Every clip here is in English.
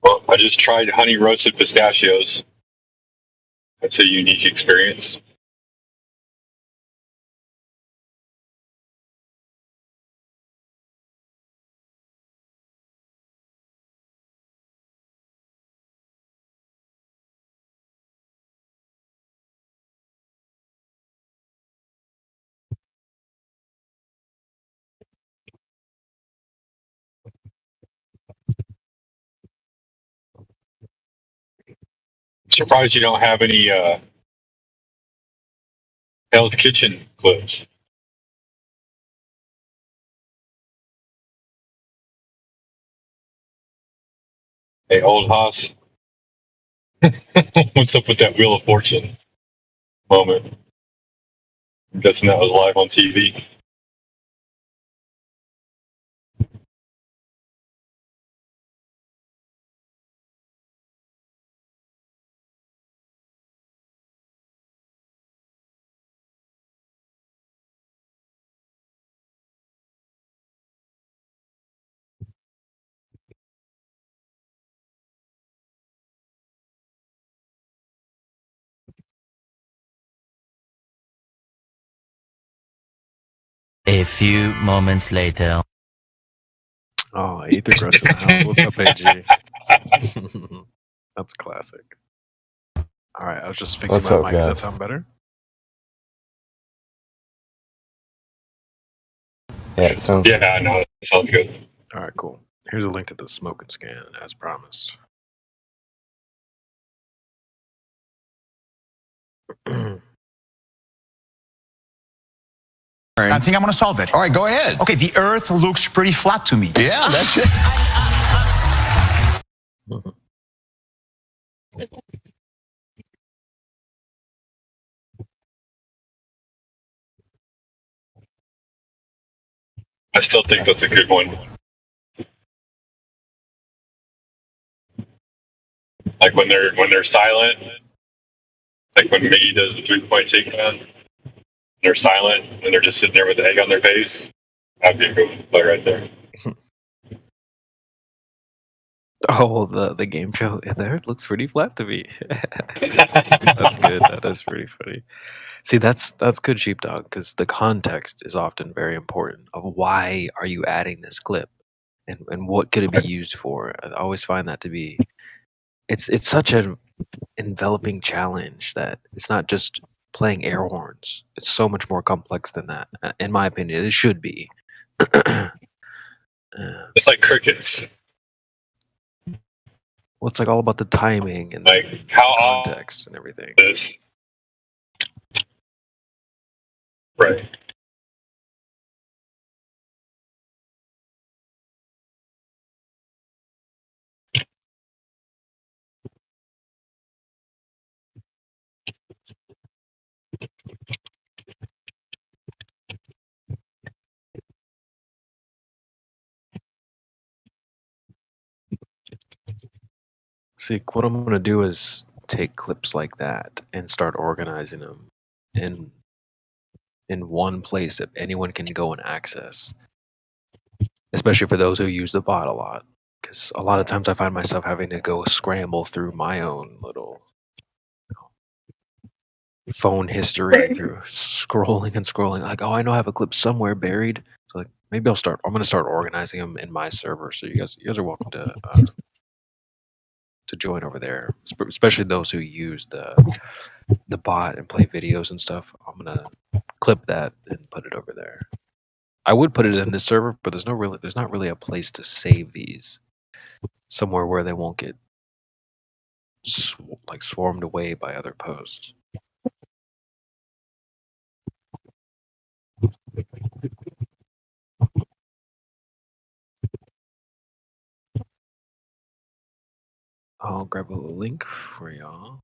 Well, I just tried honey roasted pistachios. That's a unique experience. Surprised you don't have any Hell's Kitchen clips. Hey, old Haas, what's up with that Wheel of Fortune moment? I'm guessing that was live on TV. A few moments later. Oh, Ether Crust in the house. What's up, AG? That's classic. All right, I was just fixing What's my up, mic. Does that guys? sound better? Yeah, it sounds Yeah, no, that sounds good. All right, cool. Here's a link to the smoke and scan, as promised. I think I'm going to solve it. All right, go ahead. Okay, the Earth looks pretty flat to me. Yeah, that's it. I still think that's a good one. Like when they're silent, like when Miggy does the 3-point takedown, they're silent and they're just sitting there with the egg on their face. That'd be a good play right there. Oh, the game show. Yeah, the Earth looks pretty flat to me. That's good. That is pretty funny. See, that's good, Sheepdog, because the context is often very important of why are you adding this clip, and what could it be used for. I always find that to be it's such an enveloping challenge that it's not just playing air horns. It's so much more complex than that. In my opinion, it should be. It's like crickets. Well, it's like all about the timing and Like the how context and everything. this. Right. See, what I'm going to do is take clips like that and start organizing them in one place that anyone can go and access, especially for those who use the bot a lot. Because a lot of times I find myself having to go scramble through my own little phone history through scrolling and scrolling. Like, oh, I know I have a clip somewhere buried. So like, maybe I'm going to start organizing them in my server. So you guys are welcome to join over there, especially those who use the bot and play videos and stuff. I'm gonna clip that and put it over there. I would put it in this server, but there's not really a place to save these somewhere where they won't get swarmed away by other posts. I'll grab a link for y'all.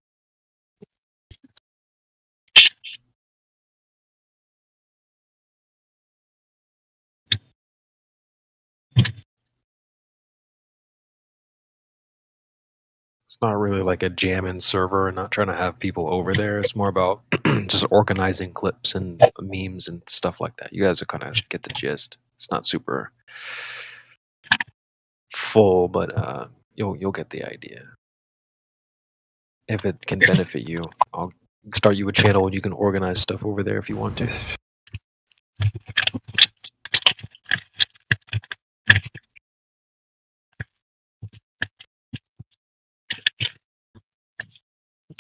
It's not really like a jamming server and not trying to have people over there. It's more about just organizing clips and memes and stuff like that. You guys are kind of get the gist. It's not super full, but you'll get the idea. If it can benefit you, I'll start you a channel and you can organize stuff over there if you want to.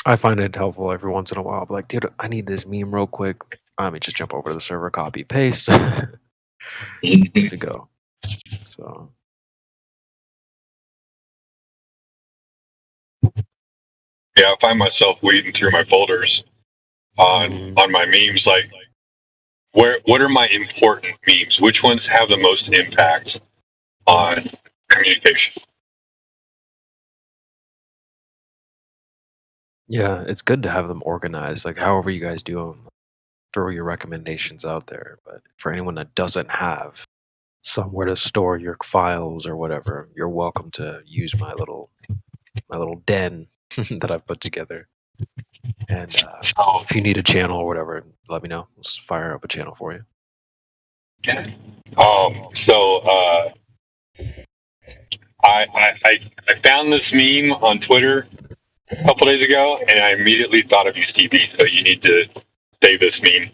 I find it helpful every once in a while. I'll be like, dude, I need this meme real quick. Let me just jump over to the server, copy, paste, good to go. So Yeah, I find myself weeding through my folders on my memes. Like, what are my important memes? Which ones have the most impact on communication? yeah, it's good to have them organized. Like however you guys do them, throw your recommendations out there. But for anyone that doesn't have somewhere to store your files or whatever, you're welcome to use my little den that I've put together. And So, if you need a channel or whatever, let me know. We'll just fire up a channel for you. I found this meme on Twitter a couple days ago, and I immediately thought of you, Stevie. So you need to save this meme.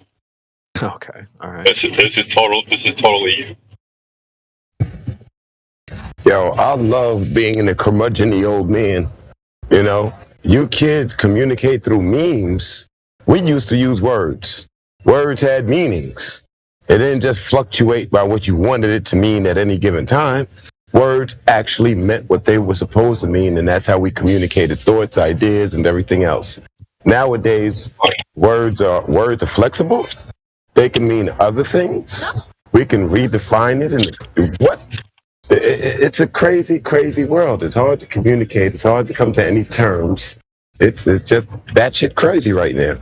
Okay, all right. This is totally you. Yo, I love being in a curmudgeon-y old man. You know, you kids communicate through memes. We used to use words. Words had meanings. It didn't just fluctuate by what you wanted it to mean at any given time. Words actually meant what they were supposed to mean, and that's how we communicated thoughts, ideas, and everything else. Nowadays, words are flexible. They can mean other things. We can redefine it and what? It's a crazy, crazy world. It's hard to communicate. It's hard to come to any terms. It's just batshit crazy right now.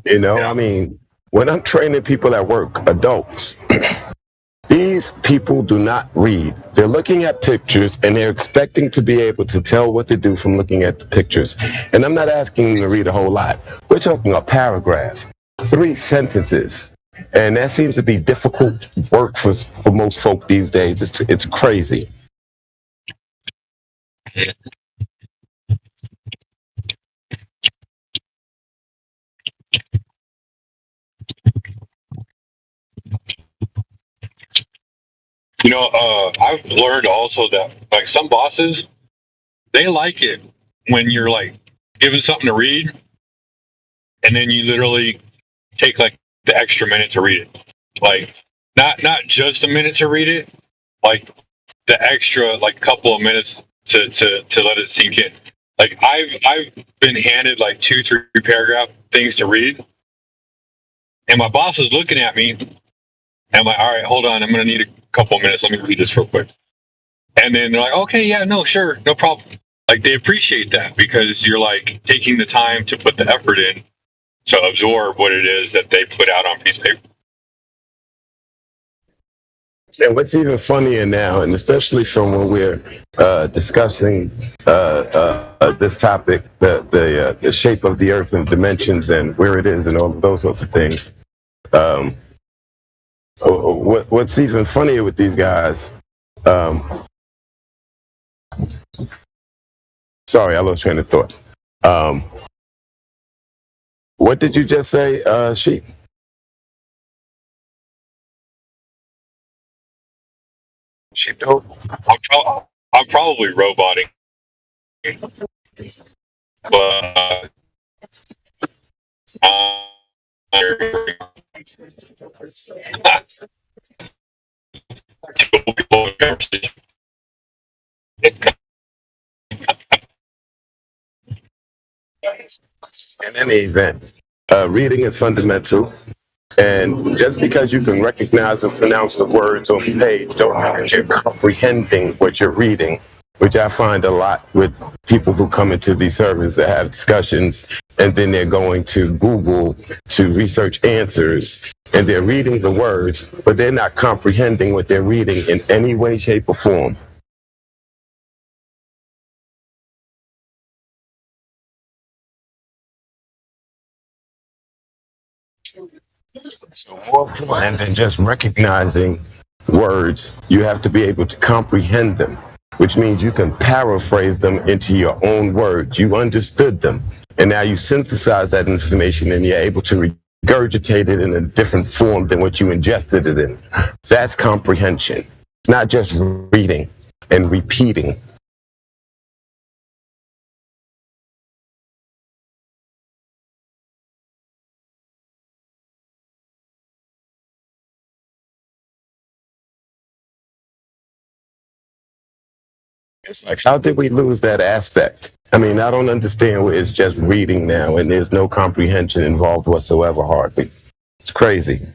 You know, I mean, when I'm training people at work, adults, these people do not read. They're looking at pictures and they're expecting to be able to tell what to do from looking at the pictures. And I'm not asking them to read a whole lot. We're talking a paragraph, 3 sentences. And that seems to be difficult work for most folk these days. It's crazy. You know, I've learned also that like some bosses, they like it when you're like given something to read, and then you literally take like the extra minute to read it. Like not just a minute to read it, like the extra like couple of minutes to let it sink in. Like I've been handed like 2-3 paragraph things to read, and my boss is looking at me, and I'm like, all right, hold on, I'm gonna need a couple of minutes. Let me read this real quick. And then they're like, okay, yeah, no, sure, no problem. Like they appreciate that because you're like taking the time to put the effort in to absorb what it is that they put out on piece of paper. And what's even funnier now, and especially from when we're discussing this topic, the shape of the Earth and dimensions and where it is and all of those sorts of things. What's even funnier with these guys? Sorry, I lost train of thought. What did you just say, Sheep? Sheepdog? I'm probably roboting, but In any event, reading is fundamental. And just because you can recognize and pronounce the words on the page, don't mean that you're comprehending what you're reading, which I find a lot with people who come into these servers that have discussions, and then they're going to Google to research answers, and they're reading the words, but they're not comprehending what they're reading in any way, shape, or form. So more important than just recognizing words, you have to be able to comprehend them, which means you can paraphrase them into your own words. You understood them, and now you synthesize that information and you're able to regurgitate it in a different form than what you ingested it in. That's comprehension. It's not just reading and repeating. It's like, how did we lose that aspect? I mean, I don't understand where it's just reading now and there's no comprehension involved whatsoever, hardly. It's crazy.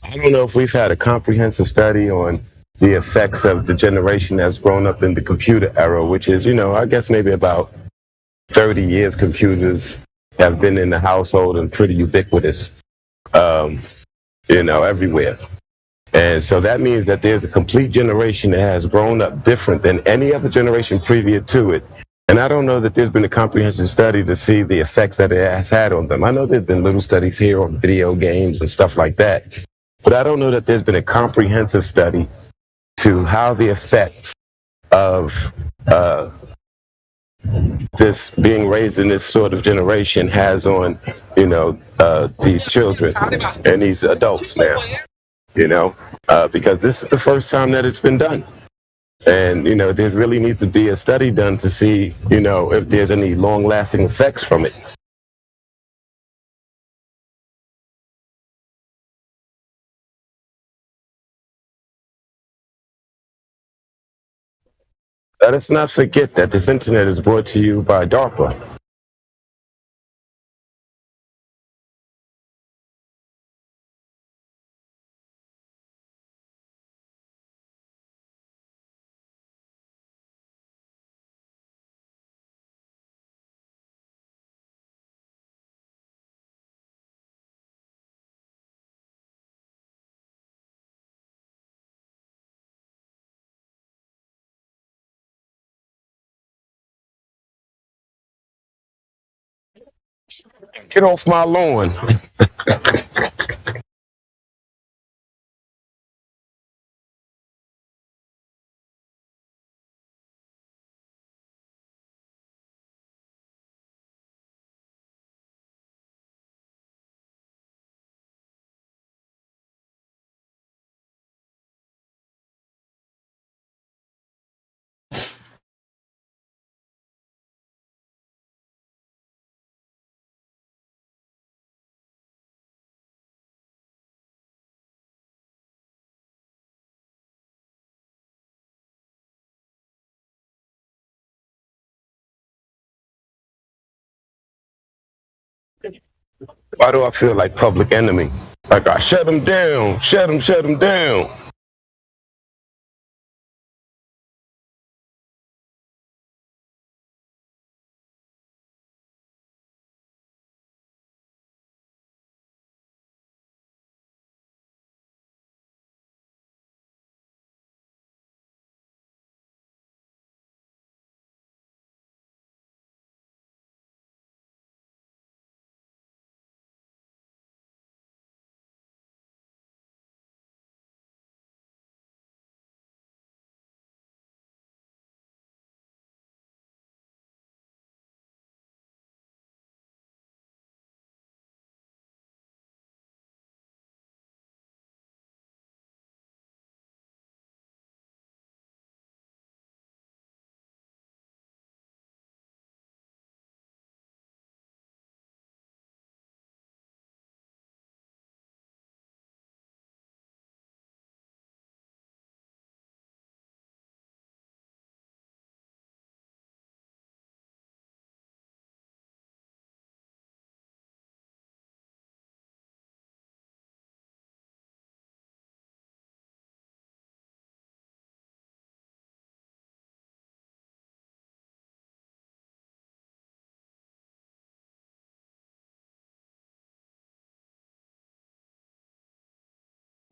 I don't know if we've had a comprehensive study on the effects of the generation that's grown up in the computer era, which is, I guess maybe about 30 years computers have been in the household and pretty ubiquitous, um, everywhere. And so that means that there's a complete generation that has grown up different than any other generation previous to it. And I don't know that there's been a comprehensive study to see the effects that it has had on them. I know there's been little studies here on video games and stuff like that, but I don't know that there's been a comprehensive study to how the effects of this being raised in this sort of generation has on, these children and these adults now, because this is the first time that it's been done. And, there really needs to be a study done to see, if there's any long-lasting effects from it. Let us not forget that this internet is brought to you by DARPA. Get off my lawn. Why do I feel like Public Enemy? Like I shut them down, shut them down.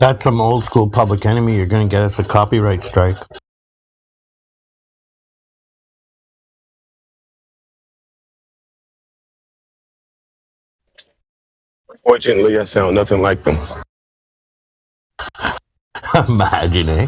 That's some old school Public Enemy. You're going to get us a copyright strike. Fortunately, I sound nothing like them. Imagine, eh?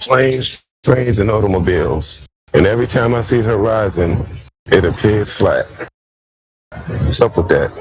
Planes, trains, and automobiles. And every time I see the horizon, it appears flat. What's up with that?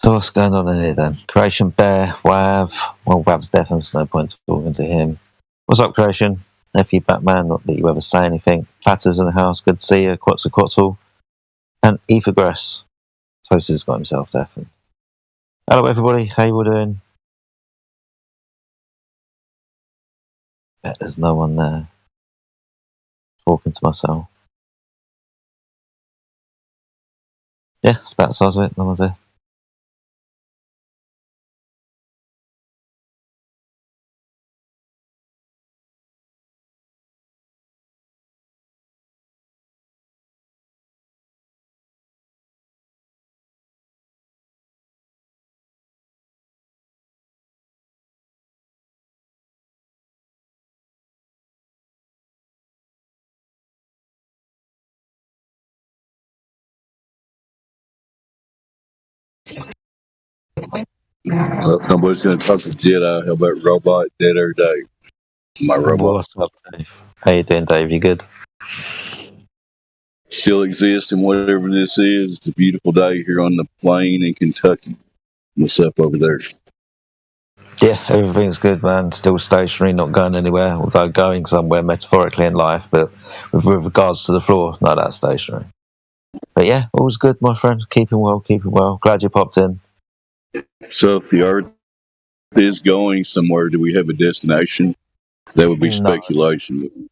So what's going on in here then? Creation, Bear, Wav. Well, Wav's deaf, and there's no point talking to him. What's up, Creation? Nephew Batman, not that you ever say anything. Platters in the house, good to see you. Quetzalcoatl. And Ethergrass. Toaster's got himself deaf. Hello, everybody. How you all doing? Bet there's no one there. Talking to myself. Yeah, it's about the size of it. No one's there. Well, nobody's going to talk to Jedi. How about Robot Dead or Dave? My robot What's up, Dave? How you doing, Dave? You good? still exists, and whatever this is, it's a beautiful day here on the plain in Kentucky. What's up over there? Yeah, everything's good, man. Still stationary, not going anywhere, although going somewhere metaphorically in life. But with regards to the floor, not that stationary. But yeah, all's good, my friend. Keeping well, keeping well. Glad you popped in. So, if the Earth is going somewhere, do we have a destination? That would be No. speculation.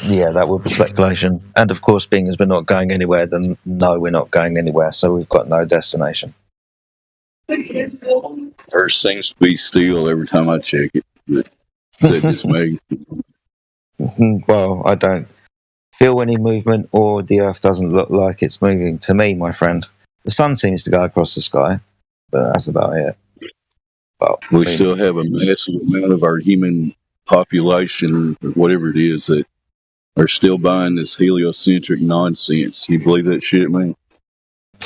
Yeah, that would be speculation. And of course, being as we're not going anywhere, then no, we're not going anywhere. So we've got no destination. Earth seems to be still every time I check it. But that just me. Well, I don't feel any movement, or the Earth doesn't look like it's moving to me, my friend. The sun seems to go across the sky, but that's about it. Well, We still have a massive amount of our human population, or whatever it is, that are still buying this heliocentric nonsense. You believe that shit, man?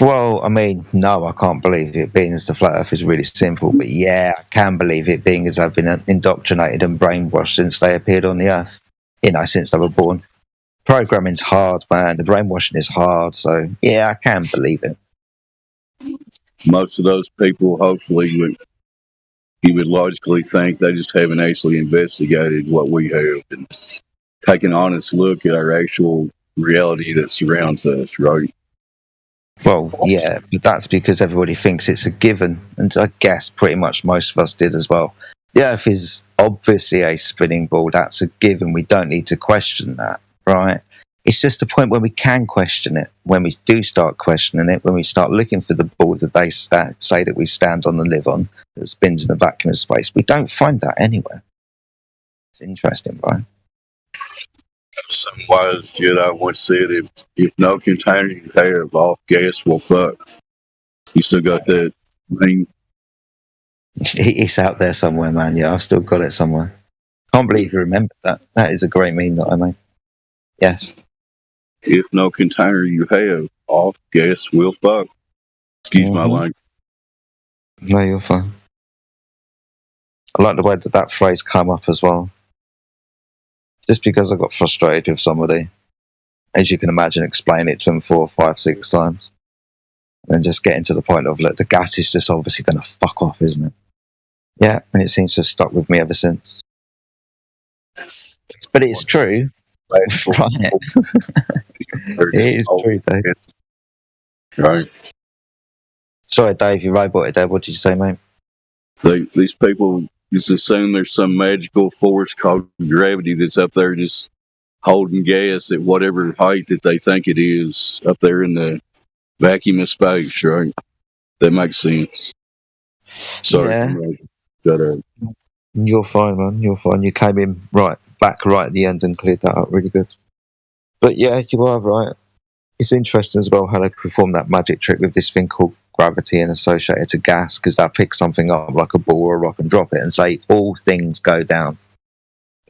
Well, I mean, no, I can't believe it, being as the flat Earth is really simple. But yeah, I can believe it, being as I've been indoctrinated and brainwashed since they appeared on the Earth. Since they were born. Programming's hard, man. The brainwashing is hard. So yeah, I can believe it. Most of those people, hopefully, you would logically think they just haven't actually investigated what we have and take an honest look at our actual reality that surrounds us, right? Well, yeah, but that's because everybody thinks it's a given, and I guess pretty much most of us did as well. The Earth is obviously a spinning ball. That's a given. We don't need to question that, right? It's just the point where we can question it. When we do start questioning it, when we start looking for the ball that they say that we stand on and live on, that spins in the vacuum of space, we don't find that anywhere. It's interesting, right? Some wise Jedi once said, if no container you have off gas will fuck. You still got that thing? It's out there somewhere, man. Yeah, I've still got it somewhere. Can't believe you remembered that. That is a great meme that I made. Yes. If no container you have off gas will fuck. Excuse my language. No, you're fine. I like the way that phrase come up as well. Just because I got frustrated with somebody, as you can imagine, explain it to them 4, 5, 6 times, and just getting to the point of, look, the gas is just obviously going to fuck off, isn't it? Yeah, and it seems to have stuck with me ever since. But it's true. Right. It is true, Dave. Right. Sorry, Dave, you roboted there. What did you say, mate? These people just assume there's some magical force called gravity that's up there just holding gas at whatever height that they think it is up there in the vacuum of space, right? That makes sense. Sorry. Yeah. You're fine, man. You're fine. You came in back right at the end and cleared that up really good. But yeah, you are right. It's interesting as well how they perform that magic trick with this thing called gravity and associate it to gas, because they'll pick something up like a ball or a rock and drop it and say all things go down.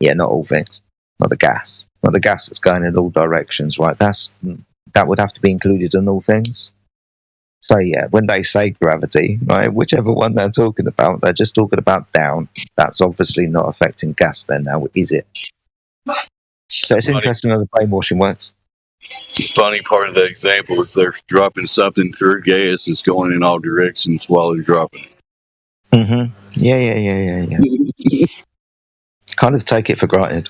Yeah, not all things. Not the gas. Not the gas that's going in all directions, right? That would have to be included in all things. So yeah, when they say gravity, right, whichever one they're talking about, they're just talking about down. That's obviously not affecting gas then now, is it? So it's interesting how the brainwashing works. The funny part of that example is they're dropping something through gas that's going in all directions while they're dropping it. Mm-hmm. Yeah. Kind of take it for granted.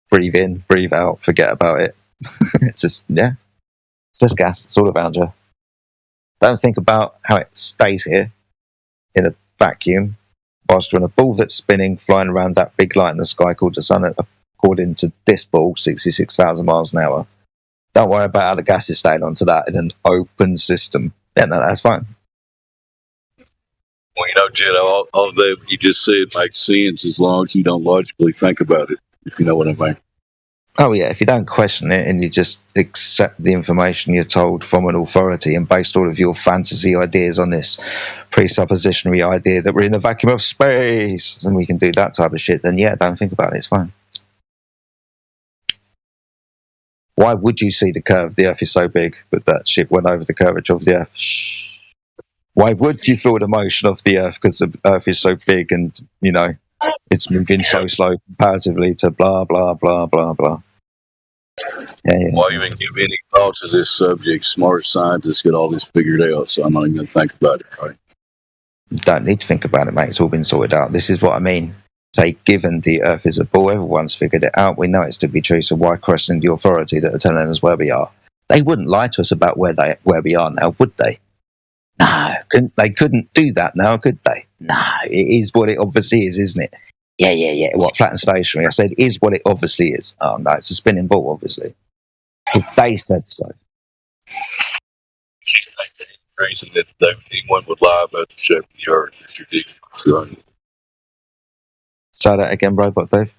Breathe in, breathe out, forget about it. It's just gas. It's all around you. Don't think about how it stays here in a vacuum whilst you're on a ball that's spinning, flying around that big light in the sky called the sun, according to this ball, 66,000 miles an hour. Don't worry about how the gas is staying onto that in an open system. Yeah, no, that's fine. Well, Jed, all that you just said makes sense as long as you don't logically think about it, if you know what I mean. Oh, yeah, if you don't question it and you just accept the information you're told from an authority and based all of your fantasy ideas on this presuppositionary idea that we're in the vacuum of space and we can do that type of shit, then yeah, don't think about it, it's fine. Why would you see the curve? The Earth is so big, but that shit went over the curvature of the Earth. Shh. Why would you feel the motion of the Earth? Because the Earth is so big and, it's moving so slow comparatively to blah, blah, blah, blah, blah. Yeah. Why even give any thought to this subject? Smart scientists get all this figured out, so I'm not even going to think about it, right? Don't need to think about it, mate. It's all been sorted out. This is what I mean. Say, given the Earth is a ball, everyone's figured it out. We know it's to be true, so why question the authority that are telling us where we are? They wouldn't lie to us about where we are now, would they? No, they couldn't do that now, could they? No, it is what it obviously is, isn't it? Yeah. What, flat and stationary? I said, is what it obviously is. Oh, no, it's a spinning ball, obviously. Because they said so. Crazy that anyone would lie about the shape of the Earth. It's ridiculous, right? Say that again, Robot Dave.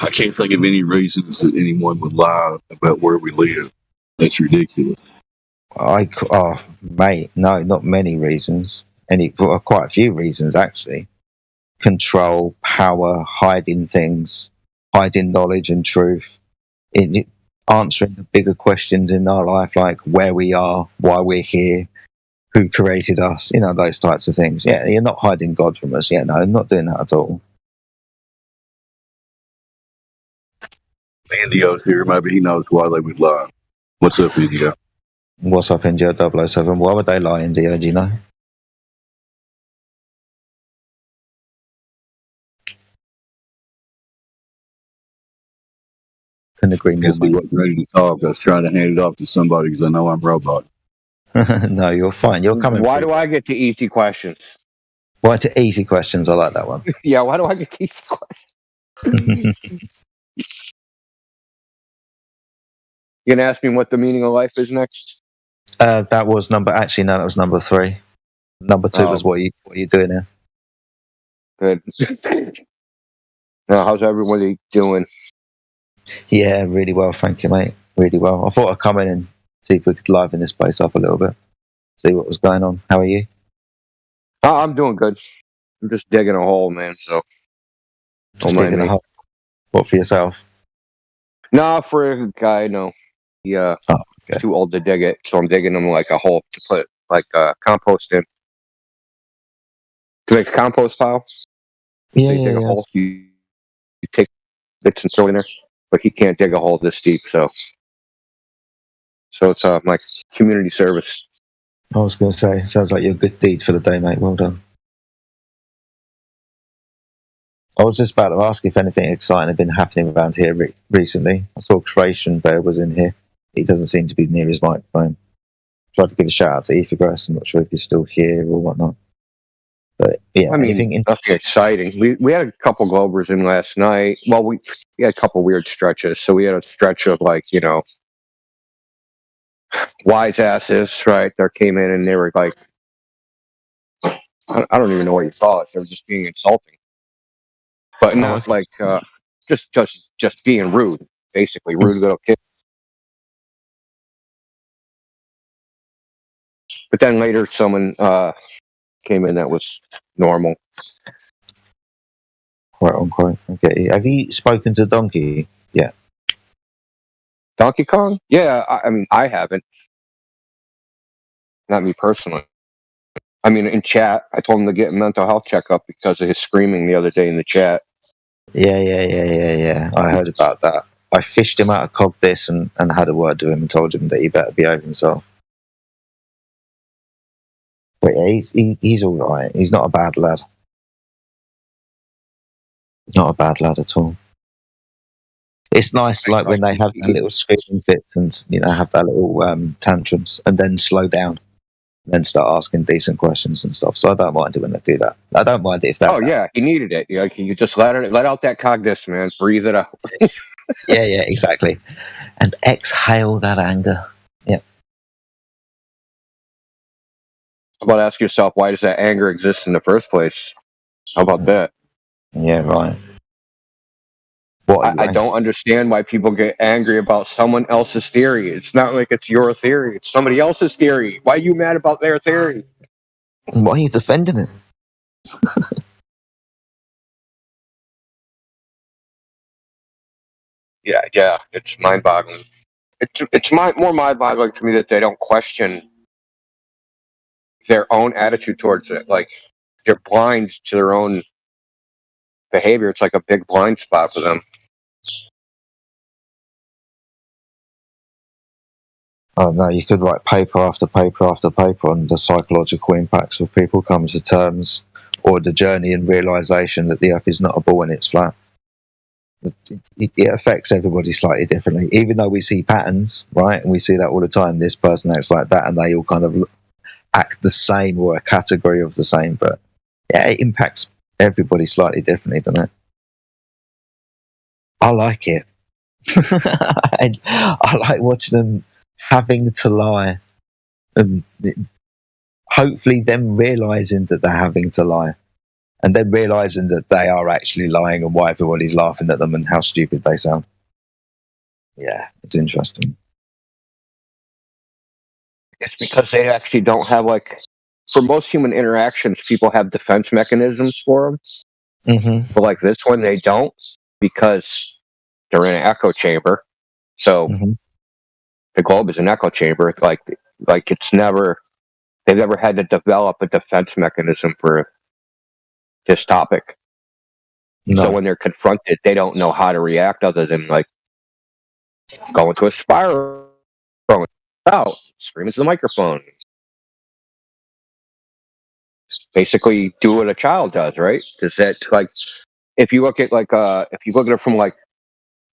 I can't think of any reasons that anyone would lie about where we live. That's ridiculous. Mate, no, not many reasons. Quite a few reasons, actually. Control, power, hiding things, hiding knowledge and truth. Answering the bigger questions in our life, like where we are, why we're here, who created us, those types of things. Yeah, you're not hiding God from us. Yeah, no, I'm not doing that at all. Indio's here. Maybe he knows why they would lie. What's up, Indio? What's up, Indio 007? Why would they lie, Indio? Do you know? Couldn't agree more. Because he wasn't ready to talk. I was trying to hand it off to somebody because I know I'm robot. No, you're fine. You're coming. Why do I get to easy questions? Why to easy questions? I like that one. Yeah, why do I get to easy questions? You gonna ask me what the meaning of life is next? That was that was number 3. Number 2 was what are you doing here? Good. How's everybody doing? Yeah, really well, thank you, mate. Really well. I thought I'd come in and see if we could liven this place up a little bit. See what was going on. How are you? I'm doing good. I'm just digging a hole, man. So, Just digging a hole. What, for yourself? No, for a guy. No, he he's too old to dig it, so I'm digging him like a hole to put like compost in. To make a compost pile. Yeah, so you dig a hole. You take bits and throw it in there, but he can't dig a hole this deep, so it's like community service. I was going to say, sounds like you're a good deed for the day, mate. Well done. I was just about to ask if anything exciting had been happening around here recently. I saw Creation Bear was in here. He doesn't seem to be near his microphone. Tried to give a shout out to Ethergrass. I'm not sure if he's still here or whatnot. But yeah, I mean, nothing exciting. We had a couple Globers in last night. Well, we had a couple weird stretches. So we had a stretch of like, wise asses, right? There came in and they were like, I don't even know what you call it. They were just being insulting, but not like just being rude. Basically, rude little kids. But then later, someone came in that was normal. Quite on quite. Okay. Have you spoken to Donkey yet? Donkey Kong? Yeah, I mean, I haven't. Not me personally. I mean, in chat, I told him to get a mental health checkup because of his screaming the other day in the chat. Yeah. I heard about that. I fished him out of Cog this and had a word with him and told him that he better behave himself. But yeah, he's all right. He's not a bad lad. Not a bad lad at all. It's nice, like when they have their little screaming fits and have their little tantrums, and then slow down, and then start asking decent questions and stuff. So I don't mind it when they do that. I don't mind it if that. Oh yeah, he needed it. Like you just let out that cognitus, man. Breathe it out. Yeah, exactly. And exhale that anger. Yeah. How about ask yourself, why does that anger exist in the first place? How about that? Yeah, right. I don't understand why people get angry about someone else's theory. It's not like it's your theory. It's somebody else's theory. Why are you mad about their theory? Why are you defending it? Yeah, it's mind-boggling. It's more mind-boggling to me that they don't question their own attitude towards it. Like, they're blind to their own behavior. It's like a big blind spot for them. Oh no, you could write paper after paper after paper on the psychological impacts of people coming to terms, or the journey and realization that the Earth is not a ball and it's flat. It affects everybody slightly differently, even though we see patterns, right? And we see that all the time. This person acts like that, and they all kind of act the same, or a category of the same. But yeah, it impacts everybody slightly differently, doesn't it? I like it. And I like watching them having to lie, and hopefully them realizing that they're having to lie, and then realizing that they are actually lying, and why everybody's laughing at them and how stupid they sound. Yeah, it's interesting. It's because they actually don't have, like, for most human interactions, people have defense mechanisms for them. Mm-hmm. But like this one, they don't, because they're in an echo chamber. So the globe is an echo chamber. Like they've never had to develop a defense mechanism for this topic. No. So when they're confronted, they don't know how to react other than like go into a spiral, out, scream into the microphone. Basically, do what a child does, right? Because that, like, if you look at it from like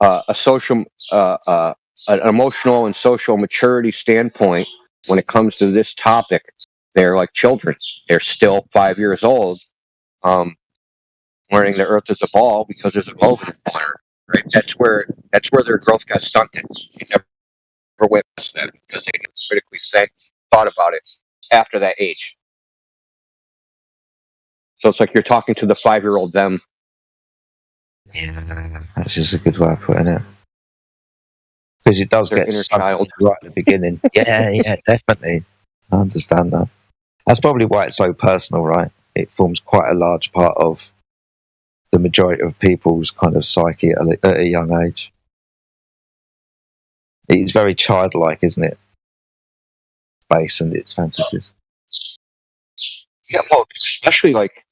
a social, an emotional and social maturity standpoint, when it comes to this topic, they're like children. They're still 5 years old, learning the Earth is a ball because there's a globe in the corner. Right? That's where their growth got stunted. They never went past that because they didn't critically thought about it after that age. So it's like you're talking to the 5-year-old them. Yeah, that's just a good way of putting it. Because it does get child right at the beginning. Yeah, definitely. I understand that. That's probably why it's so personal, right? It forms quite a large part of the majority of people's kind of psyche at a young age. It's very childlike, isn't it? Space and its fantasies. Yeah, well, especially like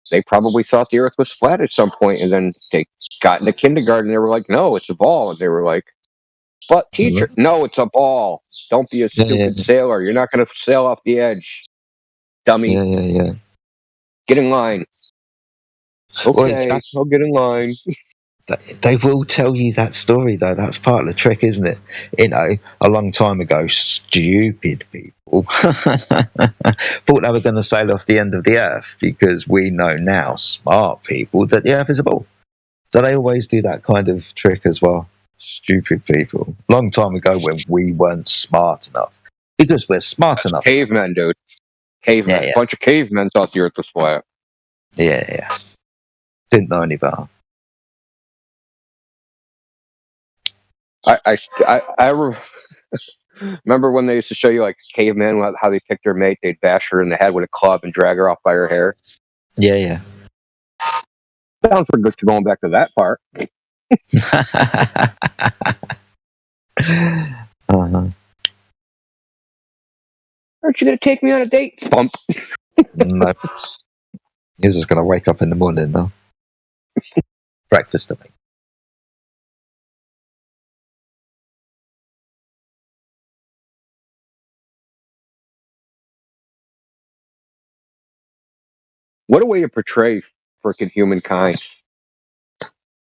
they probably thought the Earth was flat at some point, and then they got into kindergarten and they were like, no, it's a ball. And they were like, but teacher, no, it's a ball. Don't be a stupid sailor. You're not going to sail off the edge, dummy. Yeah. Get in line. Okay, well, exactly. I'll get in line. They will tell you that story, though. That's part of the trick, isn't it? A long time ago, stupid people thought they were going to sail off the end of the Earth, because we know now, smart people, that the Earth is a ball. So they always do that kind of trick as well. Stupid people. Long time ago, when we weren't smart enough. Because we're smart enough. Cavemen, dude. Cavemen. Yeah. A bunch of cavemen thought the Earth was flat. Yeah. Didn't know any better. I remember when they used to show you like cavemen, how they picked their mate. They'd bash her in the head with a club and drag her off by her hair. Yeah. Sounds pretty good for going back to that part. Aren't you going to take me on a date? Bump. No. He was just going to wake up in the morning, though. Breakfast to me. What a way to portray freaking humankind.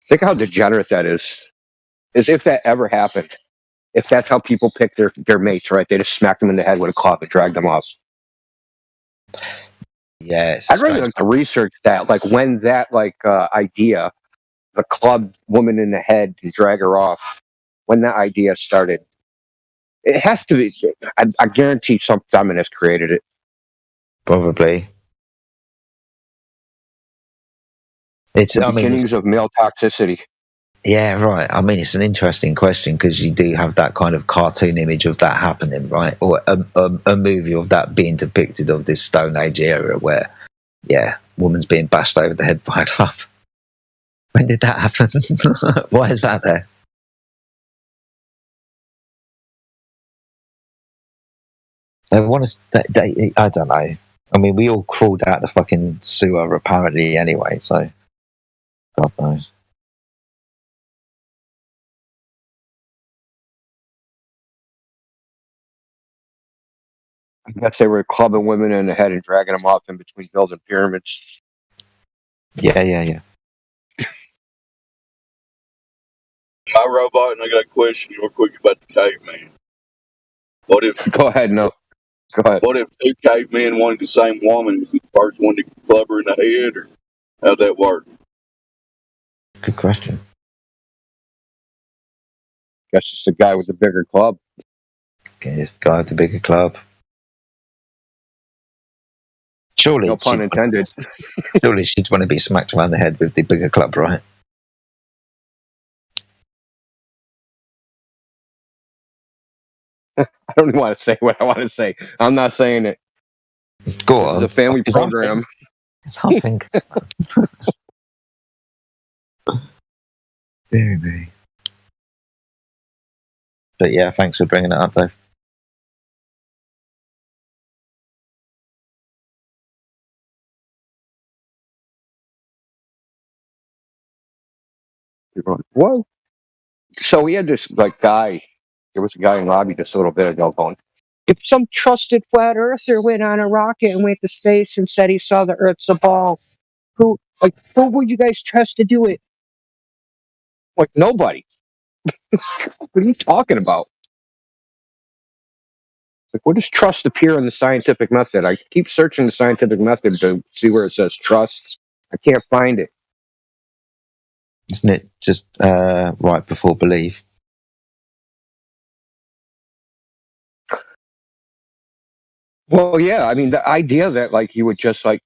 Think how degenerate that is. As if that ever happened. If that's how people pick their mates, right? They just smack them in the head with a club and drag them off. Yeah, it's I'd really strange. like to research that, like when that idea, the club woman in the head and drag her off, when that idea started. It has to be. I guarantee some feminist created it. Probably. It's. The I mean, it's, beginnings of male toxicity. yeah, right. I mean, it's an interesting question because you do have that kind of cartoon image of that happening, right? Or a movie of that being depicted of this Stone Age era where, yeah, woman's being bashed over the head by a club. When did that happen? Why is that there? They want us. I don't know. I mean, we all crawled out the fucking sewer apparently anyway, so God knows. I guess they were clubbing women in the head and dragging them off in between building pyramids. Yeah. My robot, and I got a question real quick about the caveman. What if Go ahead, no. Go ahead. what if two cavemen wanted the same woman? Was the first one to club her in the head, or how'd that work? Good question. Guess it's the guy with the bigger club. Okay, it's the guy with the bigger club. Surely, No pun intended. surely she'd want to be smacked around the head with the bigger club, right? I don't even want to say what I want to say. I'm not saying it. Go This on. is a family It's program. something. Very. But yeah, thanks for bringing it up, though. What? So we had this guy. There was a guy in lobby just a little bit ago going, if some trusted flat earther went on a rocket and went to space and said he saw the Earth's a ball, who would you guys trust to do it? Like nobody. What are you talking about? Like, where does trust appear in the scientific method? I keep searching the scientific method to see where it says trust. I can't find it. Isn't it just right before believe? Well, yeah. I mean, the idea that you would just think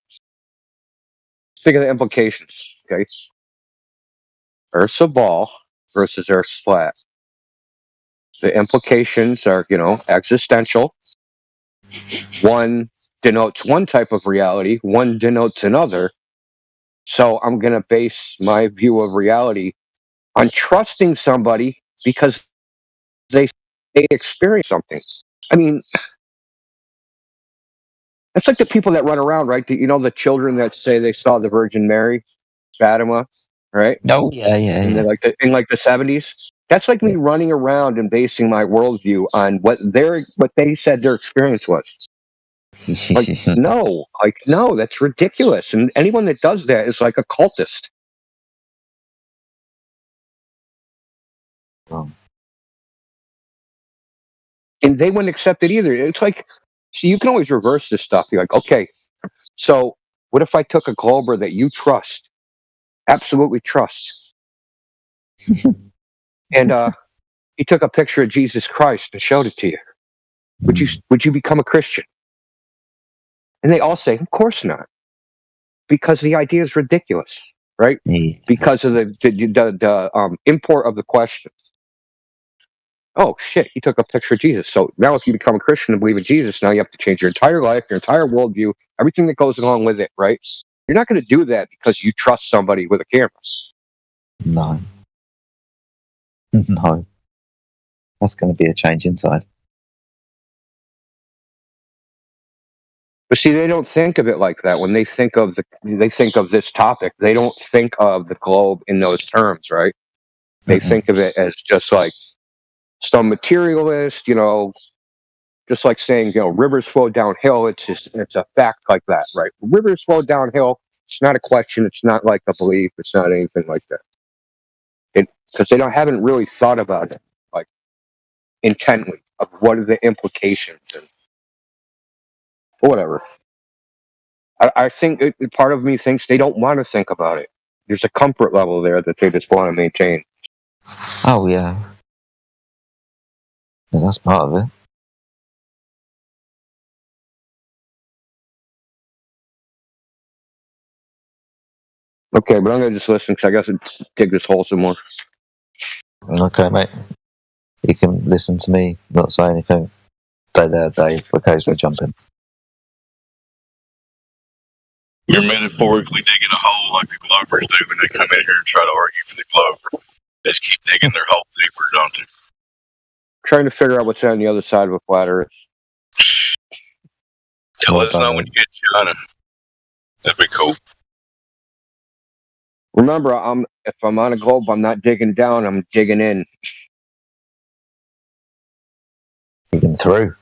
of the implications. Okay, Earth's a ball versus Earth's flat. The implications are, existential. One denotes one type of reality, one denotes another. So I'm going to base my view of reality on trusting somebody because they experience something. I mean, it's like the people that run around, right? The children that say they saw the Virgin Mary, Fatima, right? No, yeah. In the 70s. That's like me running around and basing my worldview on what they said their experience was. No, that's ridiculous. And anyone that does that is like a cultist. Wrong. And they wouldn't accept it either. It's like, see, you can always reverse this stuff. You're like, okay, so what if I took a Glober that you trust, absolutely trust, and he took a picture of Jesus Christ and showed it to you? Would you become a Christian? And they all say, of course not, because the idea is ridiculous, right? Yeah. Because of the import of the question. Oh shit, he took a picture of Jesus. So now if you become a Christian and believe in Jesus, now you have to change your entire life, your entire worldview, everything that goes along with it, right? You're not going to do that because you trust somebody with a camera. No. No. That's going to be a change inside. But see, they don't think of it like that. When they think of this topic, they don't think of the globe in those terms, right? They think of it as just like some materialist, just like saying, rivers flow downhill. It's a fact like that, right? Rivers flow downhill. It's not a question. It's not like a belief. It's not anything like that. Because they haven't really thought about it like intently of what are the implications and whatever. I think part of me thinks they don't want to think about it. There's a comfort level there that they just want to maintain. Oh yeah, that's part of it. Okay, but I'm gonna just listen because I got to dig this hole some more. Okay, mate. You can listen to me not say anything. Stay there, Dave. Occasionally jump in. You're metaphorically digging a hole like the Glovers do when they come in here and try to argue for the Glover. They just keep digging their hole deeper, don't they? Trying to figure out what's on the other side of a flat Earth. Let us know when you get China. That'd be cool. Remember, if I'm on a globe, I'm not digging down. I'm digging in. Digging through.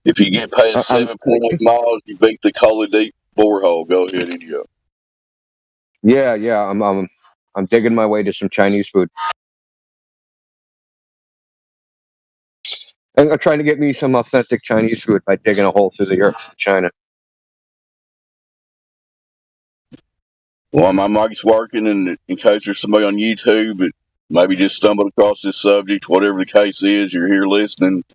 If you get past 7.8 miles, you beat the Collie Deep borehole. Go ahead and go. Yeah. I'm digging my way to some Chinese food. And I'm trying to get me some authentic Chinese food by digging a hole through the earth in China. Well, my mic's working, and in case there's somebody on YouTube that maybe just stumbled across this subject, whatever the case is, you're here listening,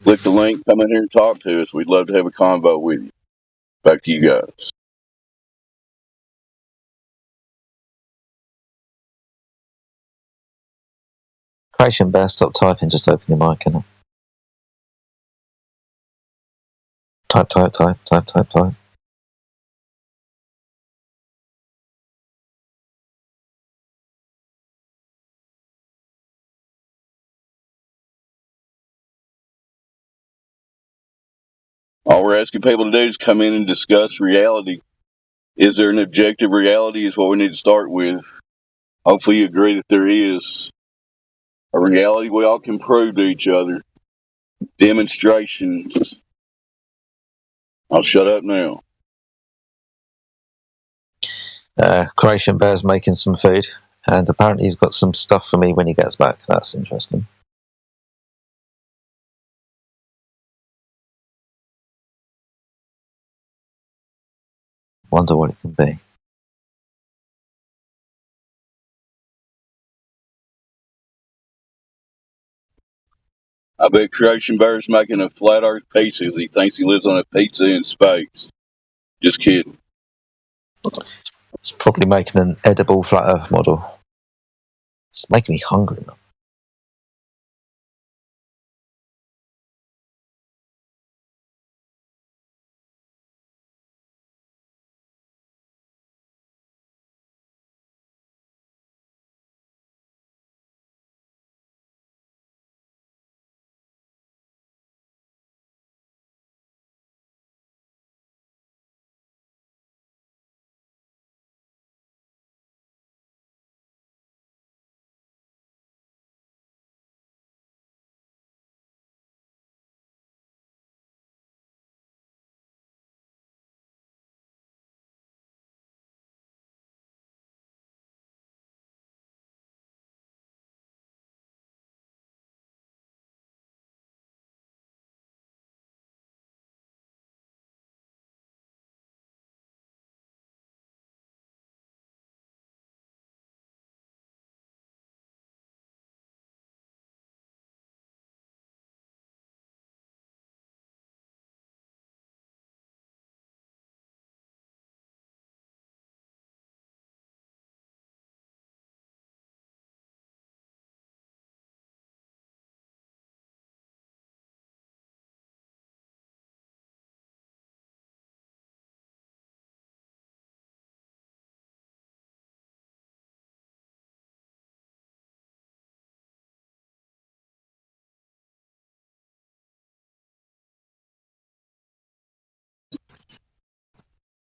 click the link, come in here and talk to us. We'd love to have a convo with you. Back to you guys. Creation Bear, stop typing, just open your mic, innit? Type. All we're asking people to do is come in and discuss reality. Is there an objective reality is what we need to start with. Hopefully you agree that there is a reality we all can prove to each other. Demonstrations. I'll shut up now. Creation Bear's making some food, and apparently he's got some stuff for me when he gets back. That's interesting. Wonder what it can be. I bet Creation Bear's making a flat earth pizza. He thinks he lives on a pizza in space. Just kidding. It's probably making an edible flat earth model. It's making me hungry now.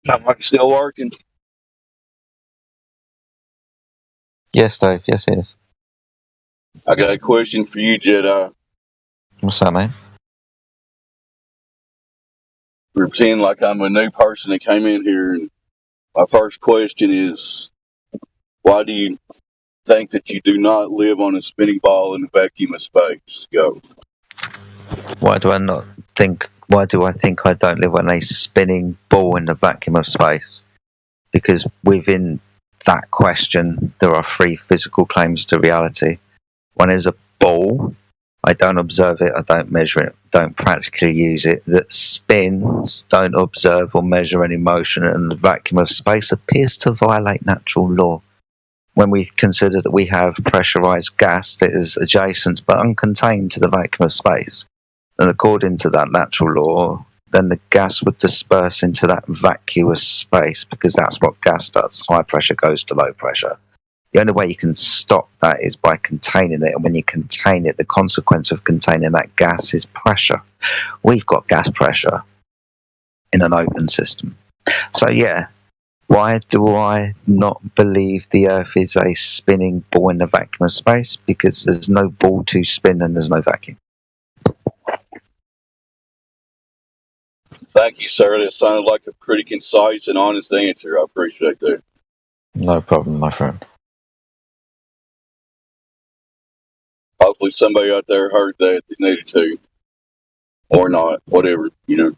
My mic's still working. Yes, Dave. Yes, it is. I got a question for you, Jedi. What's that, mate? Pretend like I'm a new person that came in here, and my first question is, why do you think that you do not live on a spinning ball in a vacuum of space? Go. Why do I not think? Why do I think I don't live on a spinning ball in the vacuum of space? Because within that question, there are three physical claims to reality. One is a ball. I don't observe it. I don't measure it. Don't practically use it. That spins. Don't observe or measure any motion, and the vacuum of space appears to violate natural law. When we consider that we have pressurized gas that is adjacent but uncontained to the vacuum of space, and according to that natural law, then the gas would disperse into that vacuous space, because that's what gas does. High pressure goes to low pressure. The only way you can stop that is by containing it, and when you contain it, the consequence of containing that gas is pressure. We've got gas pressure in an open system. So yeah, why do I not believe the Earth is a spinning ball in the vacuum of space? Because there's no ball to spin and there's no vacuum. Thank you, sir. That sounded like a pretty concise and honest answer. I appreciate that. No problem, my friend. Hopefully somebody out there heard that needed to. Or not. Whatever, you know.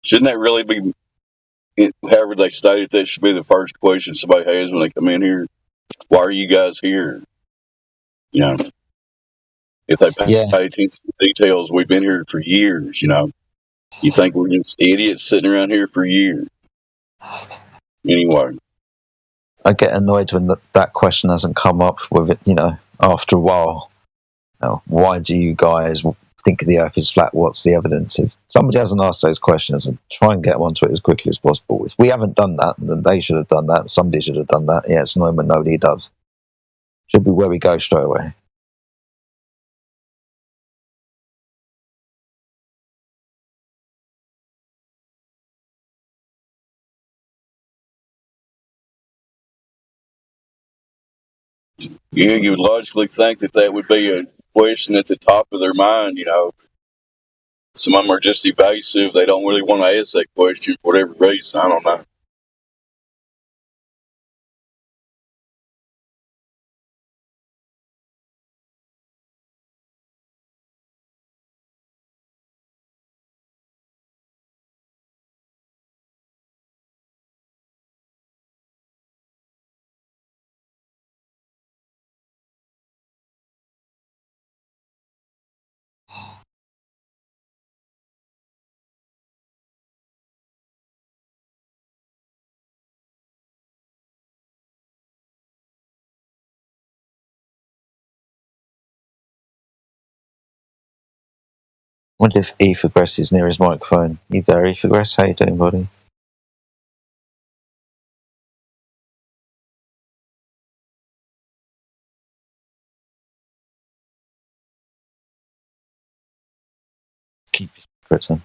Shouldn't that really be, however they stated, that should be the first question somebody has when they come in here? Why are you guys here? You know, if they pay attention to the details, we've been here for years, you know. You think we're just idiots sitting around here for years. Anyway. I get annoyed when that question hasn't come up with it, after a while. Why do you guys think the Earth is flat? What's the evidence? If somebody hasn't asked those questions, and try and get onto it as quickly as possible. If we haven't done that, then they should have done that. Somebody should have done that. Yeah, it's annoying when nobody does. Should be where we go straight away. Yeah, you would logically think that would be a question at the top of their mind, you know. Some of them are just evasive. They don't really want to ask that question for whatever reason. I don't know. I wonder if Ethergress is near his microphone. You there, Ethergress? How you doing, buddy? Keep your secrets in.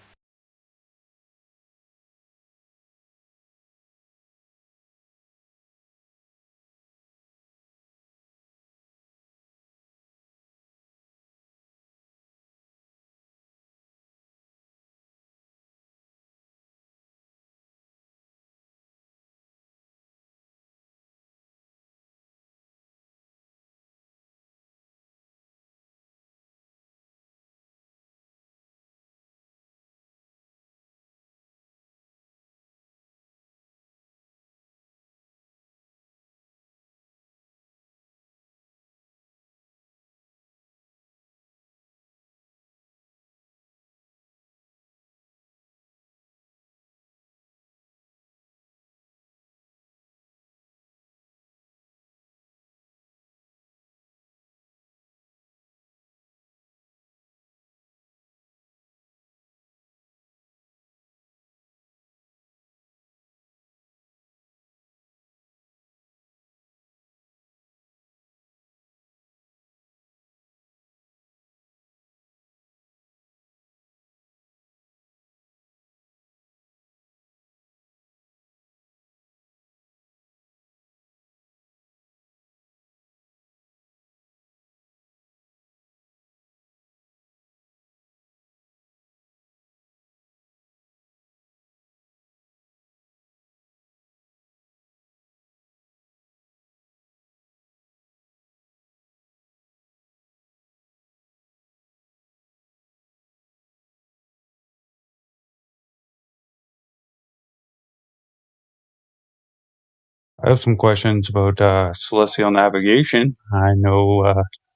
I have some questions about celestial navigation. I know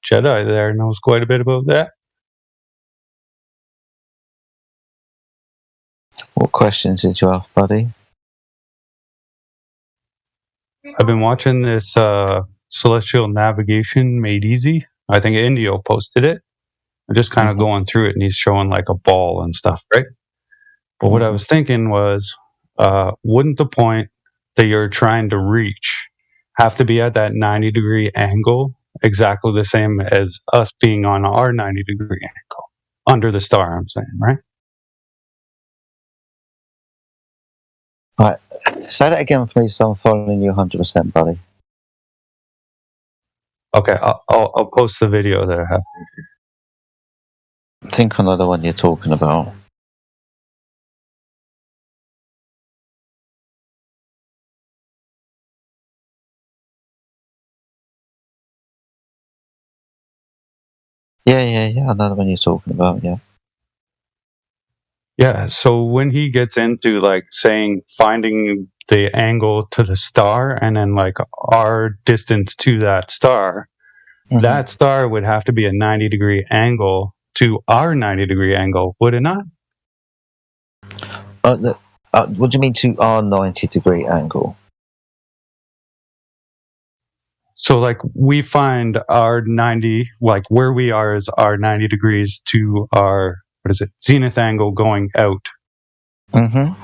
Jedi there knows quite a bit about that. What questions did you have, buddy? I've been watching this celestial navigation made easy. I think Indio posted it. I'm just kind of going through it, and he's showing like a ball and stuff, right? But what I was thinking was, wouldn't the point that you're trying to reach have to be at that 90-degree angle, exactly the same as us being on our 90-degree angle under the star? I'm saying, right? Right. Say that again for me, so I'm following you 100%, buddy. Okay, I'll post the video that I have. I think I know the one you're talking about. Yeah, I know the one you're talking about, yeah. Yeah, so when he gets into like saying finding the angle to the star and then like our distance to that star, that star would have to be a 90-degree angle to our 90-degree angle, would it not? What do you mean to our 90-degree angle? So like we find our 90, like where we are is our 90 degrees to our, what is it, zenith angle going out. Mm-hmm.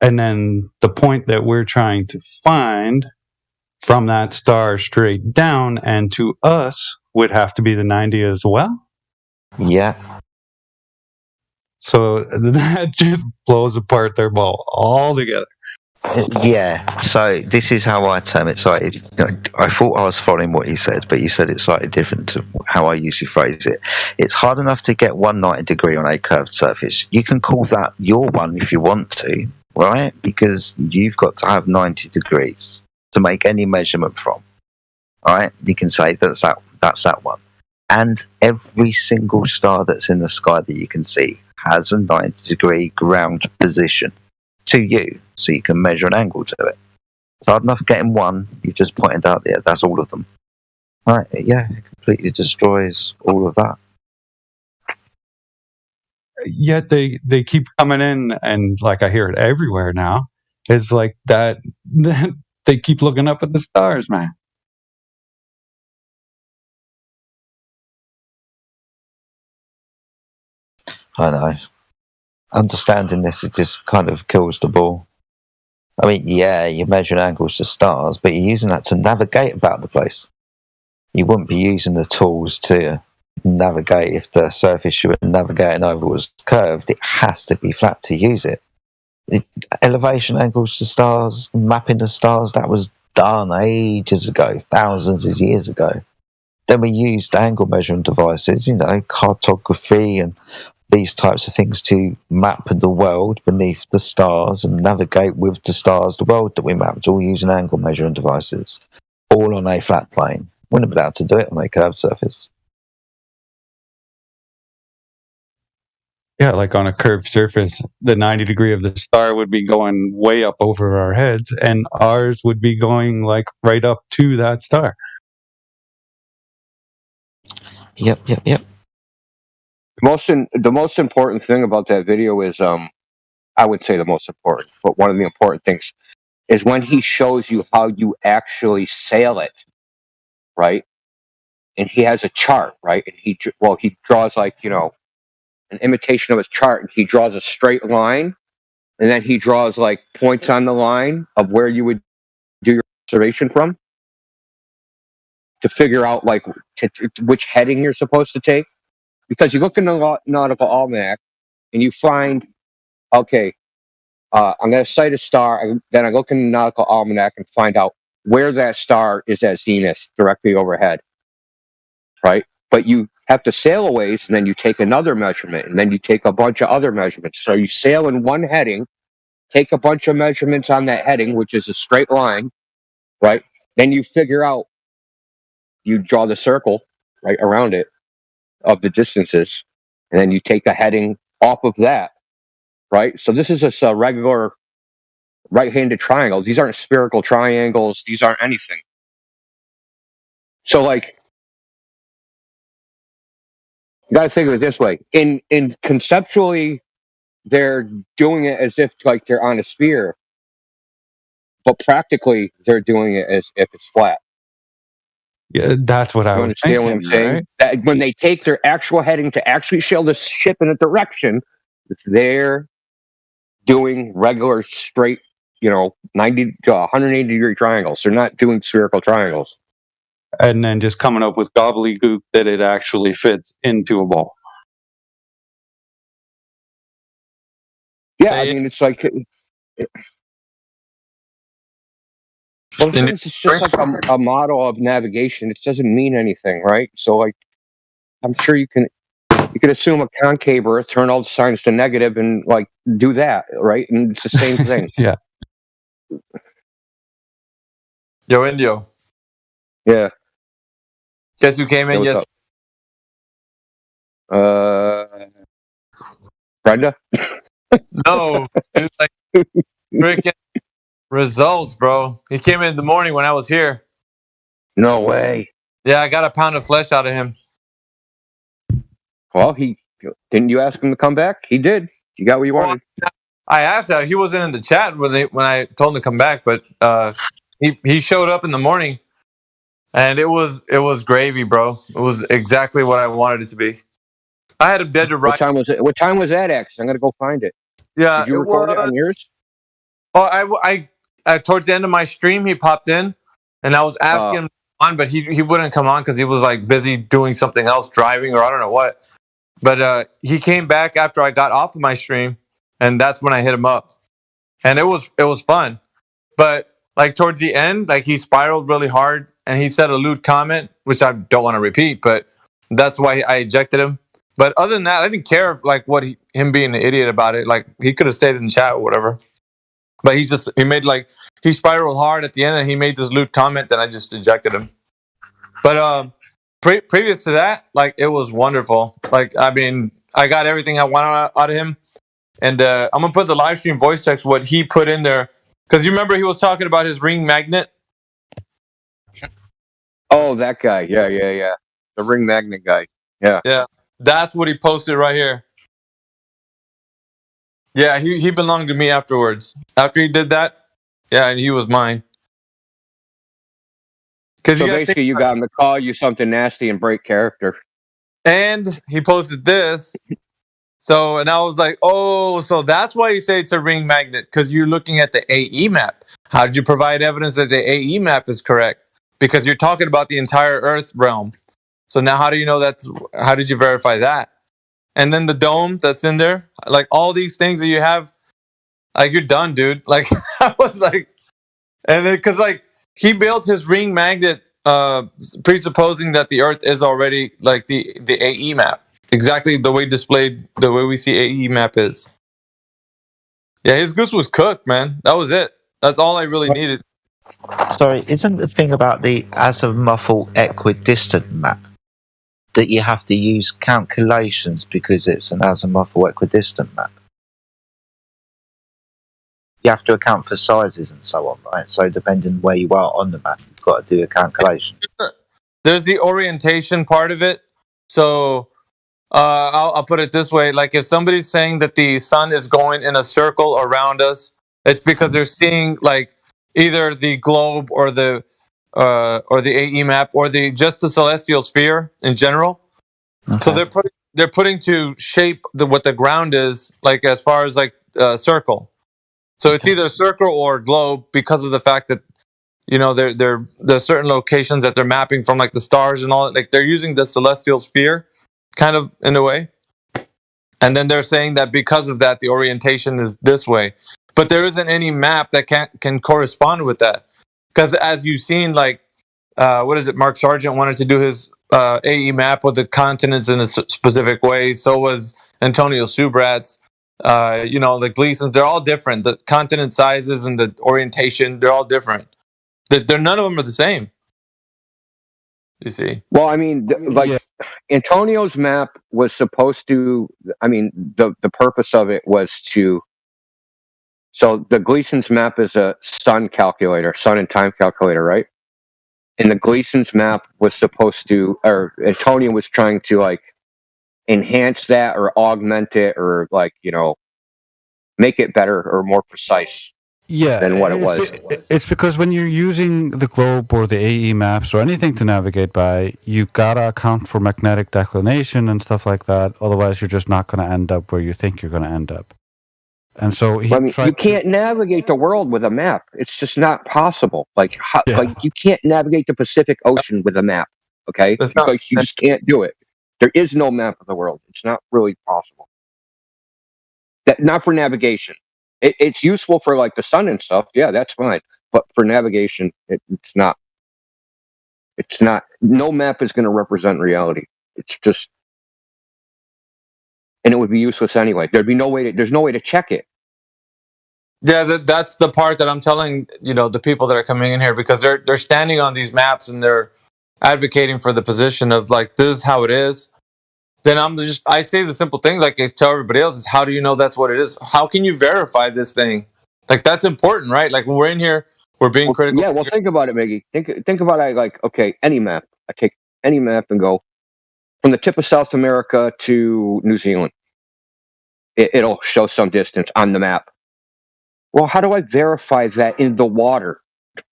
And then the point that we're trying to find from that star straight down and to us would have to be the 90 as well. Yeah. So that just blows apart their ball altogether. Yeah, so this is how I term it. So I thought I was following what you said, but you said it slightly different to how I usually phrase it. It's hard enough to get 190 degree on a curved surface. You can call that your one if you want to, right? Because you've got to have 90 degrees to make any measurement from. All right, you can say that's that one. And every single star that's in the sky that you can see has a 90 degree ground position to you, so you can measure an angle to it. It's hard enough getting one, you just pointed out there, that's all of them. Right, yeah, it completely destroys all of that. Yet they keep coming in, and like I hear it everywhere now. It's like that they keep looking up at the stars, man. I know. Understanding this, it just kind of kills the ball. I mean, yeah, you're measuring angles to stars, but you're using that to navigate about the place. You wouldn't be using the tools to navigate if the surface you were navigating over was curved. It has to be flat to use it. Elevation angles to stars, mapping the stars, that was done ages ago, thousands of years ago. Then we used angle measuring devices, cartography and these types of things to map the world beneath the stars and navigate with the stars, the world that we mapped, all using angle measuring devices, all on a flat plane. Wouldn't have been able to do it on a curved surface. Yeah, like on a curved surface, the 90 degree of the star would be going way up over our heads, and ours would be going like right up to that star. Yep. The most important thing about that video is, I would say the most important, but one of the important things is when he shows you how you actually sail it, right? And he has a chart, right? And he draws like, an imitation of a chart, and he draws a straight line, and then he draws like points on the line of where you would do your observation from to figure out like which heading you're supposed to take. Because you look in the Nautical Almanac and you find, okay, I'm going to sight a star, then I look in the Nautical Almanac and find out where that star is at zenith directly overhead, right? But you have to sail a ways, and then you take another measurement, and then you take a bunch of other measurements. So you sail in one heading, take a bunch of measurements on that heading, which is a straight line, right? Then you figure out, you draw the circle right around it of the distances, and then you take a heading off of that, right? So this is just a regular right-handed triangles. These aren't spherical triangles. These aren't anything. So, like, you got to think of it this way: in conceptually, they're doing it as if like they're on a sphere, but practically, they're doing it as if it's flat. Yeah, that's what I You was understand what I'm thinking, saying? right? That when they take their actual heading to actually sail the ship in a direction, they're doing regular straight, 90 to 180 degree triangles. They're not doing spherical triangles. And then just coming up with gobbledygook that it actually fits into a ball. Yeah, I mean, it's like, sometimes it's just like a model of navigation. It doesn't mean anything, right? So, like, I'm sure you can assume a concave Earth, turn all the signs to negative, and like do that, right? And it's the same thing. Yeah. Yo, Indio. Yeah. Guess who came in What's yesterday? up? Brenda? No, it's like freaking results, bro. He came in the morning when I was here. No way. Yeah, I got a pound of flesh out of him. Well, didn't you ask him to come back? He did. You got what you wanted. I asked that. He wasn't in the chat when I told him to come back, but he showed up in the morning, and it was gravy, bro. It was exactly what I wanted it to be. I had him dead to rights. What time was that at? 'Cause I'm gonna go find it. Yeah, Did you record it on yours? Oh, I towards the end of my stream, he popped in, and I was asking him on, but he wouldn't come on because he was like busy doing something else, driving or I don't know what. But he came back after I got off of my stream, and that's when I hit him up, and it was fun. But like towards the end, like he spiraled really hard, and he said a lewd comment, which I don't want to repeat, but that's why I ejected him. But other than that, I didn't care like him being an idiot about it. Like he could have stayed in the chat or whatever. But he spiraled hard at the end, and he made this lewd comment, and I just ejected him. But previous to that, like it was wonderful. Like I mean, I got everything I wanted out of him, and I'm gonna put the live stream voice text what he put in there because you remember he was talking about his ring magnet. Oh, that guy. Yeah. The ring magnet guy. Yeah. Yeah, that's what he posted right here. Yeah, he belonged to me afterwards. After he did that, yeah, and he was mine. So basically, you got him to call you something nasty and break character. And he posted this. So, and I was like, oh, so that's why you say it's a ring magnet, because you're looking at the AE map. How did you provide evidence that the AE map is correct? Because you're talking about the entire Earth realm. So now how do you know how did you verify that? And then the dome that's in there, like all these things that you have, like you're done, dude. Like I was like, and because like he built his ring magnet presupposing that the Earth is already like the AE map. Exactly the way we see AE map is. Yeah, his goose was cooked, man. That was it. That's all I really needed. Sorry, isn't the thing about the azimuthal equidistant map that you have to use calculations because it's an azimuthal equidistant map? You have to account for sizes and so on, right? So depending where you are on the map, you've got to do a calculation. There's the orientation part of it. So I'll put it this way: like if somebody's saying that the sun is going in a circle around us, it's because they're seeing like either the globe or the AE map or just the celestial sphere in general. Okay. So they're putting to shape what the ground is like as far as like circle. So it's either circle or globe because of the fact that there's certain locations that they're mapping from like the stars and all that. Like they're using the celestial sphere kind of in a way. And then they're saying that because of that, the orientation is this way. But there isn't any map that can correspond with that. Because as you've seen, like, Mark Sargent wanted to do his AE map with the continents in a specific way. So was Antonio Subrat's. The Gleasons, they're all different. The continent sizes and the orientation, they're all different. None of them are the same. You see? Well, I mean, Antonio's map was supposed to. I mean, the purpose of it was to So the Gleason's map is a sun calculator, sun and time calculator, right? And the Gleason's map was supposed to, or Antonio was trying to like enhance that or augment it or like, make it better or more precise Yeah, than what it was. It's because when you're using the globe or the AE maps or anything to navigate by, you gotta account for magnetic declination and stuff like that. Otherwise, you're just not going to end up where you think you're going to end up. And so he I mean, you can't navigate the world with a map. It's just not possible. Like, like you can't navigate the Pacific Ocean with a map. Okay, like you just can't do it. There is no map of the world. It's not really possible. Not for navigation. It's useful for like the sun and stuff. Yeah, that's fine. But for navigation, it's not. It's not. No map is going to represent reality. It's just, and it would be useless anyway. There's no way to check it. Yeah, that's the part that I'm telling the people that are coming in here, because they're standing on these maps and they're advocating for the position of like, this is how it is. Then I say the simple thing like I tell everybody else is, how do you know that's what it is? How can you verify this thing? Like, that's important, right? Like when we're in here, we're being critical. Yeah, well, think about it, Miggy. Think about it like, okay, any map. I take any map and go from the tip of South America to New Zealand. It'll show some distance on the map. Well, how do I verify that in the water,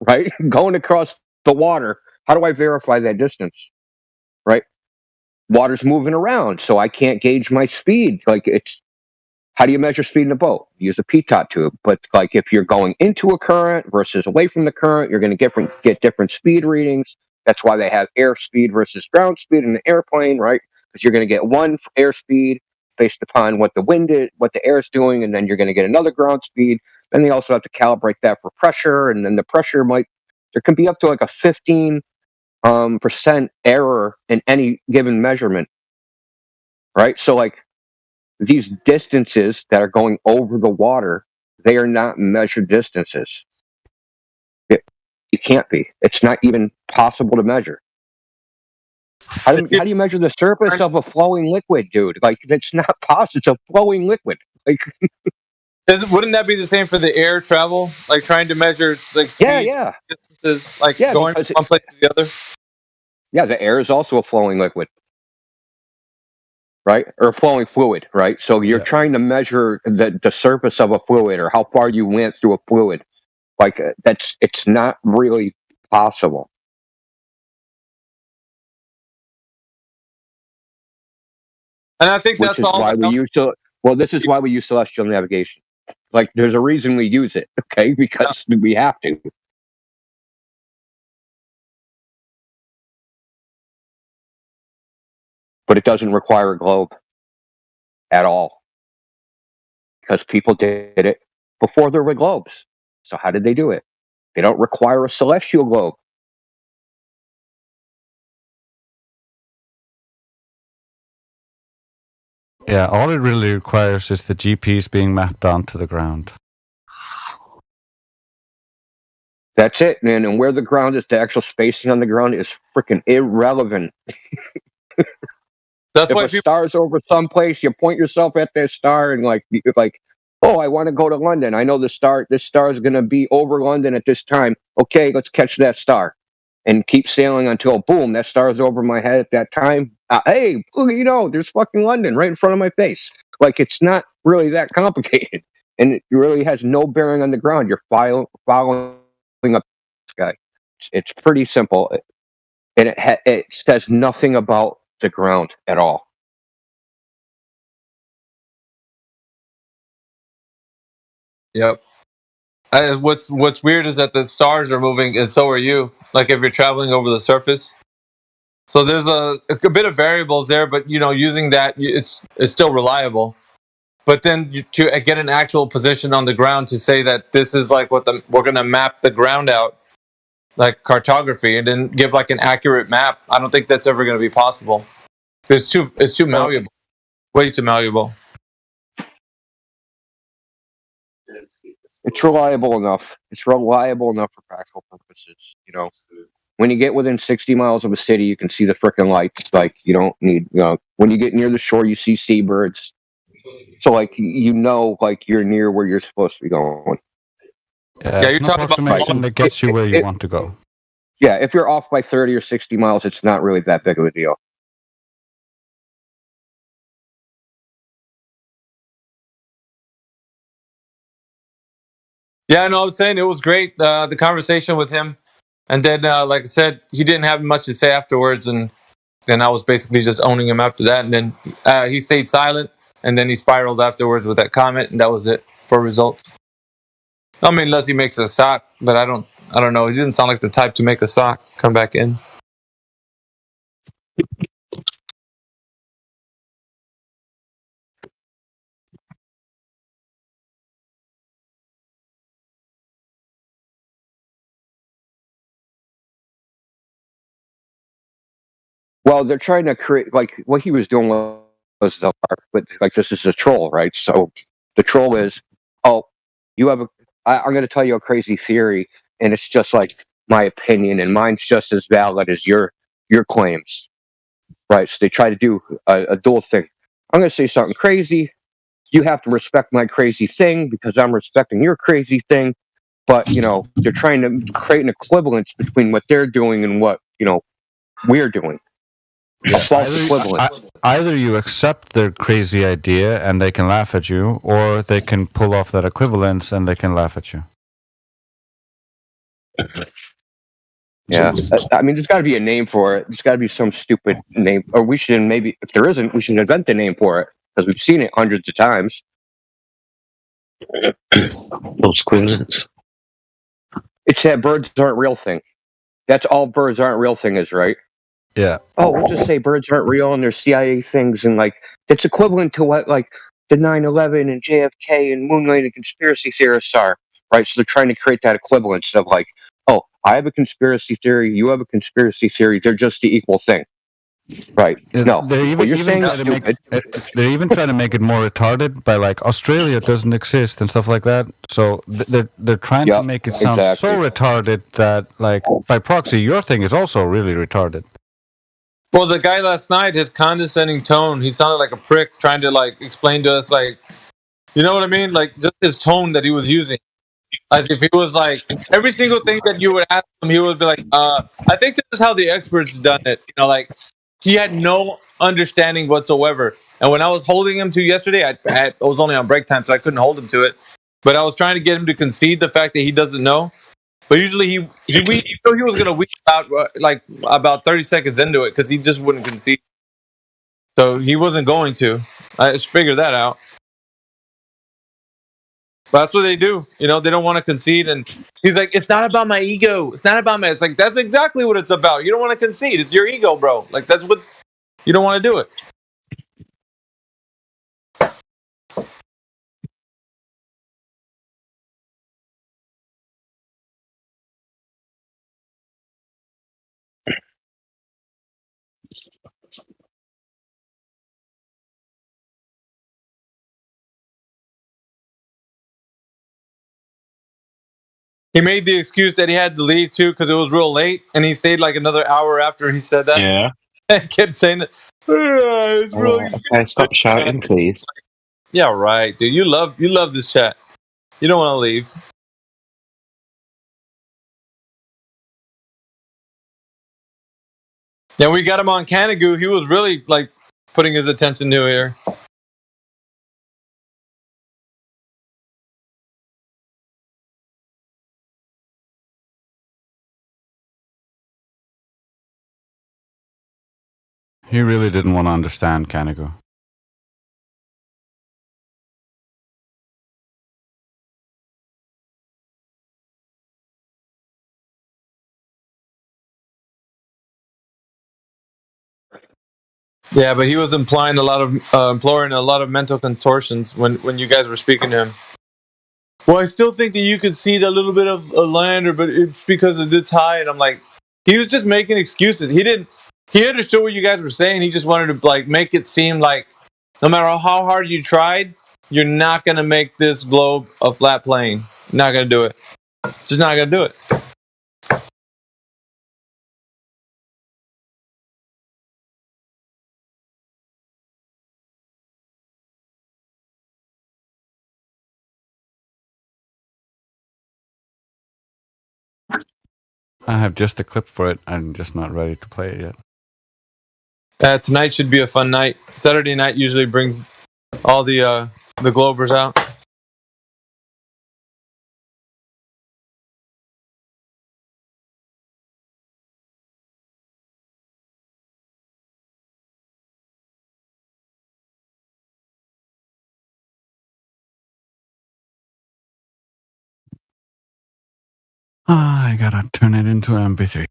right? Going across the water, how do I verify that distance, right? Water's moving around, so I can't gauge my speed. Like, how do you measure speed in a boat? Use a pitot tube. But like, if you're going into a current versus away from the current, you're going to get different speed readings. That's why they have air speed versus ground speed in an airplane, right? Because you're going to get one air speed based upon what the wind is, what the air is doing, and then you're going to get another ground speed. Then they also have to calibrate that for pressure, and then the pressure there can be up to like a 15% error in any given measurement, right? So like, these distances that are going over the water, they are not measured distances. It can't be. It's not even possible to measure. How do you measure the surface of a flowing liquid, dude? Like, that's not possible. It's a flowing liquid. Like, wouldn't that be the same for the air travel? Like trying to measure like speed, distances, like going from one place to the other? Yeah, the air is also a flowing liquid, right? Or a flowing fluid, right? So you're trying to measure the surface of a fluid or how far you went through a fluid. Like, it's not really possible. And I think that's all. Why we use this is why we use celestial navigation. Like, there's a reason we use it, okay? Because we have to. But it doesn't require a globe at all, because people did it before there were globes. So how did they do it? They don't require a celestial globe. Yeah, all it really requires is the GPS being mapped onto the ground. That's it, man. And where the ground is, the actual spacing on the ground is freaking irrelevant. That's if why a star's over someplace, you point yourself at that star and like, oh, I want to go to London. I know this star is going to be over London at this time. Okay, let's catch that star and keep sailing until boom, that star is over my head at that time. Hey, there's fucking London right in front of my face. Like, it's not really that complicated, and it really has no bearing on the ground. You're following up sky. It's pretty simple, and it says nothing about the ground at all. Yep. What's weird is that the stars are moving, and so are you. Like if you're traveling over the surface. So there's a bit of variables there, but using that, it's still reliable. But then to get an actual position on the ground to say that this is like we're going to map the ground out, like cartography, and then give like an accurate map. I don't think that's ever going to be possible. It's too malleable, way too malleable. It's reliable enough. It's reliable enough for practical purposes. When you get within 60 miles of a city, you can see the frickin' lights. Like, you don't need, when you get near the shore, you see seabirds. So like you know, like you're near where you're supposed to be going. Yeah, Yeah, it's you're an talking about approximation that gets you where you It- want to go. Yeah, if you're off by 30 or 60 miles, it's not really that big of a deal. Yeah, no, I was saying it was great. The conversation with him, and then like I said, he didn't have much to say afterwards, and then I was basically just owning him after that, and then he stayed silent, and then he spiraled afterwards with that comment, and that was it for results. I mean, unless he makes a sock, but I don't know. He didn't sound like the type to make a sock come back in. Well, they're trying to create like what he was doing was but like this is a troll, right? So the troll is, oh, you have a, I'm going to tell you a crazy theory, and it's just like my opinion, and mine's just as valid as your claims, right? So they try to do a dual thing. I'm going to say something crazy. You have to respect my crazy thing because I'm respecting your crazy thing. But they're trying to create an equivalence between what they're doing and what we're doing. A false equivalent. Either you accept their crazy idea and they can laugh at you, or they can pull off that equivalence and they can laugh at you. Yeah, I mean, there's got to be a name for it. There's got to be some stupid name, or we should maybe, if there isn't, we should invent a name for it because we've seen it hundreds of times. False equivalents. It's that birds aren't real thing. That's all birds aren't real thing is, right? Yeah. Oh, we'll just say birds aren't real and they're CIA things, and like it's equivalent to what like the 9/11 and JFK and moon landing conspiracy theorists are, right? So they're trying to create that equivalence of like, oh, I have a conspiracy theory, you have a conspiracy theory, they're just the equal thing, right? No, They're what you're even saying is trying to make stupid. they're even trying to make it more retarded by like Australia doesn't exist and stuff like that. So they're trying to Yep, make it sound exactly. so retarded that like by proxy your thing is also really retarded. Well, the guy last night, his condescending tone, he sounded like a prick trying to like explain to us, like, you know what I mean? Like just his tone that he was using. As if he was like every single thing that you would ask him, he would be like, I think this is how the experts done it. Like he had no understanding whatsoever. And when I was holding him to yesterday, I was only on break time, so I couldn't hold him to it. But I was trying to get him to concede the fact that he doesn't know. But usually he was gonna weep out like about 30 seconds into it because he just wouldn't concede. So he wasn't going to. I just figured that out. But that's what they do. They don't want to concede. And he's like, it's not about my ego. It's not about me. It's like, that's exactly what it's about. You don't want to concede. It's your ego, bro. Like, that's what you don't want to do it. He made the excuse that he had to leave too because it was real late, and he stayed like another hour after he said that. Yeah. And kept saying, it's really Okay, stop shouting, please. yeah, right, dude. You love this chat. You don't want to leave. Yeah, we got him on Canagoo. He was really like putting his attention to here. He really didn't want to understand Canigo. Yeah, but he was implying imploring a lot of mental contortions when you guys were speaking to him. Well, I still think that you could see that little bit of a lander, but it's because of this high. And I'm like, he was just making excuses. He understood what you guys were saying. He just wanted to like make it seem like no matter how hard you tried, you're not gonna make this globe a flat plane. Not gonna do it. Just not gonna do it. I have just a clip for it. I'm just not ready to play it yet. Tonight should be a fun night. Saturday night usually brings all the Globers out. I gotta turn it into MP3.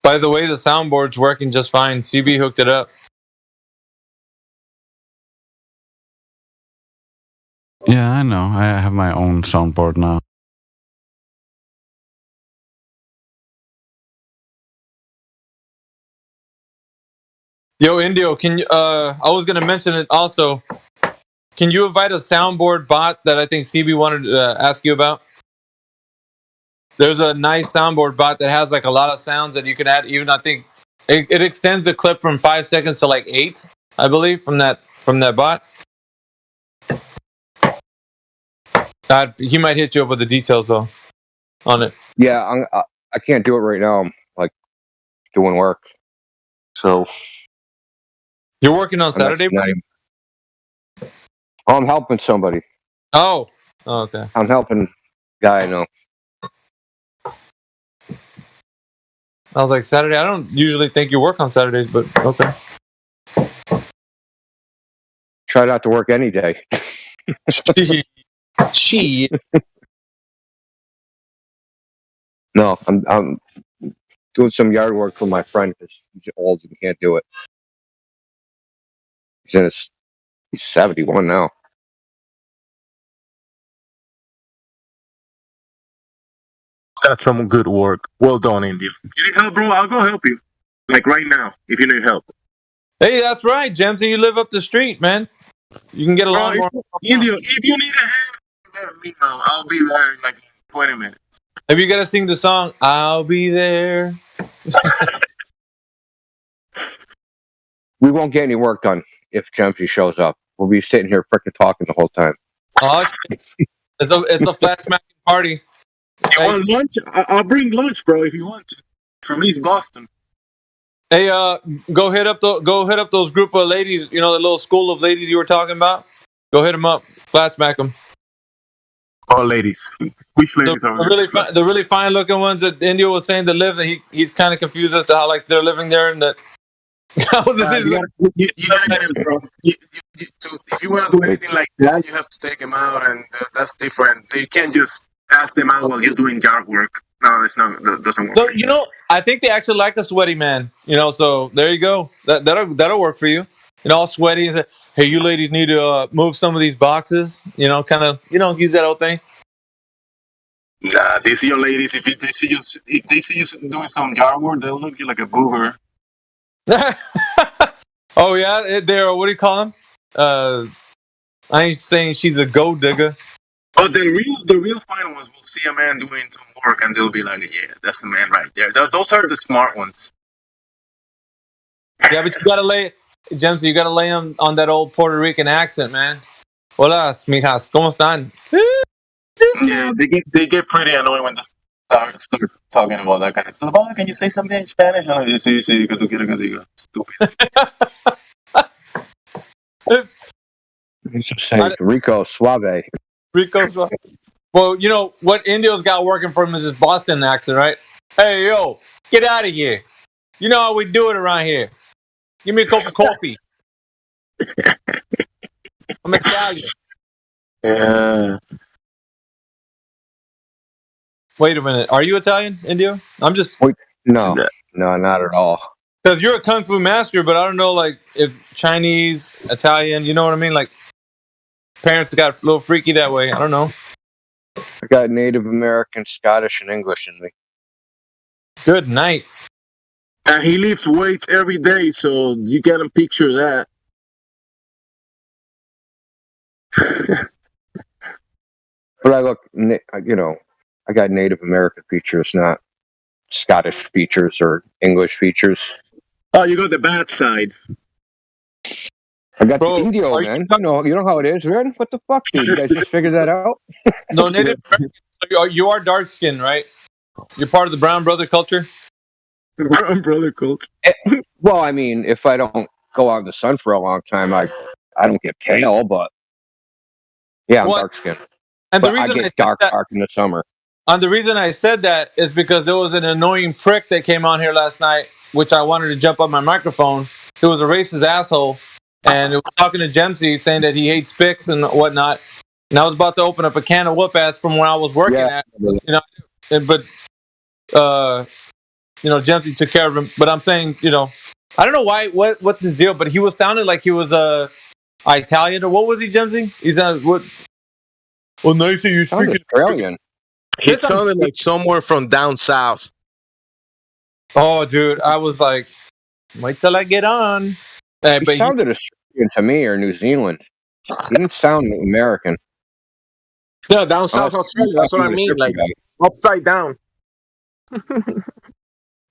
By the way, the soundboard's working just fine. CB hooked it up. Yeah, I know. I have my own soundboard now. Yo, Indio, can you? I was gonna mention it also. Can you invite a soundboard bot that I think CB wanted to ask you about? There's a nice soundboard bot that has like a lot of sounds that you can add. Even I think it extends the clip from 5 seconds to like 8, I believe, from that bot. He might hit you up with the details though on it. Yeah, I can't do it right now. I'm like doing work. So you're working on Saturday, bro? I'm helping somebody. Oh, okay. I'm helping a guy I know. I was like, Saturday? I don't usually think you work on Saturdays, but okay. Try not to work any day. Shit. No, I'm doing some yard work for my friend because he's old and can't do it. He's 71 now. That's some good work. Well done, India. If you need help, bro, I'll go help you. Like right now, if you need help. Hey, that's right, Jemsy. You live up the street, man. You can get a lot more. India, if you need a hand, let me know. I'll be there in like 20 minutes. If you gotta sing the song, I'll be there. We won't get any work done if Jemsy shows up. We'll be sitting here freaking talking the whole time. Oh, it's a flat smacking party. You want lunch? I'll bring lunch, bro, if you want to. From East Boston. Hey, go hit up those group of ladies. You know, the little school of ladies you were talking about. Go hit them up. Flat smack them. All ladies. Which ladies are the really fine looking ones that India was saying that live. He's kind of confused as to how like they're living there and that. You gotta get him, bro. If you want to do anything like that, you have to take them out, and that's different. You can't just ask them out while you're doing yard work. No, it's not. That doesn't work. So you know, I think they actually like a sweaty man. You know, so there you go. That'll work for you. You know, all sweaty and say, "Hey, you ladies need to move some of these boxes." You know, kind of, use that old thing. Nah, they see your ladies. If they see you doing some yard work, they'll look at you like a booger. Oh yeah, they're what do you call them? I ain't saying she's a gold digger. Oh, the real fine ones will see a man doing some work and they'll be like, "Yeah, that's the man right there." Those are the smart ones. Yeah, but you gotta lay, Jemsy, you gotta lay him on that old Puerto Rican accent, man. Hola, mijas, ¿cómo están? Yeah, they get pretty annoying when they start talking about that kind of stuff. Oh, can you say something in Spanish? Oh, sí, que tú quieres que diga. Stupid. Just say Rico Suave. Rico Suave. Well, you know what Indio's got working for him is his Boston accent, right? Hey, yo, get out of here. You know how we do it around here. Give me a cup of coffee. I'm Italian. Yeah. Wait a minute. Are you Italian, Indio? I'm just... No, not at all. Because you're a Kung Fu master, but I don't know, like, if Chinese, Italian, you know what I mean? Like, parents got a little freaky that way. I don't know. I got Native American, Scottish, and English in me. Good night. And he lifts weights every day, so you gotta picture that. But I look, I got Native American features, not Scottish features or English features. Oh, you got the bad side. I got Bro, the Indio, are you man. You know how it is, man. What the fuck, dude? You guys just figured that out? no Native American? You are dark skinned, right? You're part of the brown brother culture. Brown brother culture. Well, I mean, if I don't go out in the sun for a long time, I don't get pale, but yeah, I'm What? dark skinned. And the But I reason I get said dark that, in the summer. and the reason I said that is because there was an annoying prick that came on here last night, which I wanted to jump on my microphone. It was a racist asshole, and it was talking to Jemsy saying that he hates Spix and whatnot. And I was about to open up a can of whoop ass from where I was working at, but Jemsy took care of him. But I'm saying, I don't know what's his deal, but he was sounding like he was Italian, or what was he, Jemsy? He's what? Well, nice that you're speaking Australian. He sounded like somewhere from down south. Oh, dude, I was like, wait till I get on. He sounded Australian to me, or New Zealand. He didn't sound American. Yeah, down south Australia. That's what I mean. Like upside down.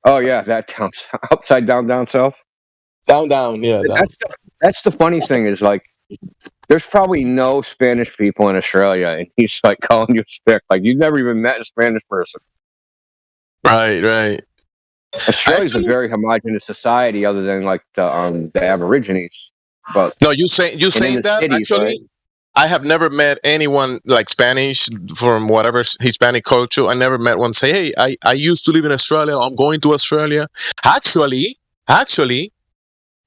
Oh yeah, that down upside down south. Down. Yeah. That's the funny thing is like, there's probably no Spanish people in Australia, and he's like calling you Spick. Like you've never even met a Spanish person. Right. Australia's a very homogenous society, other than like the Aborigines. But no, you saying that cities, actually. right? I have never met anyone like Spanish from whatever Hispanic culture. I never met one say, "Hey, I used to live in Australia. I'm going to Australia." Actually,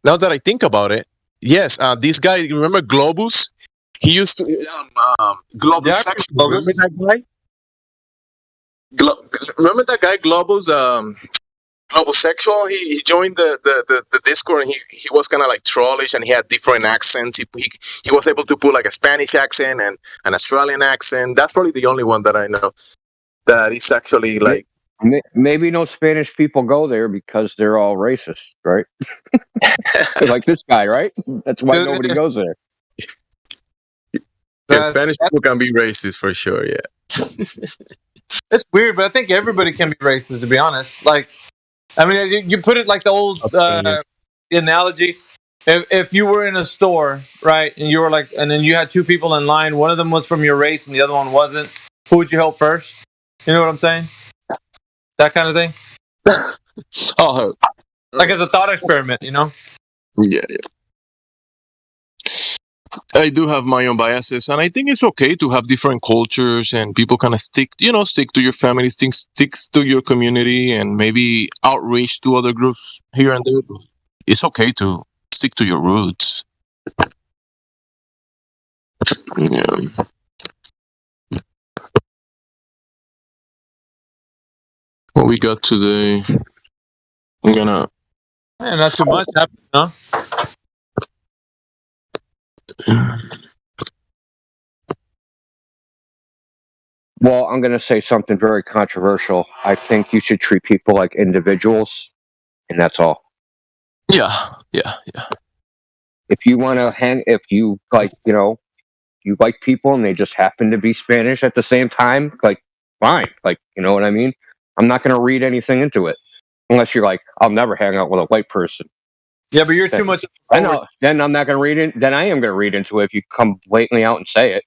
now that I think about it, yes, this guy. Remember Globus? He used to Globus. Yeah, Remember that guy? Remember that guy Globus? Globosexual. He joined the Discord, and he was kind of like trollish, and he had different accents. He was able to put like a Spanish accent and an Australian accent. That's probably the only one that I know that is actually like. Maybe no Spanish people go there because they're all racist, right? Like this guy, right? That's why nobody goes there. Yeah, Spanish people can be racist for sure. Yeah. It's weird, but I think everybody can be racist, to be honest. Like, I mean, you put it like the old analogy. If you were in a store, right, and you were like, and then you had two people in line, one of them was from your race and the other one wasn't, who would you help first? You know what I'm saying? That kind of thing. Oh, like as a thought experiment, Yeah. I do have my own biases, and I think it's okay to have different cultures, and people kind of stick to your family, stick to your community, and maybe outreach to other groups here and there. It's okay to stick to your roots. Yeah. What we got today? I'm gonna. Man, not too much happening, huh? Well, I'm going to say something very controversial. I think you should treat people like individuals, and that's all. Yeah. If you want to if you like, you like people and they just happen to be Spanish at the same time, like, fine. Like, you know what I mean? I'm not going to read anything into it. Unless you're like, I'll never hang out with a white person. Yeah, but you're too much. I know. Then I'm not going to read it. Then I am going to read into it if you come blatantly out and say it.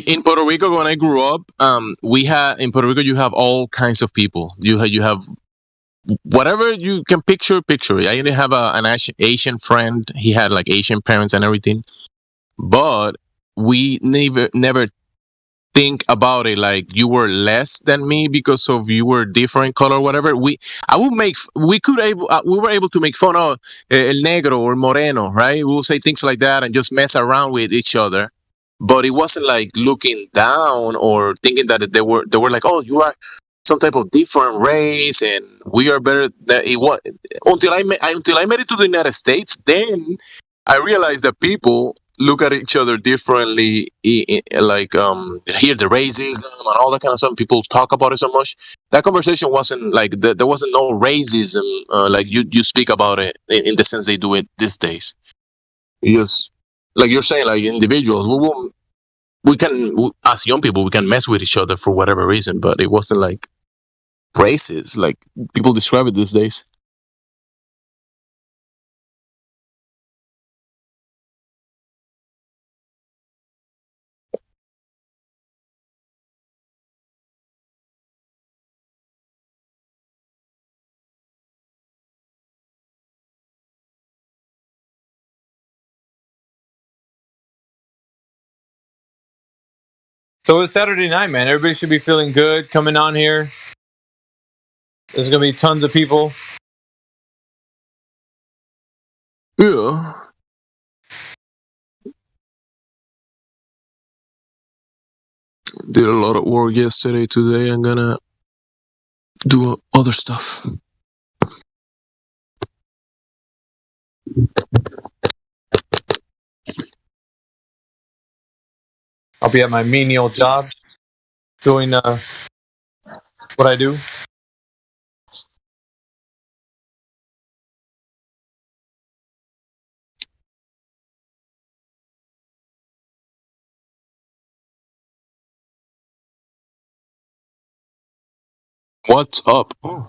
In Puerto Rico, when I grew up, in Puerto Rico you have all kinds of people. You have whatever you can picture. I even have an Asian friend. He had like Asian parents and everything, but we never think about it like you were less than me because of you were different color or whatever. We were able to make fun of el negro or moreno, right? We will say things like that and just mess around with each other. But it wasn't like looking down or thinking that they were like, oh, you are some type of different race and we are better. That it was until I made it to the United States. Then I realized that people look at each other differently. Like here the racism and all that kind of stuff. People talk about it so much. That conversation wasn't like there wasn't no racism like you speak about it in the sense they do it these days. Just like you're saying, like individuals, we can as young people we can mess with each other for whatever reason, but it wasn't like racist like people describe it these days. So it's Saturday night, man. Everybody should be feeling good coming on here. There's gonna be tons of people. Yeah. Did a lot of work yesterday. Today I'm gonna do other stuff. I'll be at my menial job doing what I do. What's up? Oh.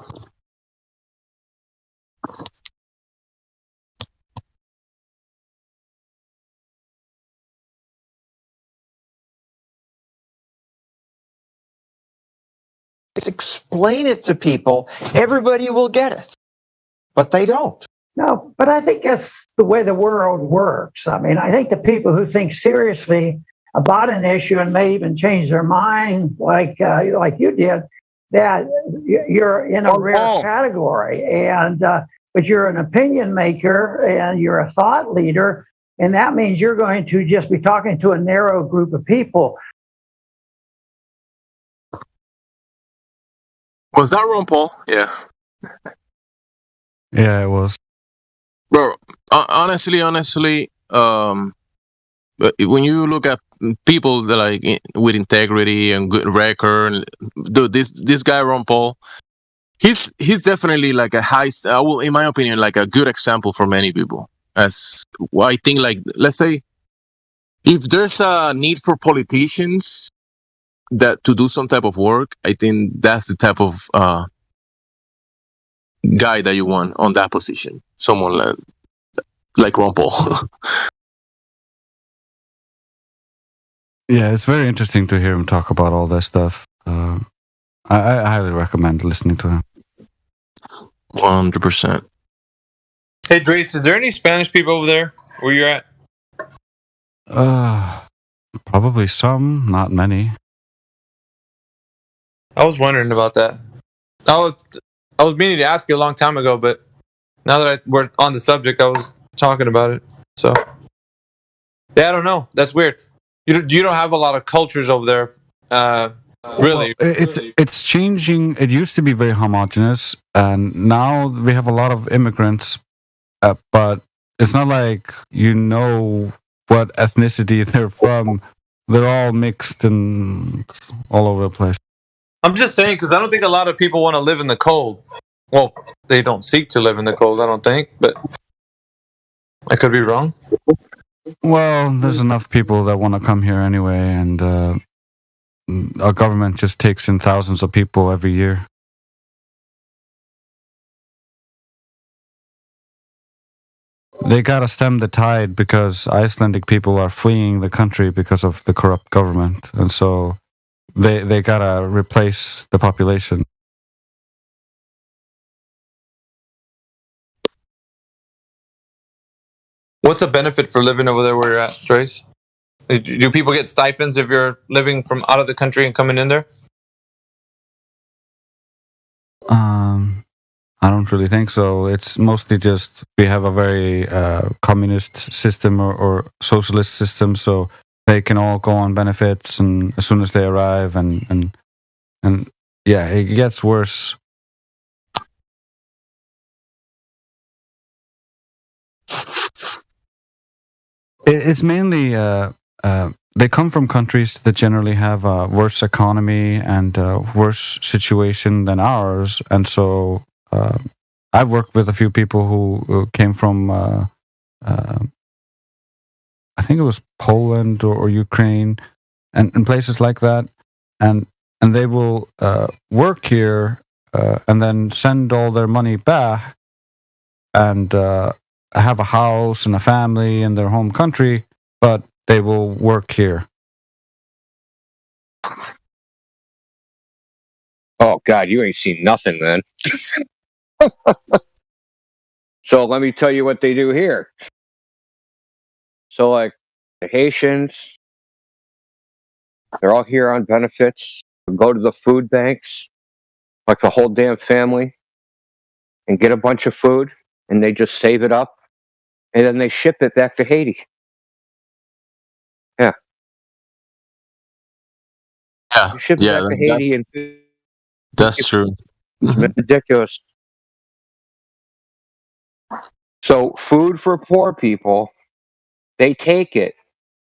Explain it to people, everybody will get it, but they don't. No, but I think that's the way the world works. I mean, I think the people who think seriously about an issue and may even change their mind, like you did, that you're in a rare category. And but you're an opinion maker and you're a thought leader, and that means you're going to just be talking to a narrow group of people. Was that Ron Paul? Yeah. Yeah, it was. Bro, honestly, when you look at people that with integrity and good record, dude, this guy Ron Paul, he's definitely like in my opinion, like a good example for many people. As I think, like, let's say, if there's a need for politicians that to do some type of work, I think that's the type of guy that you want on that position. Someone like Ron Paul. Yeah, it's very interesting to hear him talk about all that stuff. I highly recommend listening to him. 100%. Hey, Drace, is there any Spanish people over there where you're at? Probably some, not many. I was wondering about that. I was meaning to ask you a long time ago, but now that we're on the subject, I was talking about it. So, yeah, I don't know. That's weird. You don't have a lot of cultures over there, really. Well, it's changing. It used to be very homogenous, and now we have a lot of immigrants. But it's not like you know what ethnicity they're from. They're all mixed and all over the place. I'm just saying because I don't think a lot of people want to live in the cold. Well, they don't seek to live in the cold, I don't think, but I could be wrong. Well, there's enough people that want to come here anyway, and our government just takes in thousands of people every year. They gotta stem the tide because Icelandic people are fleeing the country because of the corrupt government, and so they gotta replace the population. What's the benefit for living over there where you're at, Trace? Do people get stipends if you're living from out of the country and coming in there? I don't really think so. It's mostly just we have a very communist system or socialist system, so they can all go on benefits and as soon as they arrive, and yeah, it gets worse. It's mainly they come from countries that generally have a worse economy and worse situation than ours, and so I've worked with a few people who came from I think it was Poland or Ukraine and places like that, and they will work here and then send all their money back and have a house and a family in their home country, but they will work here. Oh God, you ain't seen nothing then. So let me tell you what they do here. So like the Haitians, They're all here on benefits. Go to the food banks, like the whole damn family, and get a bunch of food, and they just save it up, and then they ship it back to Haiti. Yeah. Yeah, You ship it yeah, back to Haiti, and that's true. it's ridiculous. So, food for poor people, they take it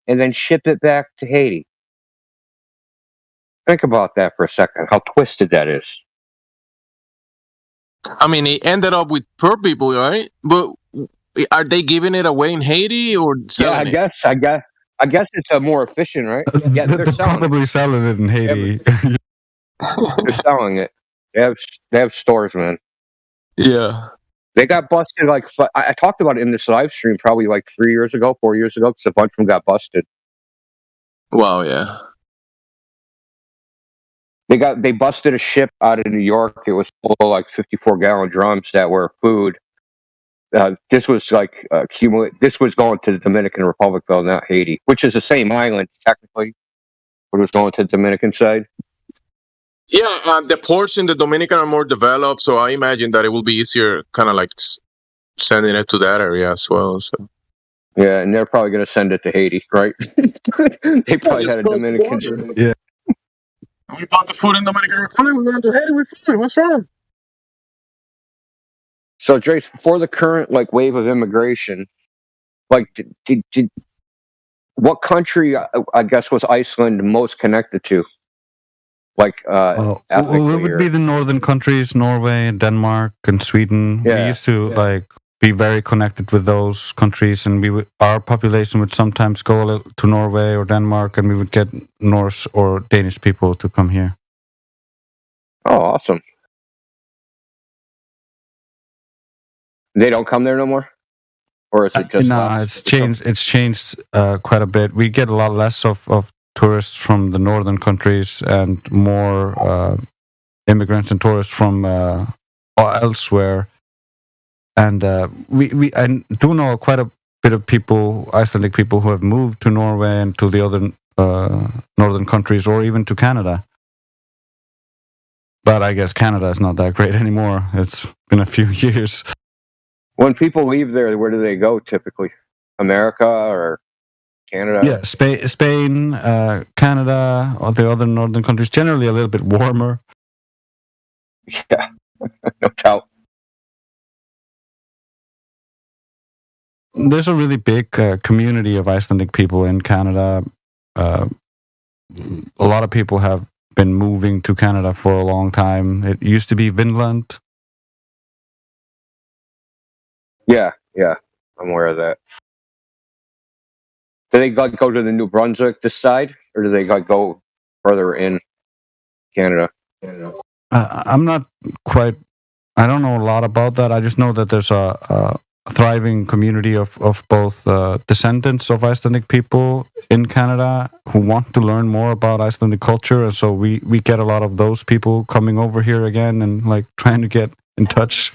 and then ship it back to Haiti. Think about that for a second, how twisted that is. I mean, it ended up with poor people, right? But are they giving it away in Haiti or Yeah, selling it? I guess it's a more efficient, right? Yeah, They're they're selling it. probably selling it in Haiti. They're selling it. They have stores, man. Yeah. They got busted like I talked about it in this live stream probably like 4 years ago, because a bunch of them got busted. Wow, yeah. They busted a ship out of New York. It was full of like 54-gallon drums that were food. This was like This was going to the Dominican Republic, though, not Haiti, which is the same island technically, but it was going to the Dominican side. Yeah, the ports in the Dominican are more developed, so I imagine that it will be easier, kind of like sending it to that area as well. So Yeah, and they're probably going to send it to Haiti, right? They probably had a Dominican ship. Yeah. We bought the food in Dominican Republic. We went to Haiti with food. What's wrong? So, Drace, before the current like wave of immigration, like did what country I guess was Iceland most connected to? Like Well, ethnically, it would be the northern countries, Norway and Denmark and Sweden. We Yeah, used to like be very connected with those countries, and our population would sometimes go to Norway or Denmark, and we would get Norse or Danish people to come here. Oh, awesome. They don't come there no more, or is it just No, less? it's changed. It's changed quite a bit. We get a lot less of tourists from the northern countries and more immigrants and tourists from elsewhere. And I do know quite a bit of people, Icelandic people, who have moved to Norway and to the other northern countries, or even to Canada. But I guess Canada is not that great anymore. It's been a few years. When people leave there, where do they go typically? America or Canada? Yeah, Spain, Canada, or the other northern countries, generally a little bit warmer. Yeah, no doubt. There's a really big community of Icelandic people in Canada. A lot of people have been moving to Canada for a long time. It used to be Vinland. Yeah, I'm aware of that. Do they go to the New Brunswick this side, or do they go further in Canada? I'm not quite. I don't know a lot about that. I just know that there's a thriving community of both descendants of Icelandic people in Canada who want to learn more about Icelandic culture, and so we get a lot of those people coming over here again and like trying to get in touch.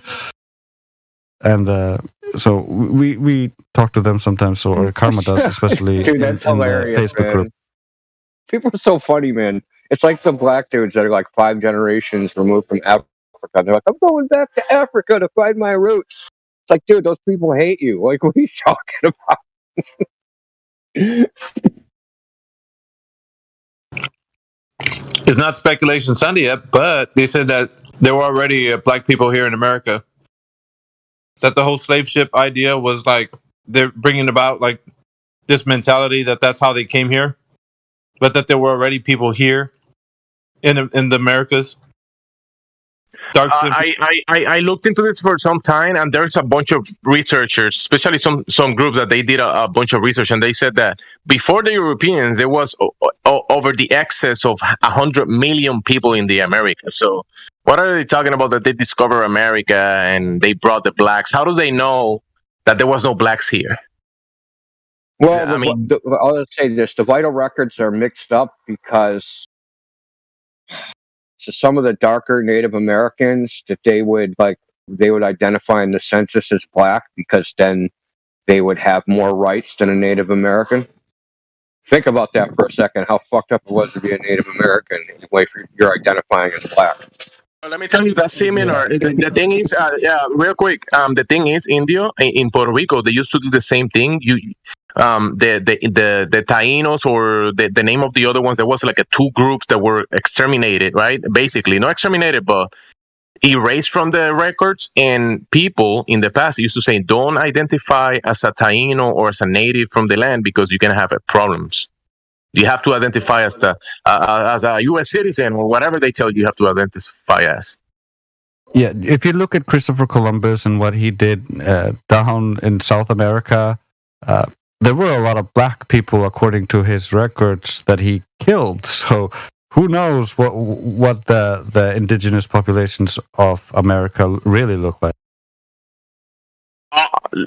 And so we talk to them sometimes, or Karma does, especially Dude, that's in the hilarious, Facebook man. group. People are so funny, man. It's like the black dudes that are like 5 generations removed from Africa. They're like, I'm going back to Africa to find my roots. It's like, dude, those people hate you. Like, what are you talking about? It's not speculation Sunday yet, but they said that there were already black people here in America. That the whole slave ship idea was like they're bringing about like this mentality that that's how they came here, but that there were already people here in the Americas. I looked into this for some time, and there's a bunch of researchers, especially some groups that they did a bunch of research, and they said that before the Europeans, there was over the excess of 100 million people in the Americas. So what are they talking about that they discover America and they brought the blacks? How do they know that there was no blacks here? Well, I'll say this: the vital records are mixed up because so some of the darker Native Americans that they would identify in the census as black because then they would have more rights than a Native American. Think about that for a second. How fucked up it was to be a Native American in the way you're identifying as black. Let me tell you that similar. The thing is, real quick. The thing is, Indio in Puerto Rico, they used to do the same thing. The Taínos or the name of the other ones. There was like two groups that were exterminated, right? Basically, not exterminated, but erased from the records. And people in the past used to say, "Don't identify as a Taíno or as a native from the land because you can have problems." You have to identify as a U.S. citizen or whatever they tell you have to identify as. Yeah, if you look at Christopher Columbus and what he did down in South America, there were a lot of black people, according to his records, that he killed. So who knows what the indigenous populations of America really look like?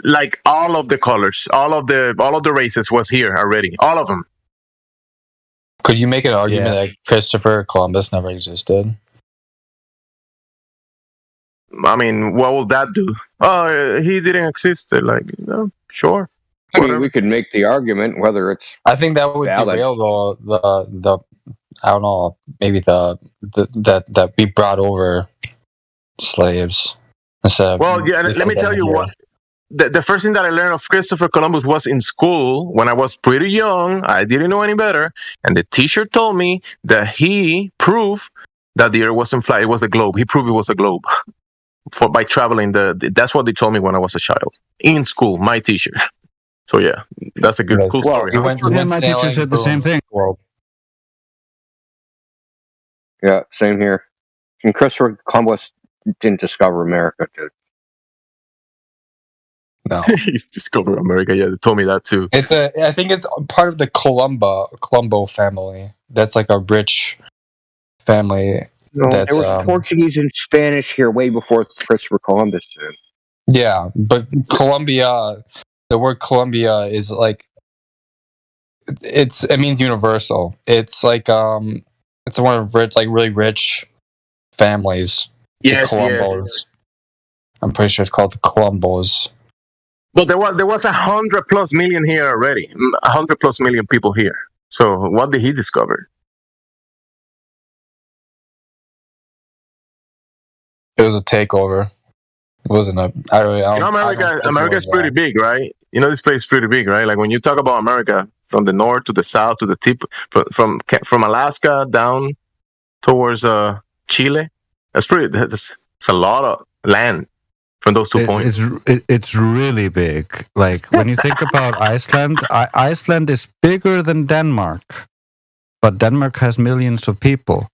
Like all of the colors, all of the races was here already, all of them. Could you make an argument that Christopher Columbus never existed? I mean, what will that do? Oh, he didn't exist. Like, sure. I mean, we could make the argument whether it's. I think that would valid. derail the I don't know, maybe that we brought over slaves instead of. Well, yeah. Let me tell you what. The first thing that I learned of Christopher Columbus was in school when I was pretty young. I didn't know any better. And the teacher told me that he proved that the earth wasn't flat. It was a globe. He proved it was a globe by traveling. That's what they told me when I was a child in school, my teacher. So, yeah, that's a cool story. My teacher said the same thing. Yeah, same here. And Christopher Columbus didn't discover America, dude. No, he's discovered America. Yeah, they told me that too. I think it's part of the Colombo family. That's like a rich family. No, there was Portuguese and Spanish here way before Christopher Columbus did. Yeah, but Colombia, the word Colombia is like it means universal. It's like it's one of really rich families. Yes, the Colombos. Yes. I'm pretty sure it's called the Colombos. But there was 100+ million here already. 100+ million people here. So what did he discover? It was a takeover. It wasn't a. America is pretty big, right? You know, this place is pretty big, right? Like when you talk about America, from the north to the south to the tip, from Alaska down towards Chile, that's a lot of land. From those 2 points, it's really big. Like when you think about Iceland, Iceland is bigger than Denmark, but Denmark has millions of people,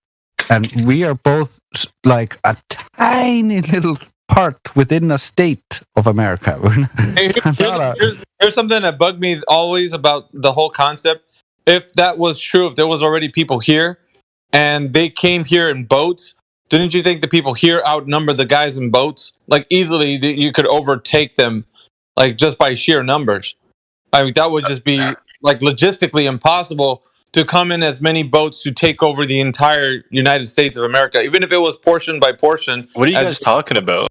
and we are both like a tiny little part within a state of America. Here's something that bugged me always about the whole concept. If that was true, if there was already people here, and they came here in boats. Didn't you think the people here outnumber the guys in boats? Like easily, you could overtake them, like just by sheer numbers. I mean, that would just be like logistically impossible to come in as many boats to take over the entire United States of America, even if it was portion by portion. What are you guys talking about?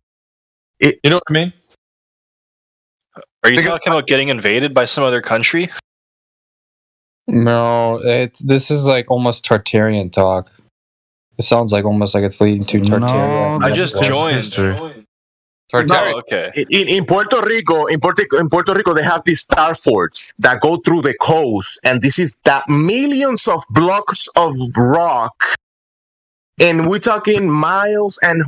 You know what I mean? Are you talking about getting invaded by some other country? No, this is like almost Tartarian talk. It sounds like almost like it's leading to Tartaria. I just joined. Tartaria. No, okay. In Puerto Rico, they have these star forts that go through the coast, and this is that millions of blocks of rock, and we're talking miles and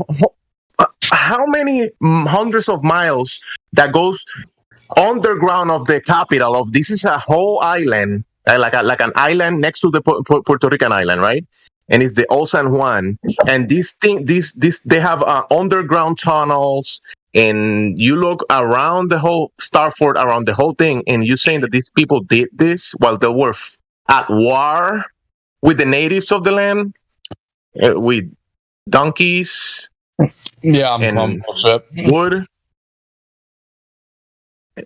how many hundreds of miles that goes underground of the capital of this is a whole island, like an island next to the Puerto Rican island, right? And it's the Old San Juan, and this they have underground tunnels, and you look around the whole Star Fort, around the whole thing, and you're saying that these people did this while they were at war with the natives of the land, with donkeys, and wood,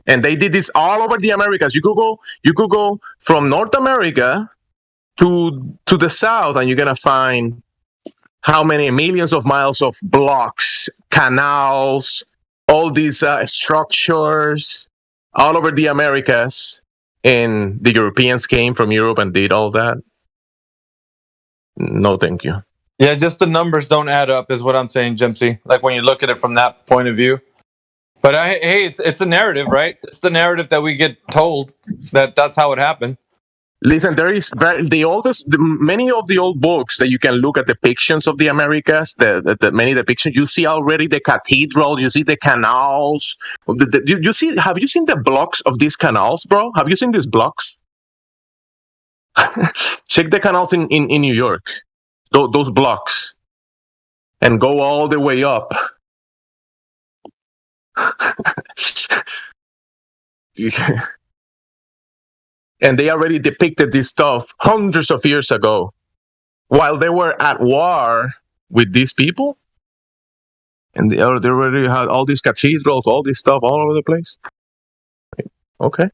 and they did this all over the Americas. You could go from North America to the south, and you're gonna find how many millions of miles of blocks, canals, all these structures all over the Americas, and the Europeans came from Europe and did all that. No, thank you. Yeah, just the numbers don't add up, is what I'm saying, Jimsy. Like when you look at it from that point of view. But hey, it's a narrative, right? It's the narrative that we get told that's how it happened. Listen, there is many of the old books that you can look at depictions of the Americas. The many depictions you see already the cathedral, you see the canals. You see? Have you seen the blocks of these canals, bro? Have you seen these blocks? Check the canals in New York. Those blocks, and go all the way up. And they already depicted this stuff hundreds of years ago, while they were at war with these people, and they already had all these cathedrals, all this stuff all over the place. Okay.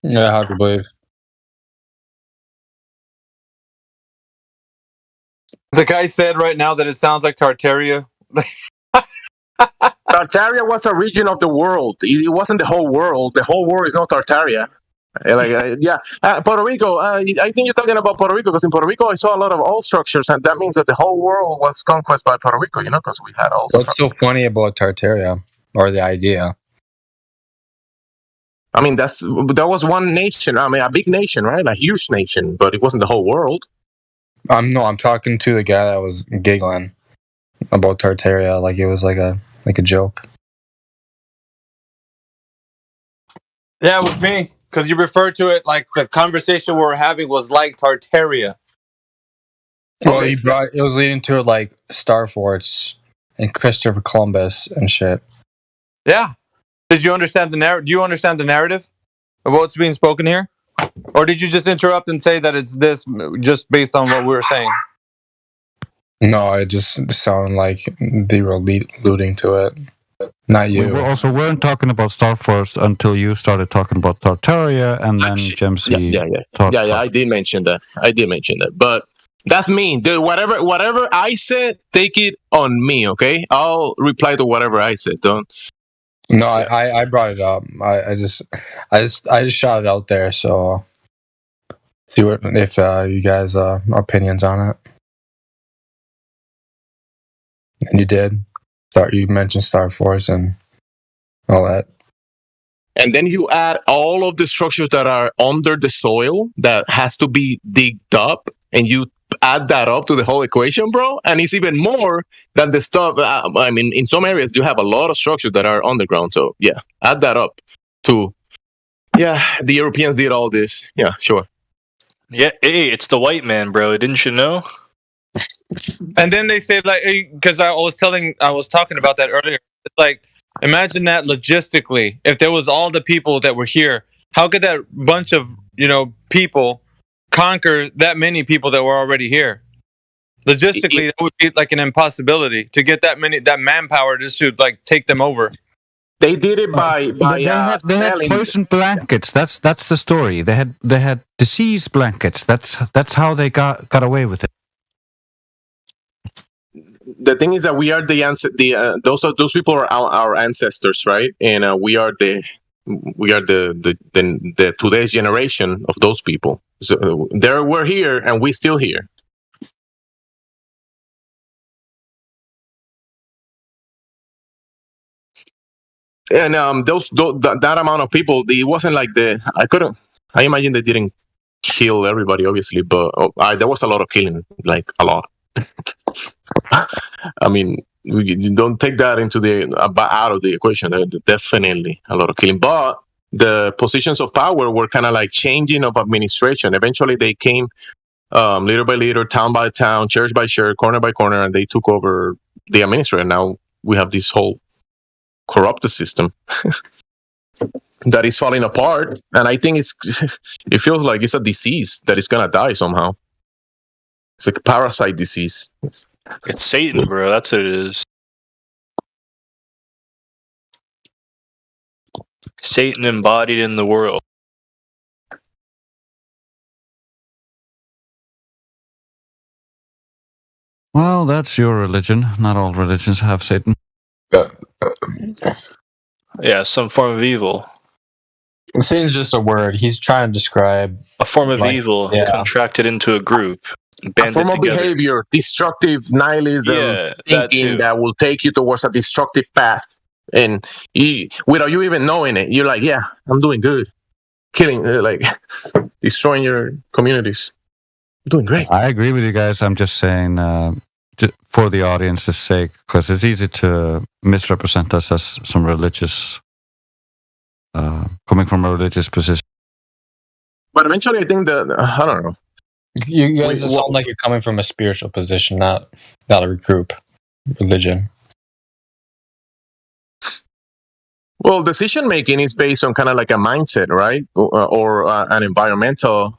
Yeah, hard to believe. The guy said right now that it sounds like Tartaria. Tartaria was a region of the world. It wasn't the whole world. The whole world is not Tartaria. Puerto Rico. I think you're talking about Puerto Rico, because in Puerto Rico I saw a lot of old structures, and that means that the whole world was conquered by Puerto Rico. Because we had all. What's so funny about Tartaria, or the idea? I mean, that was one nation. I mean, a big nation, right? A huge nation, but it wasn't the whole world. I'm talking to the guy that was giggling about Tartaria, like it was like a joke. Yeah, it was me, because you referred to it like the conversation we were having was like Tartaria. Well, it was leading to like Star Forts and Christopher Columbus and shit. Yeah. Did you understand the narrative? Do you understand the narrative of what's being spoken here? Or did you just interrupt and say that it's this just based on what we were saying? No, it just sounded like they were alluding to it. Not you. We weren't talking about Star Force until you started talking about Tartaria, and then Jimsy. Yeah, I did mention that. But that's me. Dude, whatever I said, take it on me, okay? I'll reply to whatever I said. Don't. No, I brought it up. I just shot it out there. So see if you guys opinions on it. And you did. You mentioned Star Force and all that. And then you add all of the structures that are under the soil that has to be digged up, and you add that up to the whole equation, bro. And it's even more than the stuff. I mean, in some areas you have a lot of structures that are underground. So yeah, add that up to, the Europeans did all this. Yeah, sure. Yeah, hey, it's the white man, bro. Didn't you know? And then they say, like, because I was talking about that earlier. It's like, imagine that logistically, if there was all the people that were here, how could that bunch of people conquer that many people that were already here? Logistically, that would be like an impossibility to get that manpower just to like take them over. They did it by they had poison blankets. That's the story. They had disease blankets. That's how they got away with it. The thing is that we are those people are our ancestors, right? And we are the today's generation of those people. So we're here, and we're still here. And that amount of people, it wasn't like I imagine they didn't kill everybody, obviously, but there was a lot of killing, like a lot. I mean, you don't take that out of the equation. Definitely a lot of killing, but the positions of power were kind of like changing of administration. Eventually, they came little by little, town by town, church by church, corner by corner, and they took over the administration. Now we have this whole corrupted system that is falling apart, and I think it feels like it's a disease that is gonna die somehow. It's like a parasite disease. It's Satan, bro. That's what it is. Satan embodied in the world. Well, that's your religion. Not all religions have Satan. Yeah, some form of evil. Sin's just a word. He's trying to describe A form of like, evil yeah. contracted into a group, A banded form of together. behavior, destructive nihilism Yeah, that thinking too. that will take you towards a destructive path. And without you even knowing it, you're like, yeah, I'm doing good. Killing, like, destroying your communities. Doing great. I agree with you guys. I'm just saying, for the audience's sake, because it's easy to misrepresent us as some religious, coming from a religious position. But eventually, I think that, I don't know. You guys sound like you're coming from a spiritual position, not a group religion. Well, decision making is based on kind of like a mindset, right? Or an environmental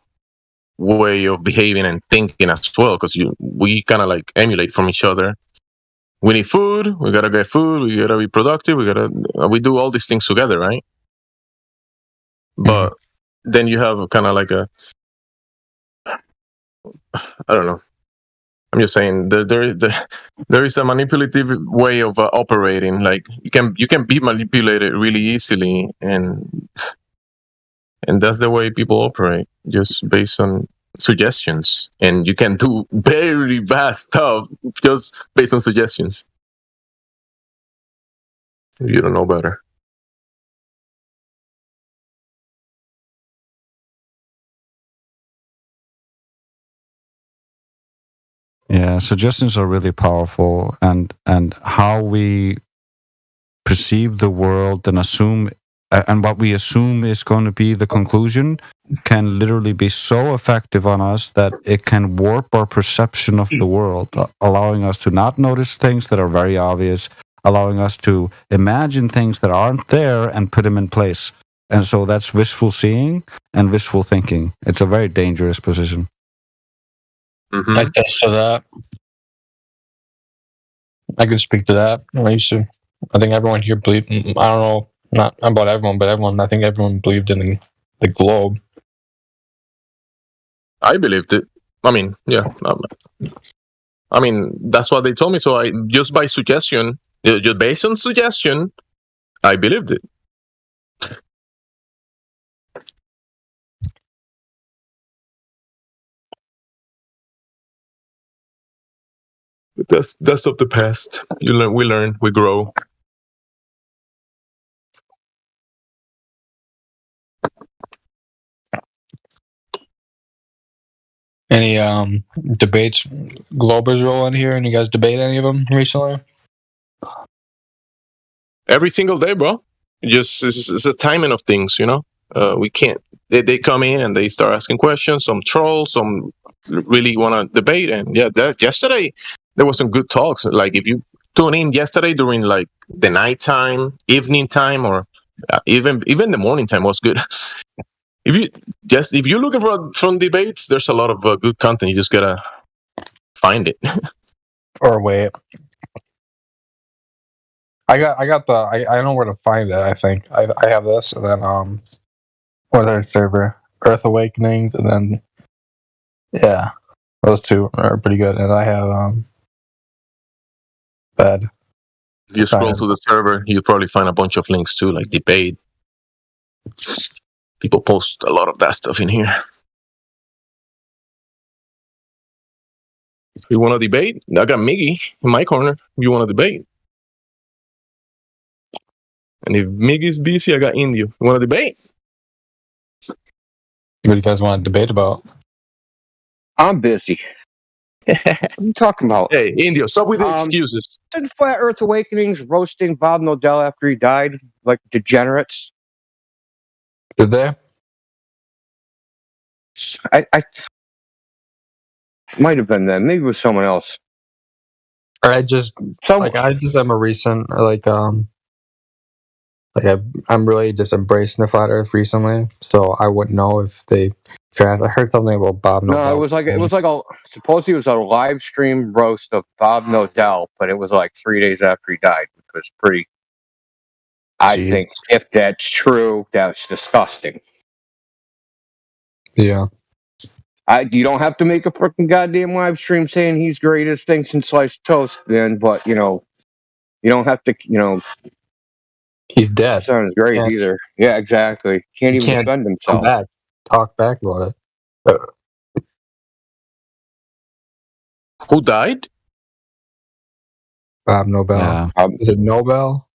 way of behaving and thinking as well, because we kind of like emulate from each other. We need food. We gotta get food. We gotta be productive. We do all these things together, right? But then you have kind of like I don't know. I'm just saying there is a manipulative way of operating. Like you can be manipulated really easily, and that's the way people operate, just based on suggestions. And you can do very bad stuff just based on suggestions. If you don't know better. Yeah, suggestions are really powerful, and how we perceive the world and assume, and what we assume is going to be the conclusion, can literally be so effective on us that it can warp our perception of the world, allowing us to not notice things that are very obvious, allowing us to imagine things that aren't there and put them in place. And so that's wishful seeing and wishful thinking. It's a very dangerous position. Mm-hmm. I guess to that. I can speak to that. I think everyone here believed. I don't know, not about everyone, but everyone. I think everyone believed in the globe. I believed it. I mean, yeah. I mean, that's what they told me. So I just by suggestion, just based on suggestion, I believed it. But that's of the past. We learn, we grow. Any debates Globers roll in here, and you guys debate any of them recently? Every single day, bro. It's a timing of things, you know. We can't. They come in and they start asking questions. Some troll, some really want to debate. And yeah, yesterday there was some good talks. Like if you tune in yesterday during like the nighttime, evening time, or even the morning time was good. If you're looking for some debates, there's a lot of good content. You just gotta find it. Or wait. I know where to find it. I think I have this, and then Northern Server, Earth Awakenings, and then yeah, those two are pretty good. And I have Bed. If you scroll to the server, you'll probably find a bunch of links too, like debate. People post a lot of that stuff in here. You want to debate? I got Miggy in my corner. You want to debate? And if Miggy's busy, I got Indio. You want to debate? What do you guys want to debate about? I'm busy. What are you talking about? Hey, Indio, stop with the excuses. Did Flat Earth Awakenings roasting Bob Nodell after he died like degenerates? Did they? I might have been them. Maybe it was someone else. Or I just am a recent I'm really just embracing the flat Earth recently, so I wouldn't know if they. I heard something about Bob Nodell. No, it was like supposedly it was a live stream roast of Bob Nodell, but it was like 3 days after he died, which was pretty. I think if that's true, that's disgusting. Yeah. You don't have to make a freaking goddamn live stream saying he's greatest thing since sliced toast, then. But you don't have to. He's dead. It's not his grave Can't- either. Yeah, exactly. Can't He even can't defend come himself. back, talk back about it. Who died? Bob Nobel. Yeah. Is it Nobel?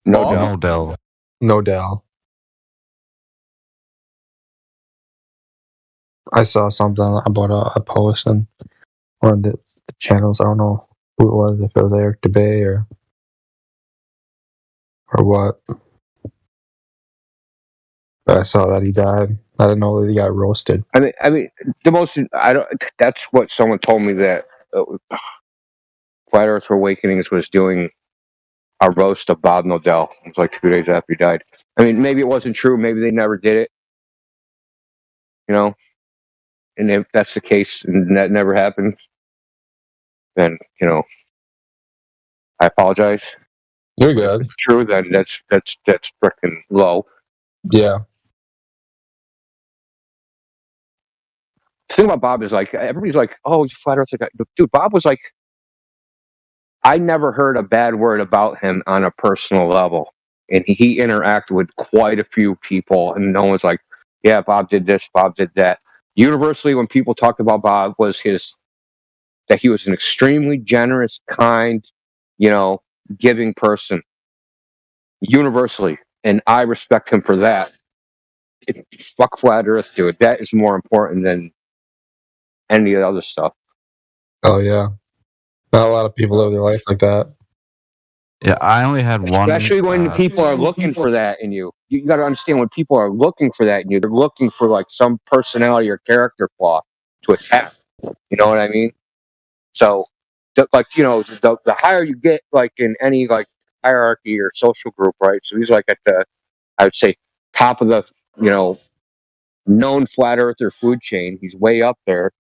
No Bob? doubt. Nodell. Nodell. I saw something about a post on one of the channels. I don't know who it was, if it was Eric DeBay or what. But I saw that he died. I didn't know that he got roasted. I mean, the most. I don't. That's what someone told me that Flat Earth Awakenings was doing a roast of Bob Nodell. It was like 2 days after he died. I mean, maybe it wasn't true. Maybe they never did it. You know, and if that's the case and that never happened, then I apologize. You're good. If it's true, then that's freaking low. Yeah. The thing about Bob is like everybody's like, oh, he's a flat earther guy. Dude, Bob was like, I never heard a bad word about him on a personal level, and he interacted with quite a few people, and no one's like, yeah, Bob did this, Bob did that. Universally, when people talked about Bob, was that he was an extremely generous, kind, giving person. Universally, and I respect him for that. Fuck Flat Earth, dude. That is more important than any of the other stuff. Oh yeah. Not a lot of people live their life like that. Yeah, I only had one. Especially when people are looking for that in you. You got to understand when people are looking for that in you, they're looking for like some personality or character flaw to attack. You know what I mean? So, the higher you get, like in any like hierarchy or social group, right? So he's like at the, I would say, top of the, known flat earther food chain. He's way up there.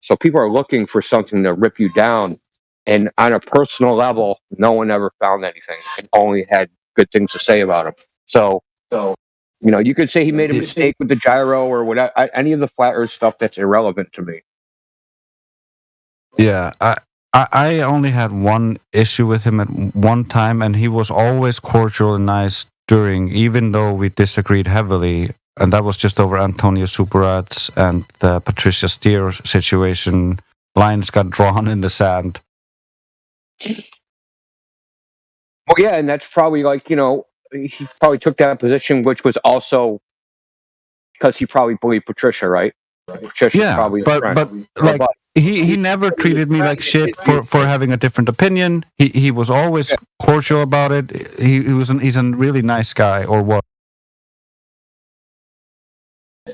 So people are looking for something to rip you down. And on a personal level, no one ever found anything and only had good things to say about him. So you could say he made a mistake with the gyro or whatever. Any of the flat earth stuff, that's irrelevant to me. Yeah, I only had one issue with him at one time, and he was always cordial and nice during, even though we disagreed heavily. And that was just over Antonio Superats and the Patricia Steer situation. Lines got drawn in the sand. Well, yeah, and that's probably like, he probably took that position, which was also because he probably believed Patricia, right? Patricia's probably his friend. but like he never treated me like shit for having a different opinion. He was always cordial about it. He's a really nice guy, or what?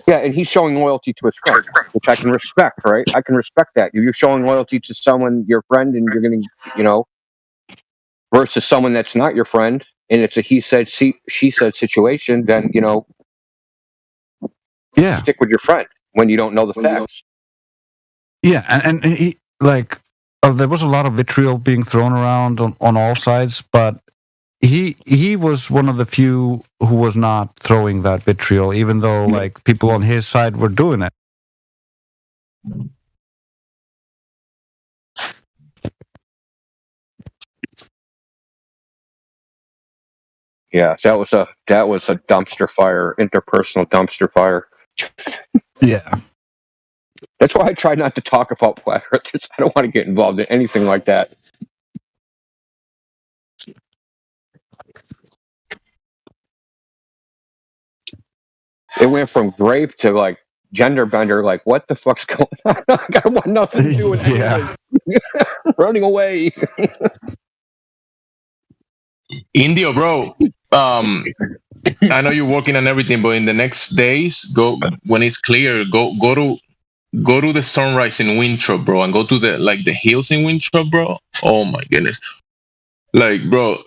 Yeah, and he's showing loyalty to his friend, which I can respect, right? I can respect that. You're showing loyalty to someone, your friend, and you're going to, versus someone that's not your friend, and it's a he said, she said situation, then, stick with your friend when you don't know the facts. Yeah, and he, like, there was a lot of vitriol being thrown around on all sides, but he was one of the few who was not throwing that vitriol, even though like people on his side were doing it. Yeah, that was a dumpster fire, interpersonal dumpster fire. Yeah. That's why I try not to talk about flat earthers. I don't want to get involved in anything like that. It went from grape to like gender bender. Like, what the fuck's going on? I want nothing to do with any of this. Running away. Indio, bro. I know you're working on everything, but in the next days, go when it's clear. Go to the sunrise in Winthrop, bro, and go to the hills in Winthrop, bro. Oh my goodness, like, bro,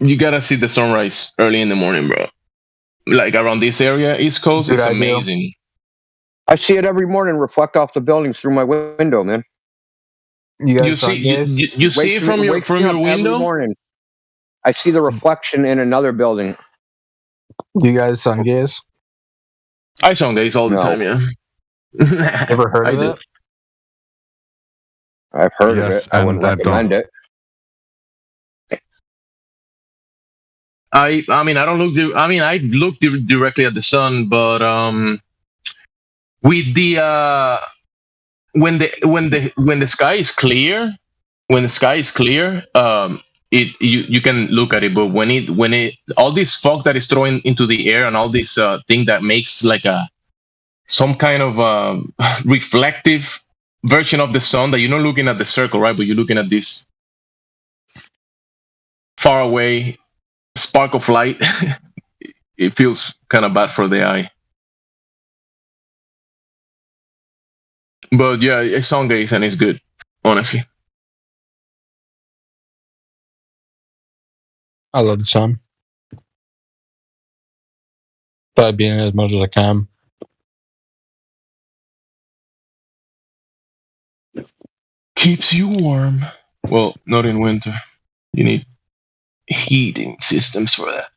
you gotta see the sunrise early in the morning, bro. Like around this area, East Coast, it's amazing. I see it every morning, reflect off the buildings through my window, man. You see it from your window? Every morning. I see the reflection in another building. You guys sun gaze? I sun gaze all the time, yeah. Ever heard of it? I've heard of it. I wouldn't recommend it. I mean, I don't look. I look directly at the sun, but with the when the sky is clear, you can look at it. But when it all this fog that is thrown into the air and all this thing that makes like some kind of reflective version of the sun, that you're not looking at the circle, right? But you're looking at this far away spark of light. It feels kind of bad for the eye. But yeah, it's sun days and it's good, honestly. I love the sun. Try being in as much as I can. Keeps you warm. Well, not in winter. You need heating systems for that.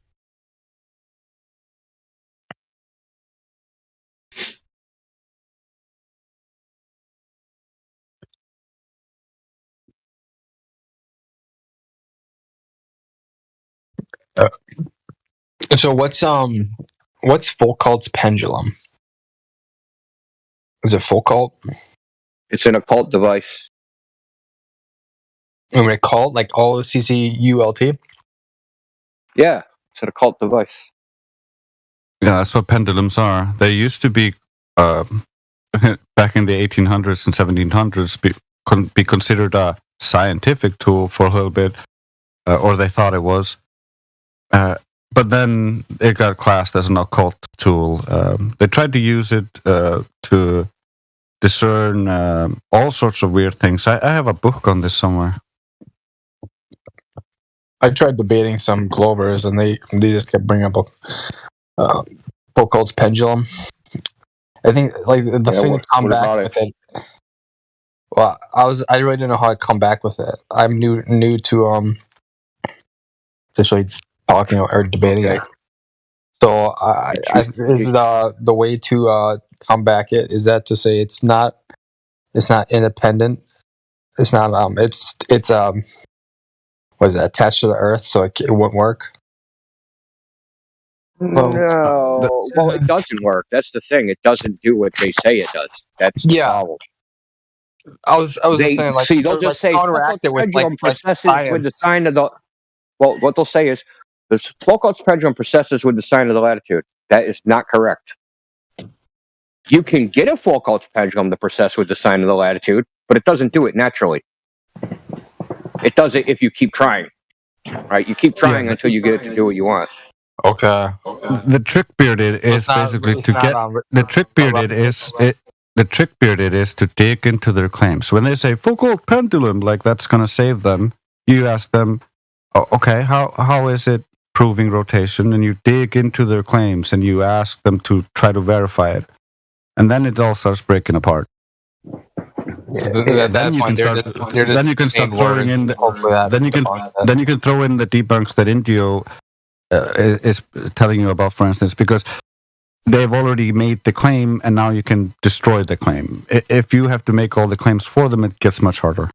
So what's Foucault's pendulum? Is it Foucault? It's an occult device. And we call it like OCCULT? Yeah, it's an occult device. Yeah, that's what pendulums are. They used to be, back in the 1800s and 1700s, be considered a scientific tool for a little bit, or they thought it was. But then it got classed as an occult tool. They tried to use it to discern all sorts of weird things. I have a book on this somewhere. I tried debating some Clovers, and they just kept bringing up Foucault's pendulum. I think like the thing to come back with it. Well, I really didn't know how to come back with it. I'm new to officially talking or debating it. So is the way to come back it, is that to say it's not independent? It's not it's was it attached to the earth, so it won't work? Well, it doesn't work. That's the thing. It doesn't do what they say it does. That's the problem. I was thinking like, see, they'll just say counteract it with like processes with the sign of the. Well, what they'll say is the Foucault's pendulum processes with the sign of the latitude. That is not correct. You can get a Foucault's pendulum to process with the sign of the latitude, but it doesn't do it naturally. It does it if you keep trying. Right? You keep trying until you get it to do what you want. Okay. The trick bearded is basically to get the trick bearded is the trick bearded is to dig into their claims. When they say Foucault pendulum, like that's going to save them, you ask them, okay, how is it proving rotation? And you dig into their claims and you ask them to try to verify it, and then it all starts breaking apart. Then you can start throwing in. Then you can throw in the debunks that Indio is telling you about, for instance, because they've already made the claim, and now you can destroy the claim. If you have to make all the claims for them, it gets much harder.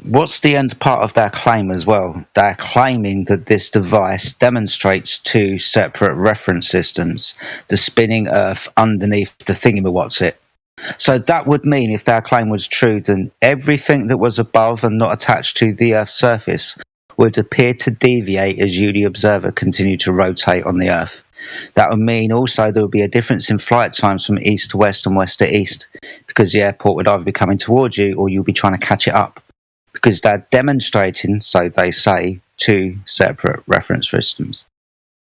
What's the end part of their claim as well? They're claiming that this device demonstrates two separate reference systems, the spinning Earth underneath the thingamawhat's-it. So that would mean, if their claim was true, then everything that was above and not attached to the Earth's surface would appear to deviate as you, the observer, continue to rotate on the Earth. That would mean also there would be a difference in flight times from east to west and west to east, because the airport would either be coming towards you or you'll be trying to catch it up, because they're demonstrating, so they say, two separate reference systems.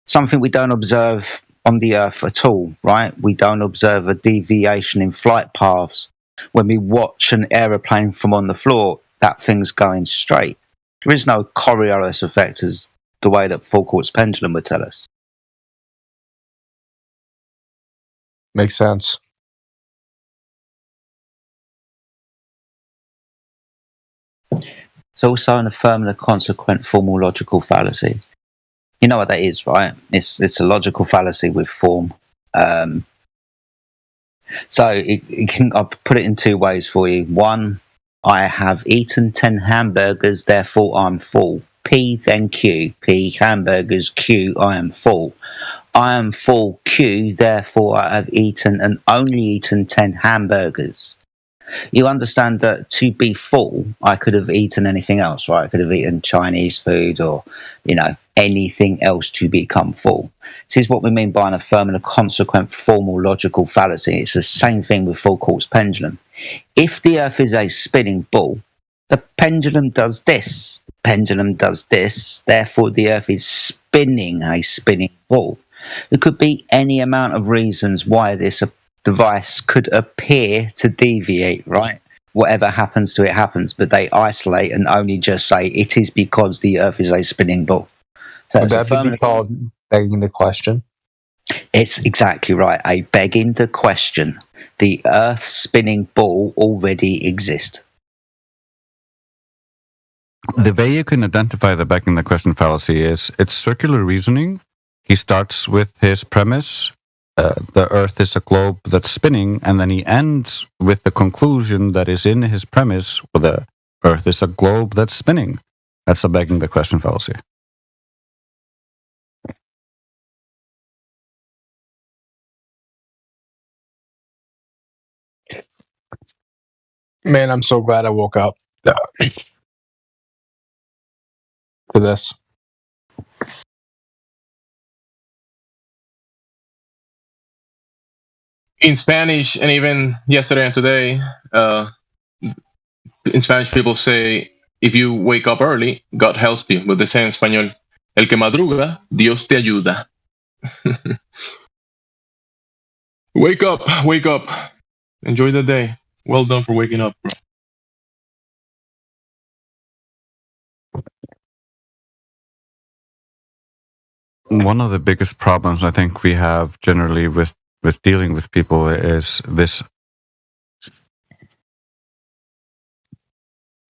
Something we don't observe on the Earth at all, right? We don't observe a deviation in flight paths. When we watch an aeroplane from on the floor, that thing's going straight. There is no Coriolis effect as the way that Foucault's pendulum would tell us. Makes sense. It's also an affirmative consequent formal logical fallacy. You know what that is, right? It's a logical fallacy with form. So I'll put it in two ways for you. One, I have eaten 10 hamburgers, therefore I'm full. P then Q. P, hamburgers. Q, I am full. I am full. Q, therefore I have eaten and only eaten 10 hamburgers. You understand that to be full, I could have eaten anything else, right? I could have eaten Chinese food or, anything else to become full. This is what we mean by an affirmative, consequent, formal, logical fallacy. It's the same thing with Foucault's pendulum. If the Earth is a spinning ball, the pendulum does this. Pendulum does this. Therefore, the Earth is spinning a spinning ball. There could be any amount of reasons why this device could appear to deviate, right? Whatever happens to it happens, but they isolate and only just say it is because the Earth is a spinning ball. So Would that be called begging the question? It's exactly right. A begging the question. The Earth spinning ball already exists. The way you can identify the begging the question fallacy is it's circular reasoning. He starts with his premise, the Earth is a globe that's spinning, and then he ends with the conclusion that is in his premise, well, the Earth is a globe that's spinning. That's a begging the question fallacy. Man, I'm so glad I woke up to this. In Spanish, and even yesterday and today, in Spanish, people say, if you wake up early, God helps you. But they say in Español, el que madruga, Dios te ayuda. Wake up, wake up. Enjoy the day. Well done for waking up, bro. One of the biggest problems I think we have generally with dealing with people is this.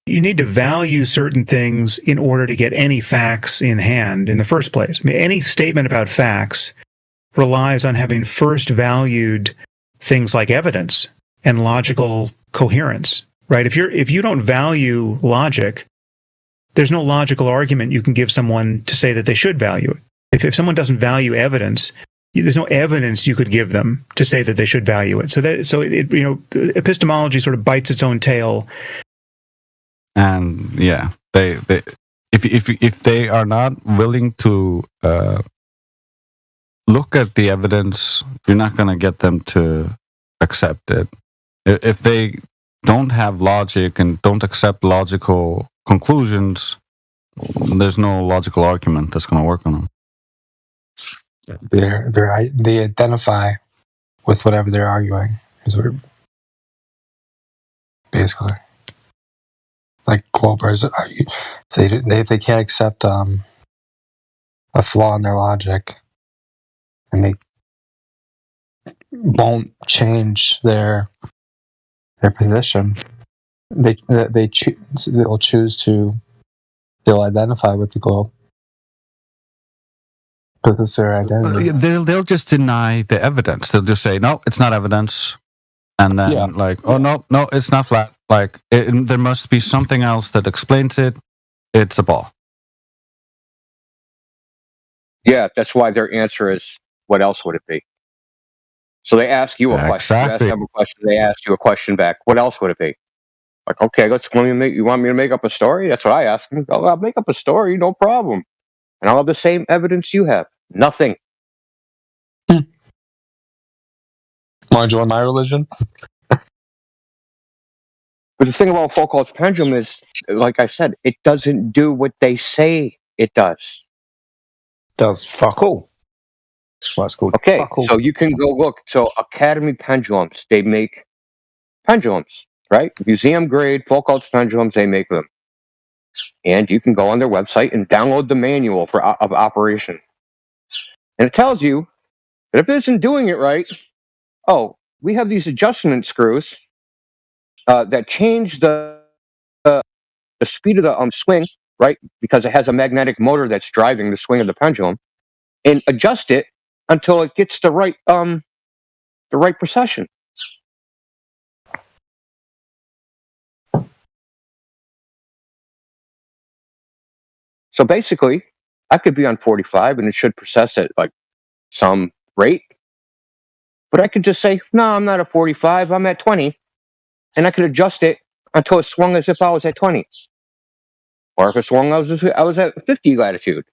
You need to value certain things in order to get any facts in hand in the first place. I mean, any statement about facts relies on having first valued things like evidence and logical coherence, right? If you don't value logic, there's no logical argument you can give someone to say that they should value it. If someone doesn't value evidence, there's no evidence you could give them to say that they should value it. So epistemology sort of bites its own tail. And yeah, they if they are not willing to look at the evidence, you're not going to get them to accept it. If they don't have logic and don't accept logical conclusions, there's no logical argument that's going to work on them. They identify with whatever they're arguing. Basically, like Globers, they can't accept a flaw in their logic, and they won't change their position. They'll choose to. They'll identify with the globe. Because it's their identity. They'll just deny the evidence. They'll just say, no, it's not evidence. And then oh, no, it's not flat. Like, there must be something else that explains it. It's a ball. Yeah, that's why their answer is, what else would it be? So they ask you a question. You ask them a question, they ask you a question back. What else would it be? Like, okay, you want me to make up a story? That's what I ask them. I'll make up a story, no problem. And I'll have the same evidence you have. Nothing. Want to join my religion? But the thing about Foucault's pendulum is, like I said, it doesn't do what they say it does. Does fuck all. That's what it's called. Okay, fuck all. so you can go look. So Academy Pendulums, they make pendulums, right? Museum grade Foucault's pendulums, they make them. And you can go on their website and download the manual of operation. And it tells you that if it isn't doing it right, we have these adjustment screws that change the speed of the swing, right? Because it has a magnetic motor that's driving the swing of the pendulum, and adjust it until it gets the right precession. So basically, I could be on 45 and it should process at like some rate, but I could just say, no, I'm not at 45, I'm at 20, and I could adjust it until it swung as if I was at 20, or if it swung I was at 50 latitude,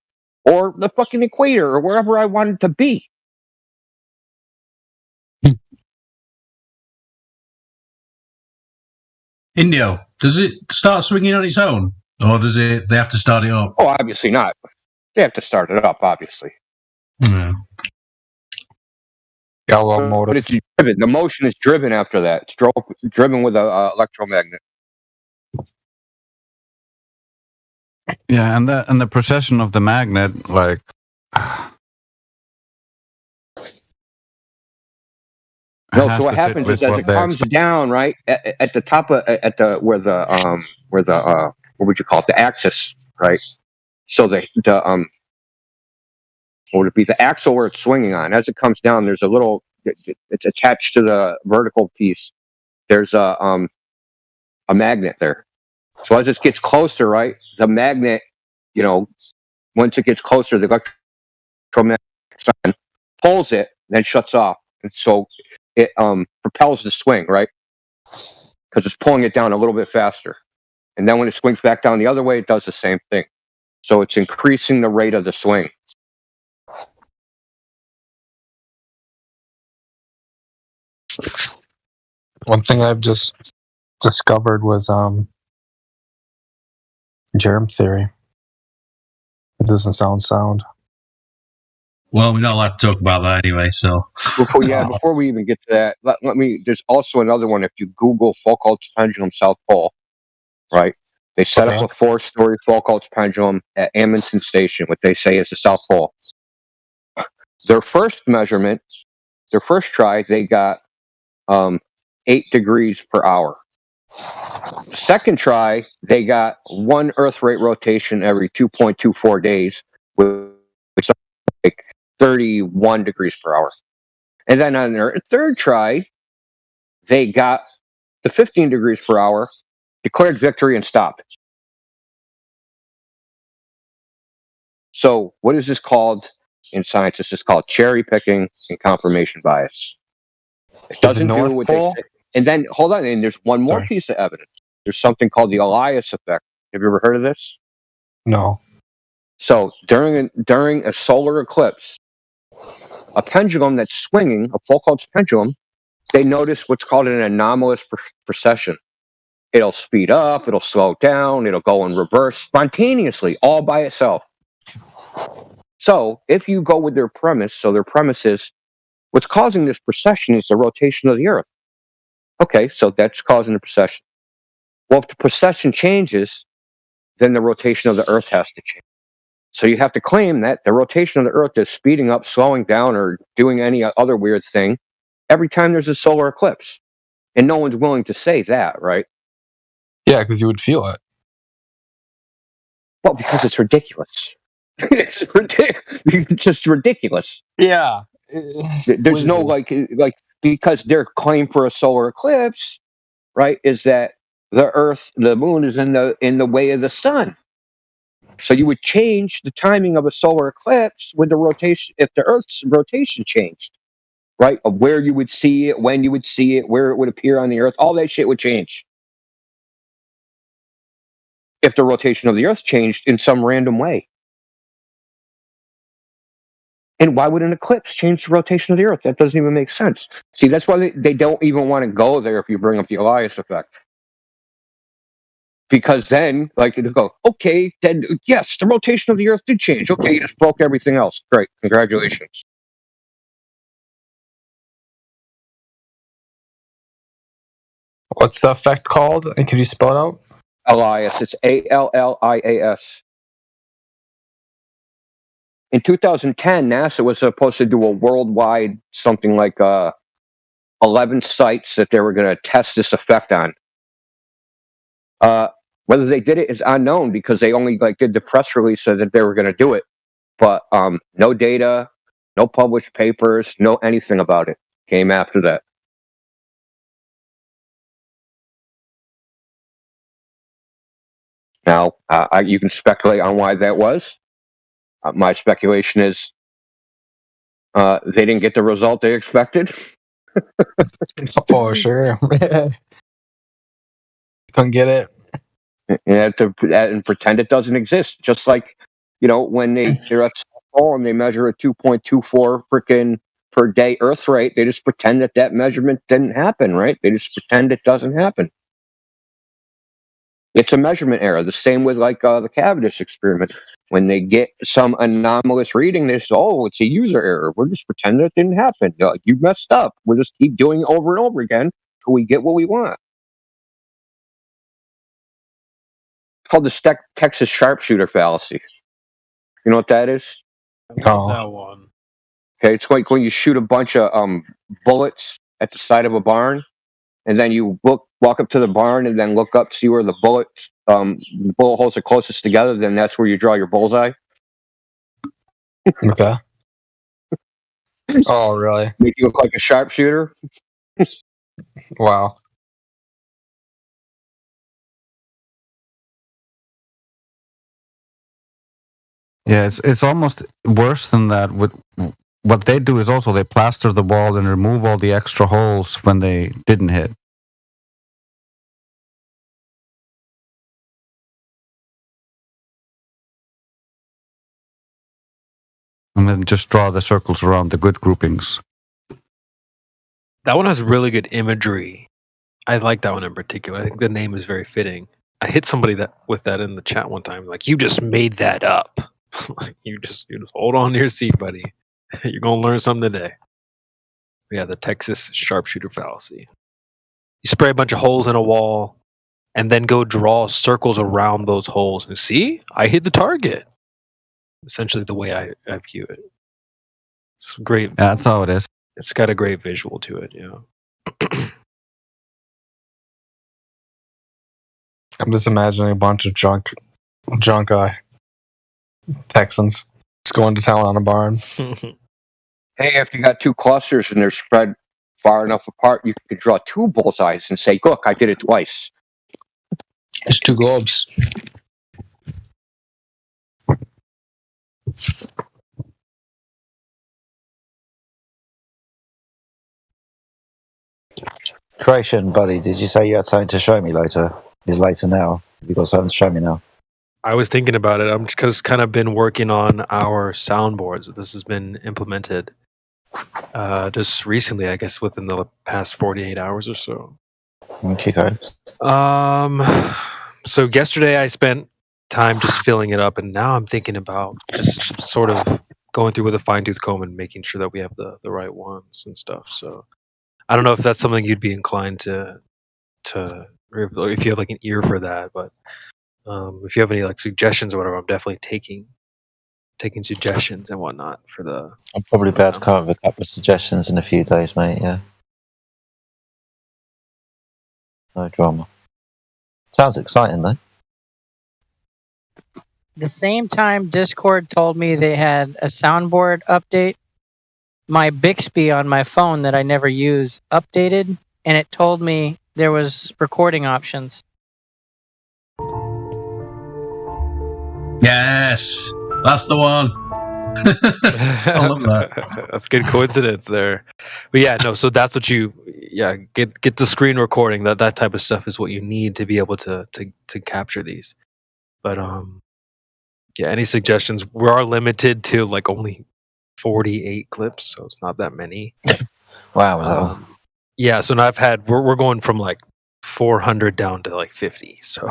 or the fucking equator, or wherever I wanted to be. Indio, does it start swinging on its own, or does it? They have to start it up? Oh, obviously not. They have to start it up, obviously. Yeah. But it's driven. The motion is driven after that. It's driven with an electromagnet. Yeah, and the precession of the magnet, like. No, so what happens is as it comes down, right at the top of where what would you call it, the axis, right? So the what would it be, the axle where it's swinging on? As it comes down, there's a little. It's attached to the vertical piece. There's a magnet there. So as it gets closer, right, the magnet, once it gets closer, the electromagnet pulls it, then shuts off, and so it propels the swing, right? Because it's pulling it down a little bit faster. And then when it swings back down the other way, it does the same thing. So it's increasing the rate of the swing. One thing I've just discovered was germ theory. It doesn't sound sound. Well, we're not allowed to talk about that anyway, so. Before we even get to that, let me. There's also another one. If you Google Foucault's pendulum South Pole, right? They set up a 4-story Foucault's pendulum at Amundsen Station, what they say is the South Pole. Their first measurement, their first try, they got 8 degrees per hour. The second try, they got 1 Earth rate rotation every 2.24 days, which is like 31 degrees per hour. And then on their third try, they got the 15 degrees per hour, declared victory, and stopped. So what is this called in science? This is called cherry picking and confirmation bias. It doesn't do what they say. And then, hold on, and there's one more piece of evidence. There's something called the Elias effect. Have you ever heard of this? No. So during a solar eclipse, a pendulum that's swinging, a Foucault's pendulum, they notice what's called an anomalous precession. It'll speed up, it'll slow down, it'll go in reverse spontaneously, all by itself. So if you go with their premise, so their premise is what's causing this precession is the rotation of the Earth. Okay, so that's causing the precession. Well, if the precession changes, then the rotation of the Earth has to change. So you have to claim that the rotation of the Earth is speeding up, slowing down, or doing any other weird thing every time there's a solar eclipse. And no one's willing to say that, right? Yeah, because you would feel it. Well, because it's ridiculous. It's just ridiculous. Yeah. There's no like because their claim for a solar eclipse, right, is that the moon is in the way of the sun. So you would change the timing of a solar eclipse with the rotation if the Earth's rotation changed, right? Of where you would see it, when you would see it, where it would appear on the Earth, all that shit would change. If the rotation of the Earth changed in some random way. And why would an eclipse change the rotation of the Earth? That doesn't even make sense. See, that's why they don't even want to go there if you bring up the Elias effect. Because then, like, they'll go, okay, then, yes, the rotation of the Earth did change. Okay, you just broke everything else. Great, congratulations. What's the effect called? And can you spell it out? Elias. It's Allias. In 2010, NASA was supposed to do a worldwide something like 11 sites that they were going to test this effect on. Whether they did it is unknown because they only did the press release so that they were going to do it, but no data, no published papers, no anything about it came after that. Now, you can speculate on why that was. My speculation is they didn't get the result they expected. Oh, sure. Couldn't get it. And pretend it doesn't exist. Just like, when they're at the South Pole and they measure a 2.24 freaking per day Earth rate, they just pretend that measurement didn't happen, right? They just pretend it doesn't happen. It's a measurement error. The same with like the Cavendish experiment. When they get some anomalous reading, they say, "Oh, it's a user error. We're just pretending it didn't happen. You messed up. We'll just keep doing it over and over again till we get what we want." It's called the Texas sharpshooter fallacy. You know what that is? Oh. That one. Okay, it's like when you shoot a bunch of bullets at the side of a barn, and then you walk up to the barn and then look up to see where the bullet holes are closest together. Then that's where you draw your bullseye. Okay. Oh, really? Make you look like a sharpshooter. Wow. Yeah, it's almost worse than that. What they do is also they plaster the wall and remove all the extra holes when they didn't hit. And then just draw the circles around the good groupings. That one has really good imagery. I like that one in particular. I think the name is very fitting. I hit somebody with that in the chat one time. Like, you just made that up. you just hold on to your seat, buddy. You're gonna learn something today. Yeah, the Texas sharpshooter fallacy. You spray a bunch of holes in a wall, and then go draw circles around those holes. And see, I hit the target. Essentially, the way I view it. It's great. Yeah, that's how it is. It's got a great visual to it. Yeah. I'm just imagining a bunch of junk Texans just going to town on a barn. Hey, if you got two clusters and they're spread far enough apart, you can draw two bullseyes and say, "Look, I did it twice." It's two globes. Creation, buddy, did you say you had something to show me later? It's later now. Have you got something to show me now? I was thinking about it. I'm just kind of been working on our soundboards. This has been implemented just recently, I guess, within the past 48 hours or so. Okay. So yesterday I spent time just filling it up, and now I'm thinking about just sort of going through with a fine-tooth comb and making sure that we have the right ones and stuff. So I don't know if that's something you'd be inclined to or if you have like an ear for that, but if you have any like suggestions or whatever, I'm definitely taking suggestions and whatnot for the. I'll probably be able to come up with a couple of suggestions in a few days, mate. Yeah. No drama. Sounds exciting, though. The same time Discord told me they had a soundboard update, my Bixby on my phone that I never use updated, and it told me there was recording options. Yes, that's the one. I love that. That's a good coincidence there. But yeah, no, so that's what get the screen recording. That type of stuff is what you need to be able to capture these. But yeah, any suggestions? We are limited to like only 48 clips, so it's not that many. Wow. Yeah, so now we're going from like 400 down to like 50. So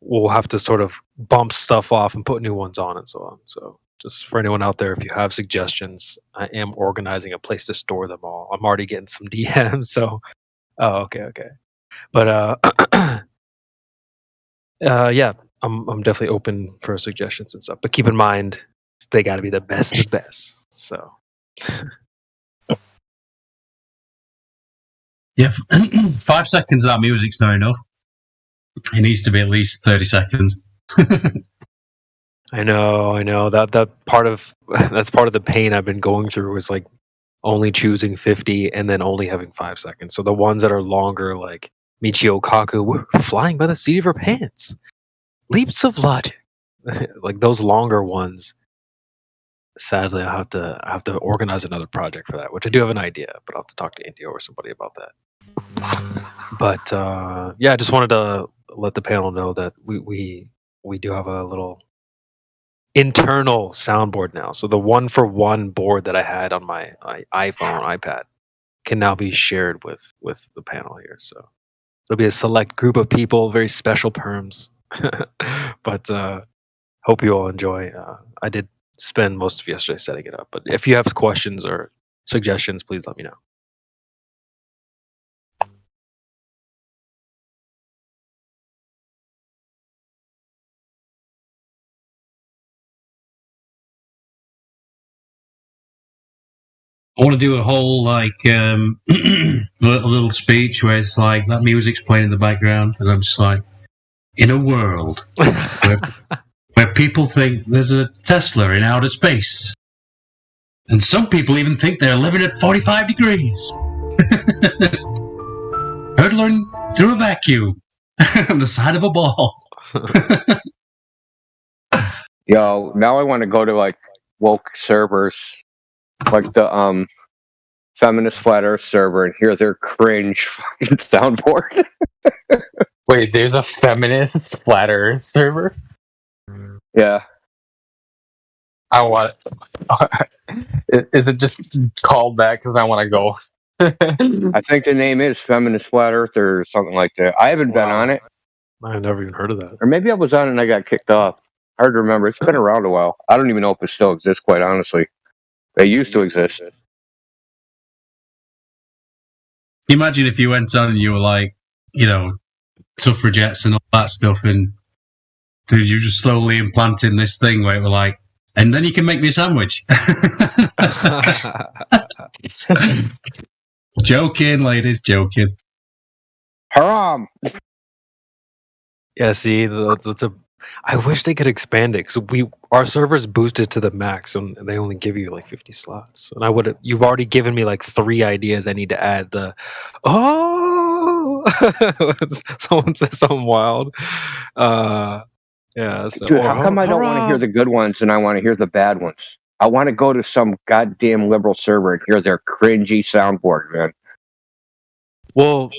we'll have to sort of bump stuff off and put new ones on and so on. So just for anyone out there, if you have suggestions, I am organizing a place to store them all. I'm already getting some DMs. So, okay. But yeah, I'm definitely open for suggestions and stuff. But keep in mind, they got to be the best of the best. So. Yeah, 5 seconds of that music's not enough. It needs to be at least 30 seconds. I know. That's part of the pain I've been going through is like only choosing 50 and then only having 5 seconds. So the ones that are longer, like Michio Kaku, we're flying by the seat of her pants. Leaps of blood, like those longer ones. Sadly, I have to organize another project for that, which I do have an idea, but I'll have to talk to Indio or somebody about that. But yeah, I just wanted to let the panel know that we do have a little internal soundboard now. So the 1-for-1 board that I had on my iPhone, iPad, can now be shared with the panel here. So it'll be a select group of people, very special perms. But hope you all enjoy. I did spend most of yesterday setting it up, but if you have questions or suggestions, please let me know. I want to do a whole little speech where it's like that music's playing in the background, and I'm just like, in a world where people think there's a Tesla in outer space, and some people even think they're living at 45 degrees, hurtling through a vacuum on the side of a ball. Yo, now I want to go to like woke servers, like the feminist flat earth server, and hear their cringe fucking soundboard. Wait, there's a feminist flat Earth server? Yeah. I want. Is it just called that because I want to go? I think the name is Feminist Flat Earth or something like that. I haven't been on it. I've never even heard of that. Or maybe I was on it and I got kicked off. Hard to remember. It's been around a while. I don't even know if it still exists, quite honestly. They used to exist. Imagine if you went on and you were like, suffragettes and all that stuff, and you just slowly implanting this thing where it were like, and then you can make me a sandwich. Joking, ladies, joking. Haram. Yeah, see, I wish they could expand it, because our servers boosted to the max, and they only give you like 50 slots. And you've already given me like 3 ideas I need to add. Someone says something wild. Yeah. So, Dude, how come I don't want to hear the good ones and I want to hear the bad ones? I want to go to some goddamn liberal server and hear their cringy soundboard, man. Well,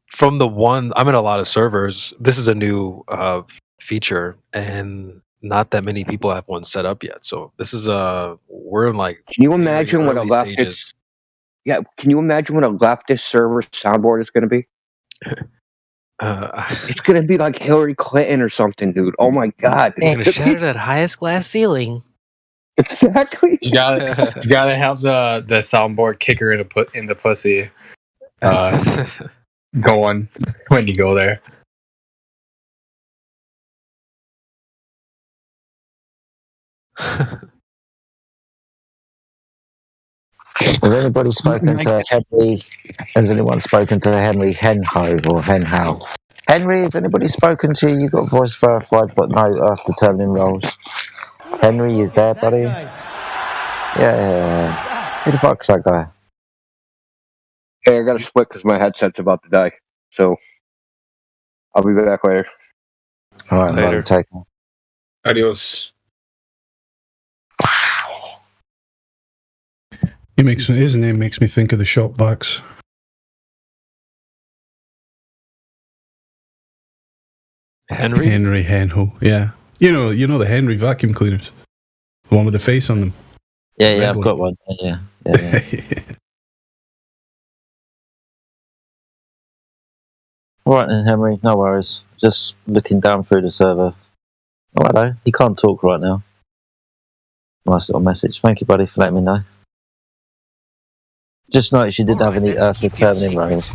from the one, I'm in a lot of servers. This is a new feature, and not that many people have one set up yet. So this is we're in like. Can you imagine what a leftist? Stages. Yeah, can you imagine what a leftist server soundboard is going to be? It's going to be like Hillary Clinton or something, dude. Oh my god! You're going to shatter that highest glass ceiling. Exactly. You gotta have the soundboard kicker in the pussy. Going when you go there. Has anybody spoken to Henry? Has anyone spoken to Henry Henho or Henhow? Henry, has anybody spoken to you? You got voice verified, but no Earth determining roles. Henry, you there, buddy? Yeah. Who the fuck's that guy? Hey, I got to split because my headset's about to die. So I'll be back later. All right, later. Take care. Adios. His name makes me think of the shop vacs. Henry Henho, yeah. You know the Henry vacuum cleaners, the one with the face on them. Yeah, I've got one. Yeah. All right then, Henry. No worries. Just looking down through the server. Oh, hello. He can't talk right now. Nice little message. Thank you, buddy, for letting me know. Just noticed you didn't have any Earth determining roles.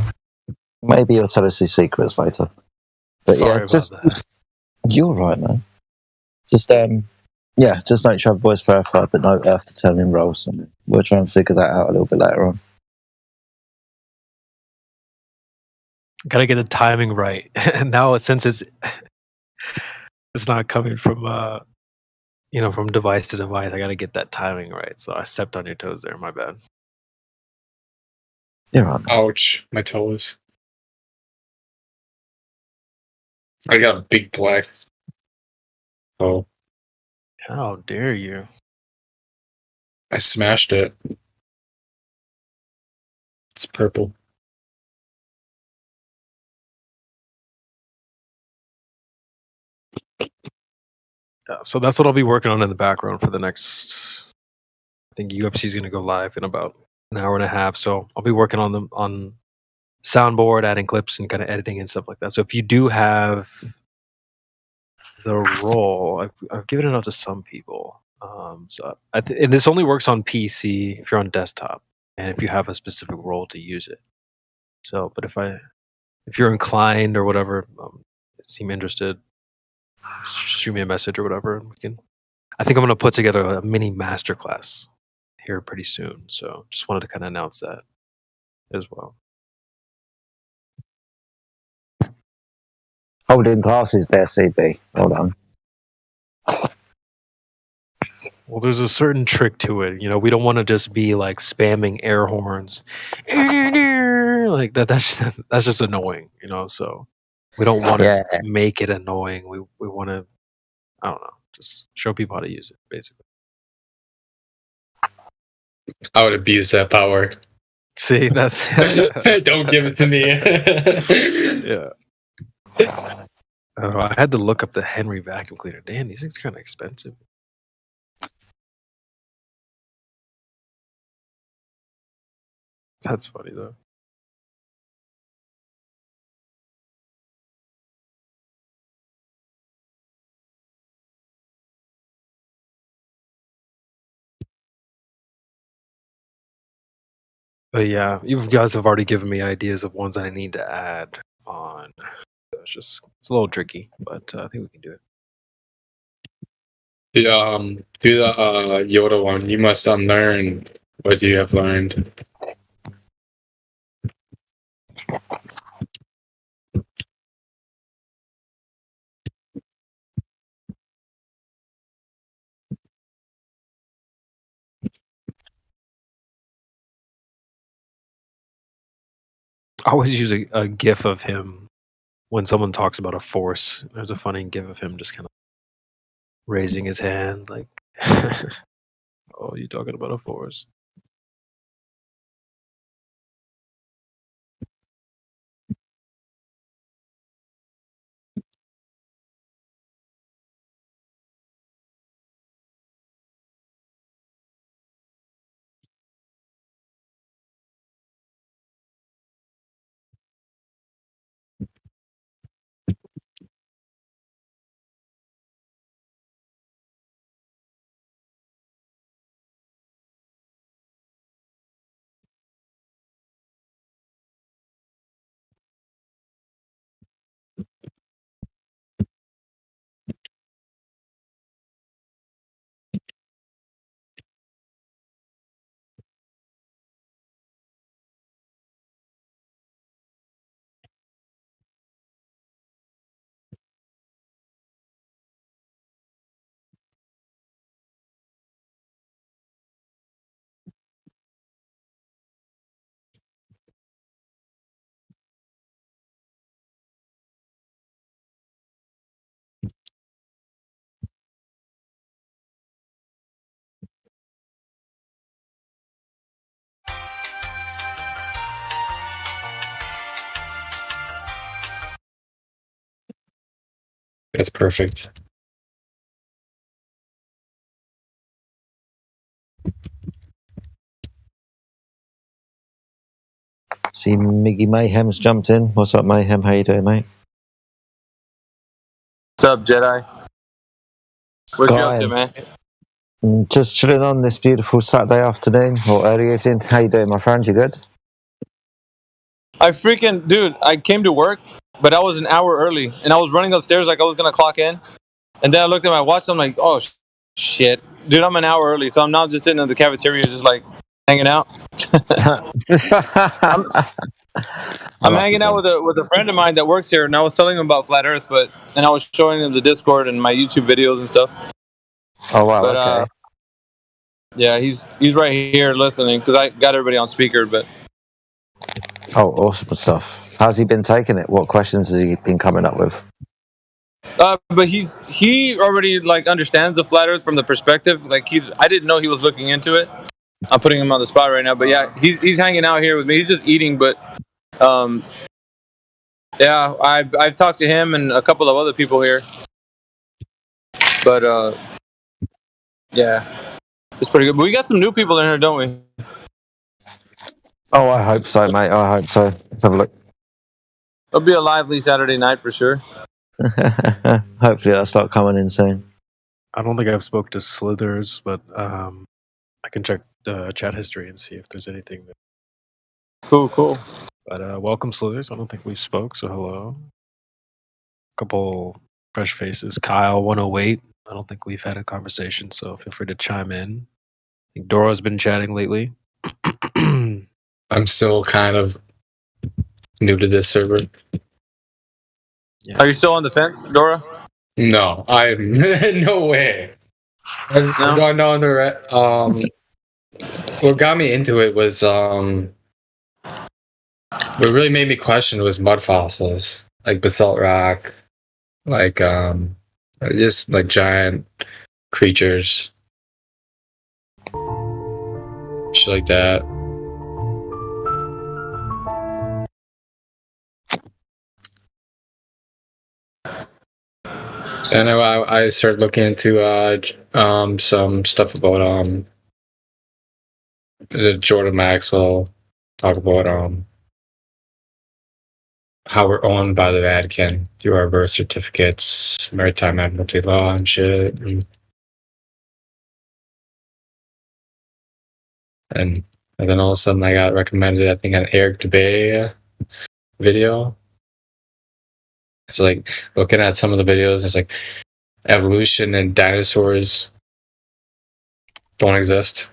Maybe you'll tell us his secrets later. But Sorry about that. You're right, man. Just just note you have voice verified, but no Earth determining roles. And we'll try and figure that out a little bit later on. Gotta get the timing right. And now, since it's not coming from from device to device, I gotta get that timing right. So I stepped on your toes there. My bad. You're right. Ouch, my toes. I got a big black Oh, How dare you? I smashed it. It's purple. Yeah, so that's what I'll be working on in the background for the next. I think UFC is going to go live in about an hour and a half, so I'll be working on them on soundboard, adding clips, and kind of editing and stuff like that. So if you do have the role, I've given it out to some people. So and this only works on PC if you're on desktop, and if you have a specific role to use it. So, but if you're inclined or whatever, seem interested, shoot me a message or whatever, and we can. I think I'm going to put together a mini masterclass here pretty soon. So, just wanted to kind of announce that as well. Holding classes there, CB. Hold on. Well, there's a certain trick to it. You know, we don't want to just be like spamming air horns, like that. That's just annoying. You know, so we don't want to make it annoying. We want to, I don't know, just show people how to use it, basically. I would abuse that power. See, that's don't give it to me. Yeah. I had to look up the Henry vacuum cleaner. Damn, these things are kind of expensive. That's funny though. But yeah, you guys have already given me ideas of ones that I need to add on. So it's a little tricky, but I think we can do it. Do the Yoda one. You must unlearn what you have learned. I always use a GIF of him when someone talks about a force. There's a funny GIF of him just kind of raising his hand, like, "Oh, you talking about a force?" That's perfect. See, Miggy Mayhem's jumped in. What's up, Mayhem? How you doing, mate? What's up, Jedi? What you up to, man? Just chilling on this beautiful Saturday afternoon or early evening. How you doing, my friend? You good? Dude, I came to work, but I was an hour early, and I was running upstairs like I was gonna clock in, and then I looked at my watch. And I'm like, oh shit, dude, I'm an hour early, so I'm now just sitting in the cafeteria, just like hanging out. I'm hanging out with a friend of mine that works here, and I was telling him about Flat Earth, and I was showing him the Discord and my YouTube videos and stuff. Oh wow, But okay. yeah, he's right here listening because I got everybody on speaker. But Oh, awesome stuff. How's he been taking it? What questions has he been coming up with? But he already like understands the flat Earth from the perspective. Like I didn't know he was looking into it. I'm putting him on the spot right now, but yeah, he's hanging out here with me. He's just eating, but yeah, I've talked to him and a couple of other people here, but yeah, it's pretty good. But we got some new people in here, don't we? Oh, I hope so, mate. I hope so. Let's have a look. It'll be a lively Saturday night for sure. Hopefully, I'll start coming in soon. I don't think I've spoke to Slithers, but I can check the chat history and see if there's anything. Cool. But welcome, Slithers. I don't think we spoke, so hello. Couple fresh faces. Kyle 108. I don't think we've had a conversation, so feel free to chime in. I think Dora's been chatting lately. I'm still kind of new to this server. Yeah. Are you still on the fence, Dora? No, I'm no way. I've gone down the what got me into it was what really made me question was mud fossils, like basalt rock, like just like giant creatures, shit like that. And I started looking into some stuff about Jordan Maxwell, talk about how we're owned by the Vatican through our birth certificates, maritime admiralty law and shit. And then all of a sudden I got recommended, I think, an Eric DeBay video. It's like looking at some of the videos, it's like evolution and dinosaurs don't exist.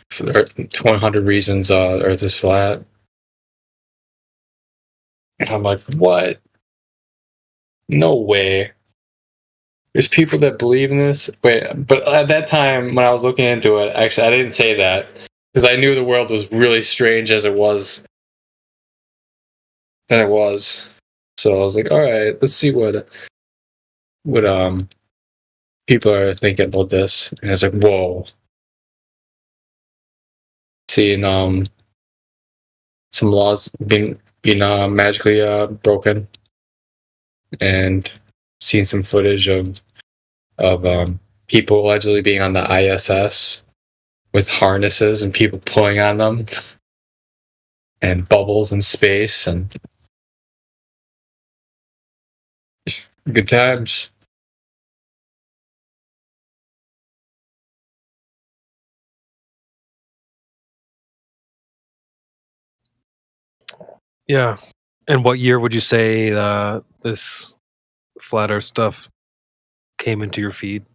For the 100 reasons Earth is flat. And I'm like, what? No way. There's people that believe in this. Wait, but at that time when I was looking into it, actually I didn't say that because I knew the world was really strange as it was. Than it was. So I was like, all right, let's see what people are thinking about this. And it's like, whoa. Seeing some laws being magically broken, and seeing some footage of people allegedly being on the ISS with harnesses and people pulling on them, and bubbles in space, and good times. Yeah. And what year would you say this flat Earth stuff came into your feed?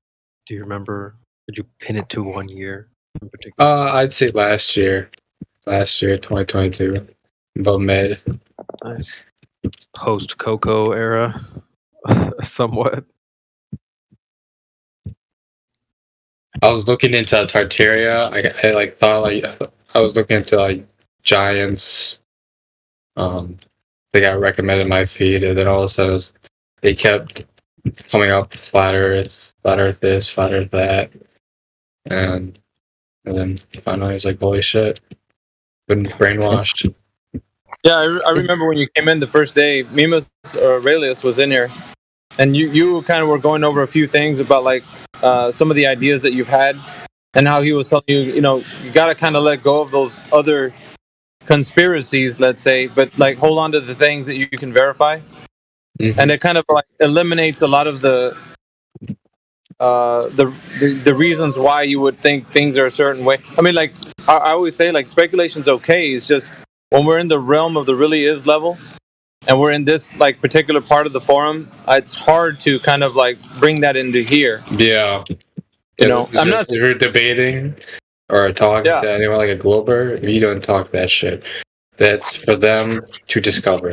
Do you remember? Did you pin it to 1 year in particular? I'd say last year, 2022, about May. Nice. Post Coco era, somewhat. I was looking into Tartaria. I like thought like I was looking into like giants. They got recommended in my feed, and then all of a sudden they kept coming up flat Earth this, flat Earth that, and then finally I was like, holy shit, been brainwashed. Yeah, I remember when you came in the first day, Mimas Aurelius was in here, and you kind of were going over a few things about like some of the ideas that you've had, and how he was telling you, you got to kind of let go of those other conspiracies, let's say, but like hold on to the things that you can verify. Mm-hmm. And it kind of like eliminates a lot of the reasons why you would think things are a certain way. I mean, like I always say, like speculation's okay. It's just when we're in the realm of the really is level, and we're in this like particular part of the forum, it's hard to kind of like bring that into here. Yeah, I'm not. If you're debating or talking to anyone like a Glober, you don't talk that shit. That's for them to discover.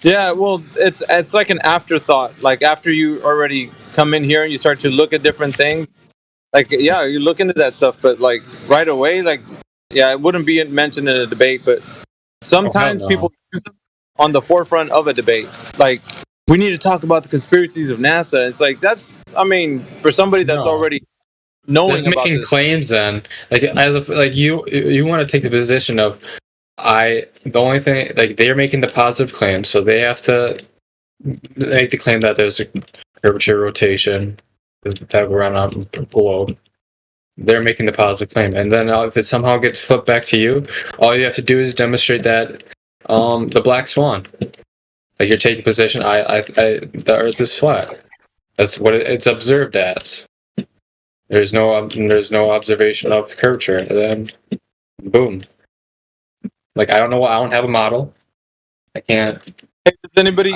Yeah, well, it's like an afterthought. Like after you already come in here and you start to look at different things, like you look into that stuff, but like right away, like it wouldn't be mentioned in a debate. But sometimes people use them on the forefront of a debate. Like we need to talk about the conspiracies of NASA. It's like I mean, for somebody that's already knowing That's about making this. claims. Then, you want to take the position of the only thing, like, they're making the positive claim, so they have to make the claim that there's a curvature rotation that we're on a globe. They're making the positive claim, and then if it somehow gets flipped back to you, all you have to do is demonstrate that the black swan. Like, you're taking position. The Earth is flat. That's what it's observed as. There's no observation of curvature. And then, boom. Like, I don't know. I don't have a model. I can't. Hey, does anybody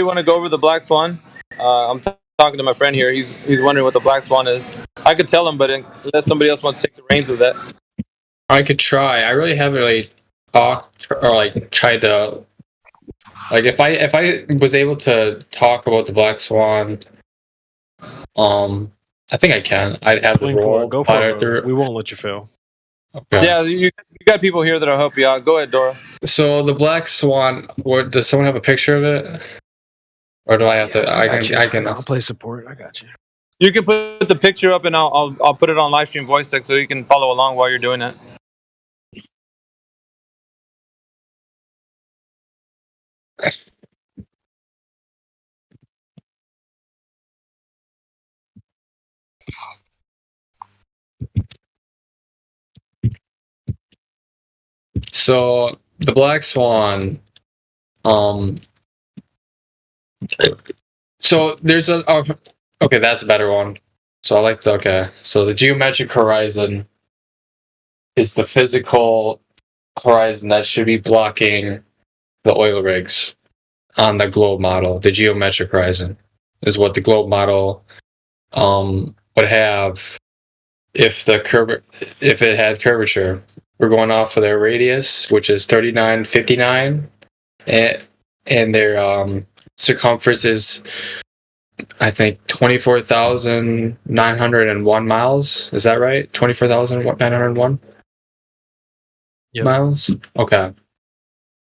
want to go over the black swan? I'm talking to my friend here. He's wondering what the black swan is. I could tell him, but unless somebody else wants to take the reins of that. I could try. I really haven't really talked or like tried to. Like, if I was able to talk about the black swan, I think I can. I'd have Swing the for role. it. Go for it, brother. We won't let you fail. Okay. Yeah, you got people here that'll help you out. Go ahead, Dora. So the black swan. Does someone have a picture of it, or do I have to? I can. I'll play support. I got you. You can put the picture up, and I'll put it on live stream voice text so you can follow along while you're doing it. So the black swan. So there's okay, that's a better one. So I like so the geometric horizon is the physical horizon that should be blocking the oil rigs on the globe model. The geometric horizon is what the globe model would have if it had curvature. We're going off of their radius, which is 3959, and their circumference is, I think, 24,901 miles. Is that right? 24,901 miles. Okay.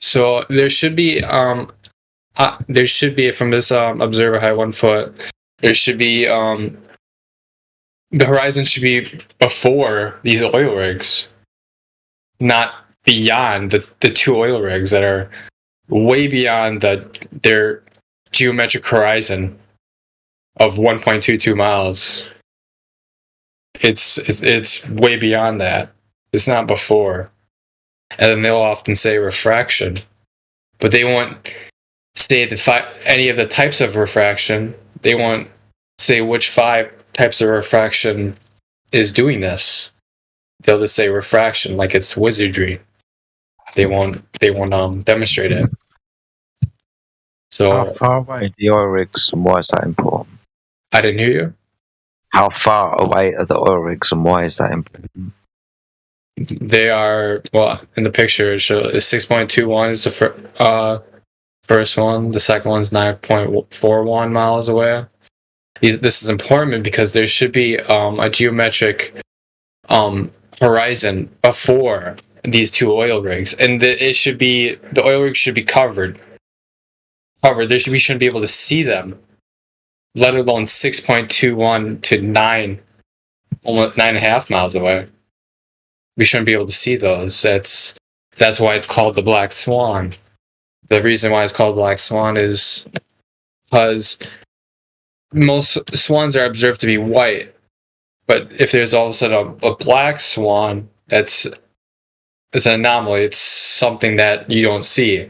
So there should be from this observer height 1 foot. There should be the horizon should be before these oil rigs, not beyond the two oil rigs that are way beyond their geometric horizon of 1.22 miles. It's way beyond that. It's not before. And then they'll often say refraction, but they won't say any of the types of refraction. They won't say which 5 types of refraction is doing this. They'll just say refraction like it's wizardry. They won't demonstrate it. So how far away are the oil rigs, and why is that important? I didn't hear you. How far away are the oil rigs, and why is that important? They are, well, in the picture it shows 6.21 is the first one. The second one's 9.41 miles away. This is important because there should be a geometric horizon before these two oil rigs, and the oil rigs should be covered. We shouldn't be able to see them, let alone 6.21 to 9, almost 9.5 miles away. We shouldn't be able to see those. That's why it's called the black swan. The reason why it's called black swan is because most swans are observed to be white, but if there's all of a sudden a black swan, it's an anomaly. It's something that you don't see.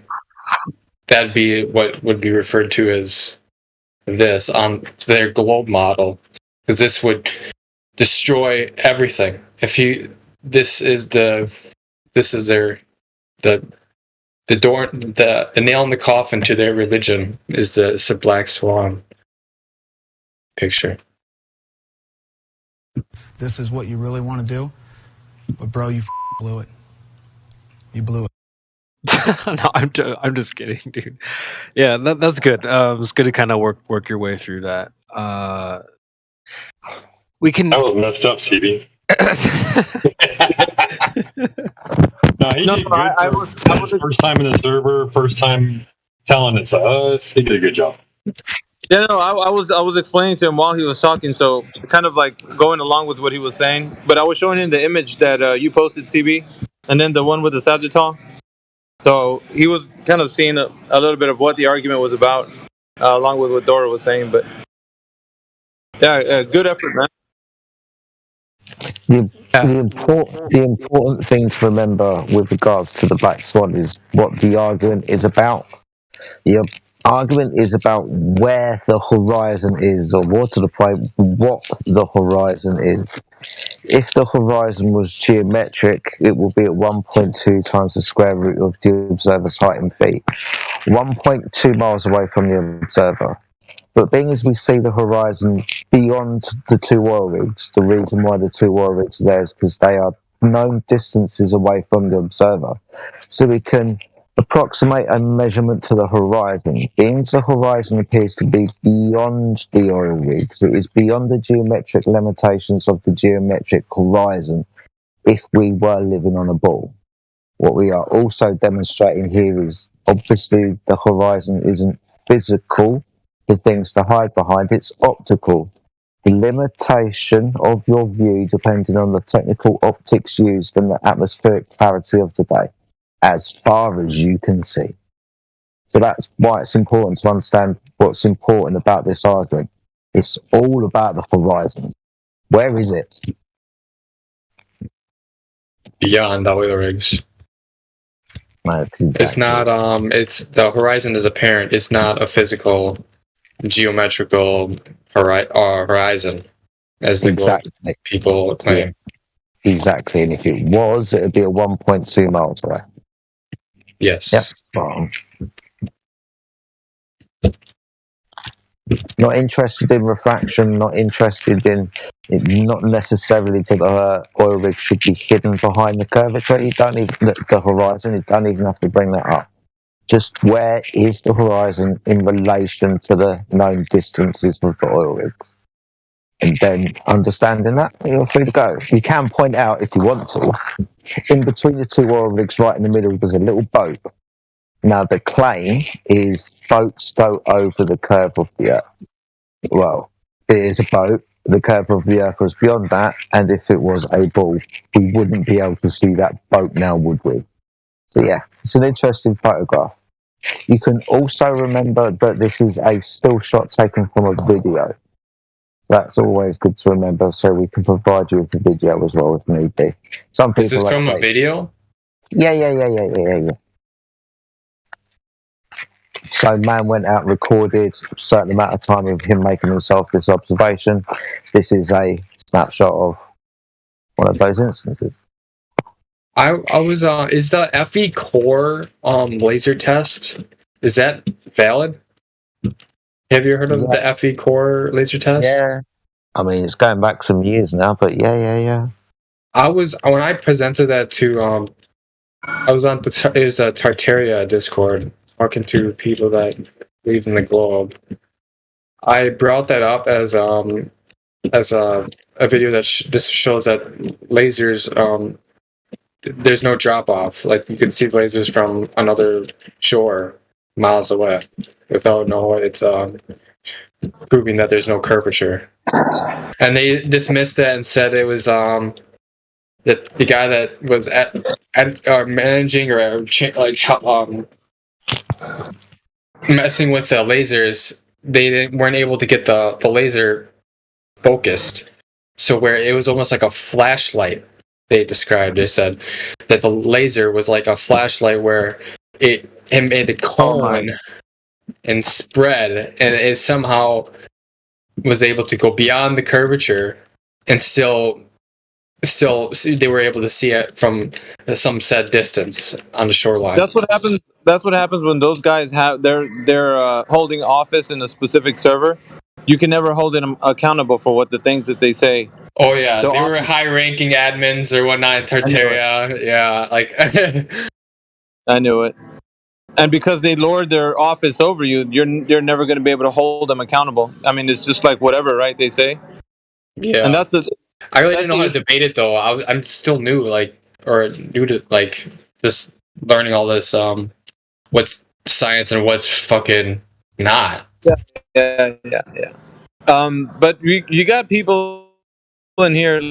That'd be what would be referred to as this on their globe model, because this would destroy everything. This is the nail in the coffin to their religion is the black swan picture. This is what you really want to do, but bro, you blew it. You blew it. No, I'm just kidding, dude. Yeah, that's good. It's good to kind of work your way through that. We can. That was messed up, CB. No, he did good. First time in the server, first time telling it to us. He did a good job. Yeah, no, I was explaining to him while he was talking, so kind of like going along with what he was saying. But I was showing him the image that you posted, CB, and then the one with the Sagittal. So he was kind of seeing a little bit of what the argument was about, along with what Dora was saying. But yeah, good effort, man. The important thing to remember with regards to the Black Swan is what the argument is about. The argument is about where the horizon is, or more to the point, what the horizon is. If the horizon was geometric, it will be at 1.2 times the square root of the observer's height in feet, 1.2 miles away from the observer. But being as we see the horizon beyond the two oil rigs, the reason why the two oil rigs are there is because they are known distances away from the observer. So we can approximate a measurement to the horizon. Being the horizon appears to be beyond the oil rigs, it is beyond the geometric limitations of the geometric horizon if we were living on a ball. What we are also demonstrating here is obviously the horizon isn't physical, the things to hide behind, it's optical. The limitation of your view depending on the technical optics used and the atmospheric clarity of the day, as far as you can see. So that's why it's important to understand what's important about this argument. It's all about the horizon. Where is it? Beyond the oil rigs. Exactly. It's not. It's the horizon is apparent. It's not a physical, geometrical horizon, as the Exactly. people claim. Yeah. Exactly. And if it was, it would be a 1.2 miles away. Yes. Yep. Wrong. Not interested in refraction, not interested in not necessarily that the oil rig should be hidden behind the curvature. You don't even the horizon, you don't even have to bring that up. Just where is the horizon in relation to the known distances of the oil rigs? And then understanding that, you're free to go. You can point out if you want to, in between the two oil rigs right in the middle there's a little boat. Now the claim is boats go over the curve of the earth. Well, it is a boat, the curve of the earth was beyond that, and if it was a ball, we wouldn't be able to see that boat now, would we? So yeah, it's an interesting photograph. You can also remember that this is a still shot taken from a video. That's always good to remember, so we can provide you with the video as well if need be. Some people Is this like from say, a video? Yeah. So man went out, recorded a certain amount of time of him making himself this observation. This is a snapshot of one of those instances. I was is the FE core laser test, is that valid? Have you heard of the FE core laser test? Yeah. I mean, it's going back some years now, but yeah. I was when I presented that to I was on it was a Tartaria Discord talking to people that believe in the globe. I brought that up as a video that this shows that lasers there's no drop off. Like you can see lasers from another shore miles away without it's proving that there's no curvature. And they dismissed that and said it was that the guy that was at managing or messing with the lasers, they weren't able to get the laser focused. So where it was almost like a flashlight. They said that the laser was like a flashlight where it made a cone and spread, and it somehow was able to go beyond the curvature and still they were able to see it from some set distance on the shoreline. That's what happens. That's what happens when those guys have they're holding office in a specific server. You can never hold them accountable for what the things that they say. Oh yeah, they were high-ranking admins or whatnot in Tartaria. Yeah, like I knew it. And because they lord their office over you, you're never going to be able to hold them accountable. I mean, it's just like whatever, right? They say. Yeah. And that's I really didn't know how to debate it though. I'm still new, new to just learning all this. What's science and what's fucking not. Yeah. But you got people in here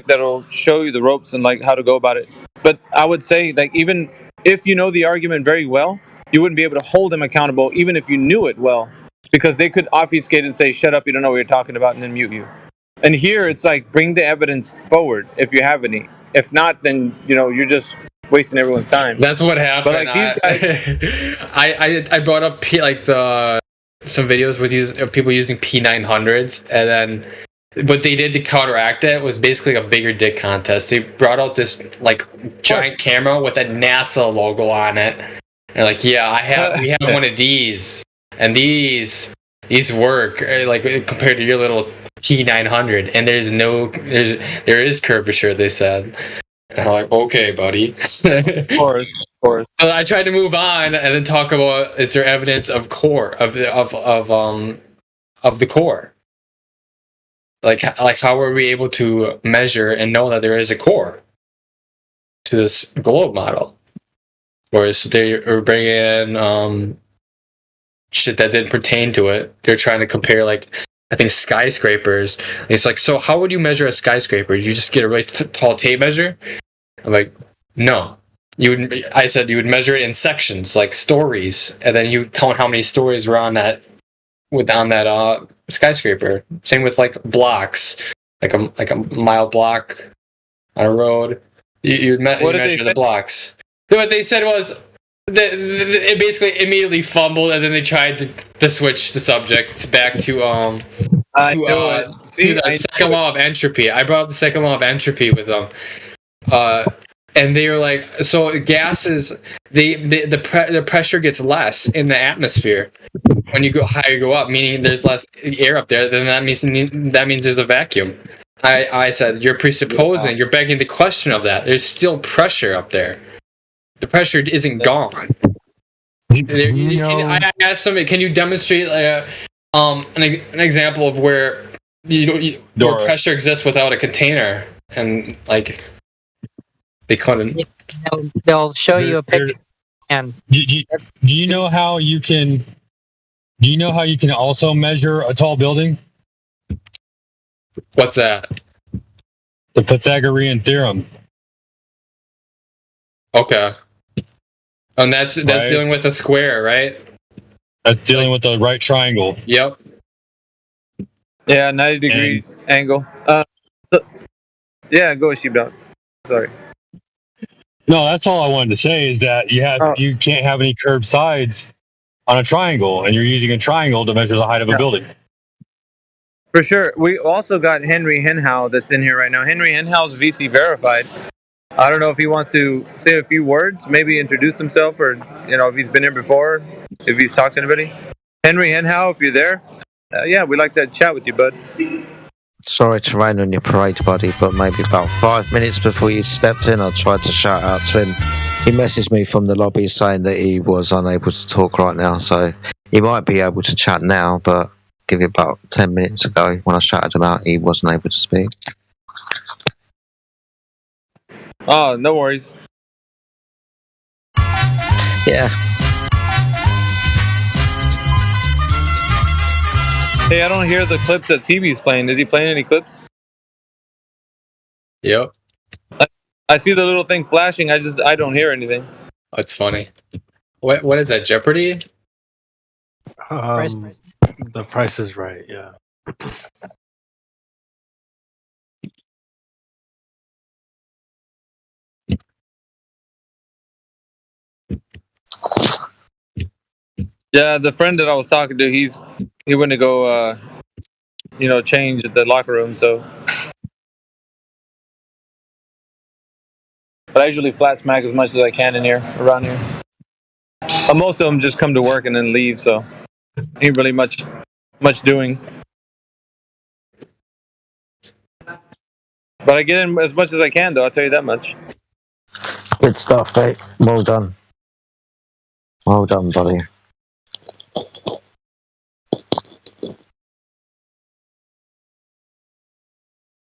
that'll show you the ropes and like how to go about it. But I would say, like, even if you know the argument very well, you wouldn't be able to hold them accountable, even if you knew it well, because they could obfuscate and say, "Shut up, you don't know what you're talking about," and then mute you. And here, it's like, bring the evidence forward if you have any. If not, then you're just wasting everyone's time. That's what happened. But like these guys, I brought up some videos of people using P900s, and then what they did to counteract it was basically a bigger dick contest. They brought out this like giant camera with a NASA logo on it, and like, we have one of these, and these work like compared to your little P900, and there is curvature, they said. And I'm like, okay, buddy. Of course. I tried to move on and then talk about, is there evidence of the core? Like how were we able to measure and know that there is a core to this globe model? Whereas they were bringing in shit that didn't pertain to it. They're trying to compare, like, I think, skyscrapers. And it's like, so how would you measure a skyscraper? You just get a really tall tape measure? I'm like, no. I said you would measure it in sections, like stories, and then you count how many stories were on that skyscraper. Same with like blocks, like a mile block on a road. You measure the blocks. What they said was it basically immediately fumbled, and then they tried to switch the subject back to the second law of entropy. I brought up the second law of entropy with them. And they were like, so gases, the pressure gets less in the atmosphere when you go higher, you go up, meaning there's less air up there. Then that means there's a vacuum. I said, you're presupposing, you're begging the question of that. There's still pressure up there. The pressure isn't gone. I asked somebody, can you demonstrate an example of where where pressure exists without a container? And like, they couldn't. They'll show you a picture. And do you know how you can? Do you know how you can also measure a tall building? What's that? The Pythagorean theorem. Okay. And that's dealing with a square, right? That's dealing with the right triangle. Yep. Yeah, 90-degree angle. Yeah, go Sheepdog. Sorry. No, that's all I wanted to say is that you can't have any curved sides on a triangle, and you're using a triangle to measure the height of a building. For sure. We also got Henry Henhow that's in here right now. Henry Henhow's VC verified. I don't know if he wants to say a few words, maybe introduce himself, or if he's been here before, if he's talked to anybody. Henry Henhow, if you're there, we'd like to chat with you, bud. Sorry to rain on your parade, buddy, but maybe about 5 minutes before you stepped in, I tried to shout out to him. He messaged me from the lobby saying that he was unable to talk right now, so he might be able to chat now, but give it about 10 minutes ago when I shouted him out, he wasn't able to speak. Oh, no worries. Yeah. Hey, I don't hear the clips that CB's playing. Is he playing any clips? Yep. I see the little thing flashing. I don't hear anything. That's funny. What is that? Jeopardy? The Price is Right. Yeah. Yeah, the friend that I was talking to, he went to go, change at the locker room. So, but I usually flat smack as much as I can in here, around here. But most of them just come to work and then leave, so ain't really much doing. But I get in as much as I can, though. I'll tell you that much. Good stuff, mate. Well done. Well done, buddy.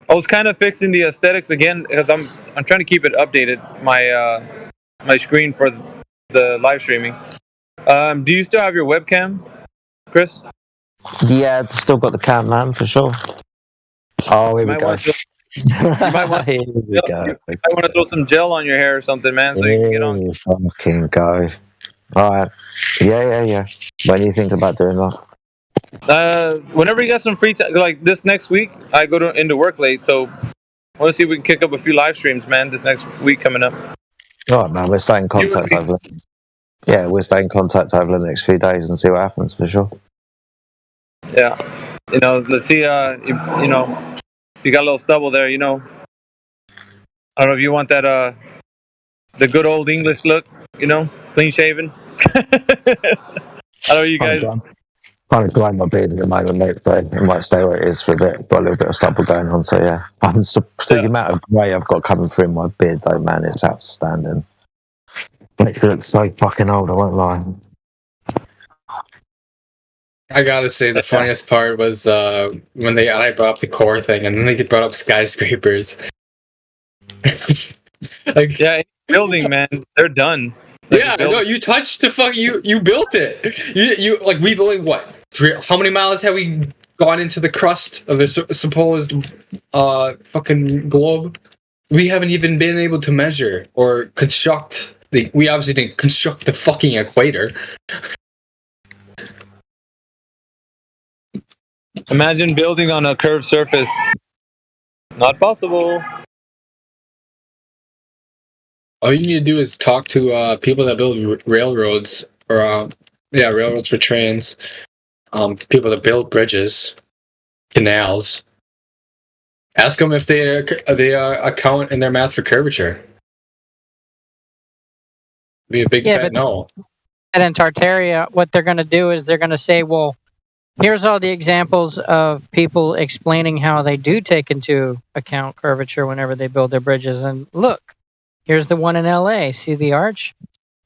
I was kind of fixing the aesthetics again because I'm trying to keep it updated. My screen for the live streaming. Do you still have your webcam, Chris? Yeah, still got the cam, man, for sure. Oh, here we go. You might want Here we go. you might want to throw some gel on your hair or something, man, so you can get on. Here we fucking go. All right. Yeah. When do you think about doing that? Whenever you got some free time, like this next week, I go into work late, so I want to see if we can kick up a few live streams, man. This next week coming up. All right, man. We'll stay in contact over. Yeah, we'll stay in contact over the next few days and see what happens for sure. Yeah, let's see. You know, you got a little stubble there. You know, I don't know if you want that. The good old English look. You know, clean shaven. I know you guys. Kind of grind my beard at the moment, mate, so it might stay where it is for a bit. Got a little bit of stubble going on, so yeah. The amount of grey I've got coming through my beard, though, man, it's outstanding. Makes me look so fucking old, I won't lie. I gotta say, the funniest part was when I brought up the core thing, and then they brought up skyscrapers. Like, yeah, building, man, they're done. Like, yeah, no, you touched the fuck. You built it. You like we've only what? How many miles have we gone into the crust of the supposed fucking globe? We haven't even been able to measure or construct the. We obviously didn't construct the fucking equator. Imagine building on a curved surface. Not possible. All you need to do is talk to people that build railroads or railroads for trains. People that build bridges, canals. Ask them if they account in their math for curvature. Be a big fat no. And in Tartaria, what they're going to do is they're going to say, well, here's all the examples of people explaining how they do take into account curvature whenever they build their bridges. And look, here's the one in LA. See the arch?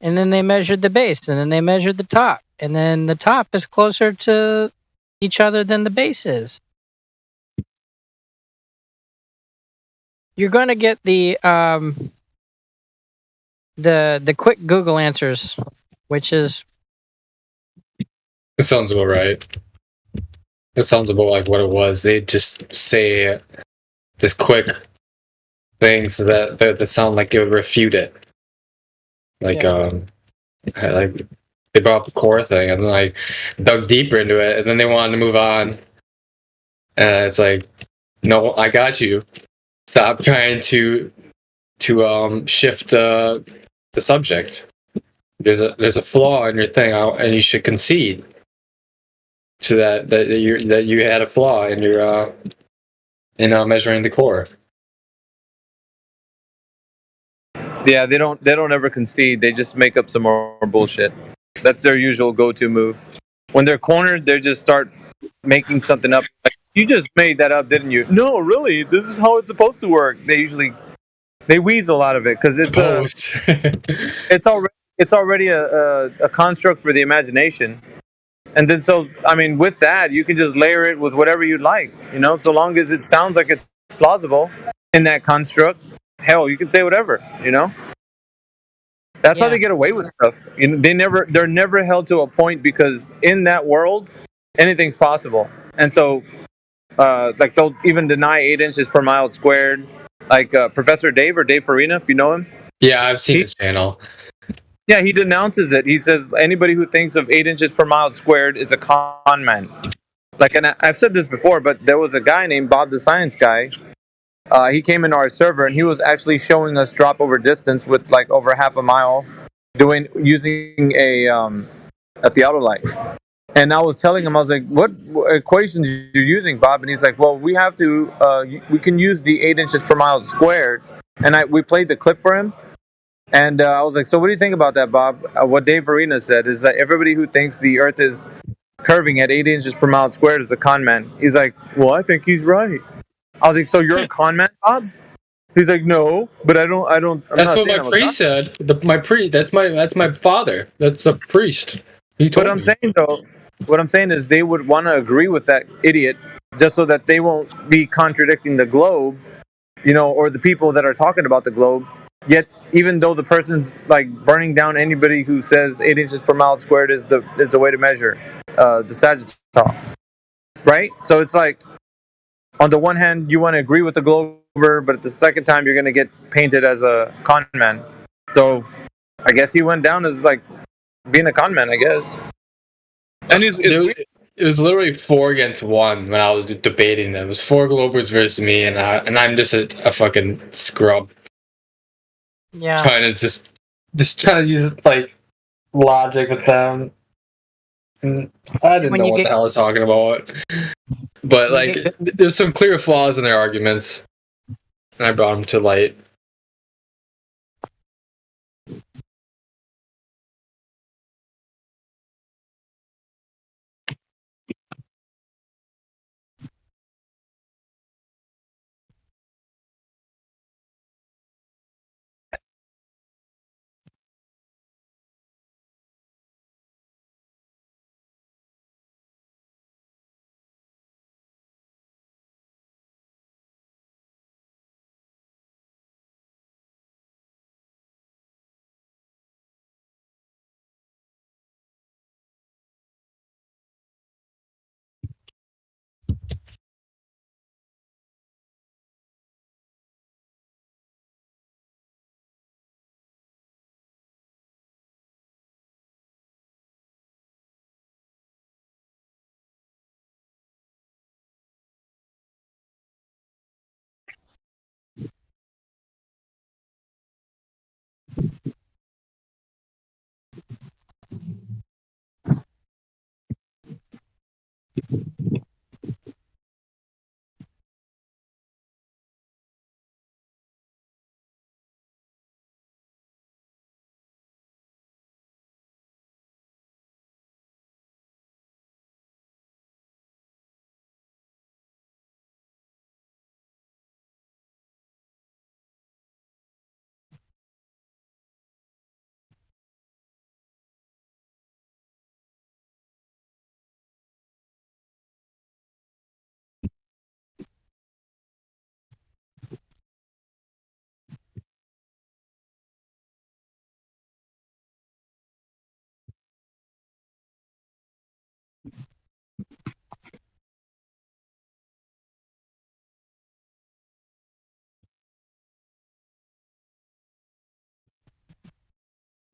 And then they measured the base, and then they measured the top. And then the top is closer to each other than the base is. You're going to get the quick Google answers, which is... It sounds about right. It sounds about like what it was. They just say just quick things that sound like they would refute it. Like like they brought up the core thing and then like dug deeper into it and then they wanted to move on. And it's like, no, I got you. Stop trying to shift the subject. There's a flaw in your thing, and you should concede to that you had a flaw in your in measuring the core. Yeah, they don't ever concede. They just make up some more bullshit. That's their usual go-to move. When they're cornered, they just start making something up. Like, you just made that up, didn't you? No, really. This is how it's supposed to work. They weasel out of it because it's already a construct for the imagination. And then with that, you can just layer it with whatever you'd like. You know, so long as it sounds like it's plausible in that construct. Hell, you can say whatever, you know? That's how they get away with stuff. You know, they're never held to a point because in that world, anything's possible. And so, like they'll even deny 8 inches per mile squared. Like Professor Dave or Dave Farina, if you know him. Yeah, I've seen his channel. Yeah, he denounces it. He says anybody who thinks of 8 inches per mile squared is a con man. Like, and I've said this before, but there was a guy named Bob the Science Guy. He came into our server and he was actually showing us drop over distance with like over half a mile, using a theodolite. And I was telling him, I was like, "What equations you're using, Bob?" And he's like, "Well, we have to. We can use the 8 inches per mile squared." And we played the clip for him. And I was like, "So what do you think about that, Bob?" What Dave Farina said is that everybody who thinks the Earth is curving at 8 inches per mile squared is a con man. He's like, "Well, I think he's right." I was like, "So you're a con man, Bob?" He's like, "No, but I don't." That's what my priest said. That's my father. That's the priest. He told me. What I'm saying is they would want to agree with that idiot just so that they won't be contradicting the globe, you know, or the people that are talking about the globe. Yet even though the person's like burning down anybody who says 8 inches per mile squared is the way to measure the sagittal, right? So it's like, on the one hand, you want to agree with the Glober, but at the second time, you're going to get painted as a con man. So I guess he went down as like being a con man, I guess. And It was literally 4 against 1 when I was debating them. It was 4 Globers versus me, and I'm just a fucking scrub Yeah. trying to just trying to use like logic with them. And I didn't When know you what the get- hell I was talking about. But like, there's some clear flaws in their arguments, and I brought them to light.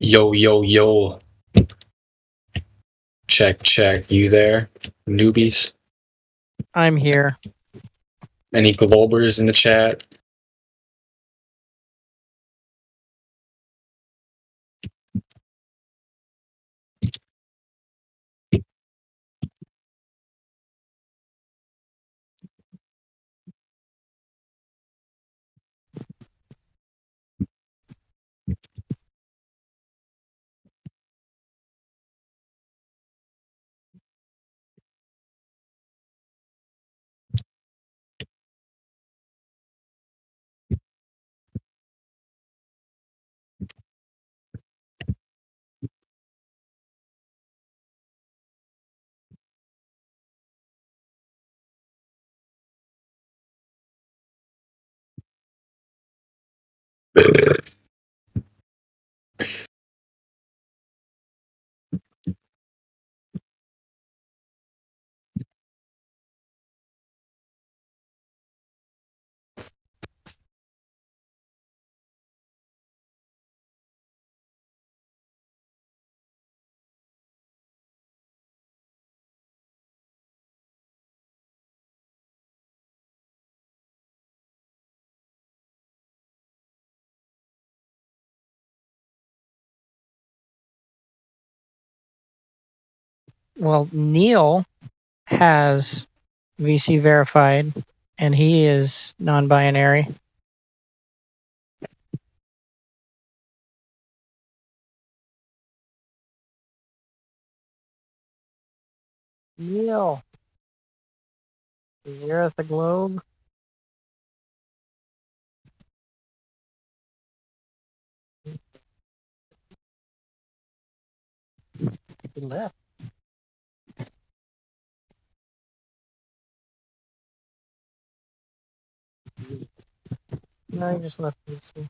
Yo, yo, yo. Check, check. You there, newbies? I'm here. Any Globers in the chat? Well, Neil has VC verified, and he is non-binary. Neil, is the Earth a globe? He left. No, he just left VC.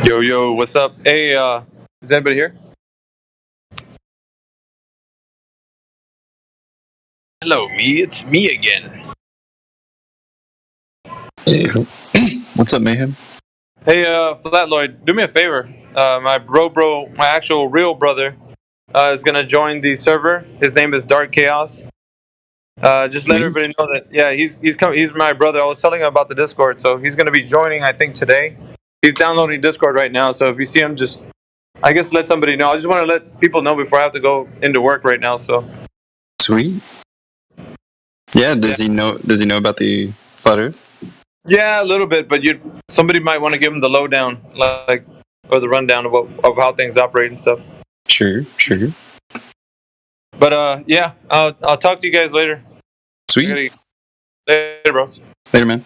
Yo, what's up? Hey, is anybody here? Hello, me. It's me again. Hey, what's up, Mayhem? Hey, Flatloid, do me a favor. My my actual real brother, is gonna join the server. His name is Dark Chaos. Just let everybody know that. Yeah, he's my brother. I was telling him about the Discord, so he's gonna be joining. I think today. He's downloading Discord right now. So if you see him, just I guess let somebody know. I just want to let people know before I have to go into work right now. So Sweet. Yeah, does he know about the Flat Earth? yeah, a little bit, but somebody might want to give him the lowdown, like or the rundown of how things operate and stuff. Sure. But yeah, I'll talk to you guys later. Sweet. Later, bro. Later, man.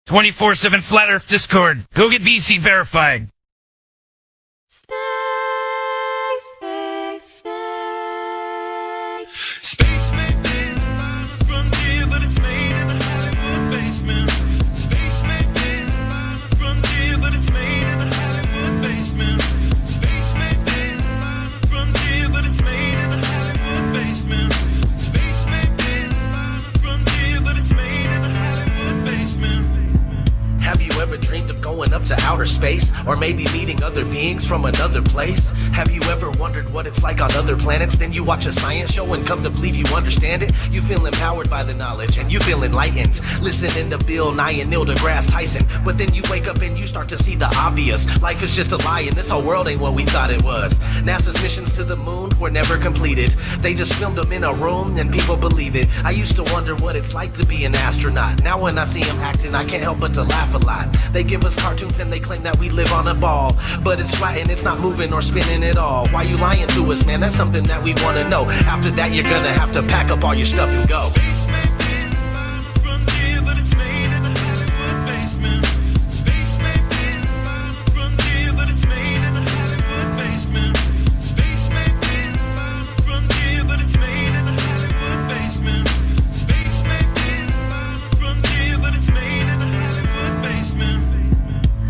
24/7 Flat Earth Discord. Go get VC verified. Space may be the final frontier, but it's made in a Hollywood basement. Space may be the final frontier, but it's made in a Hollywood basement. Space may be the final frontier, but it's made in a Hollywood basement. Space may be the final frontier, but it's made in a Hollywood basement. Have you ever dreamed of going up to outer space? Or maybe meeting other beings from another place? Have you ever wondered what it's like on other planets? Then you watch a science show and come to believe you understand it? You feel empowered by the knowledge and you feel enlightened, listening to Bill Nye and Neil deGrasse Tyson. But then you wake up and you start to see the obvious. Life is just a lie and this whole world ain't what we thought it was. NASA's missions to the moon were never completed. They just filmed them in a room and people believe it. I used to wonder what it's like to be an astronaut. Now when I see them acting, I can't help but to laugh a lot. They give us cartoons and they claim that we live on a ball, but it's flat and it's not moving or spinning at all. Why you lying to us, man? That's something that we want to know. After that, you're gonna have to pack up all your stuff and go. Space may be the final frontier, but it's made in a Hollywood basement. Space may be the final frontier, but it's made in a Hollywood basement. Space may be the final frontier, but it's made in a Hollywood basement. Space may be the final frontier, but it's made in a Hollywood basement.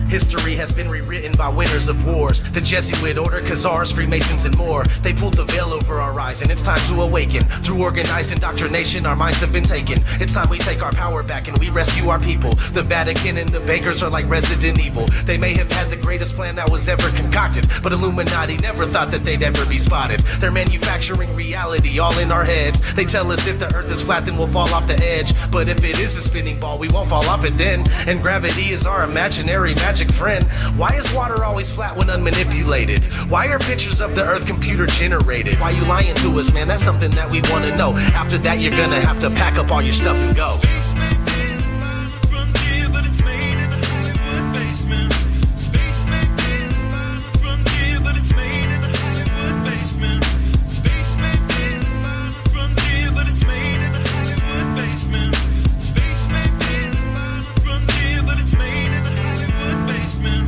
History has been rewritten by winners of wars, the Jesuit order, Khazars, Freemasons, and more. They pulled the veil over our eyes, and it's time to awaken. Through organized indoctrination, our minds have been taken. It's time we take our power back and we rescue our people. The Vatican and the bankers are like Resident Evil. They may have had the greatest plan that was ever concocted, but Illuminati never thought that they'd ever be spotted. They're manufacturing reality all in our heads. They tell us if the earth is flat, then we'll fall off the edge. But if it is a spinning ball, we won't fall off it then. And gravity is our imaginary magic friend. Why is water always flat when unmanipulated? Why are pictures of the earth computer generated? Why you lying to us, man? That's something that we want to know. After that, you're gonna have to pack up all your stuff and go. Space may be the final frontier, but it's made in a Hollywood basement. Space may be the final frontier, but it's made in a Hollywood basement. Space may be the final frontier, but it's made in a Hollywood basement. Space may be the final frontier, but it's made in a Hollywood basement.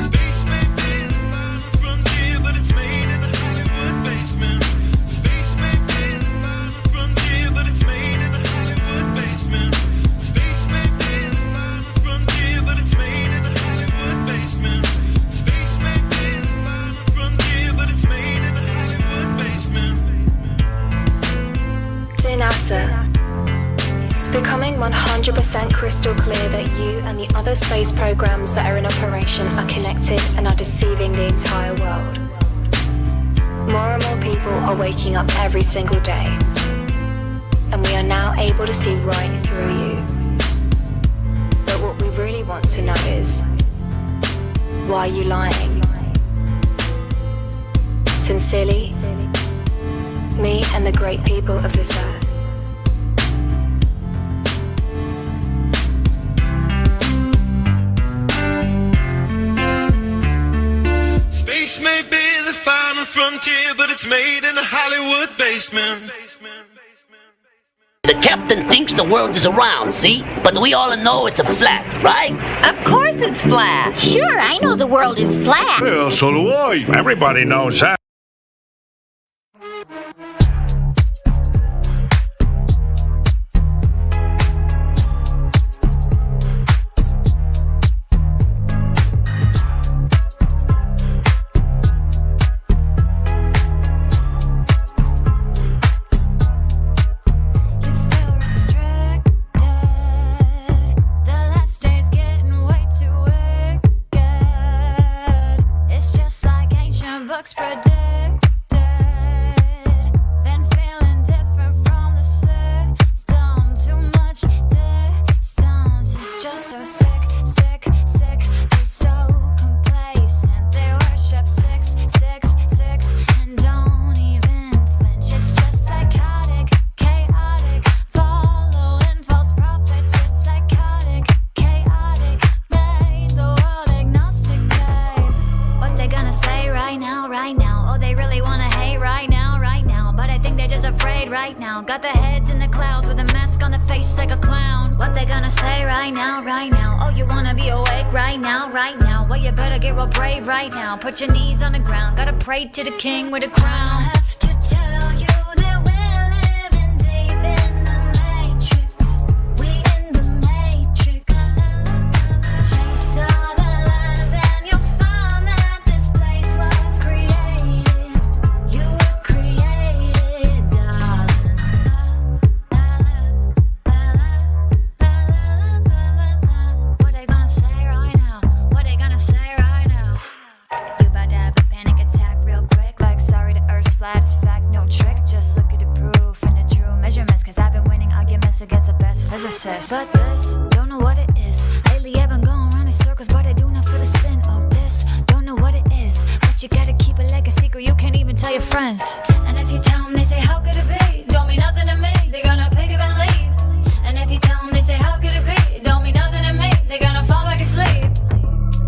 Space may be the final frontier, but it's made in a Hollywood basement. Space may be the final frontier, but it's made in a Hollywood basement. Space may be the final frontier, but it's made in a Hollywood basement. Space may be the final frontier, but it's made in a Hollywood basement. Dear NASA, it's becoming 100% crystal clear that you and the other space programs that are in operation are connected and are deceiving the entire world. More and more people are waking up every single day, and we are now able to see right through you. But what we really want to know is, why are you lying? Sincerely, me and the great people of this earth. Space may be the final frontier, but it's made in a Hollywood basement. The captain thinks the world is round, see? But we all know it's a flat, right? Of course it's flat. Sure, I know the world is flat. Well, so do I. Everybody knows that. Books predict right now. Got the heads in the clouds with a mask on the face like a clown. What they gonna say right now, right now? Oh, you wanna be awake right now, right now? Well, you better get real brave right now. Put your knees on the ground, gotta pray to the king with a crown. I have to tell you that we're living deep in the matrix. We in the matrix. Chase all the lines and you'll find that this place was created. You were created, darling. What they gonna say right now? What they gonna say right now? You about to have a panic attack real quick. Like, sorry, the earth's flat, it's fact, no trick. Just look at the proof and the true measurements. Cause I've been winning arguments against the best physicists. But this, don't know what it is. Lately I've been going around in circles, but I do not for the spin. Oh, this, don't know what it is. But you gotta keep it like a secret, you can't even tell your friends. And if you tell them, they say, how could it be? Don't mean nothing to me, they're gonna pick up and leave. And if you tell them, they say, how could it be? Don't mean nothing to me, they're gonna fall back asleep.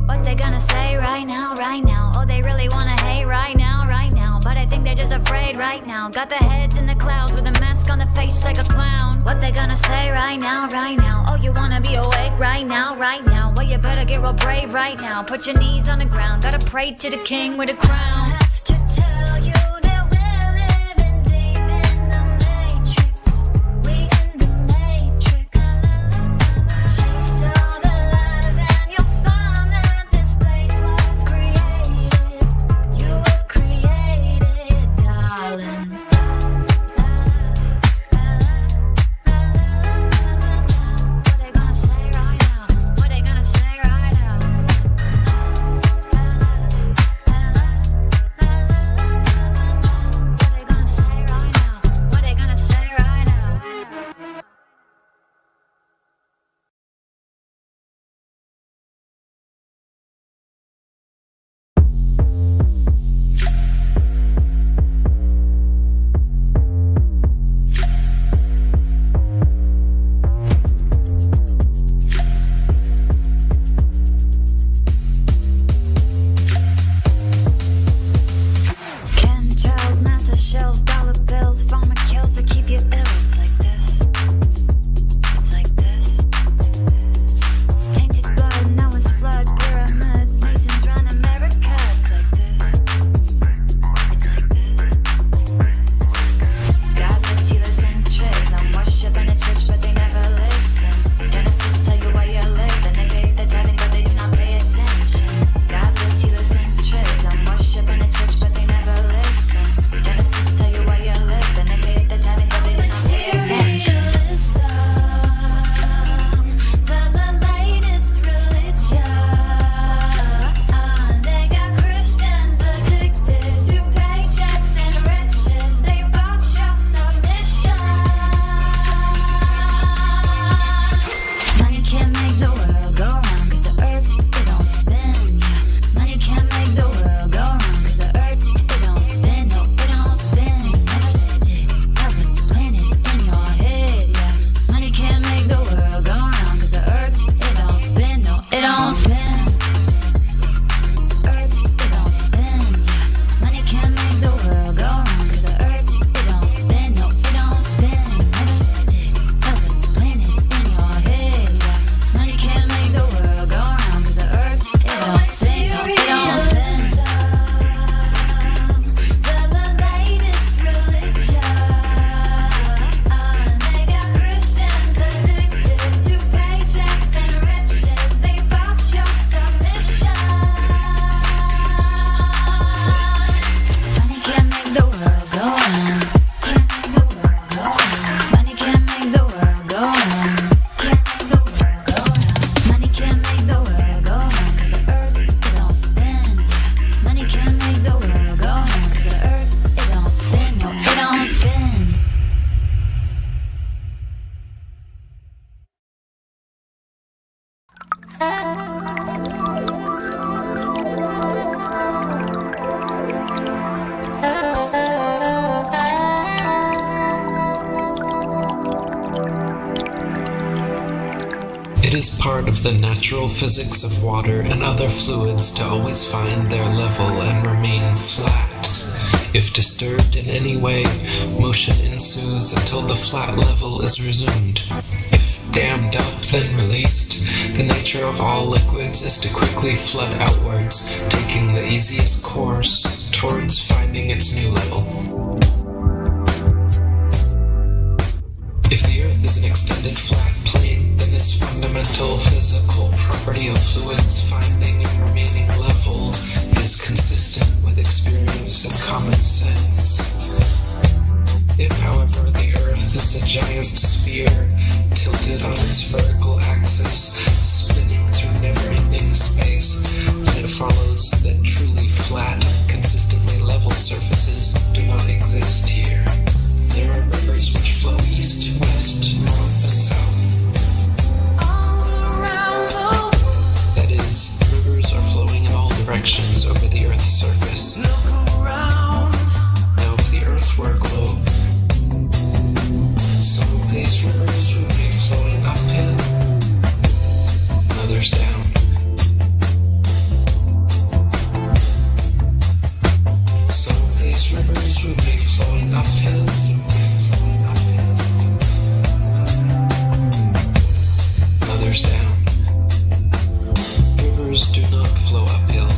What they gonna say right now, right now? Oh, they really wanna hate right now, right now. But I think they're just afraid right now. Got their heads in the clouds with a mask on the face like a clown. What they gonna say right now, right now? Oh, you wanna be awake right now, right now? Well, you better get real brave right now. Put your knees on the ground, gotta pray to the king with a crown. I have to tell you that we're living deep in the matrix. We in the matrix. Chase all the lies and you'll find that this place was created. You were created, darling. What they gonna say right now? What they gonna say right now? What they gonna say right now? What they gonna say right now? Chemtrails, massive shells, dollar bills, pharma kills to keep you ill. It's like this. It's like this. Tainted blood, no one's flood, pyramids, Masons run America. It's like this. It's like this. Godless healers and tricks. I'm worshiping the church, but they never listen. Genesis tell you why you live, and they pay the tithing, but they do not pay attention. Godless healers and tricks. I'm worshiping the church, but they never listen. Genesis tell you why you live, and they pay the tithing, but they do not pay attention. The latest religion. They got Christians addicted to paychecks and riches. They bought your submission. Money can't make the world go round, cause the earth, it don't spin, yeah. Money can't make the world go round, cause the earth, it don't spin, no, it don't spin. Never did, that was planted in your head, yeah. Money can't make the world go round, cause the earth, it don't spin, no, it don't spin. Earth, it don't spin, yeah. Money can't make the world go round, cause the earth, it don't spin, no, it don't spin. Never did, that was planted in your head, yeah. Money can't make the world go round, cause the earth, it don't spin, no, it don't spin. The latest religion. They got Christians addicted to paychecks and riches. They bought your submission. Money can't make the world go round. Money can't make the world go round. Money can't make the world go round, cause the earth, it don't spin. Money can't make the world go round, cause the earth, it don't spin. No, it don't spin. It is part of the natural physics of water and other fluids to always find their level and remain flat. If disturbed in any way, motion ensues until the flat level is resumed. If dammed up, then released, the nature of all liquids is to quickly flood outwards, taking the easiest course towards finding its new level. If the Earth is an extended flat plane, then this fundamental physical property of fluids finding and remaining level is consistent with experience and common sense. If, however, the Earth is a giant sphere, tilted on its vertical axis, spinning through never-ending space, then it follows that truly flat, consistently level surfaces do not exist here. There are rivers which flow east, west, north, and south. That is, rivers are flowing in all directions over the Earth's surface. Now, if the Earth were a globe, some of these rivers would be flowing uphill, and others down. Some of these rivers would be flowing uphill, others down. Rivers do not flow uphill.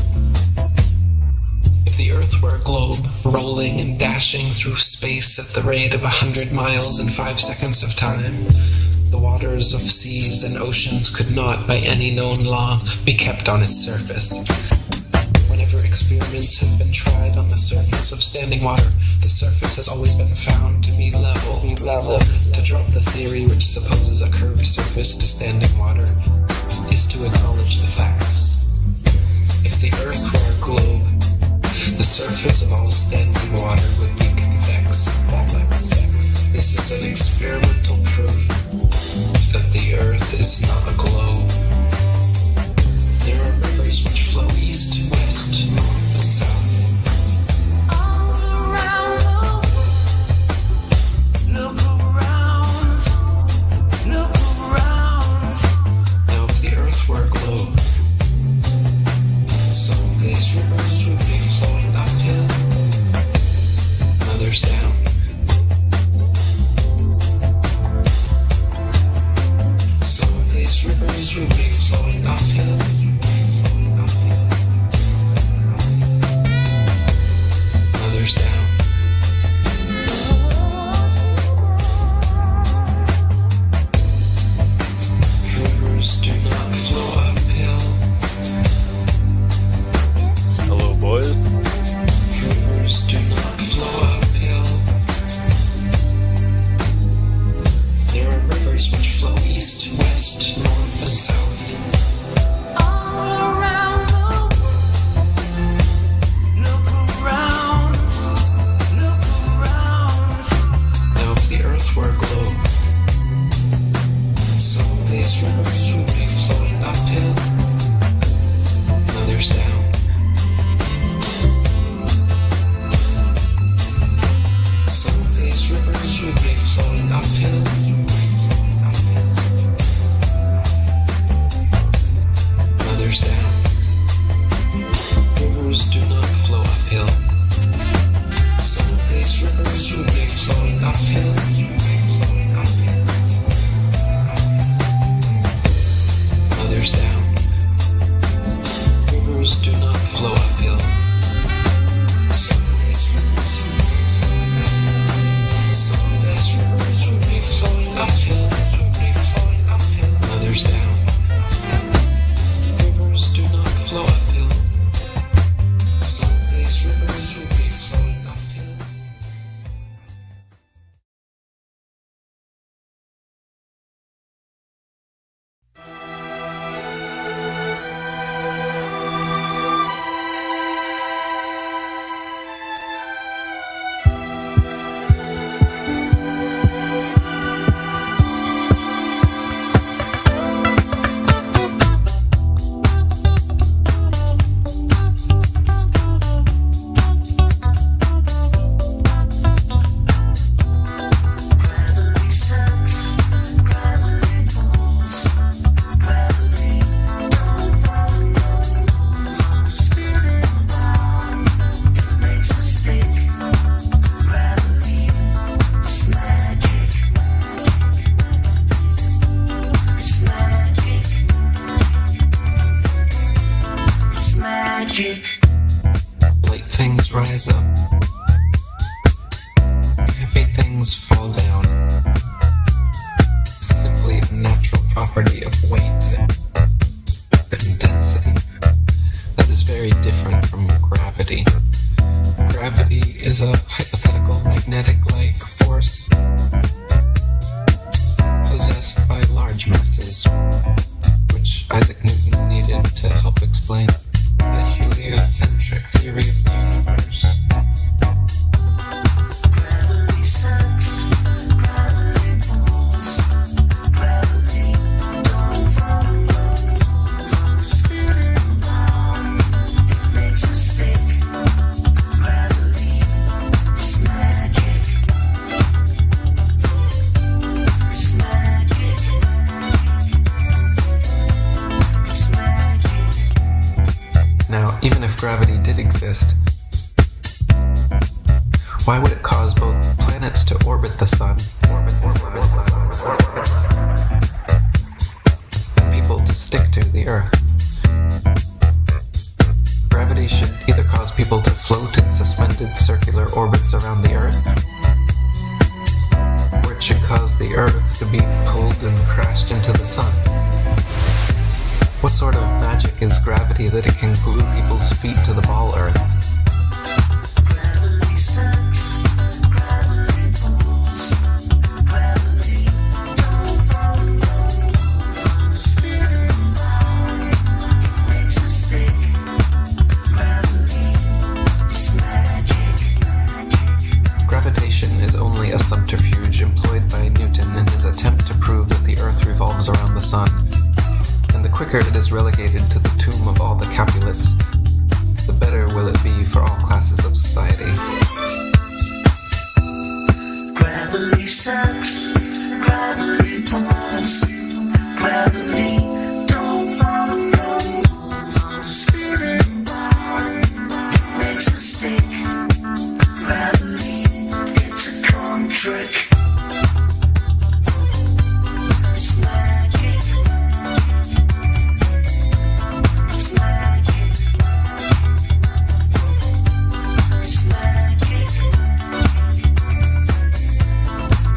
If the Earth were a globe, rolling and dashing through space at the rate of 100 miles in 5 seconds of time, the waters of seas and oceans could not, by any known law, be kept on its surface. Whenever experiments have been tried on the surface of standing water, the surface has always been found to be level. To drop the theory which supposes a curved surface to standing water is to acknowledge the facts. If the Earth were a globe, the surface of all standing water would be convex. This is an experimental proof that the Earth is not a globe. There are rivers which flow east, west, north, and south. Now, if the Earth were a globe, some of these rivers would be flowing uphill, and others down. Some of these rivers would be flowing uphill, and others down. Rivers do not flow uphill. Hello, boys. Rivers do not flow uphill. There are rivers which flow east, west, north, and south. Now, if the Earth were a globe, some of these rivers would be flowing uphill, and others down. Some of these rivers would be flowing uphill, and others down. Rivers do not flow uphill. Some of these rivers would be flowing uphill, others down. Rivers do not flow uphill. Some of these rivers would be flowing uphill, and others down. Rivers do not flow uphill. Some of these rivers would be flowing uphill. things fall down. It's simply a natural property of weight and density. That is very different from gravity. Gravity is a hypothetical magnetic-like force possessed by large masses, which Isaac Newton needed to help explain the heliocentric theory of the universe. Gravity sucks, gravity pulls, gravity don't follow rules on the spinning ball. It makes us stick. Gravity is magic. It's magic. It's magic. Now, even if gravity did exist, why would it cause both planets to orbit the sun and people to stick to the Earth? Gravity should either cause people to float in suspended circular orbits around the Earth, or it should cause the Earth to be pulled and crashed into the sun. What sort of magic is gravity that it can glue people's feet to the ball Earth? Gravity sucks, gravity pulls, gravity don't follow rules on the spinning ball. It makes us stick. Gravity is magic. Gravitation is only a subterfuge employed by Newton in his attempt to prove that the Earth revolves around the sun. And the quicker it is relegated to the tomb of all the Capulets, the better will it be for all classes of society. Gravity sucks, gravity pulls, gravity don't follow rules on the spinning ball. It makes us stick. Gravity, it's a con trick. It's magic. It's magic. It's magic.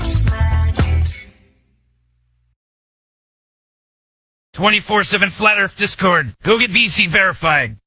It's magic. 24/7 Flat Earth Discord. Go get VC verified.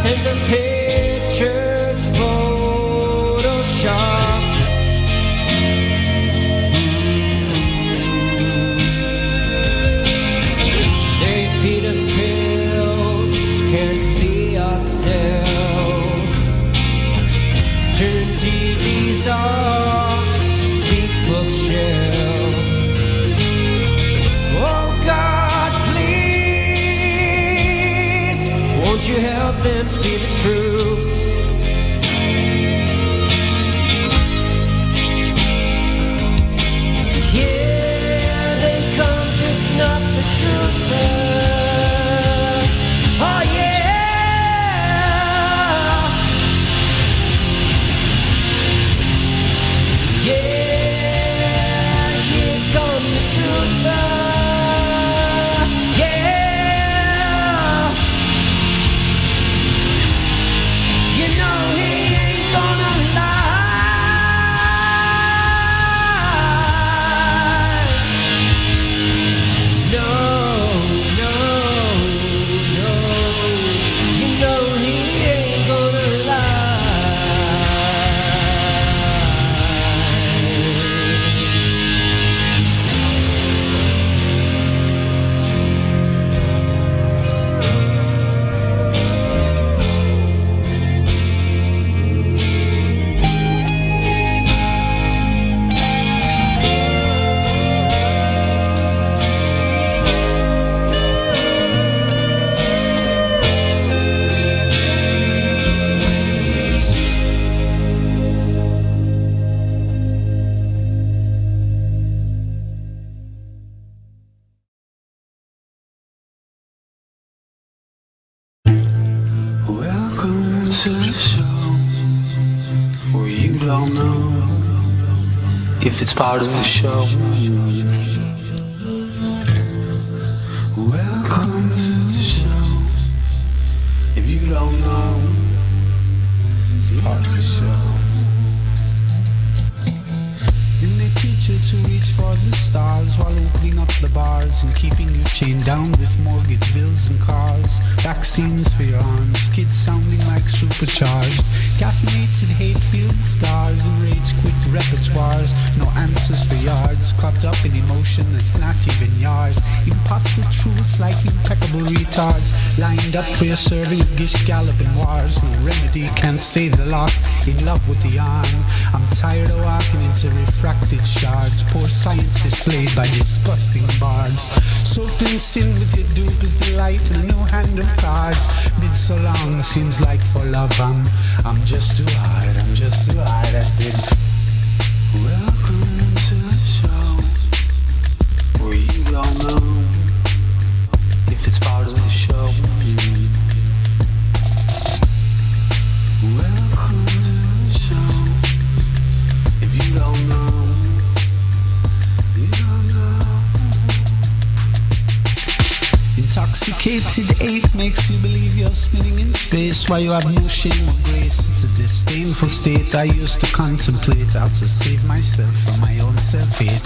sends us pictures photoshopped. They feed us pills, can't see ourselves. Turn TVs off, seek bookshelves. Oh God, please, won't you help them see the truth? Here they come to snuff the truth out. Oh yeah, yeah, here come the truth out. Yeah, you know he ain't gonna lie. No, no, no, you know he ain't gonna Welcome to the show where you don't know if it's part of the show. Welcome to the show if you don't know it's part of the show. And they teach you to reach for the stars while opening up the bars and keeping you chained down with mortgage bills and cars. Vaccines for your arms, kids sounding like supercharged. Caffeinated hate-filled scars and rage-quit repertoires. No answers for yards, caught up in emotion that's not even yours. Impossible truths like impeccable retards, lined up for your serving of gish galloping wars. No remedy can't save the lost, in love with the yarn. I'm tired of walking into refracted shards. Poor science displayed by disgusting bards. Soaked in sin with your dupe is delight and a new hand of cards. Been so long, seems like for love I'm just too hard, I'm just too hard, I said. Welcome to the show where you don't know if it's part of the show. Welcome to the show if you don't know, you don't know. Intoxicated ache makes you believe you're spinning in space while you have no shame or grace. It's a disdainful state I used to contemplate how to save myself from my own self-hate.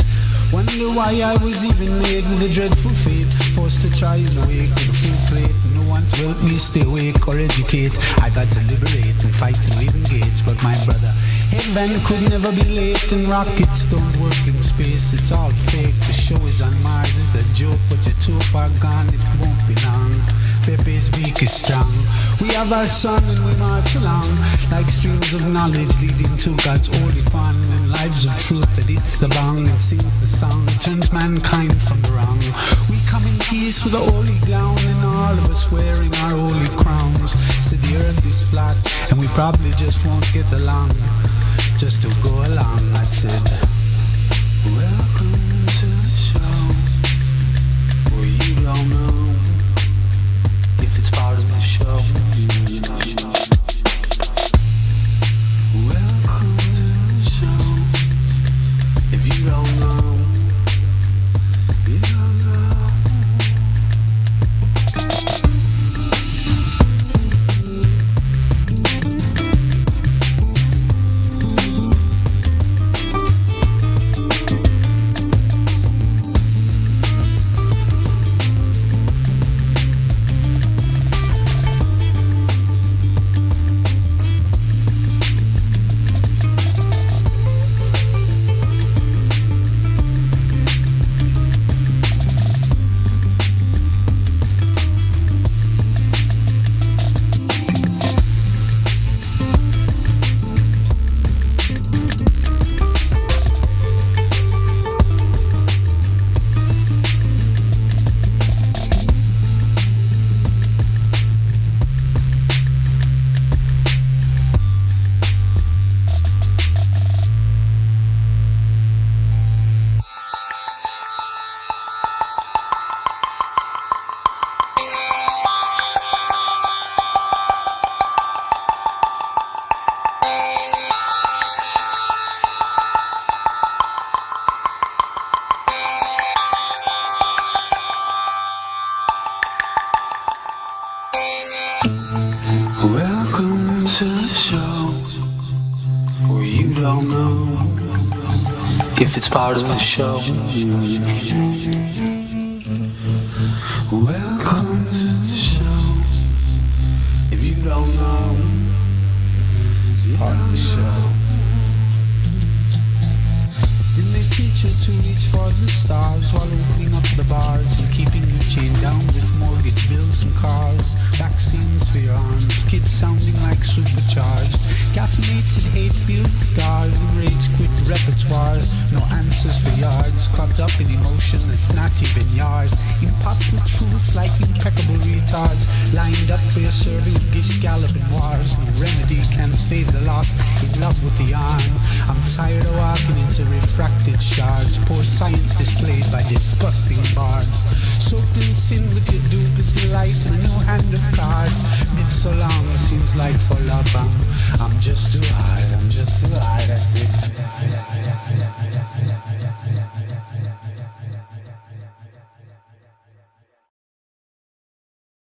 Wonder why I was even made with a dreadful fate. Forced to try and wake with a full plate. No one to help me stay awake or educate. I got to liberate and fight through even gates. But my brother, heaven could never be late. And rockets don't work in space. It's all fake. The show is on Mars. It's a joke, but you're too far gone. It won't be long. Pepe's beak is strong. We have our sun and we march along like streams of knowledge leading to God's holy pond and lives of truth that hits the bong and sings the song, turns mankind from the wrong. We come in peace with a holy gown and all of us wearing our holy crowns. So the earth is flat and we probably just won't get along. Just to go along, I said. Welcome to the show where you don't know if it's part of the show. Welcome to the show if you don't know, you don't know. don't know if it's part of the show. Welcome to the show. If you don't know, it's part of the show. Then they teach you to reach for the stars while opening up the bars and keeping you chained down with mortgage bills and cars. Vaccines for your arms, kids sounding like supercharged. Caffeinated hate-filled scars and rage-quit repertoires. No answers for yards, caught up in emotion that's not even yours. Impossible truths like impeccable retards, lined up for your serving of gish galloping wars. No remedy can save the lost in love with the arm. I'm tired of walking into refracted shards. Poor science displayed by disgusting bards. Soaked in sin with your dupe is delight and a new hand of cards. Been so long it seems like for love I'm just too high, I'm just too high, that's it.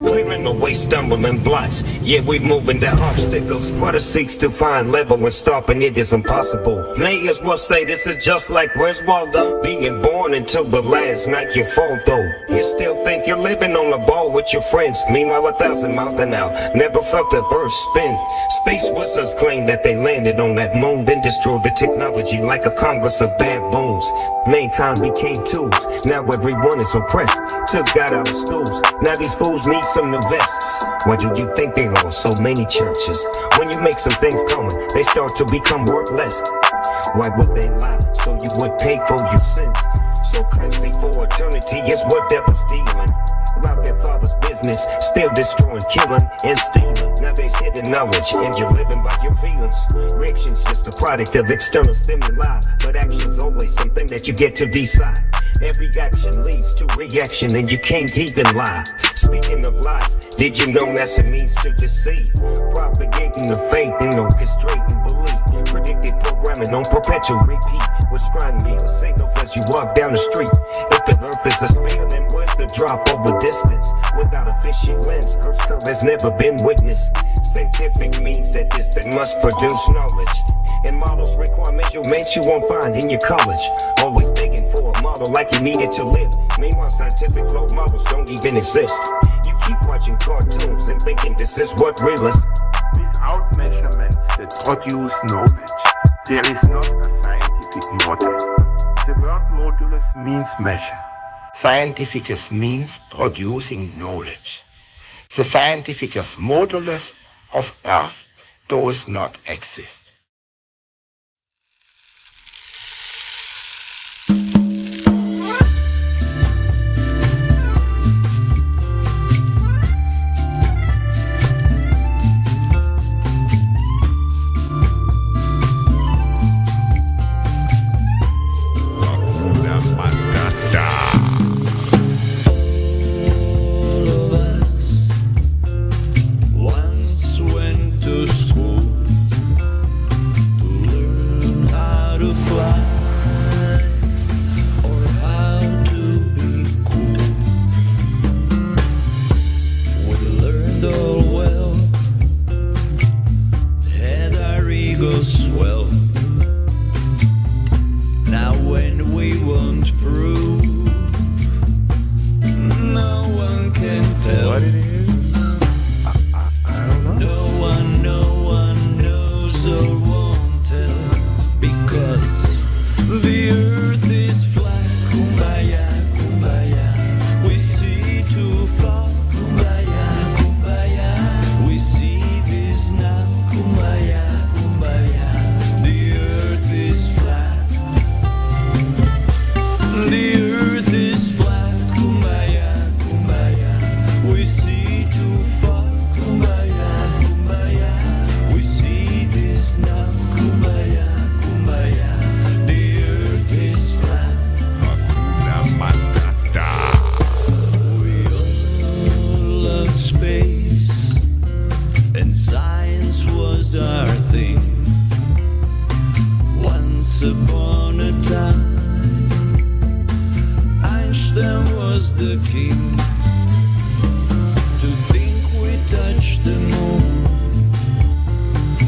Clearing away stumbling blocks. Yeah, we're moving down obstacles. Water seeks to find level when stopping it is impossible. May as well say this is just like where's Waldo? Being born until the last, not your fault though. You still think you're living on a ball with your friends. Meanwhile 1,000 miles an hour. Never felt the earth spin. Space wizards claim that they landed on that moon, then destroyed the technology like a congress of baboons. Mankind became tools. Now everyone is oppressed. Took God out of schools. Now these fools need some new vests. Why do you think there are so many churches? When you make some things common, they start to become worthless. Why would they lie? So you would pay for your sins. So currency for eternity is what devil's stealing. About their father's business, still destroying, killing, and stealing. Now there's hidden knowledge, and you're living by your feelings. Reaction's just a product of external stimuli, but action's always something that you get to decide. Every action leads to reaction, and you can't even lie. Speaking of lies, did you know that's a means to deceive? Propagating the faith and orchestrating belief. Predictive programming on perpetual repeat. With scrying signals as you walk down the street. If the earth is a sphere, then where's the drop over distance? Without a fishy lens, Earth's curve has never been witnessed. Scientific means that this thing must produce knowledge. And models require measurements you won't find in your college. Always begging for a model like you needed to live. Meanwhile, scientific role models don't even exist. You keep watching cartoons and thinking this is what real is. Without measurements that produce knowledge, there is not a scientific model. The word modulus means measure. Scientificus means producing knowledge. The scientificus modulus of Earth does not exist.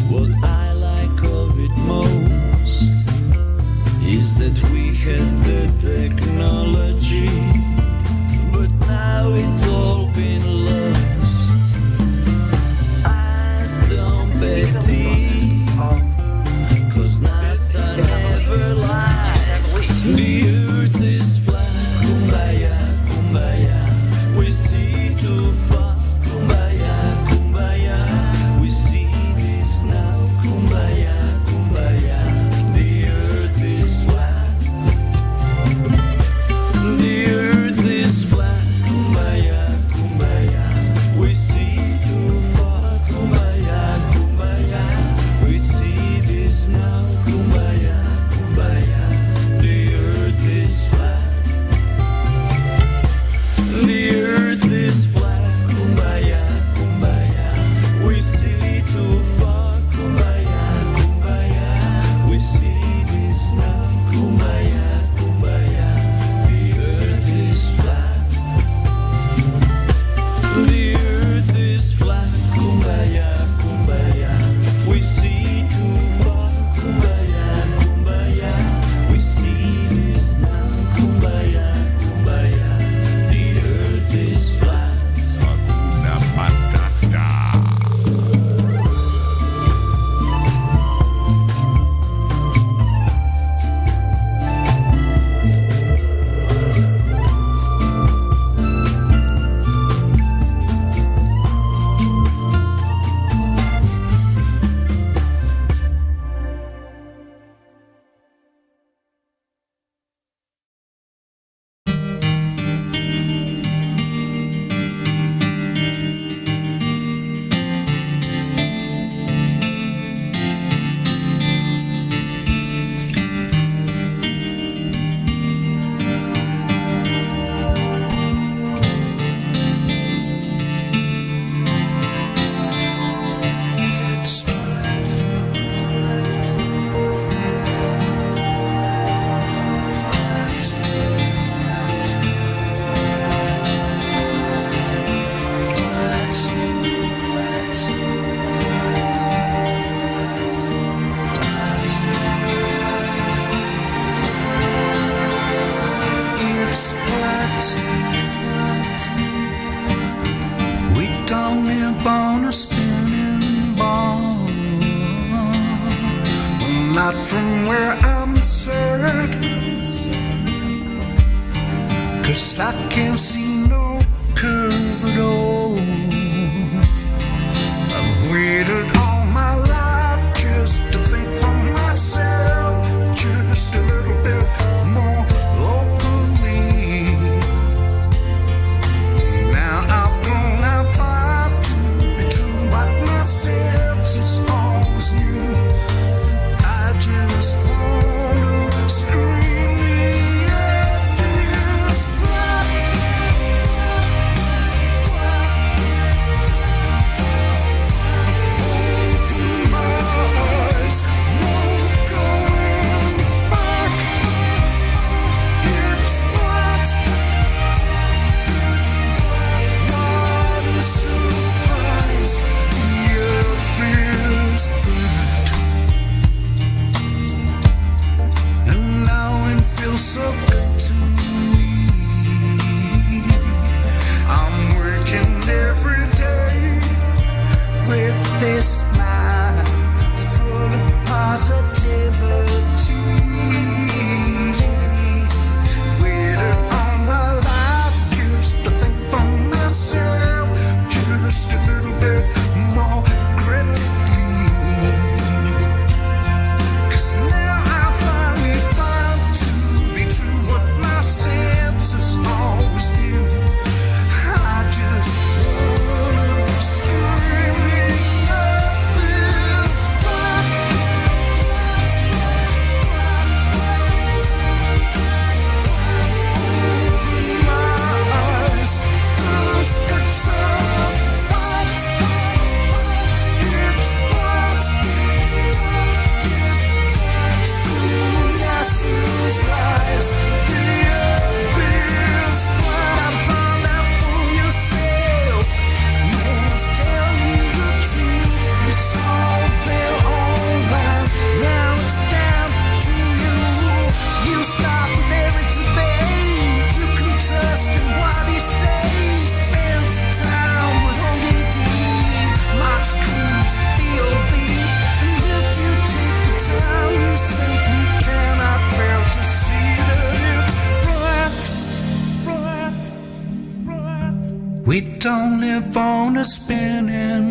What I like of it most not from where I'm certain, 'cause I can't see no curve at all. I've waited all my life just to think for myself, just a little bit more openly. Now I've gone out far to be true, but my senses always knew. I just want to scream, yeah, this black. Open my eyes, no going back. It's black. What a surprise, the earth is flat. And now it feels so good to me. I'm working every day with this smile full of positivity. Waited all my life just to think for myself, just a little bit more critically. 'Cause now I finally found to be true what my senses always knew. I just wanna scream at this black. Open my eyes, 'cause it's a fact. It's black. School glasses rise, the earth is flat. Find out for yourself. No one's telling the truth. It's all there online. Now it's down to you. You stop with every debate. You can trust in what he says. Spends the time with ODD. March crews, DOB. And if you take the time, you simply cannot fail to see that it's flat, flat, flat. We don't live on a spinning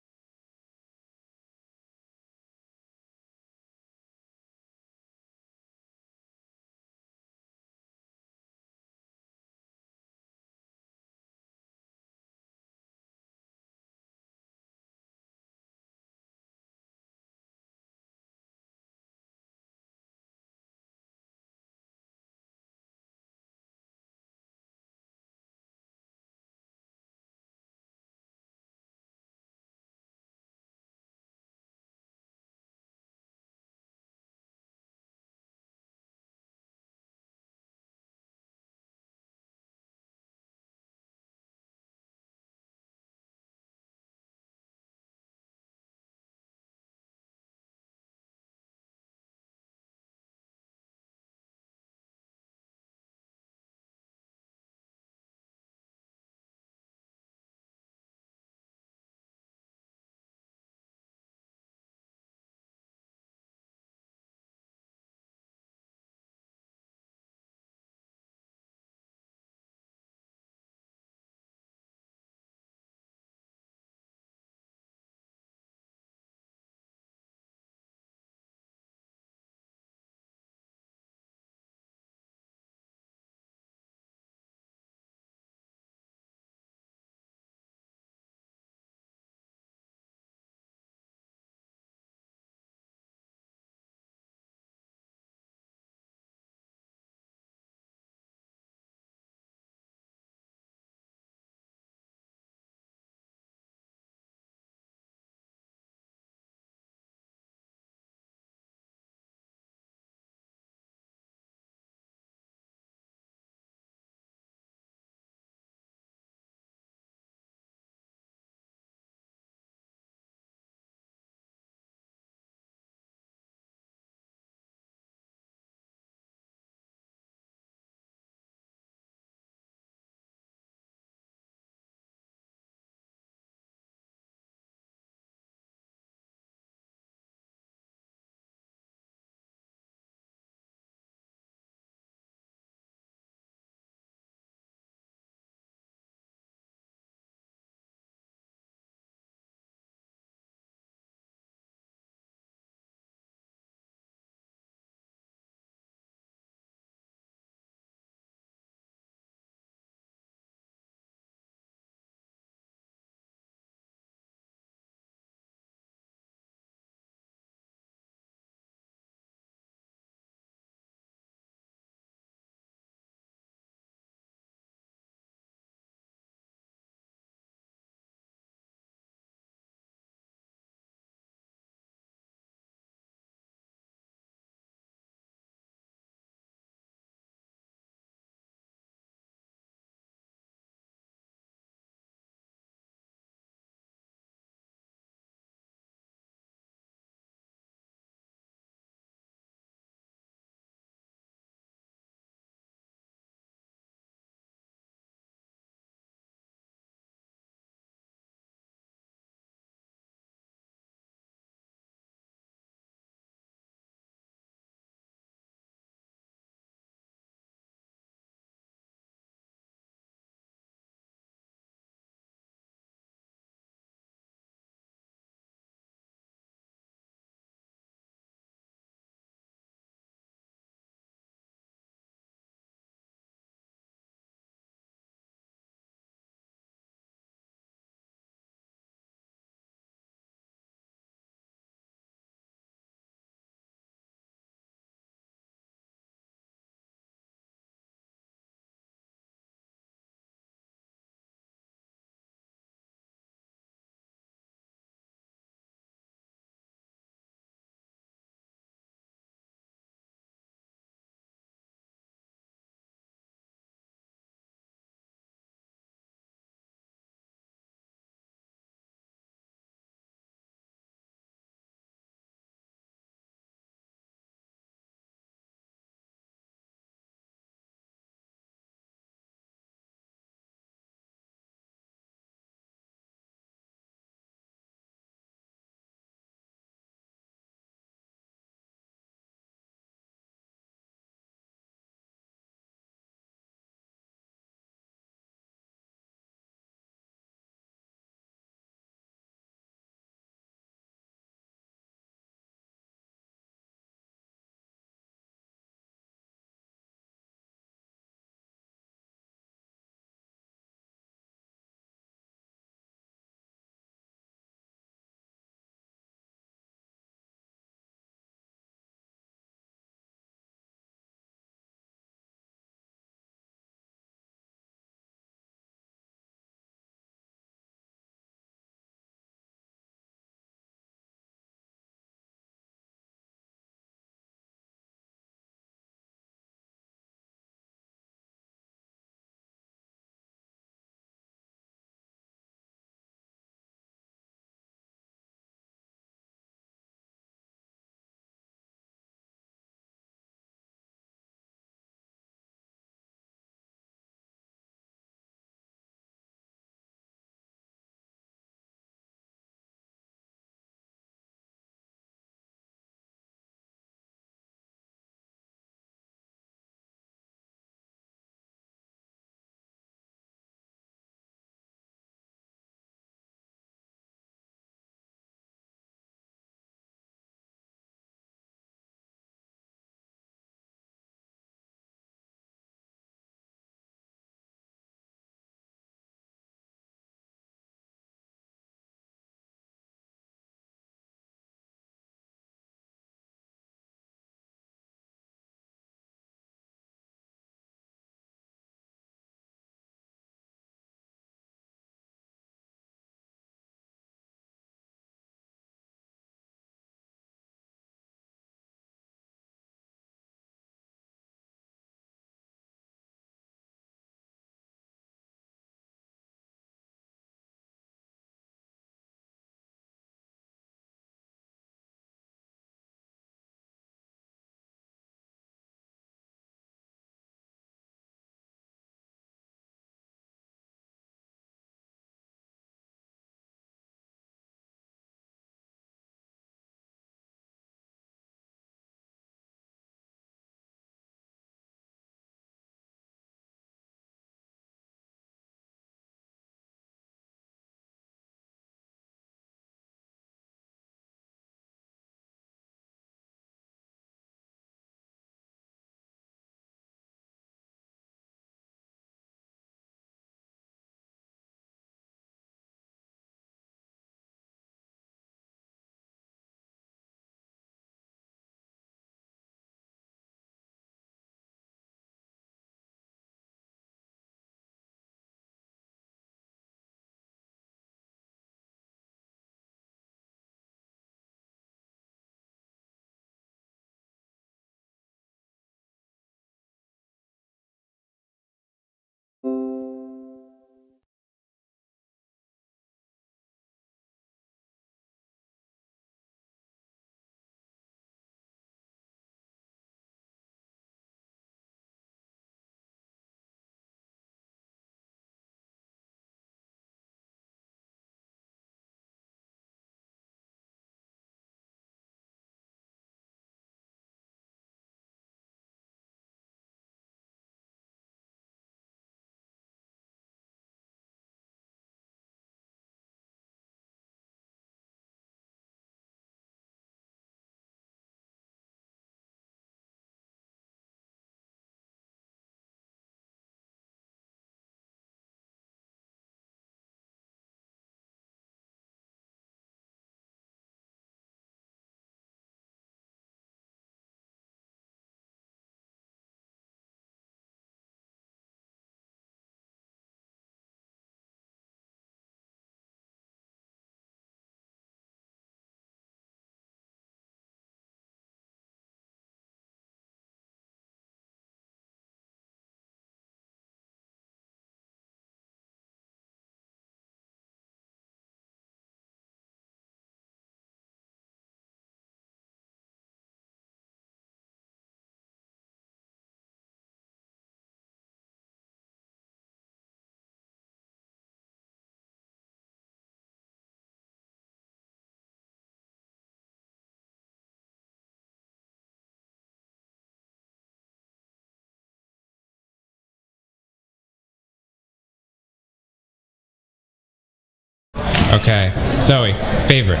Okay. Zoe, favorite.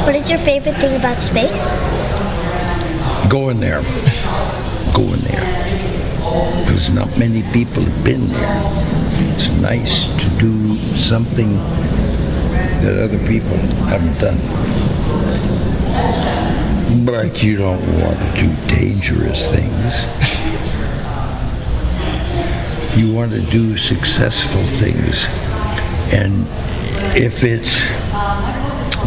What is your favorite thing about space? Go in there. Go in there. Because not many people have been there. It's nice to do something that other people haven't done. But you don't want to do dangerous things. You want to do successful things. And if it's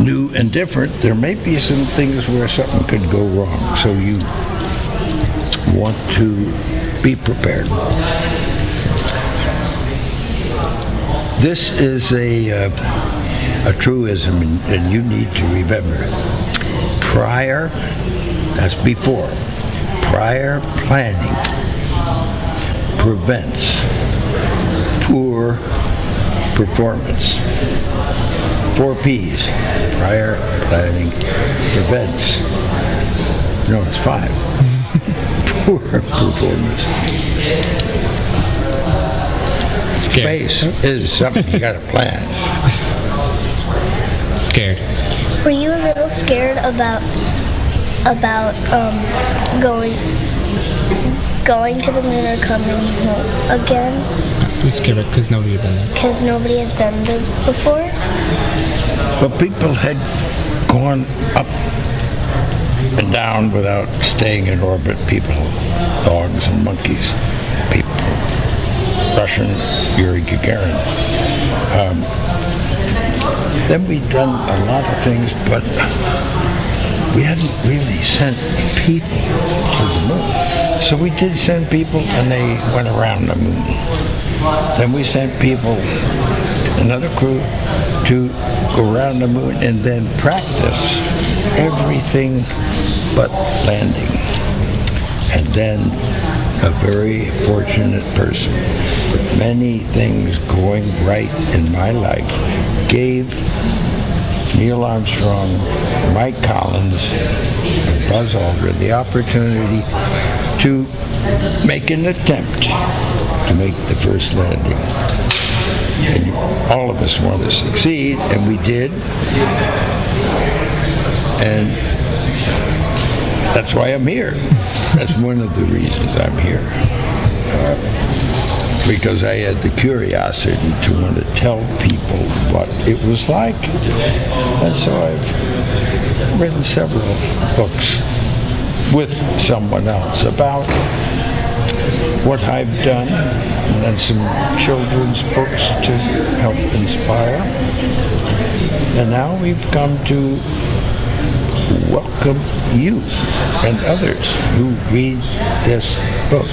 new and different, there may be some things where something could go wrong. So you want to be prepared. This is a truism, and you need to remember. Prior, that's before, prior planning prevents poor performance. 4 P's. Prior planning prevents. No, it's 5. Poor performance. Space is something you got to plan. Scared. Were you a little scared about going to the moon or coming home again? Who's scared because nobody had been there? Because nobody has been there before? But people had gone up and down without staying in orbit. People, dogs and monkeys. People, Russian Yuri Gagarin. Then we'd done a lot of things, but we hadn't really sent people to the moon. So we did send people, and they went around the moon. Then we sent people, another crew, to go around the moon and then practice everything but landing. And then a very fortunate person with many things going right in my life gave Neil Armstrong, Mike Collins, and Buzz Aldrin the opportunity to make an attempt to make the first landing. And all of us want to succeed, and we did. And that's why I'm here. That's one of the reasons I'm here. Because I had the curiosity to want to tell people what it was like. And so I've written several books with someone else about what I've done, and then some children's books to help inspire. And now we've come to welcome you and others who read this book.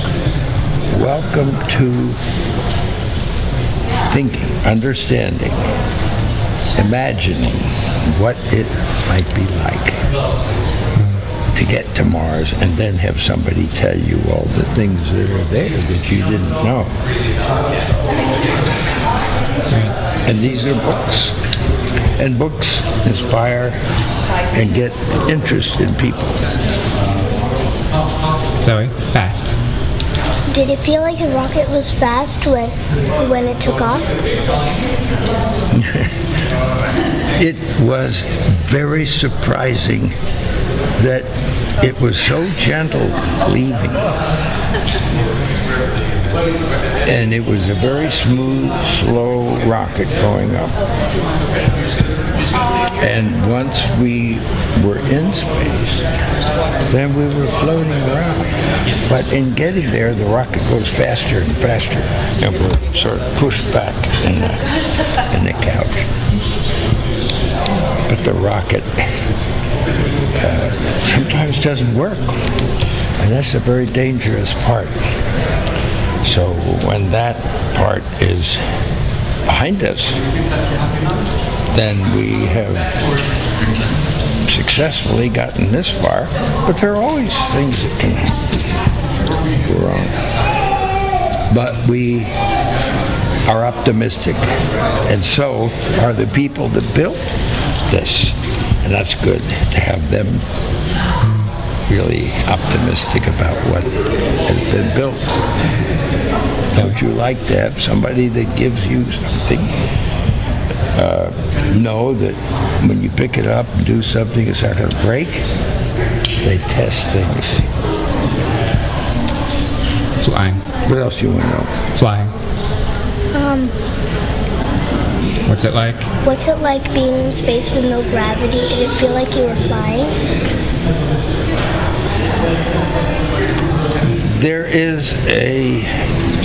Welcome to thinking, understanding, imagining what it might be like to get to Mars and then have somebody tell you all the things that are there that you didn't know. And these are books. And books inspire and get interest in people. Zoe, fast. Did it feel like the rocket was fast when it took off? It was very surprising that it was so gentle leaving. And it was a very smooth, slow rocket going up. And once we were in space, then we were floating around. But in getting there, the rocket goes faster and faster, and we're sort of pushed back in the couch. But the rocket sometimes doesn't work, and that's a very dangerous part. So when that part is behind us, then we have successfully gotten this far, but there are always things that can go wrong. But we are optimistic, and so are the people that built this, and that's good to have them really optimistic about what has been built. Don't you like to have somebody that gives you something know that when you pick it up and do something, it's not going to break. They test things. Flying. What else you want to know? Flying. What's it like? What's it like being in space with no gravity? Did it feel like you were flying? There is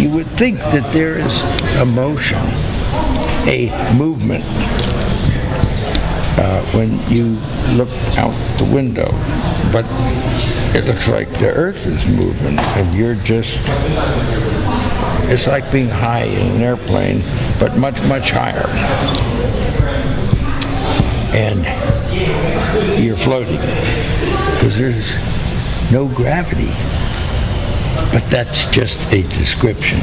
you would think that there is a motion, a movement when you look out the window, but it looks like the Earth is moving and you're just, it's like being high in an airplane, but much, much higher. And you're floating because there's no gravity. But that's just a description.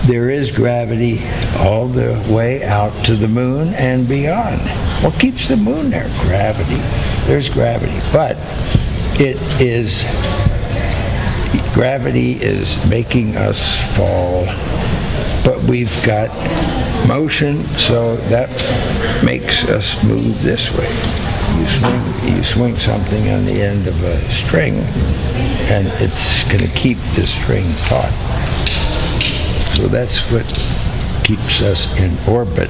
There is gravity all the way out to the moon and beyond. What keeps the moon there? Gravity. There's gravity. But gravity is making us fall. But we've got motion, so that makes us move this way. You swing something on the end of a string, and it's going to keep the string taut. So that's what keeps us in orbit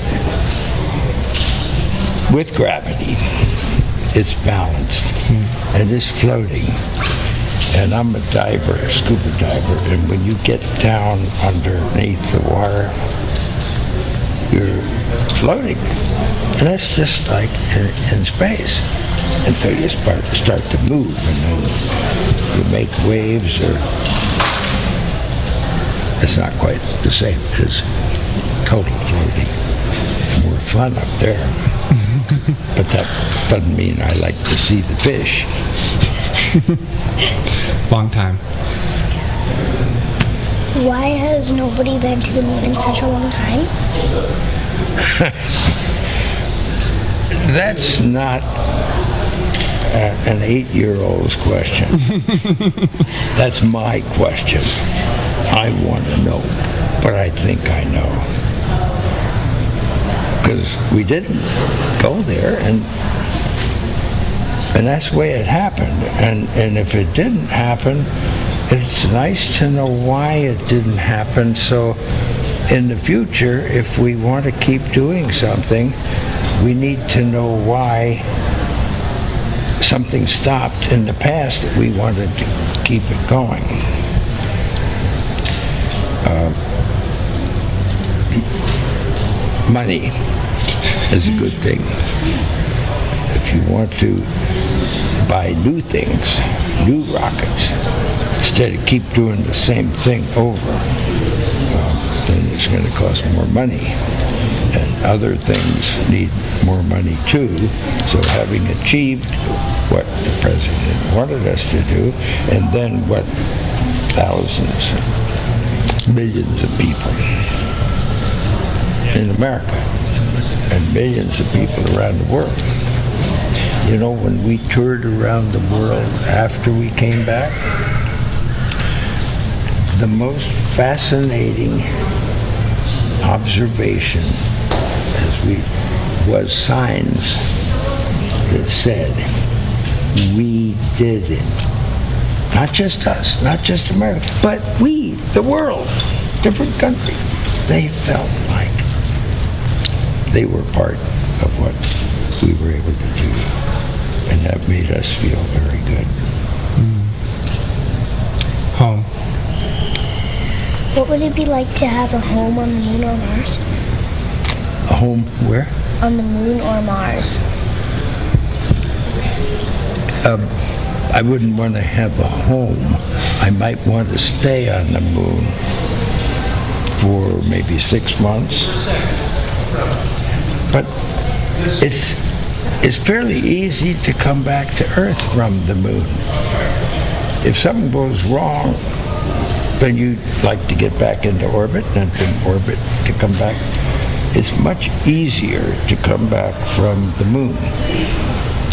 with gravity. It's balanced and it's floating. And I'm a diver, a scuba diver, and when you get down underneath the water, you're floating. And that's just like in space until you start to move, and then you make waves, or it's not quite the same as total floating. It's more fun up there. But that doesn't mean I like to see the fish. Long time. Why has nobody been to the moon in such a long time? That's not an 8-year-old's question. That's my question. I want to know, but I think I know. Because we didn't go there, and that's the way it happened. And if it didn't happen, it's nice to know why it didn't happen. So in the future, if we want to keep doing something, we need to know why something stopped in the past that we wanted to keep it going. Money is a good thing. If you want to buy new things, new rockets, instead of keep doing the same thing over, then it's going to cost more money. And other things need more money too. So having achieved what the president wanted us to do, and then what thousands, millions of people in America, and millions of people around the world. You know, when we toured around the world after we came back, the most fascinating observation was signs that said, we did it. Not just us, not just America, but we, the world, different countries. They felt like they were part of what we were able to do. And that made us feel very good. Home. What would it be like to have a home on the moon or Mars? A home where? On the moon or Mars. I wouldn't want to have a home. I might want to stay on the moon for maybe 6 months. But it's fairly easy to come back to Earth from the moon. If something goes wrong, then you'd like to get back into orbit, and from orbit to come back. It's much easier to come back from the moon.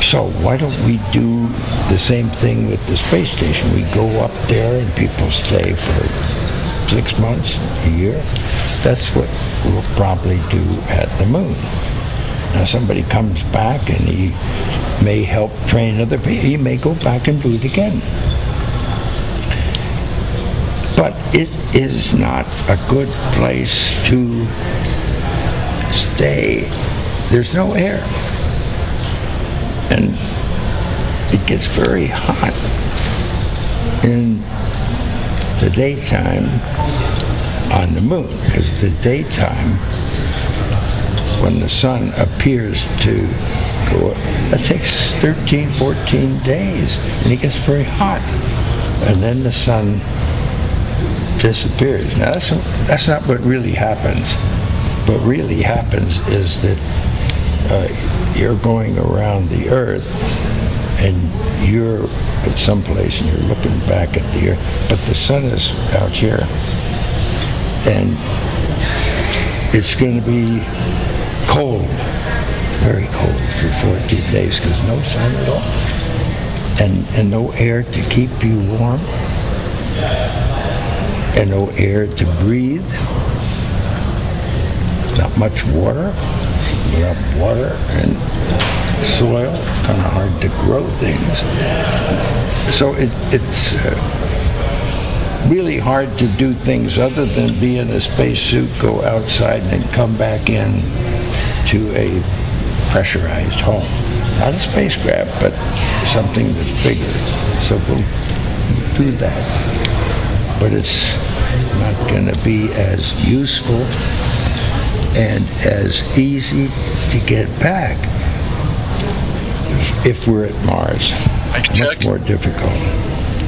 So why don't we do the same thing with the space station? We go up there and people stay for 6 months, a year. That's what will probably do at the moon. Now somebody comes back and he may help train other people. He may go back and do it again. But it is not a good place to stay. There's no air. And it gets very hot in the daytime on the moon, because the daytime, when the sun appears to go, that takes 13, 14 days, and it gets very hot. And then the sun disappears. Now that's not what really happens. What really happens is that you're going around the Earth, and you're at some place and you're looking back at the Earth, but the sun is out here, and it's going to be cold, very cold for 14 days, because no sun at all, and no air to keep you warm, and no air to breathe, not much water. Without water and soil, kind of hard to grow things. So it's really hard to do things other than be in a spacesuit, go outside, and then come back in to a pressurized home. Not a spacecraft, but something that's bigger. So we'll do that. But it's not going to be as useful and as easy to get back if we're at Mars. Much more difficult,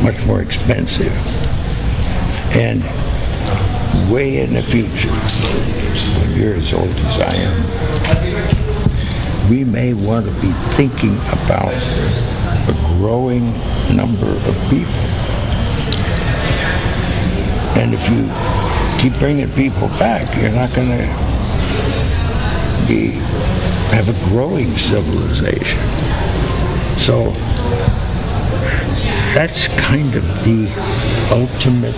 much more expensive, and way in the future, when you're as old as I am, we may want to be thinking about a growing number of people. And if you keep bringing people back, you're not going to have a growing civilization. So that's kind of the ultimate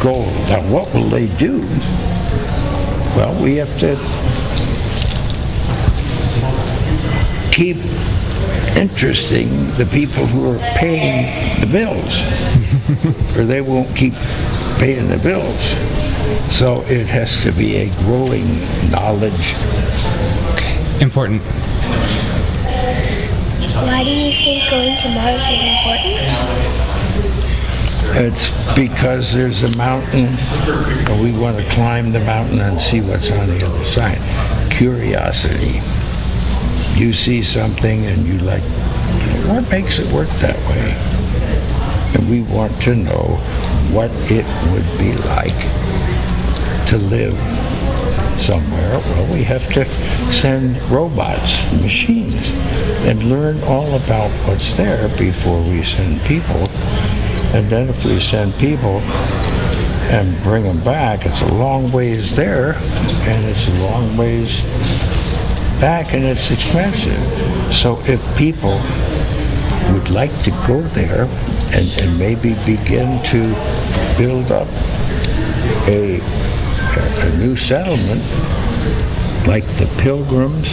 goal. Now, what will they do? Well, we have to keep interesting the people who are paying the bills, or they won't keep paying the bills. So it has to be a growing knowledge. Important. Why do you think going to Mars is important? It's because there's a mountain, and we want to climb the mountain and see what's on the other side. Curiosity. You see something and you like, what makes it work that way? And we want to know what it would be like to live somewhere. Well, we have to send robots, machines, and learn all about what's there before we send people. And then if we send people and bring them back, it's a long ways there, and it's a long ways back, and it's expensive. So if people would like to go there and maybe begin to build up a new settlement, like the Pilgrims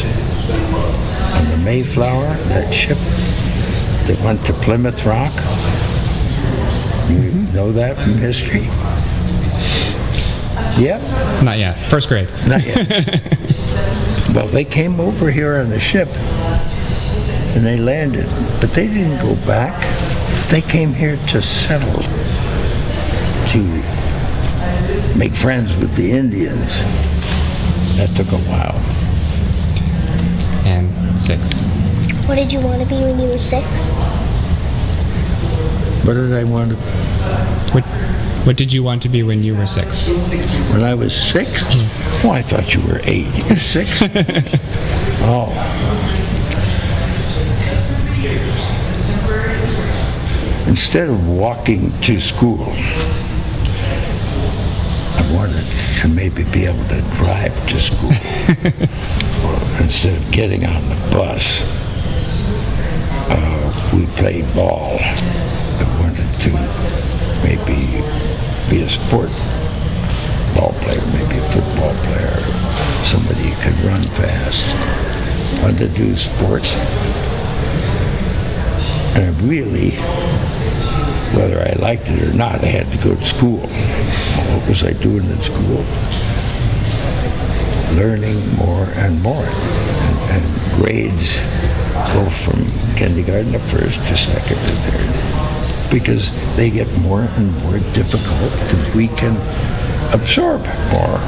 on the Mayflower, that ship that went to Plymouth Rock. You know that from history? Yep. Not yet. First grade. Not yet. Well, they came over here on the ship and they landed, but they didn't go back. They came here to settle, to make friends with the Indians. That took a while. And 6. What did you want to be when you were 6? What did I want to... What did you want to be when you were 6? When I was 6? Oh, I thought you were 8. You're 6? Oh. Instead of walking to school, I wanted to maybe be able to drive to school. Or instead of getting on the bus, we played ball. I wanted to maybe be a sport ball player, maybe a football player, somebody who could run fast. I wanted to do sports. And really, whether I liked it or not, I had to go to school. What was I doing in school? Learning more and more. And grades go from kindergarten to first to second to third. Because they get more and more difficult because we can absorb more.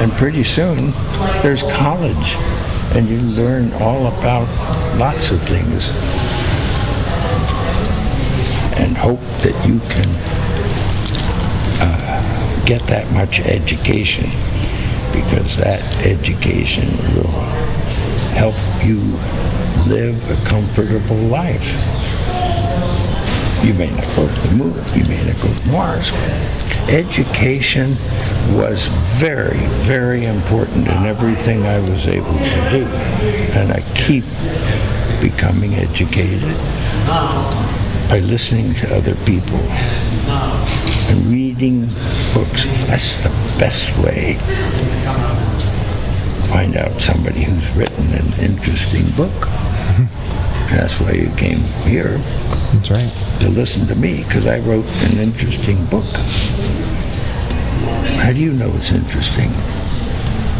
And pretty soon, there's college. And you learn all about lots of things. And hope that you can get that much education, because that education will help you live a comfortable life. You may not go to the moon, you may not go to Mars. Education was very, very important in everything I was able to do. And I keep becoming educated by listening to other people and reading books. That's the best way to find out somebody who's written an interesting book. And that's why you came here. That's right. To listen to me, because I wrote an interesting book. How do you know it's interesting?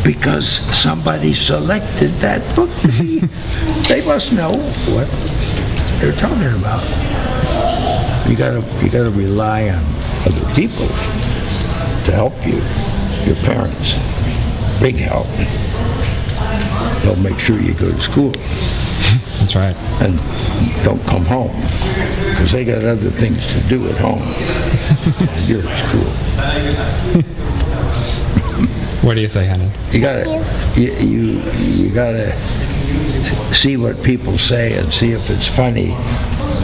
Because somebody selected that book to be. They must know what they're talking about. You gotta rely on other people to help you. Your parents, big help. They'll make sure you go to school. That's right. And don't come home, because they got other things to do at home. You're at school. What do you say, honey? You gotta see what people say and see if it's funny,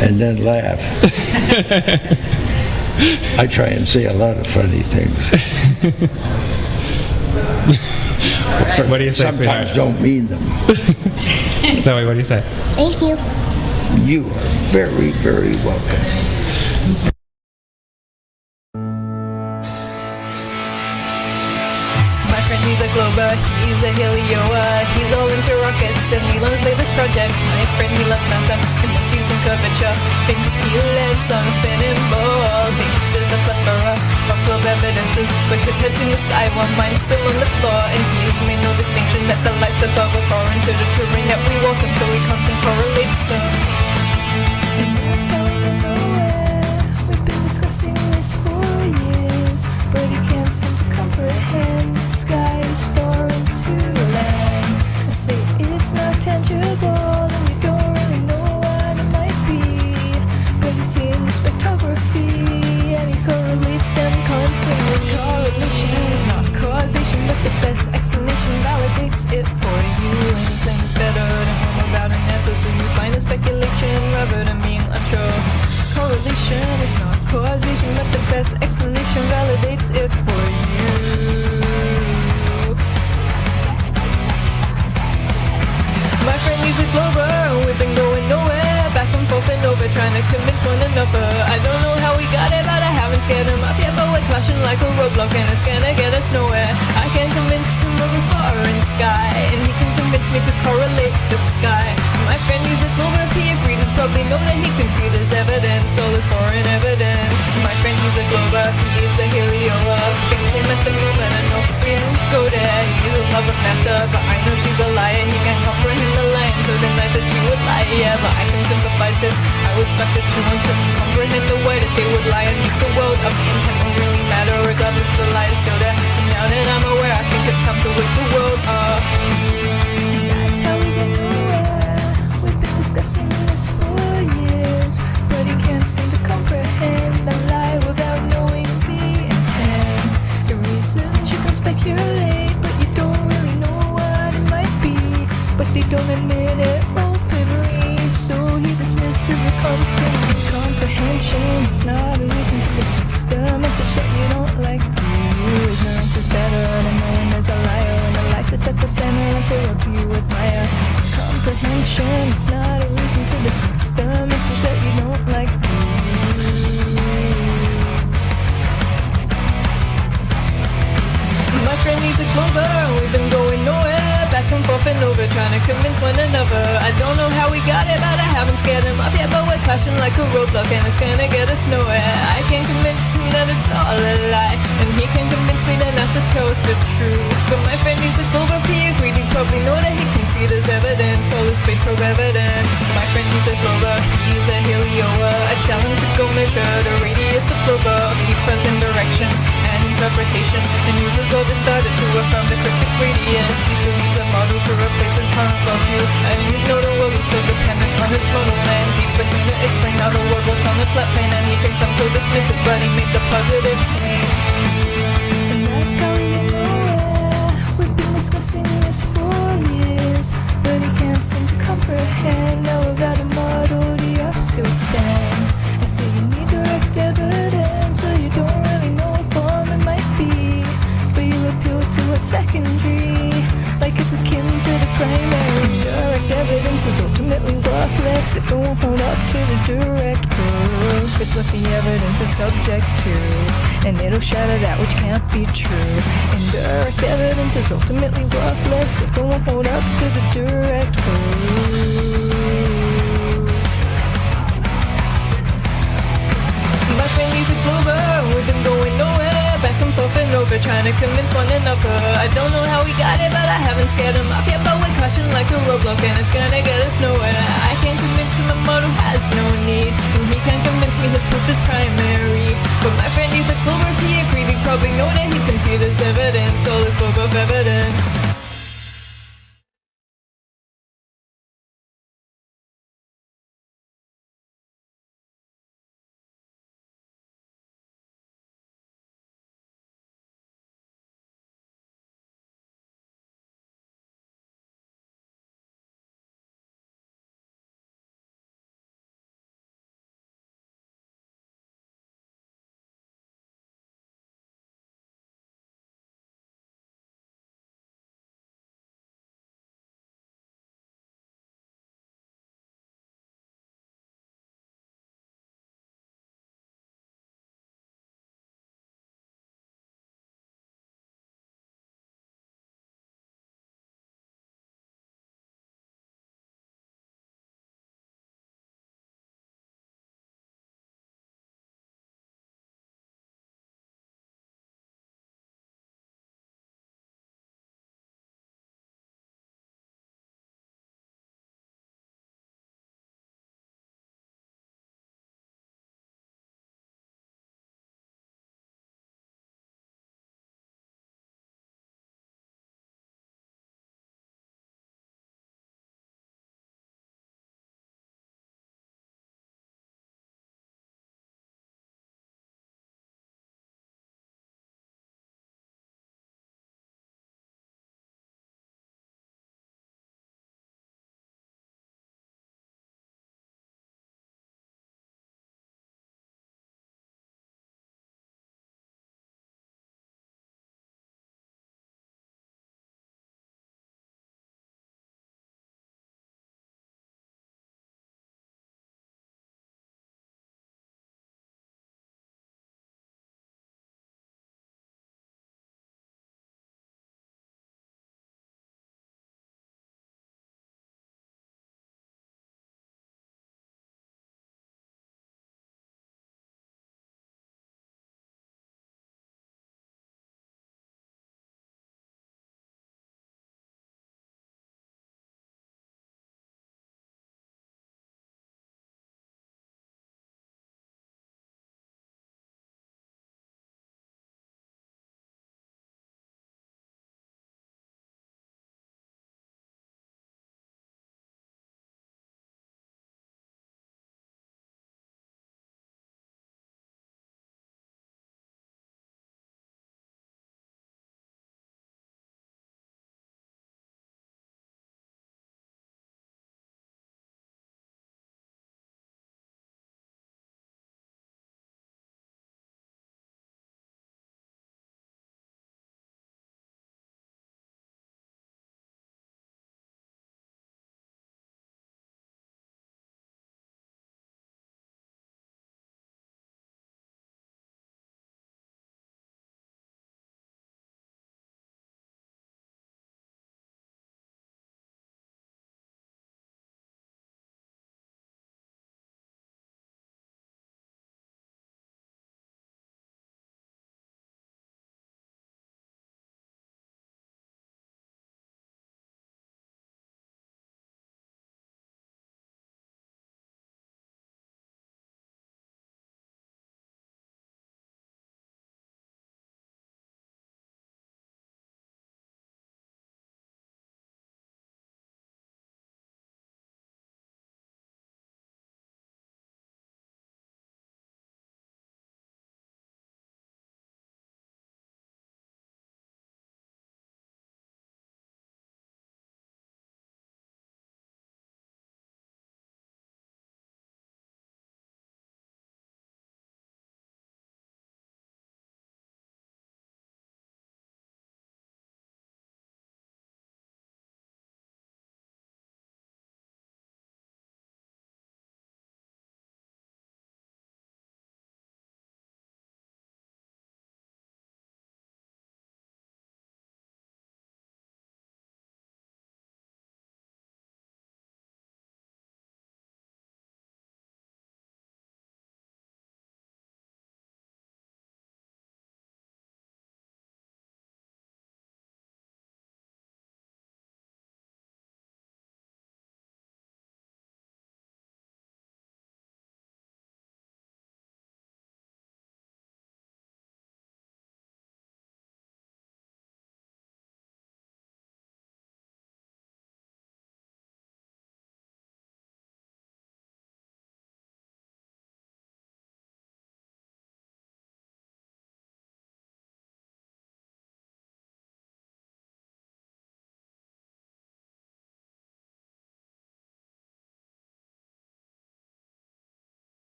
and then laugh. I try and say a lot of funny things. What do you say, sometimes sweetheart? don't mean them. Zoe, what do you say? Thank you. You are very, very welcome. My friend, he's a Glober, he's a Helioa, he's all into rockets and he loves latest projects. My friend, he loves NASA, thinks he's in curvature, thinks he lives on a spinning ball, thinks there's a plethora of evidences, but his head's in the sky while mine's still on the floor, and he's made no distinction that the lights above are foreign to the terrain that we walk until we constantly correlate some. And that's how we get nowhere. We've been discussing this for years, but he can't seem to comprehend. The sky is foreign to land. I say it's not tangible, and we don't really know what it might be, but he's seeing the spectrography, and he correlates them constantly. Correlation is not causation, but the best explanation validates it for you. Anything's better than home about an answer, so you find a speculation rather than being unsure. Correlation is not causation, but the best explanation validates it for you. My friend, he's a Glober, we've been going nowhere, back and forth and over, trying to convince one another. I don't know how we got it, but I haven't scared him off yet, but we're clashing like a roadblock, and it's gonna get us nowhere. I can convince him of a foreign sky, and he can convince me to correlate the sky. My friend, he's a Glober, if he agreed, he'd probably know that he can see there's evidence, all this foreign evidence. My friend, he's a Glober, he's a Helioa, thinks we met the moon, and I know we didn't go there. He's a love of NASA, but I know she's a liar, he can't comprehend the line, so the night that she would lie, yeah, but I can sympathize, cause I was stuck to 2 months, couldn't comprehend the way that they would lie and make the world of the intent don't really matter, regardless the lie is still there. And now that I'm aware, I think it's time to wake the world up. And that's how we get nowhere. We've been discussing this for years, but he can't seem to comprehend the lie without knowing the intent. The reasons you can speculate, but you don't really know what it might be, but they don't admit it openly, so he dismisses it constantly. Comprehension is not a reason to dismiss the message that you don't like. Ignorance is better than knowing there's a liar, and the lie sits at the center of the work you admire. Comprehension is not a reason to dismiss the message that you don't like. friend, he's a clover. We've been going nowhere, back and forth and over, trying to convince one another. I don't know how we got it, but I haven't scared him up yet. But we're clashing like a roadblock, and it's gonna get us nowhere. I can't convince me that it's all a lie, and he can convince me that that's a toast of truth. But my friend, he's a clover, he agreed. He probably know that he can see there's evidence, all this fake probe evidence. My friend, he's a clover, he's a helioa. I tell him to go measure the radius of clover, he present direction and interpretation, and uses all this data to affirm the cryptic radius. He still needs a model to replace his current worldview. I didn't know the world was so dependent on his model, and he expects me to explain how the world works on the flat plane, and he thinks I'm so dismissive, but he made the positive claim. And that's how we get nowhere. We've been discussing this for years, but he can't seem to comprehend. Now we've got a model, the earth still stands. I say you need direct evidence, so you don't really know what form it might be, but you appeal to what's secondary, like it's akin to the primary. Direct evidence is ultimately worthless if it won't hold up to the direct proof. It's what the evidence is subject to, and it'll shatter that which can't be true. Indirect evidence is ultimately worthless if it won't hold up to the direct proof. My friend, he's a clover. We've been going nowhere, back and forth and over, trying to convince one another. I don't know how we got it, but I haven't scared him up yet. But we're clashing like a roadblock, and it's gonna get us nowhere. I can't convince him a model has no need, and he can't convince me his proof is primary. But my friend, he's a clover. He agreed. He probably know that he can see there's evidence, all this globe of evidence.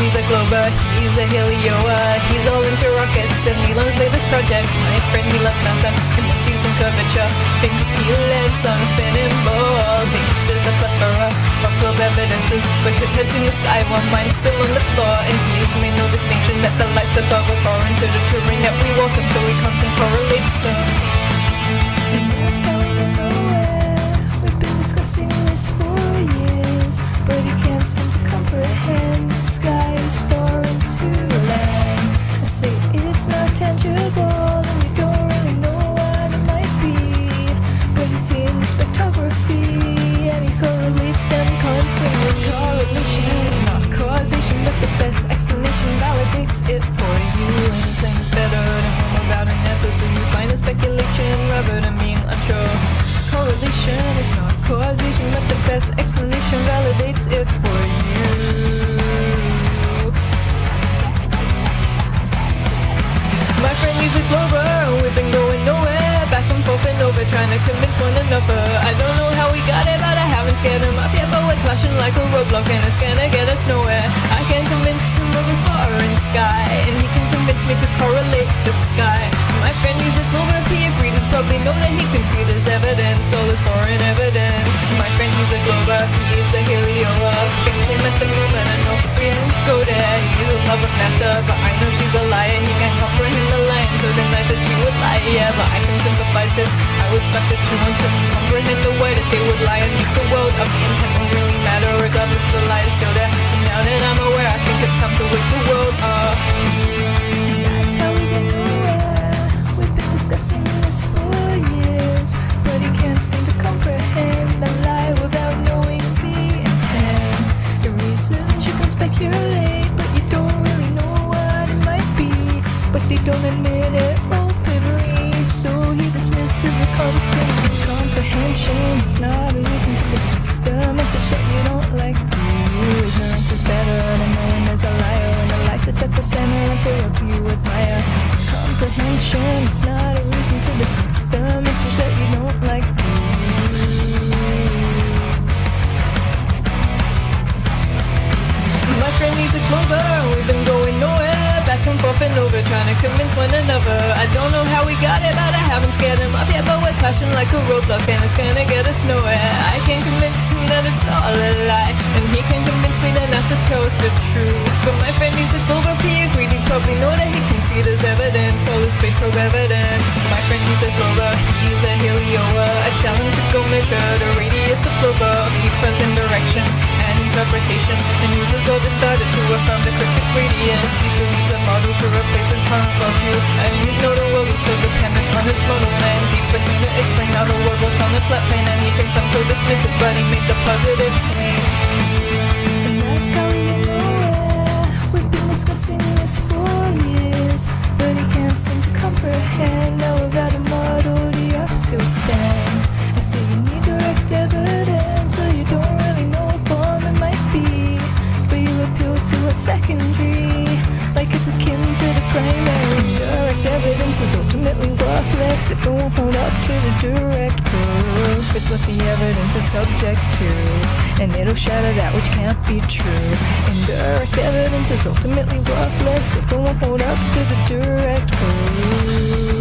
he's a Glober, he's a Helioa. He's all into rockets and Elon's latest projects. My friend, he loves NASA and he sees some curvature. Thinks he lives on a spinning ball. Thinks there's a plethora of globe evidences, but his head's in the sky while mine's still on the floor. And he's made no distinction that the lights above are foreign to the terrain that we walk on, so he constant correlates some. And that's how we get nowhere. We've been discussing this for years, but he can't seem to comprehend. The sky is foreign to land. I say it's not tangible, and we don't really know what it might be. But he's seeing the spectrography, and he correlates them constantly. Correlation is not causation, but the best explanation validates it for you. Anything's better than home about an answer, so you find a speculation rather than being unsure. Correlation is not causation, but the best explanation validates it for you. My friend, he's a Glober, we've been going nowhere, back and forth and over, trying to convince one another. I don't know how we got it, but I haven't scared him off yet, but we're clashing like a roadblock and it's gonna get us nowhere. I can convince him of a foreign sky, and he can convince me to correlate the sky. My friend, he's a Glober, if he agreed, he'd probably know that he can see there's evidence, all this foreign evidence. My friend, he's a Glober, he's a Helioa. Thinks we met the moon, and I know we didn't go there. He's a love of NASA, but I know she's a liar. He can't comprehend the lie until the night that she would lie. Yeah, but I can sympathize, cause I was stuck at 2 months, couldn't comprehend the way that they would lie and make the world of the intent won't really matter, regardless the lie is still there. And now that I'm aware, I think it's time to wake the world up. And that's how we get nowhere. We've been discussing this for years, but he can't seem to comprehend the lie without knowing the intent. The reasons you can speculate, but you don't really know what it might be. But they don't admit it openly, so he dismisses a constant incomprehension. It's not a reason to dismiss the message that you don't like. Ignorance is better than knowing there's a liar, and the lie sits at the center of the work you admire. Comprehension is not a reason to dismiss the message that you don't like. My friend, he's a Glober, we've been going nowhere, back and forth and over, trying to convince one another. I don't know how we got it, but I haven't scared him off yet, but we're clashing like a roadblock and it's gonna get us nowhere. I can convince him that it's all a lie, and he can convince me that NASA tells the truth. But my friend, he's a Glober, he agreed, he probably know that he can see there's evidence, all this fake probe evidence. My friend, he's a Glober, he's a Helioa. I tell him to go measure the radius of Glober, he present direction and interpretation, and uses all this data to affirm the cryptic radius. He still needs a model to replace his current worldview, and you know the world looks so dependent on his model, and he expects me to explain how the world works on the flat plane, and he thinks I'm so dismissive, but he made the positive claim. And that's how we get nowhere. We've been discussing this for years, but he can't seem to comprehend. Now without a model, the earth still stands. I say you need direct evidence, so you don't really know what form it might be, but you appeal to what's secondary, like it's akin to the primary. Direct evidence is ultimately worthless if it won't hold up to the direct proof. It's what the evidence is subject to, and it'll shatter that which can't be true. Indirect evidence is ultimately worthless if it won't hold up to the direct proof.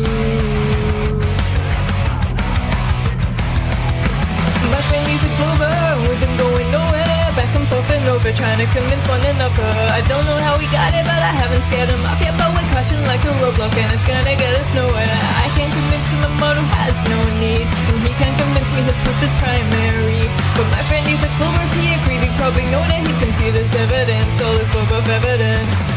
My friend, he's a Glober, we've been going nowhere, back and forth and over, trying to convince one another. I don't know how we got it, but I haven't scared him off yet, but we're clashing like a roadblock and it's gonna get us nowhere. I can't convince him the model has no need, and he can't convince me his proof is primary. But my friend, he's a Glober, he agreed, he probably know that he can see there's evidence, all this globe of evidence.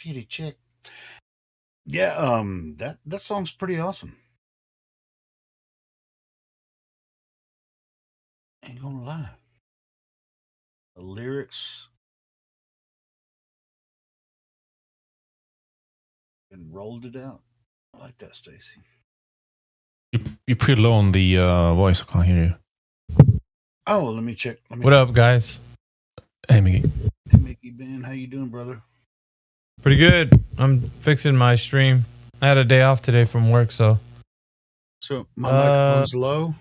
Kitty chick. Yeah, that song's pretty awesome. Ain't gonna lie. The lyrics and rolled it out. I like that, Stacy. You're pretty low on the voice. I can't hear you. Oh, let me check. What up, guys? Hey, Mickey. Hey, Mickey Ben, how you doing, brother? Pretty good. I'm fixing my stream. I had a day off today from work, so. So my microphone's low.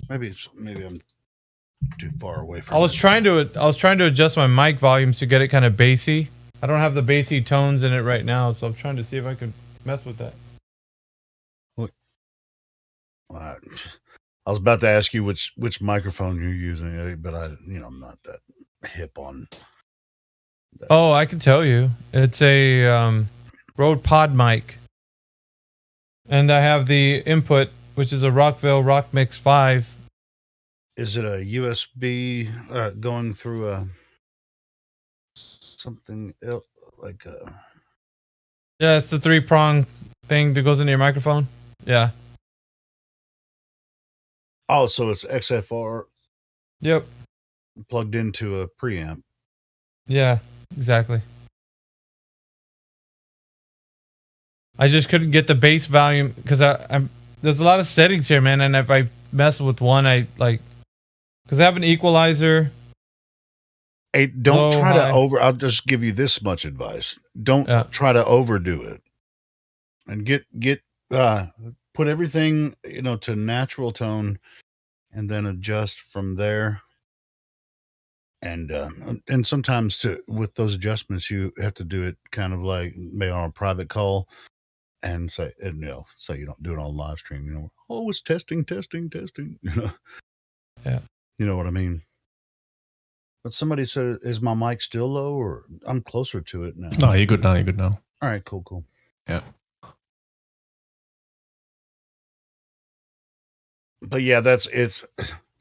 Maybe I'm too far away from. I was trying to adjust my mic volumes to get it kind of bassy. I don't have the bassy tones in it right now, so I'm trying to see if I could mess with that. I was about to ask you which microphone you're using, but I'm not that hip on. Oh, I can tell you. It's a Rode Pod mic. And I have the input, which is a Rockville Rock Mix 5. Is it a USB going through a something else like a? Yeah, it's the 3-prong thing that goes into your microphone. Yeah. Oh, so it's XFR. Yep. Plugged into a preamp. Yeah, exactly. I just couldn't get the bass volume because I'm there's a lot of settings here, man, and if I mess with one, I like because I have an equalizer. Hey, don't try to over. I'll just give you this much advice: don't try to overdo it, and get put everything to natural tone, and then adjust from there. And sometimes with those adjustments, you have to do it kind of like maybe on a private call, and so you don't do it on live stream. Oh, it's testing. Yeah. You know what I mean? But somebody said, is my mic still low, or I'm closer to it now? No, you're good now. All right, cool. Yeah. But yeah, it's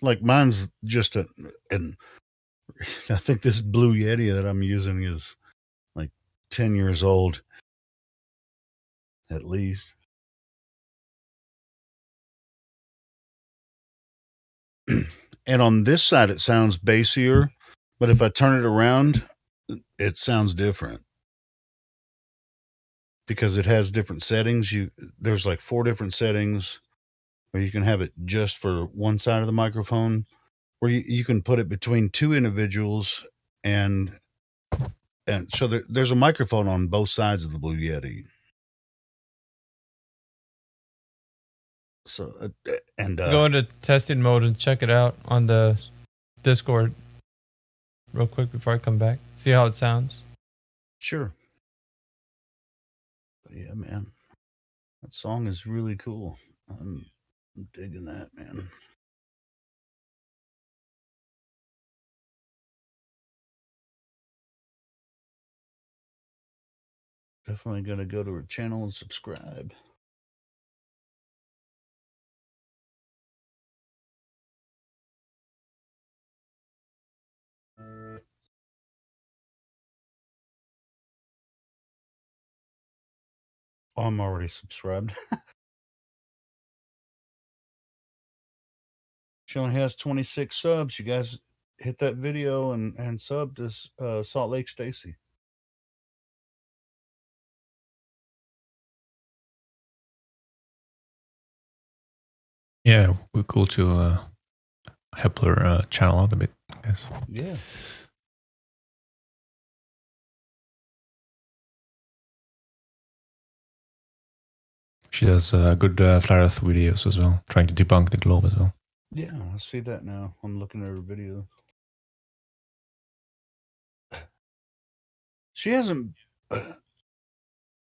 like mine's just and I think this Blue Yeti that I'm using is like 10 years old, at least. And on this side, it sounds bassier, but if I turn it around, it sounds different because it has different settings. There's like 4 different settings where you can have it just for one side of the microphone, where you can put it between 2 individuals, and so there's a microphone on both sides of the Blue Yeti. So go into testing mode and check it out on the Discord real quick before I come back. See how it sounds. Sure. But yeah, man, that song is really cool. I'm digging that, man. Definitely gonna go to her channel and subscribe. Oh, I'm already subscribed. She only has 26 subs. You guys hit that video and sub to Salt Lake Stacy. Yeah, we're cool to help her channel out a bit, I guess. Yeah. She does good flat Earth videos as well, trying to debunk the globe as well. Yeah, I see that now. I'm looking at her video. She hasn't.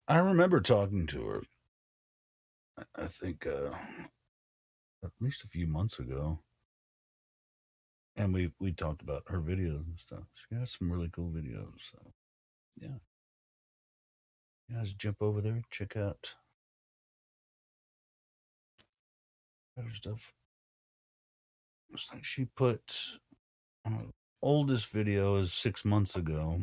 I remember talking to her. I think at least a few months ago, and we talked about her videos and stuff. She has some really cool videos. So yeah, you guys jump over there, check out her stuff. Looks like she put oldest video is 6 months ago.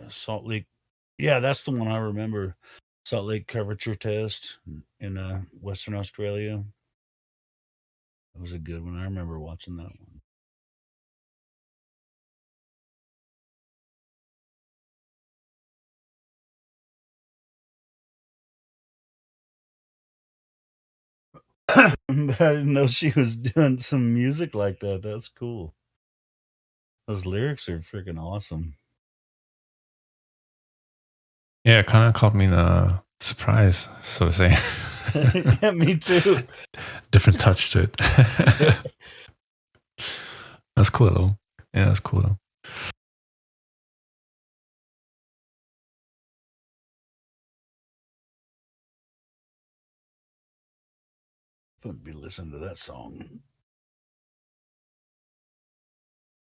Salt Lake. Yeah, that's the one I remember. Salt Lake curvature test in Western Australia. That was a good one. I remember watching that one. But I didn't know she was doing some music like that. That's cool. Those lyrics are freaking awesome. Yeah, it kind of caught me in a surprise, so to say. Yeah, me too. Different touch to it. That's cool though. Yeah, that's cool though. Wouldn't be listening to that song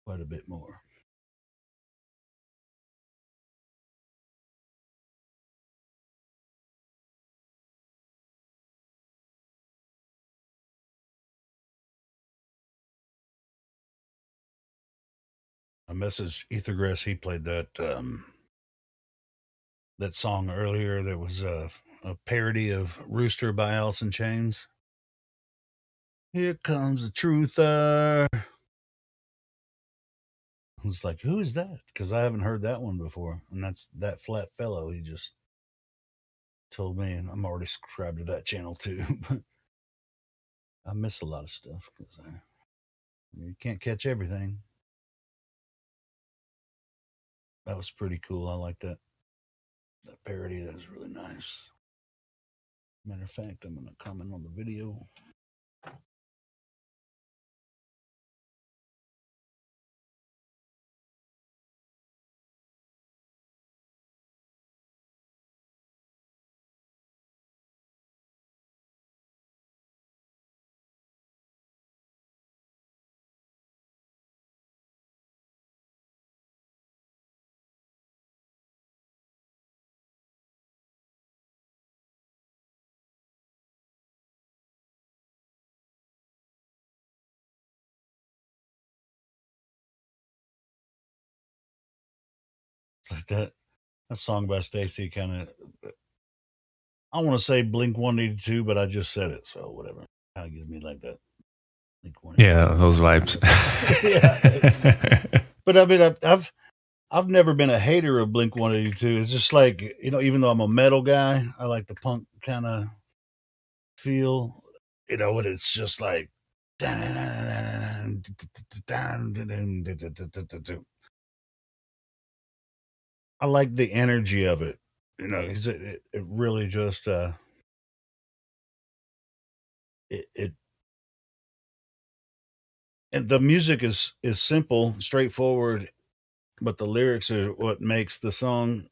quite a bit more. I messaged Ethergrass. He played that that song earlier. That was a parody of "Rooster" by Alice in Chains. Here comes the truther. I was like, who is that? Because I haven't heard that one before. And that's that Flat Fellow. He just told me, and I'm already subscribed to that channel too. But I miss a lot of stuff because you can't catch everything. That was pretty cool. I like that parody. That was really nice. Matter of fact, I'm going to comment on the video. Like that song by Stacy kind of, I want to say Blink 182, but I just said it, so whatever. Kind of gives me like that. Blink 182. Yeah, those vibes. Yeah. But I mean, I've never been a hater of Blink 182. It's just like, even though I'm a metal guy, I like the punk kind of feel, and it's just like, I like the energy of it. It really just it and the music is simple, straightforward, but the lyrics are what makes the song.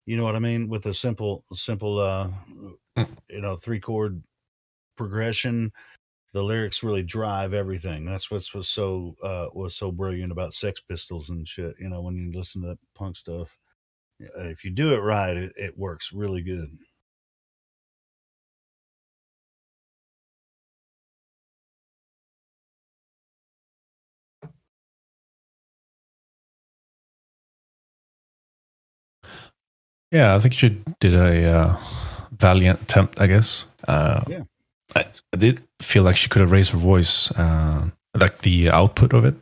You know what I mean? With a simple 3-chord progression, the lyrics really drive everything. That's was so brilliant about Sex Pistols and shit. When you listen to that punk stuff, if you do it right, it works really good. Yeah, I think she did a valiant attempt, I guess. Yeah. I did feel like she could have raised her voice, like the output of it,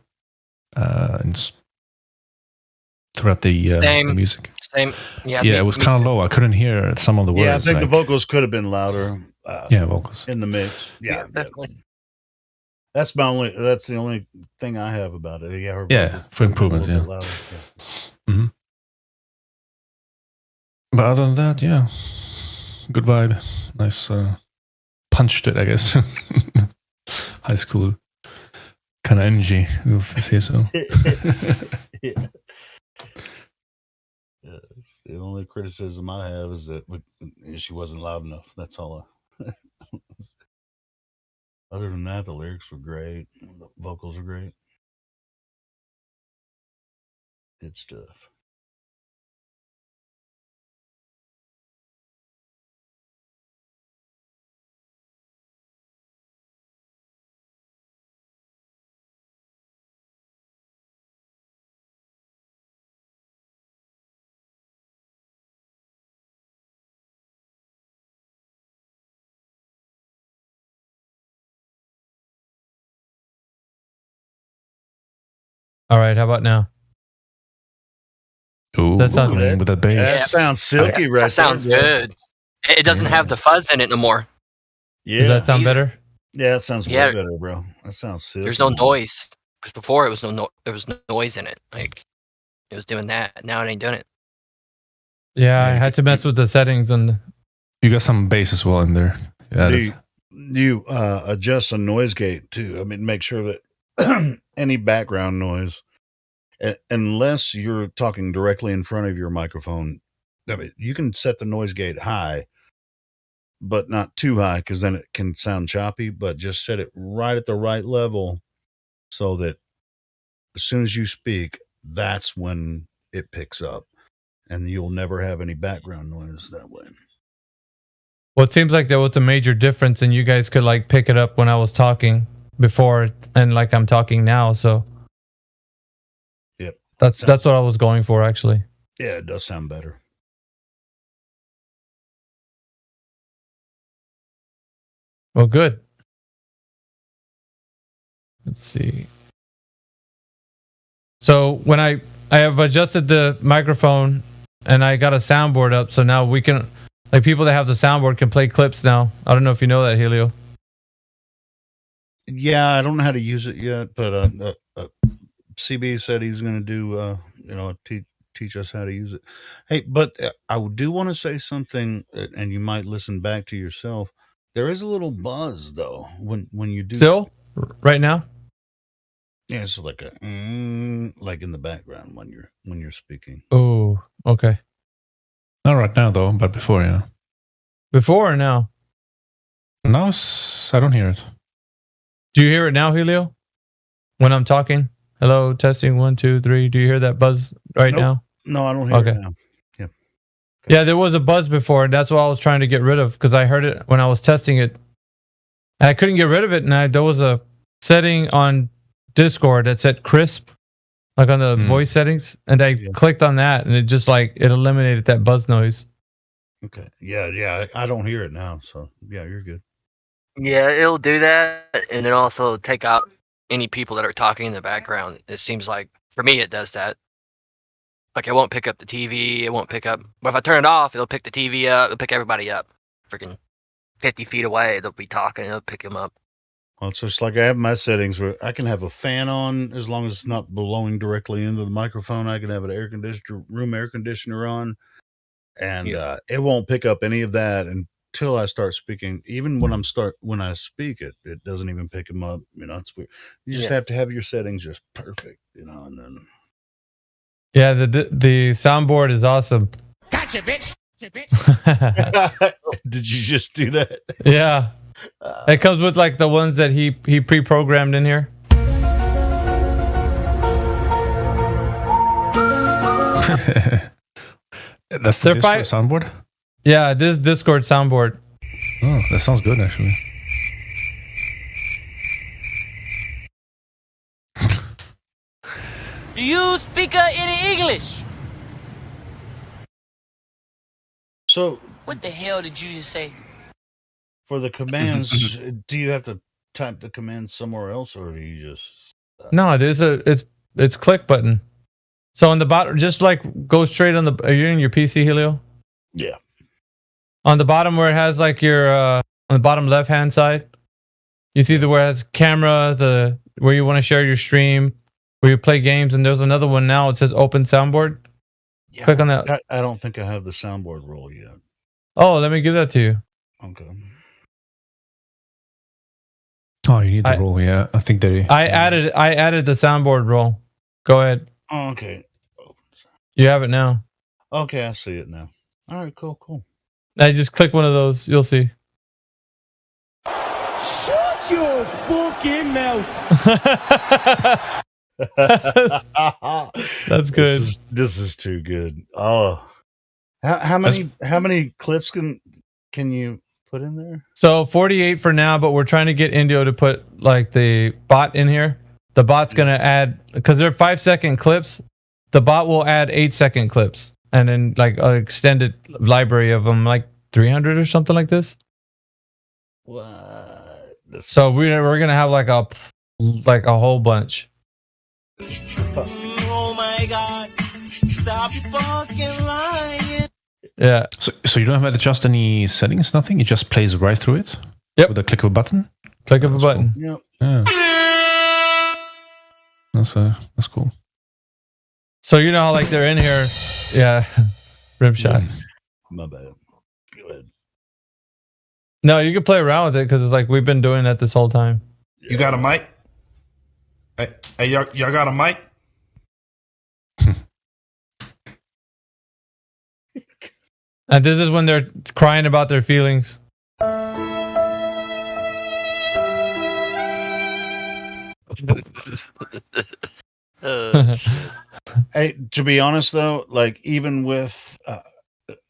throughout the music. Same. Yeah. Yeah, it was kind of low. I couldn't hear some of the words. Yeah, I think the vocals could have been louder. Vocals in the mix. Yeah, definitely. That's the only thing I have about it. Yeah, for improvements. Yeah. Mm-hmm. But other than that, yeah, good vibe. Nice punch to it, I guess. High school kind of energy, if you say so. Yeah. It's the only criticism I have is that she wasn't loud enough. That's all. Other than that, the lyrics were great. The vocals are great. Good stuff. All right, how about now? Ooh, That sounds- coming in with that bass. That sounds silky, right? That sounds good. It doesn't have the fuzz in it no more. Yeah. Does that sound better? Yeah, that sounds Yeah. way better, bro. That sounds silky. There's no noise. Because before it was there was no noise in it. Like it was doing that. Now it ain't doing it. Yeah, I had to mess with the settings and You got some bass as well in there. Yeah, Do you adjust the noise gate too? I mean, make sure that any background noise, unless you're talking directly in front of your microphone, I mean, you can set the noise gate high, but not too high because then it can sound choppy. But just set it right at the right level so that as soon as you speak, that's when it picks up, and you'll never have any background noise that way. well, it seems like there was a major difference, and you guys could like pick it up when I was talking before, and like I'm talking now. So Yep. that's what I was going for actually. Yeah, it does sound better. Well, good. Let's see. So when I have adjusted the microphone and I got a soundboard up, so now we can, like, people that have the soundboard can play clips now. I don't know if you know that, Helio. Yeah, I don't know how to use it yet, but CB said he's going to do, teach us how to use it. Hey, but I do want to say something, and you might listen back to yourself. There is a little buzz though when you do. Still, right now. Yeah, it's like a like in the background when you're speaking. Oh, okay. Not right now though, but before, yeah. Before or now? Now I don't hear it. Do you hear it now, Helio? When I'm talking? Hello, testing 1, 2, 3. Do you hear that buzz right Nope. now? No, I don't hear Okay. it now. Yeah. Yeah, there was a buzz before, and that's what I was trying to get rid of because I heard it when I was testing it. And I couldn't get rid of it, and there was a setting on Discord that said crisp, like on the voice settings, and I clicked on that, and it just like it eliminated that buzz noise. Okay. Yeah. I don't hear it now, so yeah, you're good. Yeah, it'll do that, and then also take out any people that are talking in the background. It seems like for me it does that. Like it won't pick up the TV. It won't pick up. But if I turn it off, it'll pick the TV up. It'll pick everybody up. Freaking 50 feet away, they'll be talking. It'll pick them up. Well, it's just like I have my settings where I can have a fan on as long as it's not blowing directly into the microphone. I can have an room air conditioner on, and it won't pick up any of that until I start speaking. Even when I speak it doesn't even pick them up. It's weird. You just have to have your settings just perfect, and then. Yeah, the soundboard is awesome. Gotcha, bitch. Did you just do that? Yeah. It comes with like the ones that he pre-programmed in here. That's the Discord soundboard? Yeah, this Discord soundboard. Oh, that sounds good actually. Do you speak any English? So, What the hell did you just say? for the commands, do you have to type the commands somewhere else, or do you just? No, it is it's click button. So on the bottom, just like go straight on the. Are you in your PC, Helio? Yeah. On the bottom where it has like your on the bottom left hand side, you see where it has camera, where you want to share your stream, where you play games, and there's another one now. It says open soundboard. Yeah, Click on that. I don't think I have the soundboard role yet. Oh, let me give that to you. Okay. Oh, you need the role, yeah. I think they. I added the soundboard role. Go ahead. Oh, okay. You have it now. Okay, I see it now. All right, cool. Now just click one of those. You'll see. Shut your fucking mouth. That's good. This is too good. Oh, how many clips can you put in there? So 48 for now, but we're trying to get Indio to put like the bot in here. The bot's gonna add, because they're 5-second clips. The bot will add 8-second clips, and then like an extended library of them, like 300 or something like this. What? So we're gonna have like a whole bunch. Oh my God! Stop your fucking lying. Yeah. So you don't have to adjust any settings, nothing? It just plays right through it? Yep. With a click of a button? Click of a button. Yep. Yeah. That's cool. So you know how like they're in here. Yeah. Rim shot. My bad. Go ahead. No, you can play around with it because it's like we've been doing that this whole time. You got a mic? Hey, y'all got a mic? And this is when they're crying about their feelings. Hey, to be honest though, like even with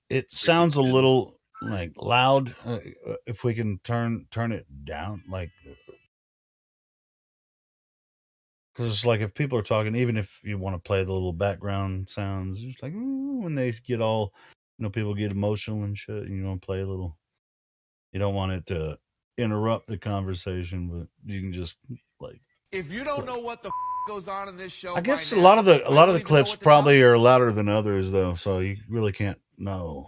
it sounds a little like loud. If we can turn it down, like because it's like if people are talking, even if you want to play the little background sounds, just like when they get all, people get emotional and shit. And you want to play a little. You don't want it to interrupt the conversation, but you can just like. If you don't know what the goes on in this show, I guess by a lot of now, the clips probably are louder than others, though. So you really can't know,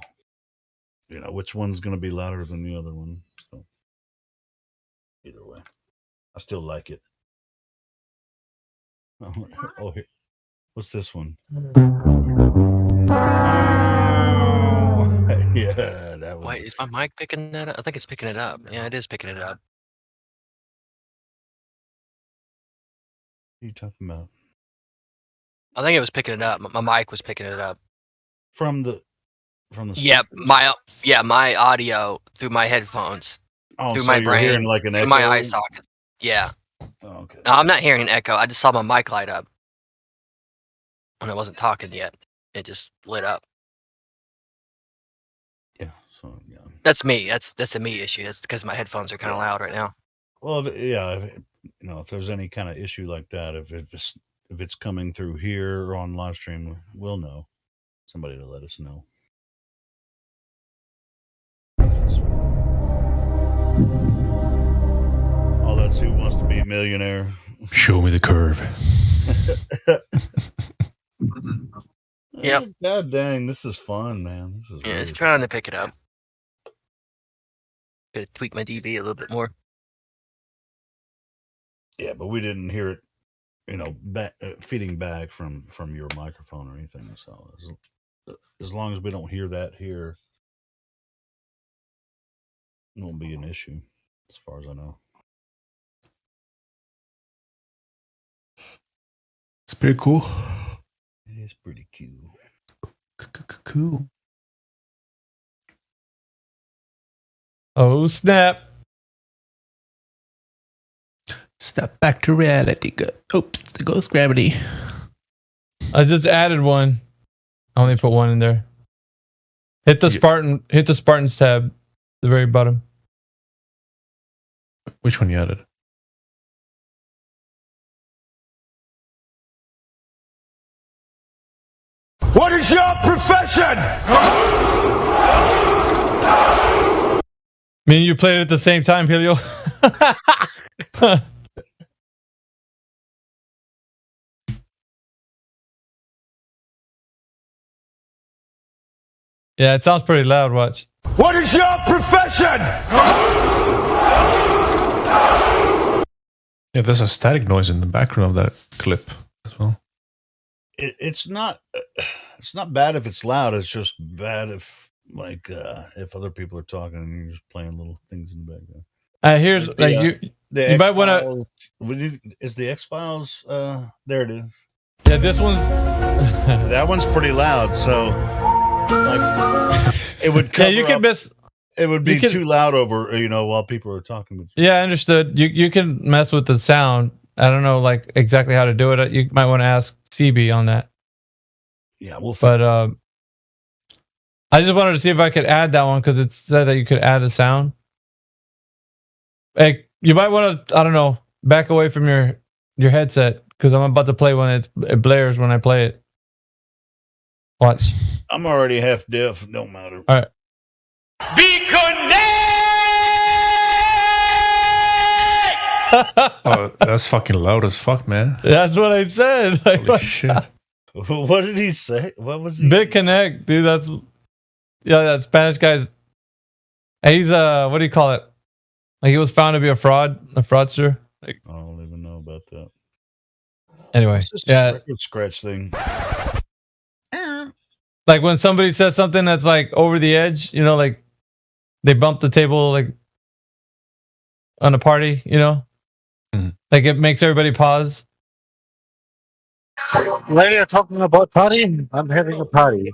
which one's going to be louder than the other one. So either way, I still like it. Oh, here. What's this one? Yeah, that was. Wait, is my mic picking that up? I think it's picking it up. Yeah, it is picking it up. What are you talking about? I think it was picking it up. My mic was picking it up. From the. Yeah, my audio through my headphones. Oh, through so my you're brain, hearing like an through echo? my eye socket. Yeah. Oh, okay. No, I'm not hearing an echo. I just saw my mic light up. When I wasn't talking yet, it just lit up. Yeah. So yeah. That's me. That's a me issue. That's because my headphones are kind of loud right now. Well, if there's any kind of issue like that, if it's coming through here or on live stream, we'll know. Somebody to let us know. Oh, that's Who Wants to Be a Millionaire. Show me the curve. Yep. God dang, this is fun, man. This is Yeah, it's trying to pick it up. Gotta tweak my DB a little bit more. Yeah, but we didn't hear it, feeding back from your microphone or anything. So as long as we don't hear that here, it won't be an issue, as far as I know. It's pretty cool. It is pretty cool. Cool. Oh, snap. Step back to reality. Oops, the ghost gravity. I just added one. I only put one in there. Hit the Spartans tab, the very bottom. Which one you added? What is your profession? Me and you played it at the same time, Helio. Yeah, it sounds pretty loud. Watch. What is your profession? Yeah, there's a static noise in the background of that clip as well. It's not bad if it's loud. It's just bad if if other people are talking and you're just playing little things in the background. Here's you might want to. Is the X-Files? There it is. Yeah, this one. That one's pretty loud. So, it would. Cover you can up, miss. It would be too loud over while people are talking. Yeah, I understood. You can mess with the sound. I don't know exactly how to do it. You might want to ask CB on that. Yeah, we'll. But I just wanted to see if I could add that one because it said that you could add a sound. Hey, you might want to, I don't know, back away from your headset because I'm about to play when it blares when I play it. Watch. I'm already half deaf. Don't matter. All right. Be connected! Oh, that's fucking loud as fuck, man. That's what I said. Like, Holy shit. What did he say? What was he? BitConnect, dude. That Spanish guy's. And he's what do you call it? Like he was found to be a fraudster. Like, I don't even know about that. Anyway, What's this yeah. record scratch thing? Like when somebody says something that's like over the edge, you know, like they bump the table like on a party, you know, like it makes everybody pause. Lady, you're talking about party? I'm having a party.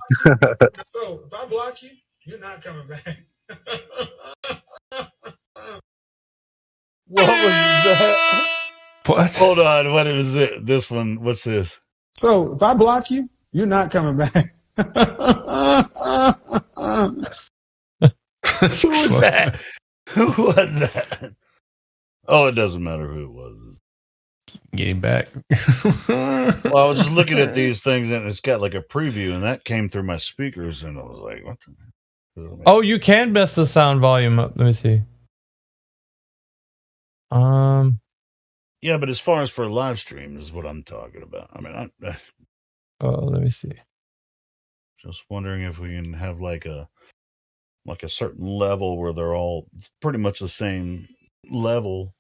So if I block you, you're not coming back. What was that? What? Hold on. What is it? This one. What's this? So if I block you, you're not coming back. Who was that? Who was that? Oh, it doesn't matter who it was. Getting back. Well, I was just looking at these things and it's got like a preview, and that came through my speakers, and I was like, "What the?" Oh, you can mess the sound volume up. Let me see. Yeah, but as far as for live stream is what I'm talking about. I mean, Oh, let me see. Just wondering if we can have like a certain level where they're all pretty much the same level.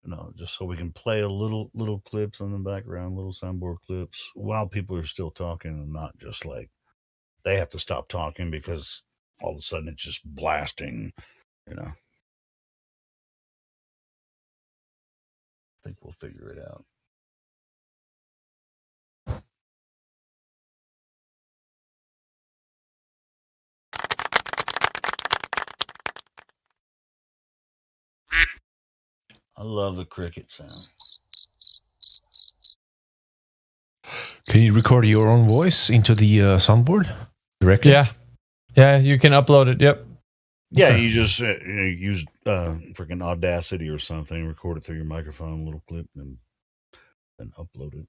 You know, just so we can play a little clips in the background, little soundboard clips while people are still talking, and not just like they have to stop talking because all of a sudden it's just blasting, you know. I think we'll figure it out. I love the cricket sound. Can you record your own voice into the soundboard directly? Yeah, you can upload it. Yep. Yeah, Okay. you just use freaking Audacity or something, record it through your microphone, a little clip, and then upload it.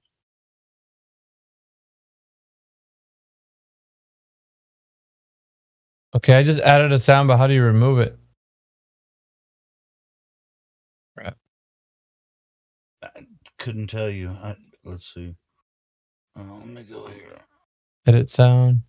Okay, I just added a sound, but how do you remove it? Right. I couldn't tell you. Let's see. Let me go here. Edit sound.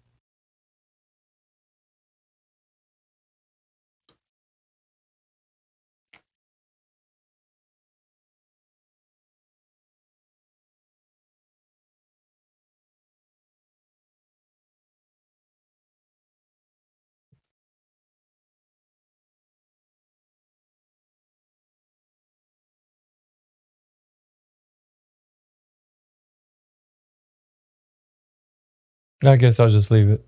I guess I'll just leave it.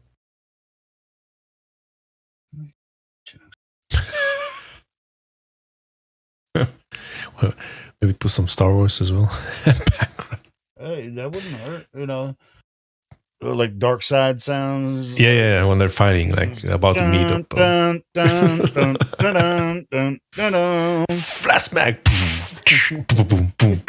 Well, maybe put some Star Wars as well. Hey, that wouldn't hurt, you know. Like dark side sounds. Yeah, when they're fighting, like about to meet up. Dun, dun, dun, dun, dun, dun, dun, dun. Flashback. Boom, boom, boom.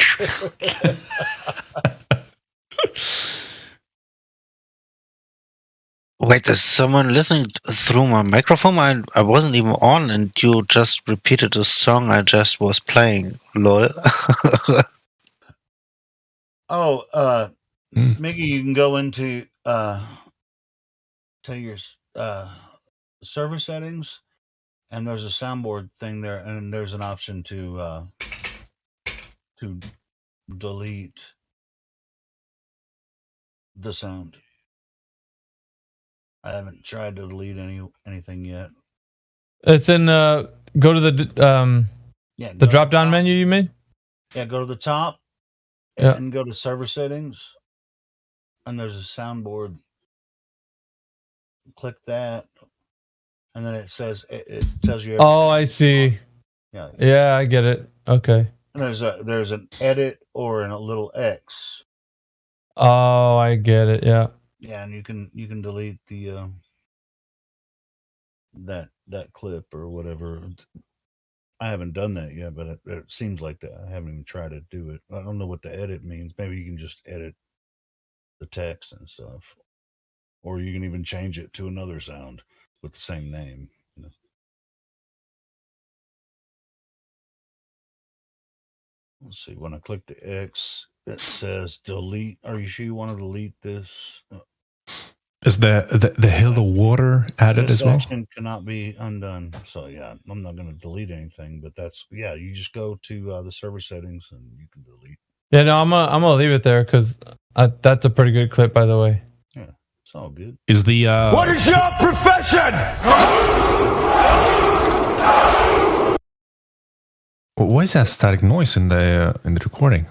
Wait, there's someone listening through my microphone? I wasn't even on, and you just repeated the song I just was playing. Lol. Oh, Mickey, you can go into to your server settings, and there's a soundboard thing there, and there's an option to delete the sound. I haven't tried to delete anything yet. It's in go to the Yeah, the drop down menu you made? Yeah, go to the top Yeah. and go to server settings, and there's a soundboard. Click that, and then it says it tells you. Oh, I see. Yeah. Yeah, I get it. Okay. And there's an edit or a little X. Oh, I get it. Yeah. Yeah, and you can delete the that clip or whatever. I haven't done that yet, but it seems like that. I haven't even tried to do it. I don't know what the edit means. Maybe you can just edit the text and stuff, or you can even change it to another sound with the same name. You know? Let's see. When I click the X, it says delete. Are you sure you want to delete this? Is the hill of water added This as well? action cannot be undone. So yeah, I'm not going to delete anything. But that's you just go to the server settings and you can delete. Yeah, no, I'm gonna leave it there because that's a pretty good clip, by the way. Yeah, it's all good. Is the What is your profession? why is that static noise in the recording?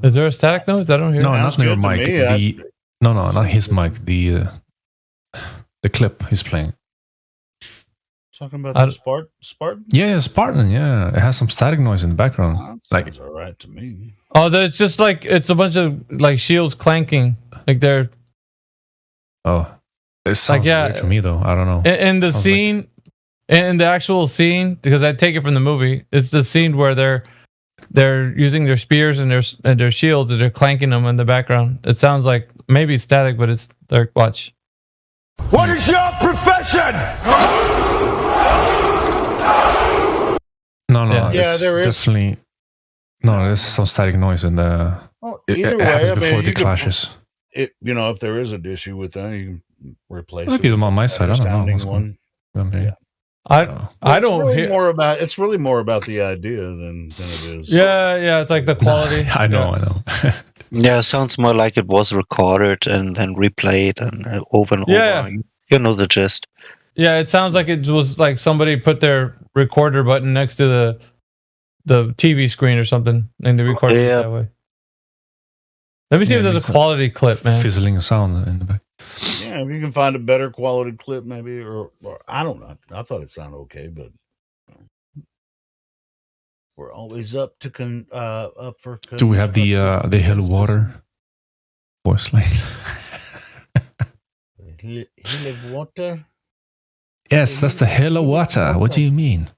Is there a static noise? I don't hear. No, it. not your mic. No, not his mic. The clip he's playing. Talking about the Spartan? Yeah, Spartan. Yeah, it has some static noise in the background. Sounds all right to me. Oh, there's just like it's a bunch of like shields clanking, like they're Oh, it sounds weird to me though. I don't know. in the Sounds scene, in the actual scene, because I take it from the movie. It's the scene where they're using their spears and their shields and they're clanking them in the background. It sounds like maybe static, but it's there. Watch. What is your profession? No, Yeah, there is. definitely. No, there's some static noise in the. Well, it either way, happens I mean, before you the could- clashes. If there is an issue with that, you can replace Maybe it. them on my side. I don't know. Sounding What's one. going on. I don't really hear. more about. It's really more about the idea than it is. Yeah, it's like the quality. I know. Yeah, sounds more like it was recorded and then replayed and over and Yeah. over. You know the gist. Yeah, it sounds like it was like somebody put their recorder button next to the TV screen or something, and they recorded it that way. Let me see if there's a quality clip, man. Fizzling sound in the back. Yeah, if you can find a better quality clip, maybe, or I don't know. I thought it sounded okay, but we're always up to up for. Do we have the hill of water voice line? Hill of water. Yes, that's the hill of water. What do you mean?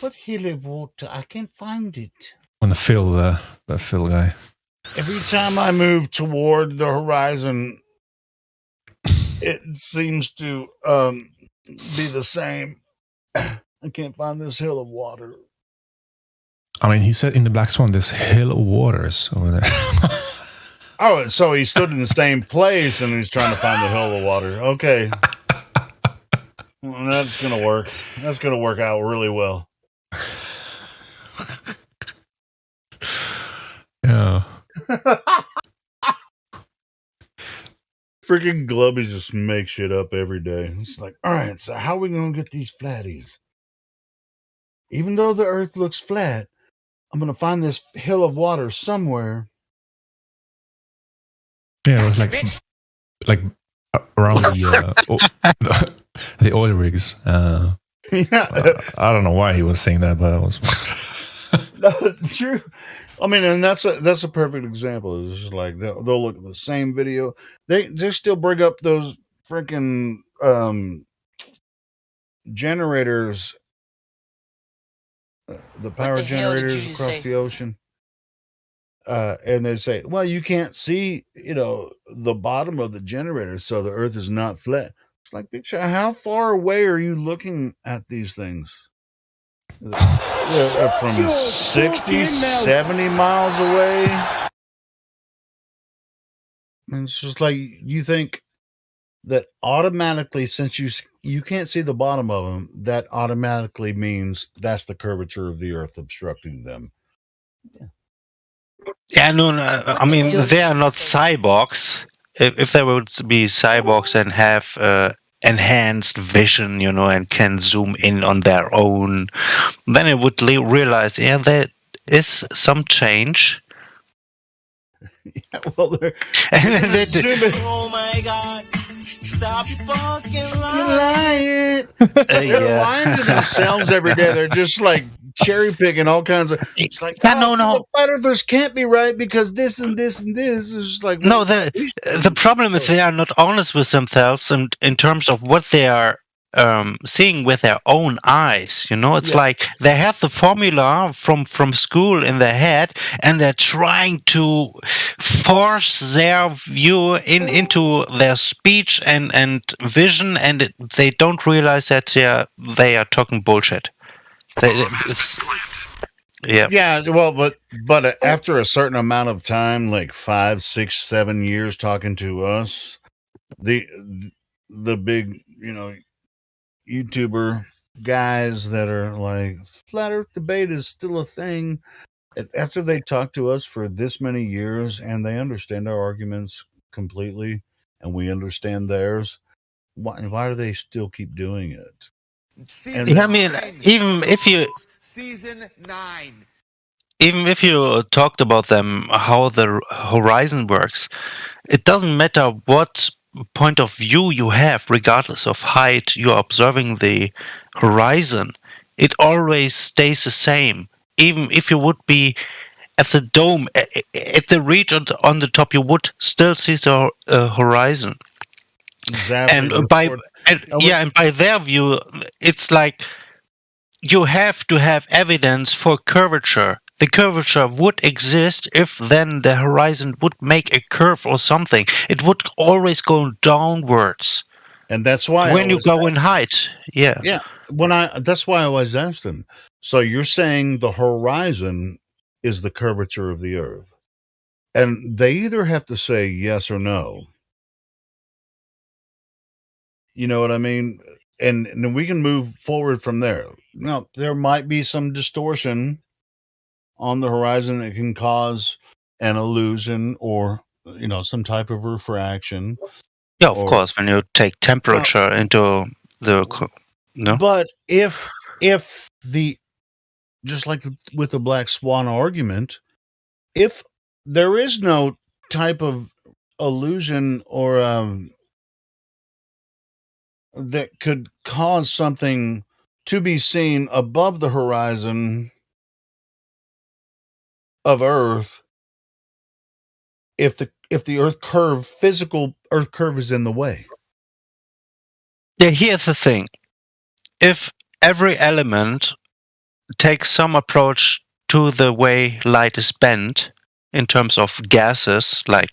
What hill of water? I can't find it. On the Phil, the Phil guy. Every time I move toward the horizon, it seems to be the same. I can't find this hill of water. I mean, he said in the Black Swan, there's hill of waters over there. Oh, so he stood in the same place and he's trying to find the hill of water. Okay. Well, that's going to work. That's going to work out really well. Yeah. Freaking Glubbies just make shit up every day. It's like, all right, so how are we going to get these flatties? Even though the earth looks flat, I'm going to find this hill of water somewhere. Yeah, it was like around the oil rigs. Yeah. I don't know why he was saying that, but it was No, true. I mean, and that's a perfect example. It's just like they'll look at the same video. They still bring up those freaking generators, the power the hell did you generators just across say? the ocean. And they say, well, you can't see, the bottom of the generator, so the earth is not flat. It's like, bitch, how far away are you looking at these things? They're from 60, 70 miles away. And it's just like, you think that automatically, since you can't see the bottom of them, that automatically means that's the curvature of the earth obstructing them. Yeah, no, I mean, they are not cyborgs. If they would be cyborgs and have enhanced vision, and can zoom in on their own, then it would realize, there is some change. Yeah, well, they're Oh my god. Stop fucking lying. They're lying to themselves every day. They're just like cherry picking all kinds of. It's like, no. The flat earthers can't be right because this and this and this is just like. No, the problem is they are not honest with themselves and in terms of what they are seeing with their own eyes. It's like they have the formula from school in their head, and they're trying to force their view into their speech and vision, and they don't realize that they are talking bullshit. Yeah, well, but after a certain amount of time, like 5, 6, 7 years talking to us, the big, YouTuber guys that are like flat Earth debate is still a thing. After they talk to us for this many years and they understand our arguments completely, and we understand theirs, why do they still keep doing it? I mean, even if you Season 9. even if you talked about them, how the horizon works, it doesn't matter what point of view you have, regardless of height you're observing the horizon, it always stays the same. Even if you would be at the dome, at the ridge on the top, you would still see the horizon. Exactly. And by their view, it's like you have to have evidence for curvature. The curvature would exist if then the horizon would make a curve or something. It would always go downwards. And that's why when you go in height, yeah. Yeah. That's why I was asking. So you're saying the horizon is the curvature of the Earth. And they either have to say yes or no. You know what I mean? And then we can move forward from there. Now, there might be some distortion on the horizon that can cause an illusion or, some type of refraction. Yeah, of course, when you take temperature into the... No? But if just like with the Black Swan argument, if there is no type of illusion or that could cause something to be seen above the horizon of Earth, if the physical Earth curve is in the way. Yeah, here's the thing. If every element takes some approach to the way light is bent in terms of gases, like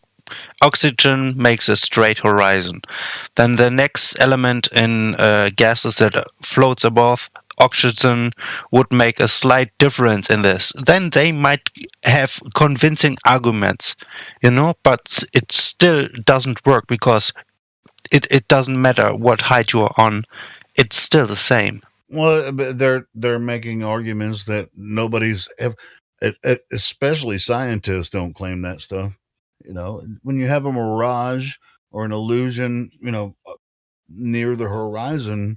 oxygen makes a straight horizon, then the next element in gases that floats above oxygen would make a slight difference in this. Then they might have convincing arguments, but it still doesn't work because it doesn't matter what height you are on. It's still the same. Well, they're making arguments that nobody's ever, especially scientists, don't claim that stuff. When you have a mirage or an illusion, near the horizon,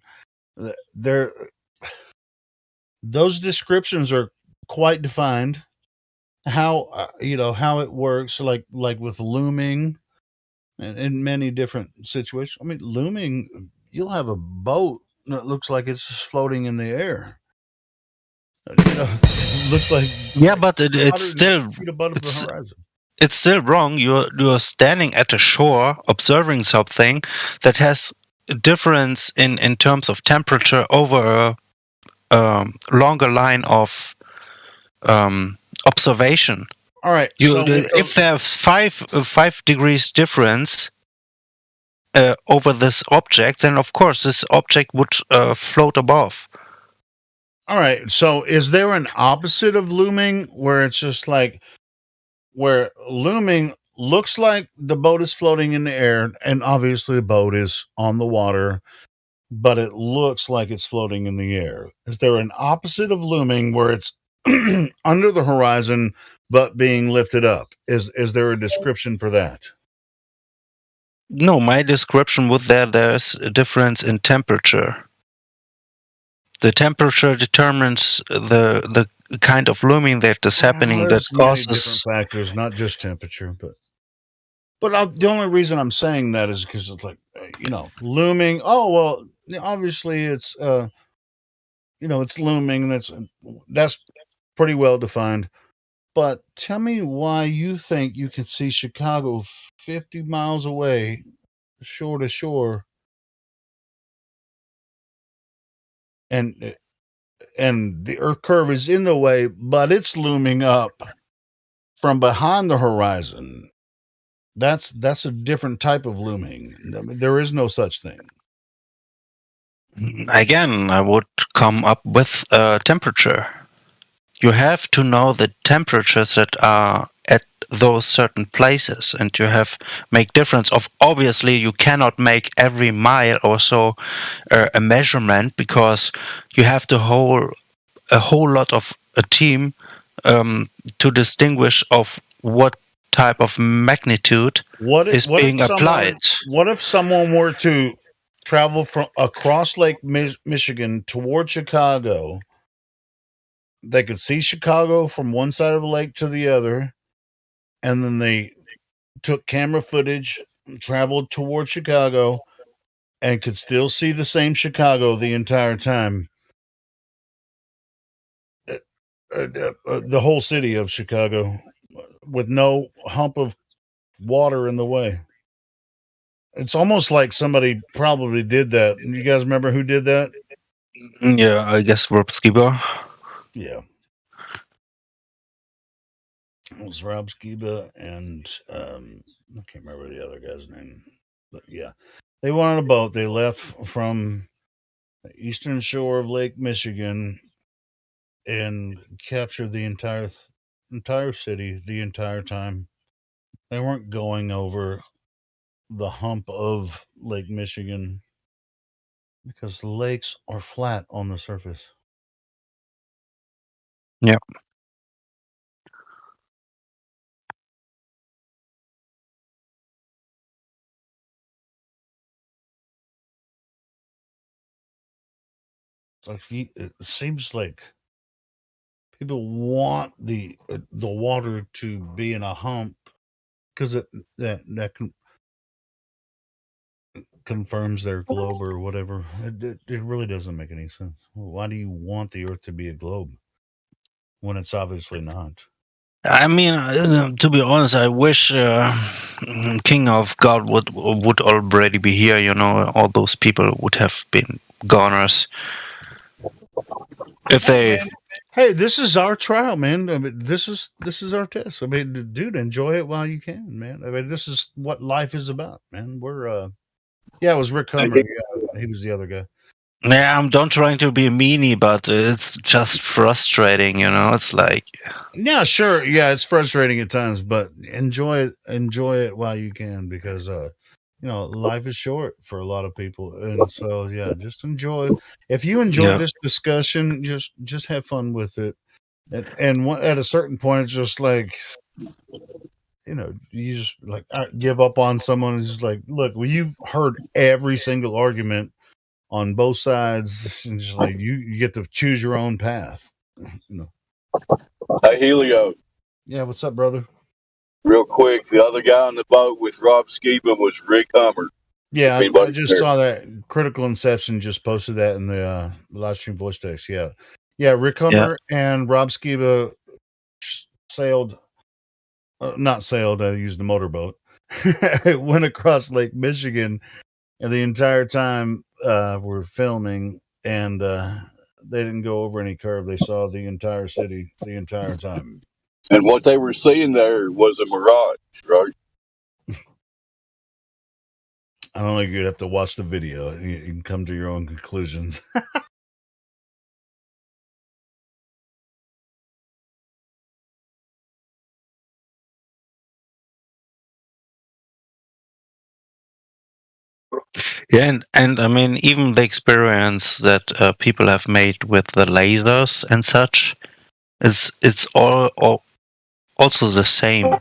those descriptions are quite defined. How how it works, like with looming, and in many different situations. I mean, looming, you'll have a boat that looks like it's just floating in the air. It looks like but it's still it's still wrong. You're standing at the shore observing something that has a difference in terms of temperature over a longer line of observation. All right. If there's 5 degrees difference over this object, then of course this object would float above. All right. So is there an opposite of looming where it's just like where looming looks like the boat is floating in the air, and obviously the boat is on the water, but it looks like it's floating in the air? Is there an opposite of looming where it's under the horizon but being lifted up? Is there a description for that? No, my description would there's a difference in temperature. The temperature determines the kind of looming that is happening that There's many causes. different factors, not just temperature, but the only reason I'm saying that is because it's like looming. Oh well, obviously it's it's looming. That's pretty well defined. But tell me why you think you can see Chicago 50 miles away, shore to shore, and the Earth curve is in the way, but it's looming up from behind the horizon. That's a different type of looming. I mean, there is no such thing. Again, I would come up with temperature. you have to know the temperatures that are at those certain places, and you have make difference of. Obviously, you cannot make every mile or so a measurement, because you have to hold a whole lot of a team to distinguish of what type of magnitude is being applied. What if someone were to travel from across Lake Michigan toward Chicago? They could see Chicago from one side of the lake to the other, and then they took camera footage, traveled toward Chicago, and could still see the same Chicago the entire time. The whole city of Chicago, with no hump of water in the way. It's almost like somebody probably did that. You guys remember who did that? Yeah, I guess Rob Skiba. Yeah. It was Rob Skiba and I can't remember the other guy's name. But yeah. They went on a boat. They left from the eastern shore of Lake Michigan and captured the entire city the entire time. They weren't going over the hump of Lake Michigan because the lakes are flat on the surface. Yeah. It's like it seems like people want the water to be in a hump because that confirms their globe or whatever. It really doesn't make any sense. Why do you want the Earth to be a globe when it's obviously not? I mean, to be honest, I wish King of God would already be here. You know, all those people would have been goners if they. Hey, this is our trial, man. I mean, this is our test. I mean, dude, enjoy it while you can, man. I mean, this is what life is about, man. We're yeah, it was Rick Hummer. Yeah, he was the other guy. Yeah, I'm not trying to be a meanie, but it's just frustrating, you know. It's like, yeah, sure, yeah, it's frustrating at times, but enjoy it while you can, because you know, life is short for a lot of people, and so yeah, just enjoy. If you enjoy this discussion, just have fun with it, and at a certain point, it's just like, you know, you just like give up on someone who's just like, look, well, you've heard every single argument on both sides, and just like you get to choose your own path. You know. Hey, Helio. Yeah, what's up, brother? Real quick, the other guy on the boat with Rob Skiba was Rick Hummer. Yeah, I just saw that. Critical Inception just posted that in the live stream voice text. Yeah, Rick Hummer and Rob Skiba sailed. Not sailed. I used the motorboat. Went across Lake Michigan, and the entire time we're filming, and they didn't go over any curve. They saw the entire city the entire time. And what they were seeing there was a mirage, right? I don't think you'd have to watch the video. You can come to your own conclusions. yeah, and I mean, even the experience that people have made with the lasers and such, it's all also the same.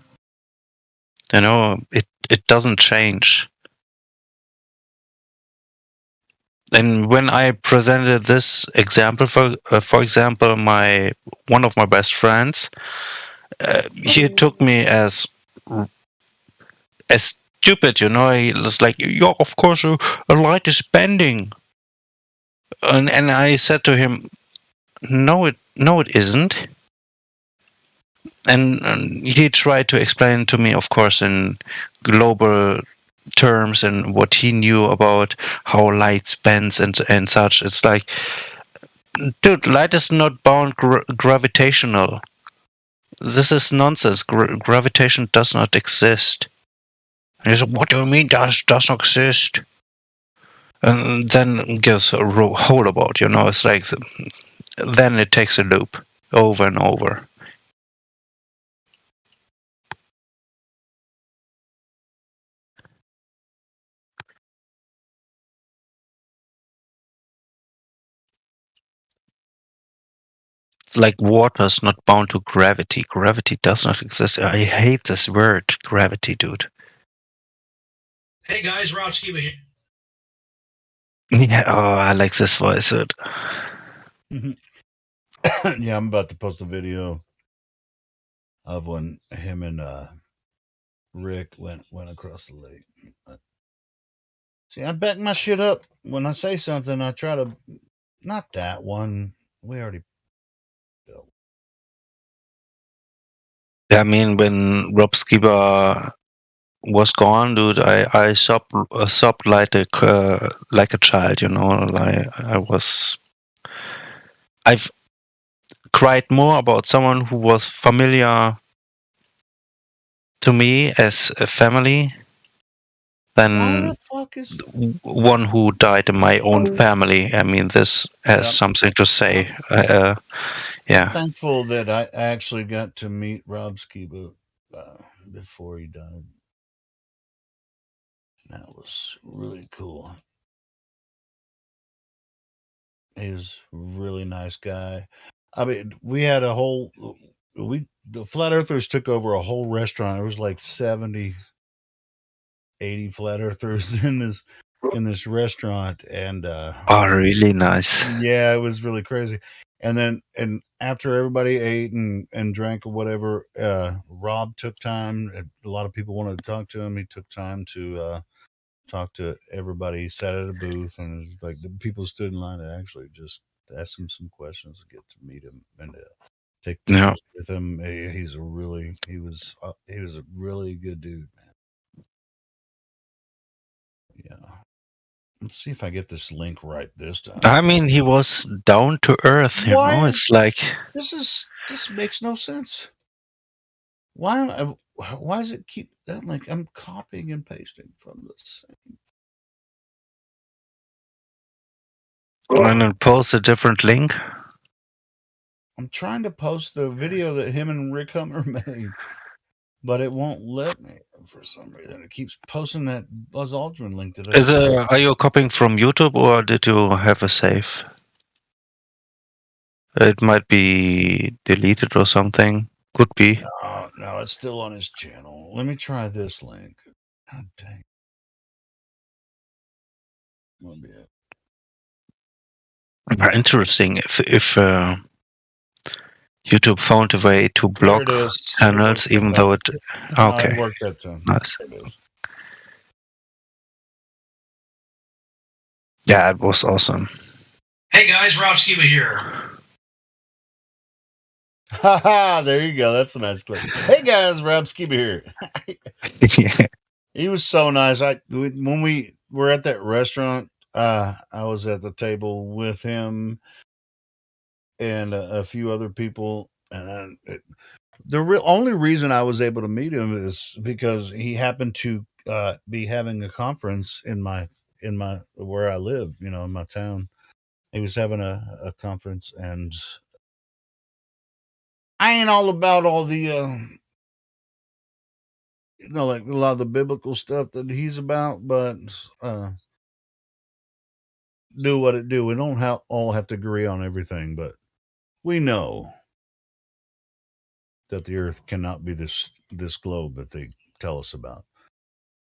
You know, it doesn't change. And when I presented this example, for example, one of my best friends, he took me as stupid, you know. He was like, "Yeah, of course, a light is bending," and I said to him, "No, it isn't." And he tried to explain to me, of course, in global terms and what he knew about how light bends and such. It's like, dude, light is not bound gravitational. This is nonsense. Gravitation does not exist. And he said, "What do you mean does not exist?" And then gives a whole about, you know. It's like, then it takes a loop. over and over. Like water's not bound to gravity. Gravity does not exist. I hate this word, gravity, dude. Hey guys, Rob Skiba here. Yeah, oh, I like this voice, dude. Yeah, I'm about to post a video of when him and Rick went across the lake. See, I back my shit up. When I say something, I try to. Not that one. We already. Yeah, I mean, when Rob Skiba was gone, dude, I sobbed like a child, you know. Like I've cried more about someone who was familiar to me as a family than one who died in my own family. I mean, this has something to say. Yeah. I'm thankful that I actually got to meet Rob Skiba before he died. That was really cool. He's a really nice guy. I mean, we had the Flat Earthers took over a whole restaurant. There was like 70, 80 Flat Earthers in this restaurant, and oh, really nice. Yeah, it was really crazy. And after everybody ate and drank or whatever, Rob took time. A lot of people wanted to talk to him. He took time to talk to everybody. He sat at a booth, and it was like the people stood in line to actually just ask him some questions to get to meet him and take pictures with him. He was a really good dude, man. Yeah. Let's see if I get this link right this time. I mean, he was down to earth, you know. It's like this makes no sense. Why does it keep that link? I'm copying and pasting from the same. And then post a different link. I'm trying to post the video that him and Rick Hummer made, but it won't let me for some reason. It keeps posting that Buzz Aldrin link that Are you copying from YouTube or did you have a save? It might be deleted or something. Could be. No, it's still on his channel. Let me try this link. God dang. That'll be it. Interesting. If YouTube found a way to block channels, even though it. Okay. It worked that time. Nice. Yeah, it was awesome. Hey guys, Rob Skiba here. Haha, there you go. That's a nice clip. Hey guys, Rob Skiba here. Yeah. He was so nice. When we were at that restaurant, I was at the table with him and a few other people, and the only reason I was able to meet him is because he happened to be having a conference in my where I live, you know, in my town. He was having a conference, and I ain't all about all the you know, like a lot of the biblical stuff that he's about, but do what it do. We don't all have to agree on everything, but we know that the earth cannot be this globe that they tell us about.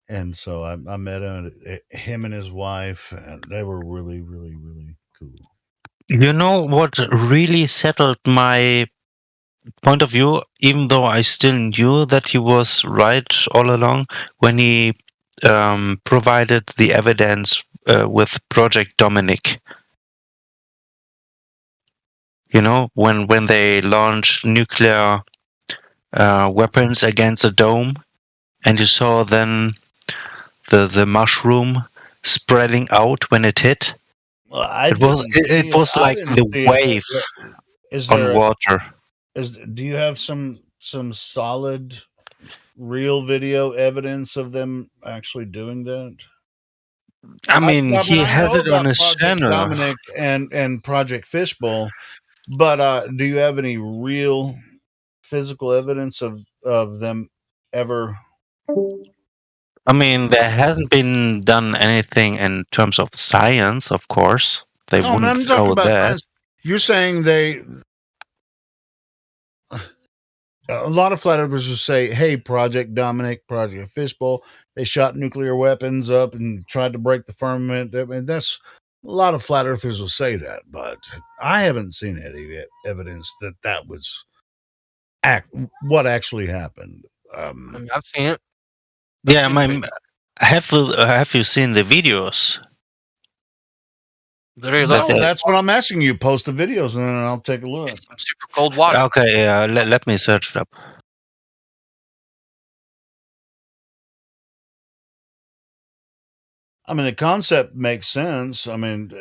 And so I met him and his wife, and they were really, really, really cool. You know what really settled my point of view, even though I still knew that he was right all along, when he provided the evidence with Project Dominic. You know, when they launched nuclear weapons against the dome, and you saw then the mushroom spreading out when it hit. Well, it was like the wave on water. Do you have some solid real video evidence of them actually doing that? I mean, he has it on his Project channel. Dominic and Project Fishbowl, But do you have any real physical evidence of them ever? I mean, there hasn't been done anything in terms of science, of course. They No, man, I'm wouldn't talking show about that. science. You're saying they. A lot of flat earthers will say, "Hey, Project Dominic, Project Fishbowl, they shot nuclear weapons up and tried to break the firmament." I mean, that's a lot of flat earthers will say that, but I haven't seen any evidence that was what actually happened. I've seen it. Yeah, have you seen the videos? Literally, No, look, that's what I'm asking you. Post the videos and then I'll take a look. some super cold water. Okay, yeah, let me search it up. I mean, the concept makes sense. I mean,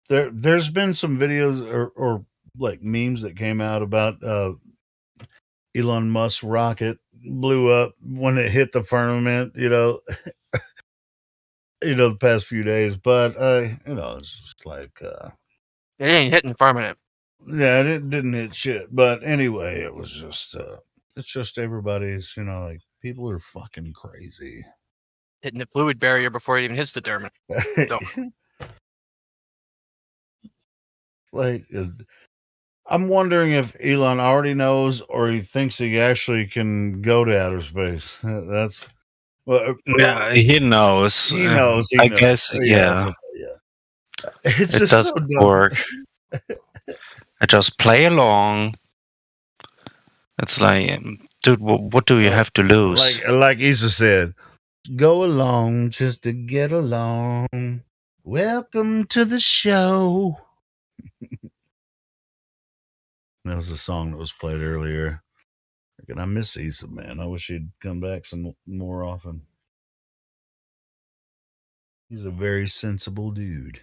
there's been some videos or like memes that came out about Elon Musk's rocket blew up when it hit the firmament, the past few days. But it's just like It ain't hitting firmament. yeah, it didn't hit shit. But anyway, it was just it's just everybody's, like people are fucking crazy. Hitting the fluid barrier before it even hits the dermis. So, Like I'm wondering if Elon already knows or he thinks he actually can go to outer space. That's well, Yeah, he knows. he knows. I guess, yeah. It's It just so doesn't dumb. work. I just play along. It's like, dude, what do you have to lose? Like Issa said, go along just to get along. Welcome to the show. That was a song that was played earlier. Freaking, I miss Issa, man. I wish he'd come back some more often. He's a very sensible dude.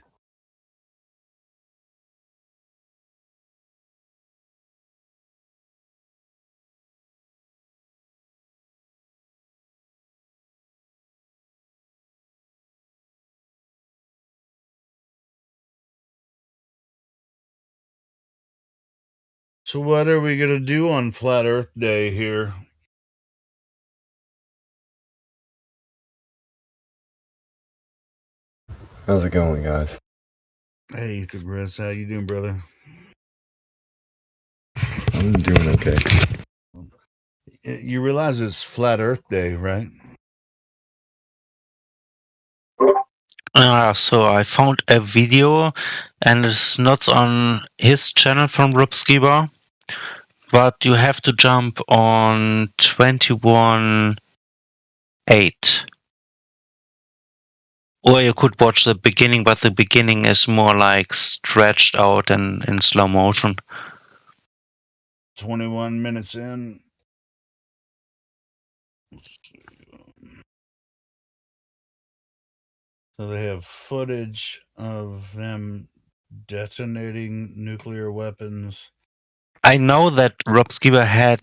So what are we gonna do on Flat Earth Day here? How's it going, guys? Hey, Ether Grizz, how you doing, brother? I'm doing okay. You realize it's Flat Earth Day, right? So I found a video, and it's not on his channel from Rob Skiba, but you have to jump on 21.8. Or you could watch the beginning, but the beginning is more like stretched out and in slow motion. 21 minutes in. So they have footage of them detonating nuclear weapons. I know that Rob Skiba had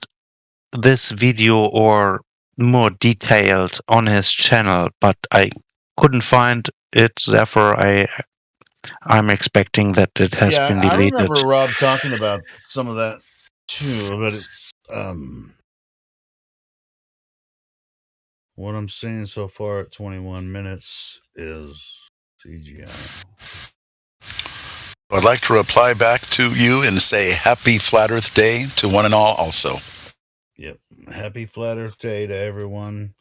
this video or more detailed on his channel, but I couldn't find it. Therefore, I'm expecting that it has been I deleted. remember Rob talking about some of that too, but it's what I'm seeing so far at 21 minutes is CGI. I'd like to reply back to you and say Happy Flat Earth Day to one and all also. Yep. Happy Flat Earth Day to everyone.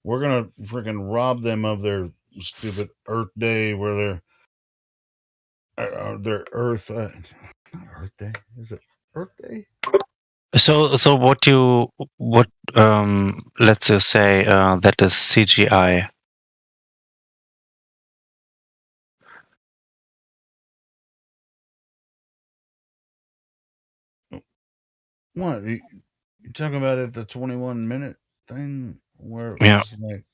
We're going to freaking rob them of their stupid Earth Day where their Earth... not Earth Day. Is it Earth Day? So let's just say that is CGI. What? You're talking about at the 21 minute thing where Yeah. it's like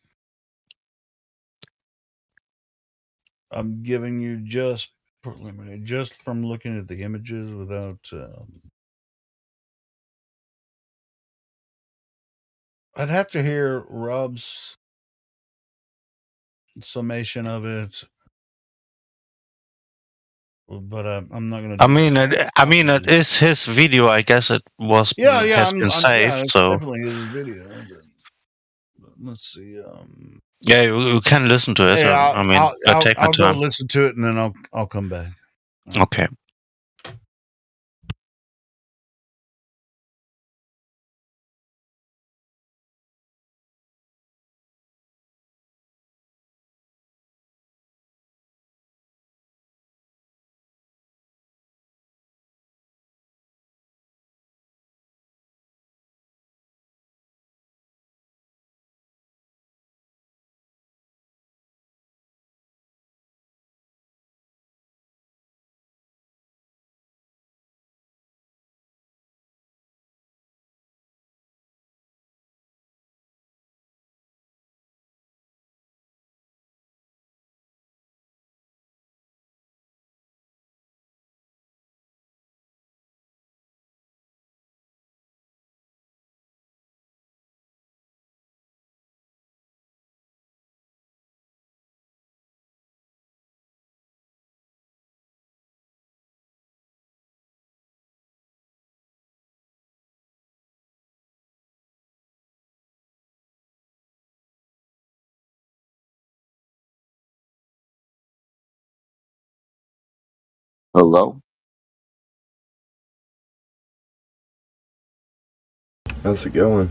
I'm giving you just preliminary, just from looking at the images without I'd have to hear Rob's summation of it. but I'm not gonna. I mean, it is his video. I guess it was has been saved. It's So definitely his video. But let's see. yeah, you can listen to it. Hey, I mean, I take my I'll go time. listen to it and then I'll come back. Okay. Hello? How's it going?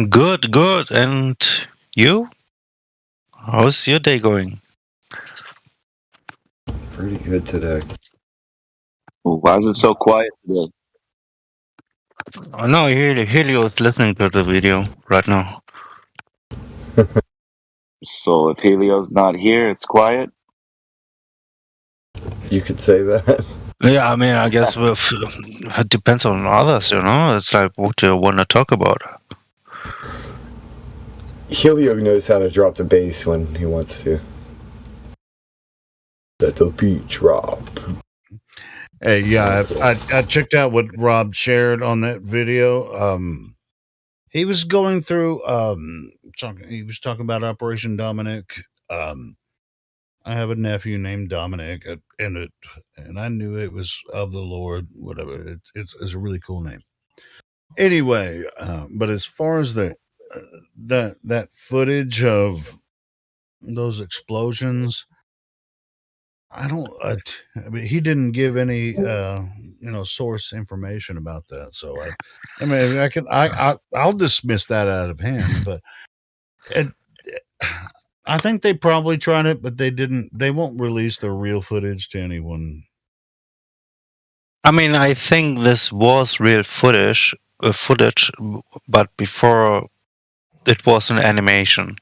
Good, good. And you? How's your day going? Pretty good today. Why is it so quiet today? Oh, no, Helio is listening to the video right now. So if Helio's not here, it's quiet? You could say that. Yeah, I mean, I guess it depends on others, you know? It's like what you want to talk about. Helio knows how to drop the bass when he wants to. Let the beat drop. Hey, yeah, I checked out what Rob shared on that video. He was going through he was talking about Operation Dominic. I have a nephew named Dominic, and I knew it was of the Lord. Whatever, it's a really cool name. Anyway, but as far as that footage of those explosions, I mean, he didn't give any source information about that. So I mean, I'll dismiss that out of hand. But I think they probably tried it, but they didn't. They won't release the real footage to anyone. I mean, I think this was real footage, but before it was an animation,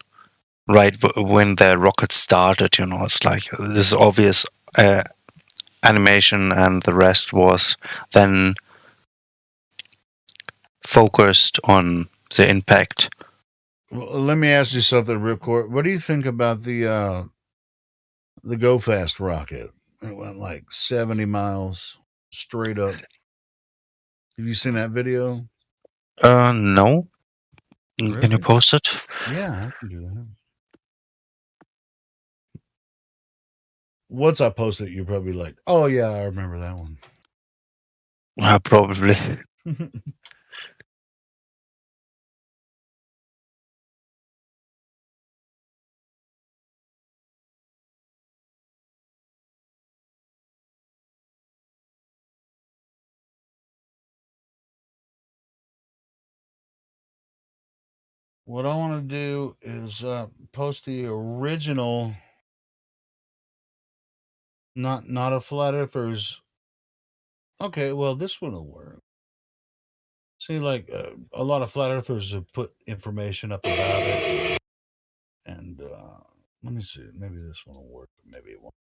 right? When the rocket started, you know, it's like this obvious animation, and the rest was then focused on the impact. Well, let me ask you something real quick. What do you think about the Go Fast rocket? It went like 70 miles straight up. Have you seen that video? No. Really? Can you post it? Yeah, I can do that. Once I post it, you're probably like, "Oh yeah, I remember that one." Probably. What I want to do is post the original, not a flat earthers. Okay, well this one will work. See, like a lot of flat earthers have put information up about it, and let me see. Maybe this one will work. Maybe it won't.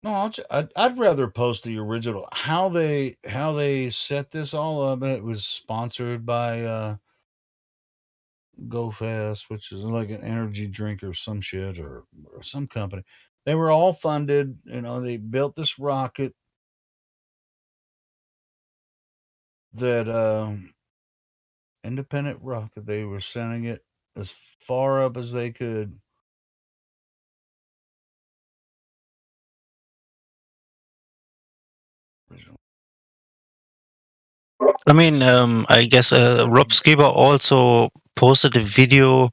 No, I'd rather post the original. How they set this all up. It was sponsored by Go Fast, which is like an energy drink or some shit or some company. They were all funded. You know, they built this rocket that independent rocket. They were sending it as far up as they could. I mean, I guess Rob Skiba also posted a video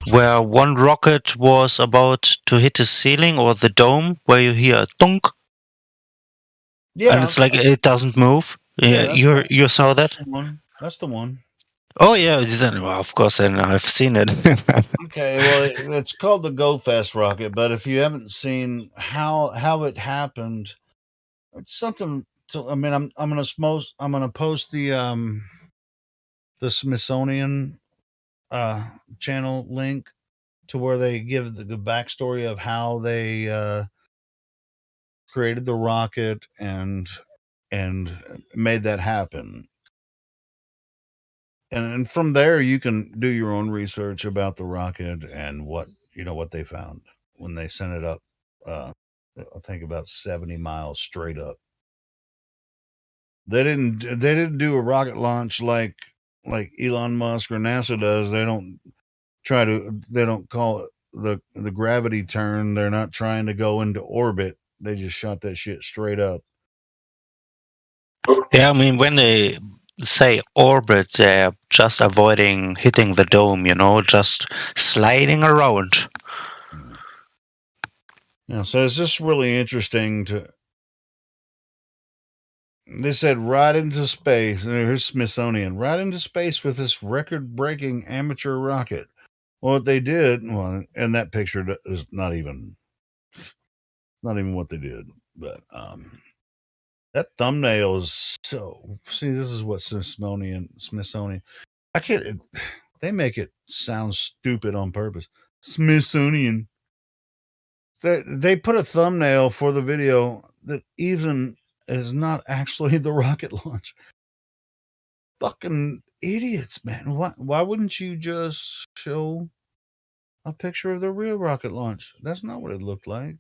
where one rocket was about to hit the ceiling or the dome, where you hear a dunk, Yeah, and it's like it doesn't move. Yeah, Yeah, you saw that? That's the one. Oh yeah, well, of course, and I've seen it. Okay, well, it's called the Go Fast rocket, but if you haven't seen how it happened, it's something. I mean, I'm gonna post the Smithsonian channel link to where they give the backstory of how they created the rocket and made that happen. And from there you can do your own research about the rocket and what they found when they sent it up. I think about 70 miles straight up. They didn't do a rocket launch like Elon Musk or NASA does. They don't call it the gravity turn. They're not trying to go into orbit. They just shot that shit straight up. Yeah, I mean, when they say orbit, they're just avoiding hitting the dome, just sliding around. Yeah, so it's just really interesting They said right into space. Here's Smithsonian. Right into space with this record-breaking amateur rocket. Well, what they did, and that picture is not even what they did, but that thumbnail is so. See, this is what Smithsonian. I can't. They make it sound stupid on purpose. Smithsonian. They put a thumbnail for the video that even is not actually the rocket launch. Fucking idiots, man. Why wouldn't you just show a picture of the real rocket launch? That's not what it looked like.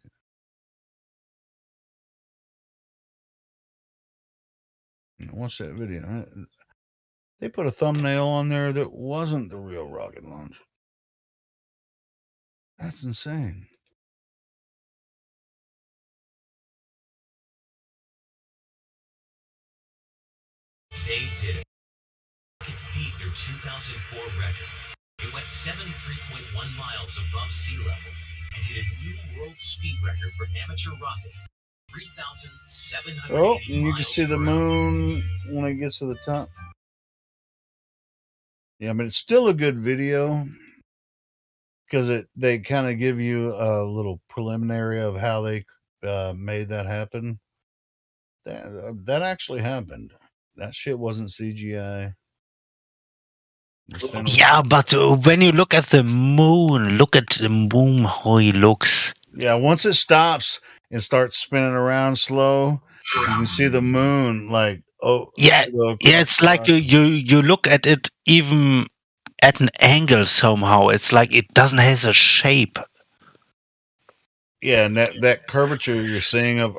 Watch that video. They put a thumbnail on there that wasn't the real rocket launch. That's insane. They did it. It beat their 2004 record. It went 73.1 miles above sea level and hit a new world speed record for amateur rockets. 3,780 Oh, and you can miles see the per hour. moon when it gets to the top. Yeah, but it's still a good video because they kind of give you a little preliminary of how they made that happen. That actually happened. That shit wasn't CGI. Yeah, but when you look at the moon, how he looks. Yeah, once it stops and starts spinning around slow, you can see the moon like Yeah, it's like you look at it even at an angle somehow. It's like it doesn't have a shape. Yeah, and that curvature you're seeing of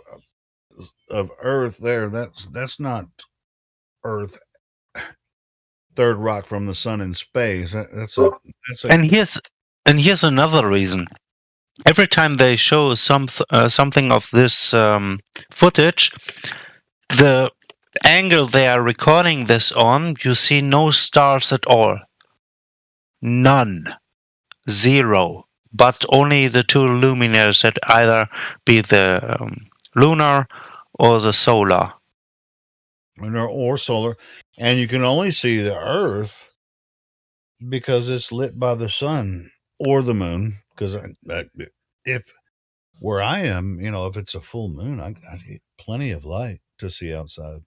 Earth there, that's not Earth. Third rock from the sun in space. That's a And here's another reason. Every time they show something of this footage, the angle they are recording this on, you see no stars at all. None. Zero. But only the two luminaries that either be the lunar or the solar. or solar, and you can only see the Earth because it's lit by the sun or the moon. Because if where I am, if it's a full moon, I get plenty of light to see outside.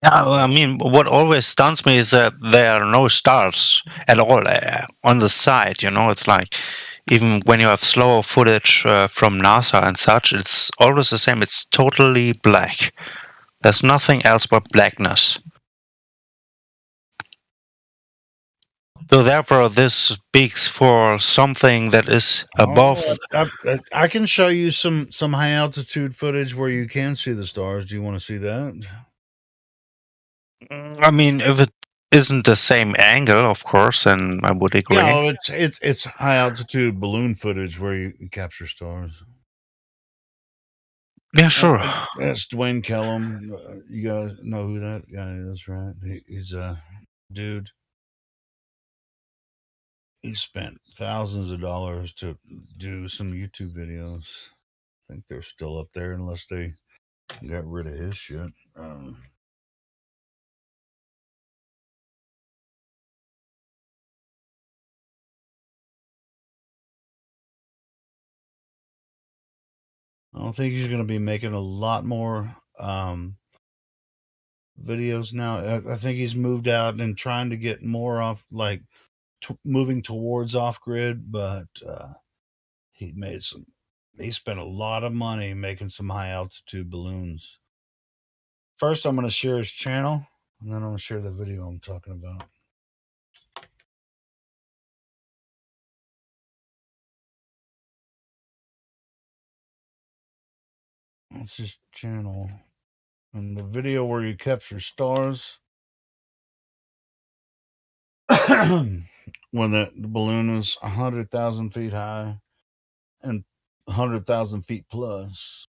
Yeah, I mean, what always stuns me is that there are no stars at all on the side. It's like even when you have slower footage from NASA and such, it's always the same. It's totally black. There's nothing else but blackness. So therefore, this speaks for something that is above. I can show you some high altitude footage where you can see the stars. Do you want to see that? I mean, if it isn't the same angle, of course, then I would agree. No, it's high altitude balloon footage where you capture stars. Yeah, sure. That's Dwayne Kellum. You guys know who that guy is, right? He's a dude. He spent thousands of dollars to do some YouTube videos. I think they're still up there unless they got rid of his shit. I don't think he's going to be making a lot more videos now. I think he's moved out and trying to get more off, like moving towards off grid, but he spent a lot of money making some high altitude balloons. First, I'm going to share his channel, and then I'm going to share the video I'm talking about. That's his channel. And the video where you capture stars, when the balloon was 100,000 feet high and 100,000 feet plus.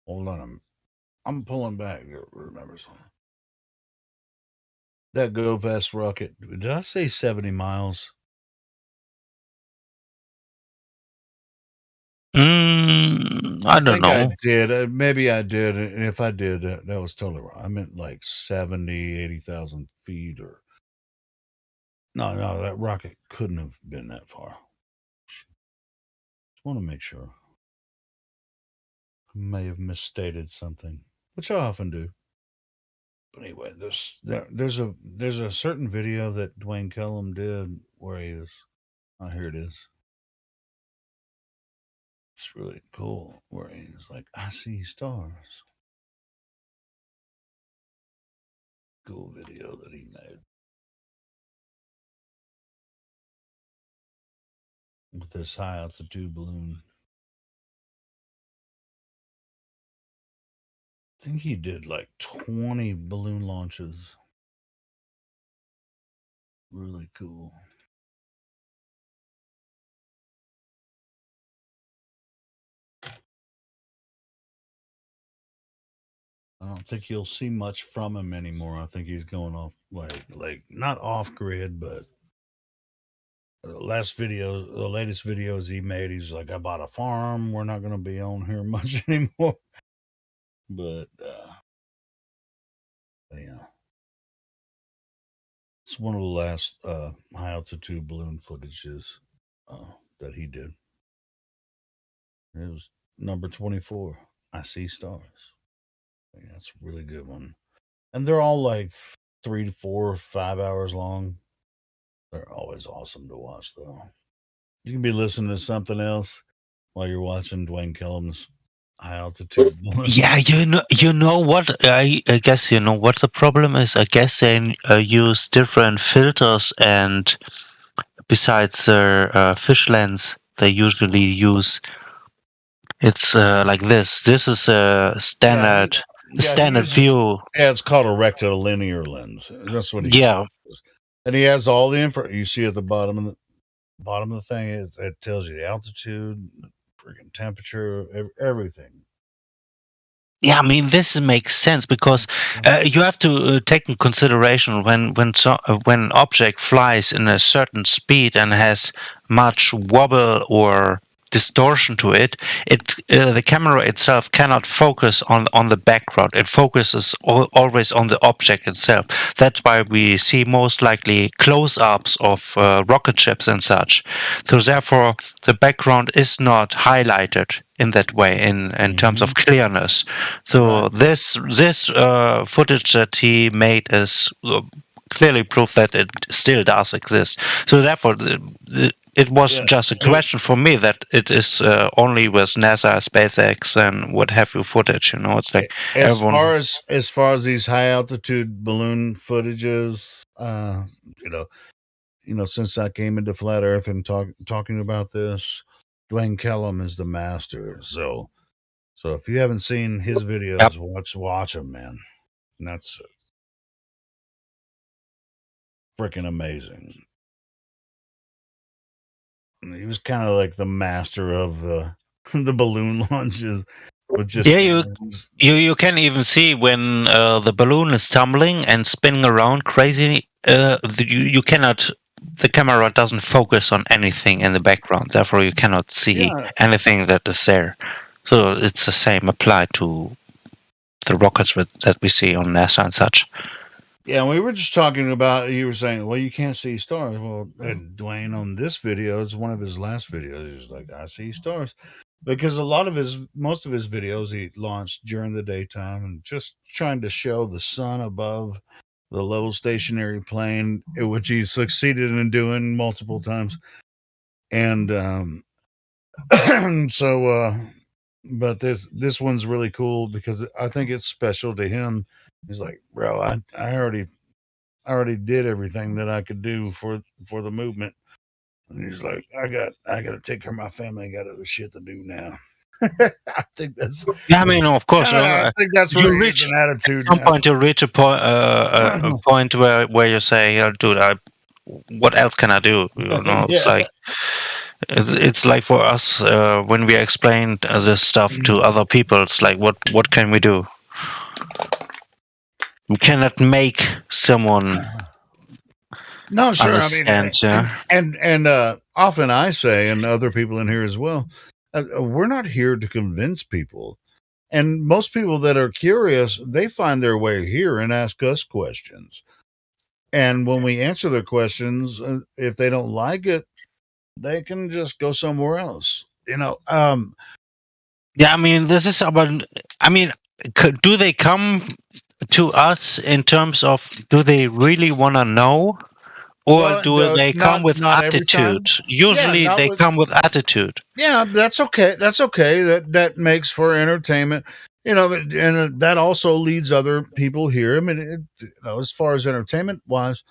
Hold on. I'm pulling back. Remember something. That Go Fast rocket. Did I say 70 miles? I don't know. I did. Maybe I did. And if I did, that was totally wrong. I meant like 70, 80,000 feet or. No, that rocket couldn't have been that far. Just want to make sure. I may have misstated something, which I often do. But anyway, there's a certain video that Dwayne Kellum did where he is. Oh, here it is. It's really cool where he's like, I see stars. Cool video that he made. With this high altitude balloon. I think he did like 20 balloon launches. Really cool. I don't think you'll see much from him anymore. I think he's going off like not off grid, but the latest videos he made, he's like, I bought a farm. We're not going to be on here much anymore. But yeah, it's one of the last high altitude balloon footages that he did. It was number 24. I see stars. Yeah, that's a really good one. And they're all like 3 to 4 or 5 hours long. They're always awesome to watch, though. You can be listening to something else while you're watching Dwayne Kellum's high altitude balloon. Yeah, you know what? I guess you know what the problem is. I guess they use different filters, and besides their fish lens, they usually use. It's like this. This is a standard view. Yeah, it's called a rectilinear lens. That's what he uses. And he has all the info. You see at the bottom of the thing, it tells you the altitude, freaking temperature, everything. Yeah, I mean this makes sense because you have to take in consideration when an object flies in a certain speed and has much wobble or distortion to it, the camera itself cannot focus on the background. It focuses always on the object itself. That's why we see most likely close-ups of rocket ships and such. So therefore, the background is not highlighted in that way in terms of clearness. So this footage that he made is clearly proof that it still does exist. So therefore, it was just a question for me that it is only with NASA, SpaceX, and what have you footage. You know, it's like as far as these high altitude balloon footages, you know, since I came into Flat Earth and talking about this, Dwayne Kellum is the master. So if you haven't seen his videos, watch them, man. And that's freaking amazing. And he was kind of like the master of the balloon launches. With just you can even see when the balloon is tumbling and spinning around crazy. You cannot. The camera doesn't focus on anything in the background. Therefore, you cannot see anything that is there. So it's the same applied to the rockets that we see on NASA and such. Yeah, we were just talking about. You were saying, well, you can't see stars. Well, Dwayne on this video is one of his last videos. He's like, I see stars. Because most of his videos he launched during the daytime and just trying to show the sun above the low stationary plane, which he succeeded in doing multiple times. And but this one's really cool because I think it's special to him. He's like, bro, I already did everything that I could do for the movement. And he's like, I got to take care of my family. I got other shit to do now. I think that's. Yeah, I mean, of course. I think that's you really reach an attitude. At some point, you reach a point where you say, "Dude, what else can I do?" You know, it's like for us when we explain this stuff to other people. It's like, what can we do? We cannot make someone. No, sure. Understand, and often I say, and other people in here as well, we're not here to convince people. And most people that are curious, they find their way here and ask us questions. And when we answer their questions, if they don't like it, they can just go somewhere else. You know. Yeah, I mean, this is about. I mean, do they come to us in terms of do they really want to know? Or do they come with attitude? Usually they come with attitude. Yeah, that's okay. That's okay. That makes for entertainment. You know, and that also leads other people here. I mean, as far as entertainment wise,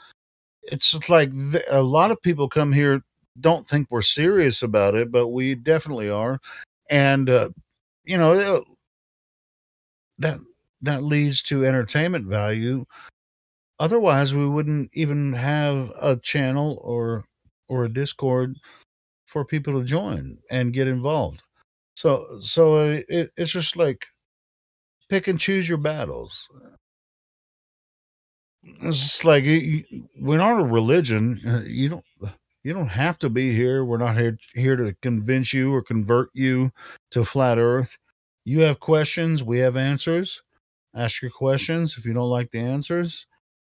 it's like a lot of people come here don't think we're serious about it, but we definitely are. And, you know, that leads to entertainment value. Otherwise, we wouldn't even have a channel or a Discord for people to join and get involved. So it's just like pick and choose your battles. It's just like we're not a religion. You don't have to be here. We're not here to convince you or convert you to flat Earth. You have questions, we have answers. Ask your questions. If you don't like the answers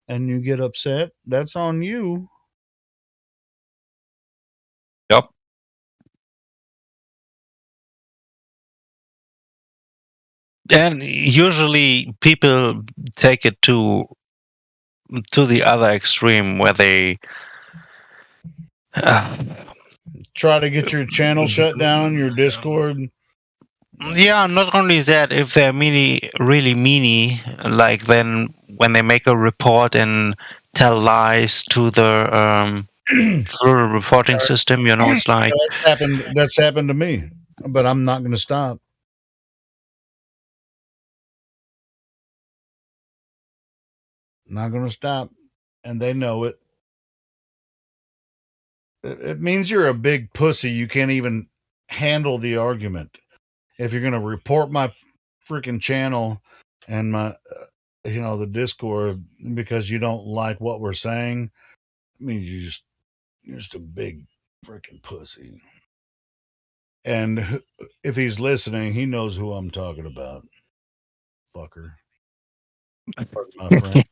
and you get upset, that's on you. Yep. And usually people take it to the other extreme where they try to get your channel shut down, your Discord. Yeah, not only that, if they're really meanie, like then when they make a report and tell lies to the through the reporting system, you know, it's like that's happened to me, but I'm not going to stop. Not going to stop, and they know it. It means you're a big pussy. You can't even handle the argument. If you're going to report my freaking channel and my, the Discord because you don't like what we're saying, I mean, you're just a big freaking pussy. And if he's listening, he knows who I'm talking about. Fucker. My friend.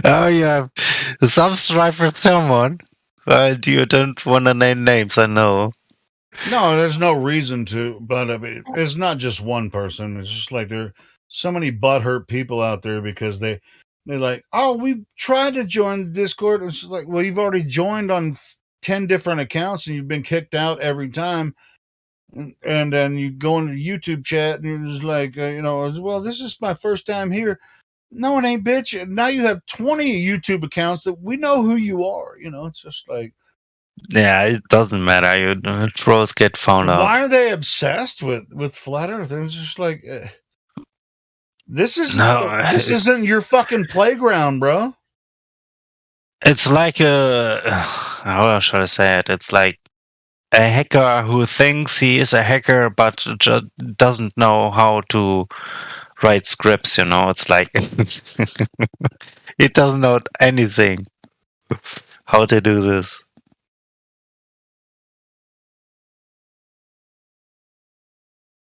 Oh, you have some strife with someone, but you don't want to name names, I know. No, there's no reason to, but I mean, it's not just one person. It's just like there are so many butthurt people out there because they're like, oh, we tried to join the Discord. It's like, well, you've already joined on 10 different accounts and you've been kicked out every time. And then you go into the YouTube chat and you're just like, well, this is my first time here. No, it ain't, bitch. Now you have 20 YouTube accounts that we know who you are. It's just like. Yeah, it doesn't matter. Trolls get found out. Why are they obsessed with Flat Earth? It's just like. This isn't No, this isn't your fucking playground, bro. it's like how should I say it? It's like a hacker who thinks he is a hacker but just doesn't know how to write scripts. You know, it's like he doesn't know anything how to do this.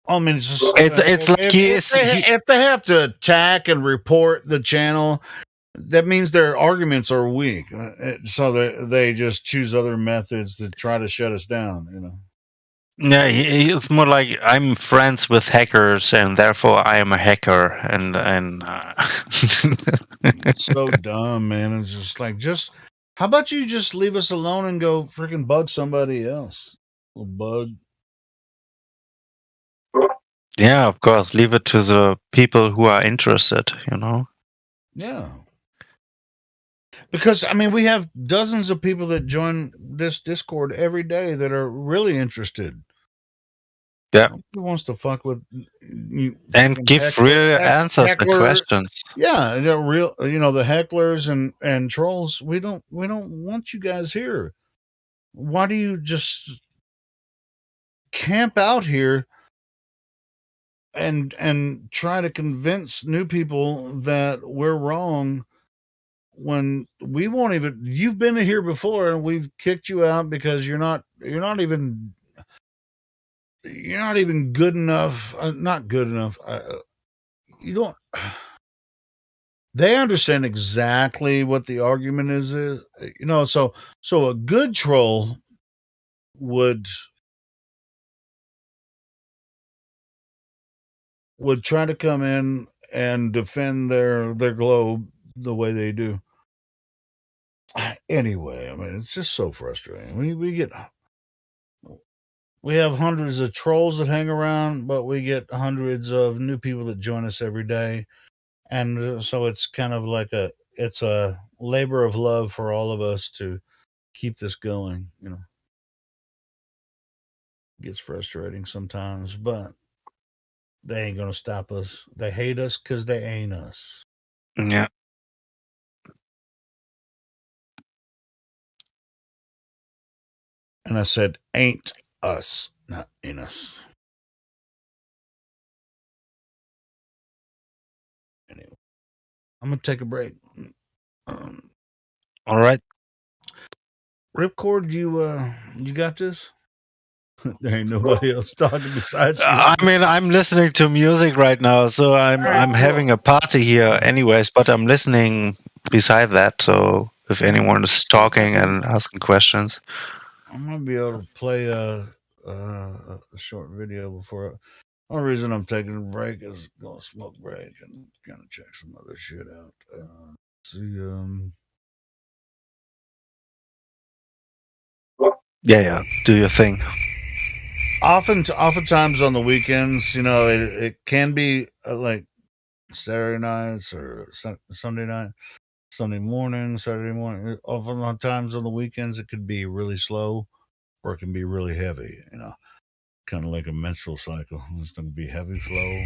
I mean, it's just It's like if they have to attack and report the channel, that means their arguments are weak. So they just choose other methods to try to shut us down. You know. Yeah, it's more like I'm friends with hackers, and therefore I am a hacker. And So dumb, man. It's just like, how about you just leave us alone and go freaking bug somebody else? Little bug. yeah, of course, leave it to the people who are interested. You know. Yeah. Because I mean, we have dozens of people that join this Discord every day that are really interested. Yeah. Who wants to fuck with you and give real answers to questions? Yeah, they're real. You know, the hecklers and trolls. We don't want you guys here. Why do you just camp out here and try to convince new people that we're wrong when we won't even? You've been here before and we've kicked you out because you're not even good enough. Not good enough. You don't. They understand exactly what the argument is. You know, so a good troll would try to come in and defend their globe the way they do. Anyway, I mean, it's just so frustrating. We have hundreds of trolls that hang around, but we get hundreds of new people that join us every day. And so it's kind of like it's a labor of love for all of us to keep this going, you know. It gets frustrating sometimes, but they ain't gonna stop us. They hate us because they ain't us. Yeah. And I said ain't us, not in us. Anyway, I'm gonna take a break. All right. Ripcord, you got this? There ain't nobody else talking besides you. I mean, I'm listening to music right now, so I'm having a party here, anyways. But I'm listening beside that. So if anyone is talking and asking questions, I'm gonna be able to play a short video before. The only reason I'm taking a break is going to smoke break and kind of check some other shit out. yeah, do your thing. Oftentimes on the weekends, you know, it can be like Saturday nights or Sunday night, Sunday morning, Saturday morning. Oftentimes on the weekends, it could be really slow or it can be really heavy, you know, kind of like a menstrual cycle. It's going to be heavy flow.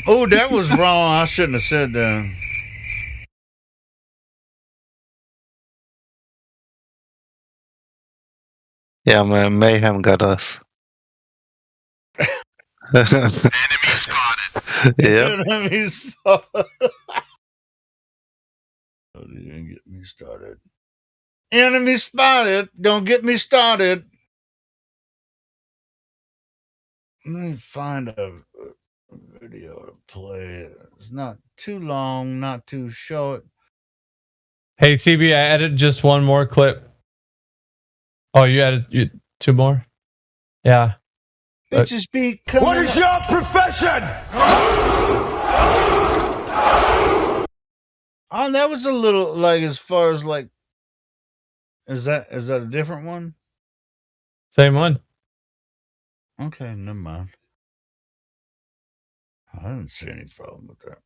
Oh, that was wrong. I shouldn't have said that. Yeah, Mayhem got us. Enemy spotted. Yep. Enemy spotted. Don't even get me started. Enemy spotted. Don't get me started. Let me find a video to play. It's not too long, not too short. Hey, CB, I added just one more clip. Oh, you added two more? Yeah. Bitches be coming. What is your profession? Oh, that was a little like as far as like. Is that a different one? Same one. Okay, never mind. I didn't see any problem with that.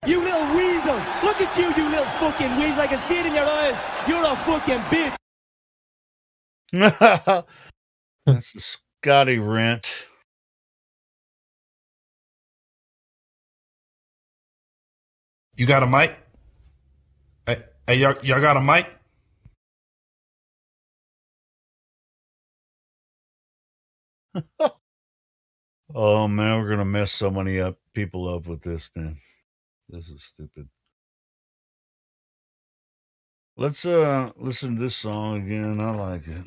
You little weasel! Look at you, you little fucking weasel! I can see it in your eyes! You're a fucking bitch! This is Scotty Rent. You got a mic? Hey, y'all got a mic? Oh man, we're gonna mess so many people up with this, man. This is stupid. Let's listen to this song again. I like it.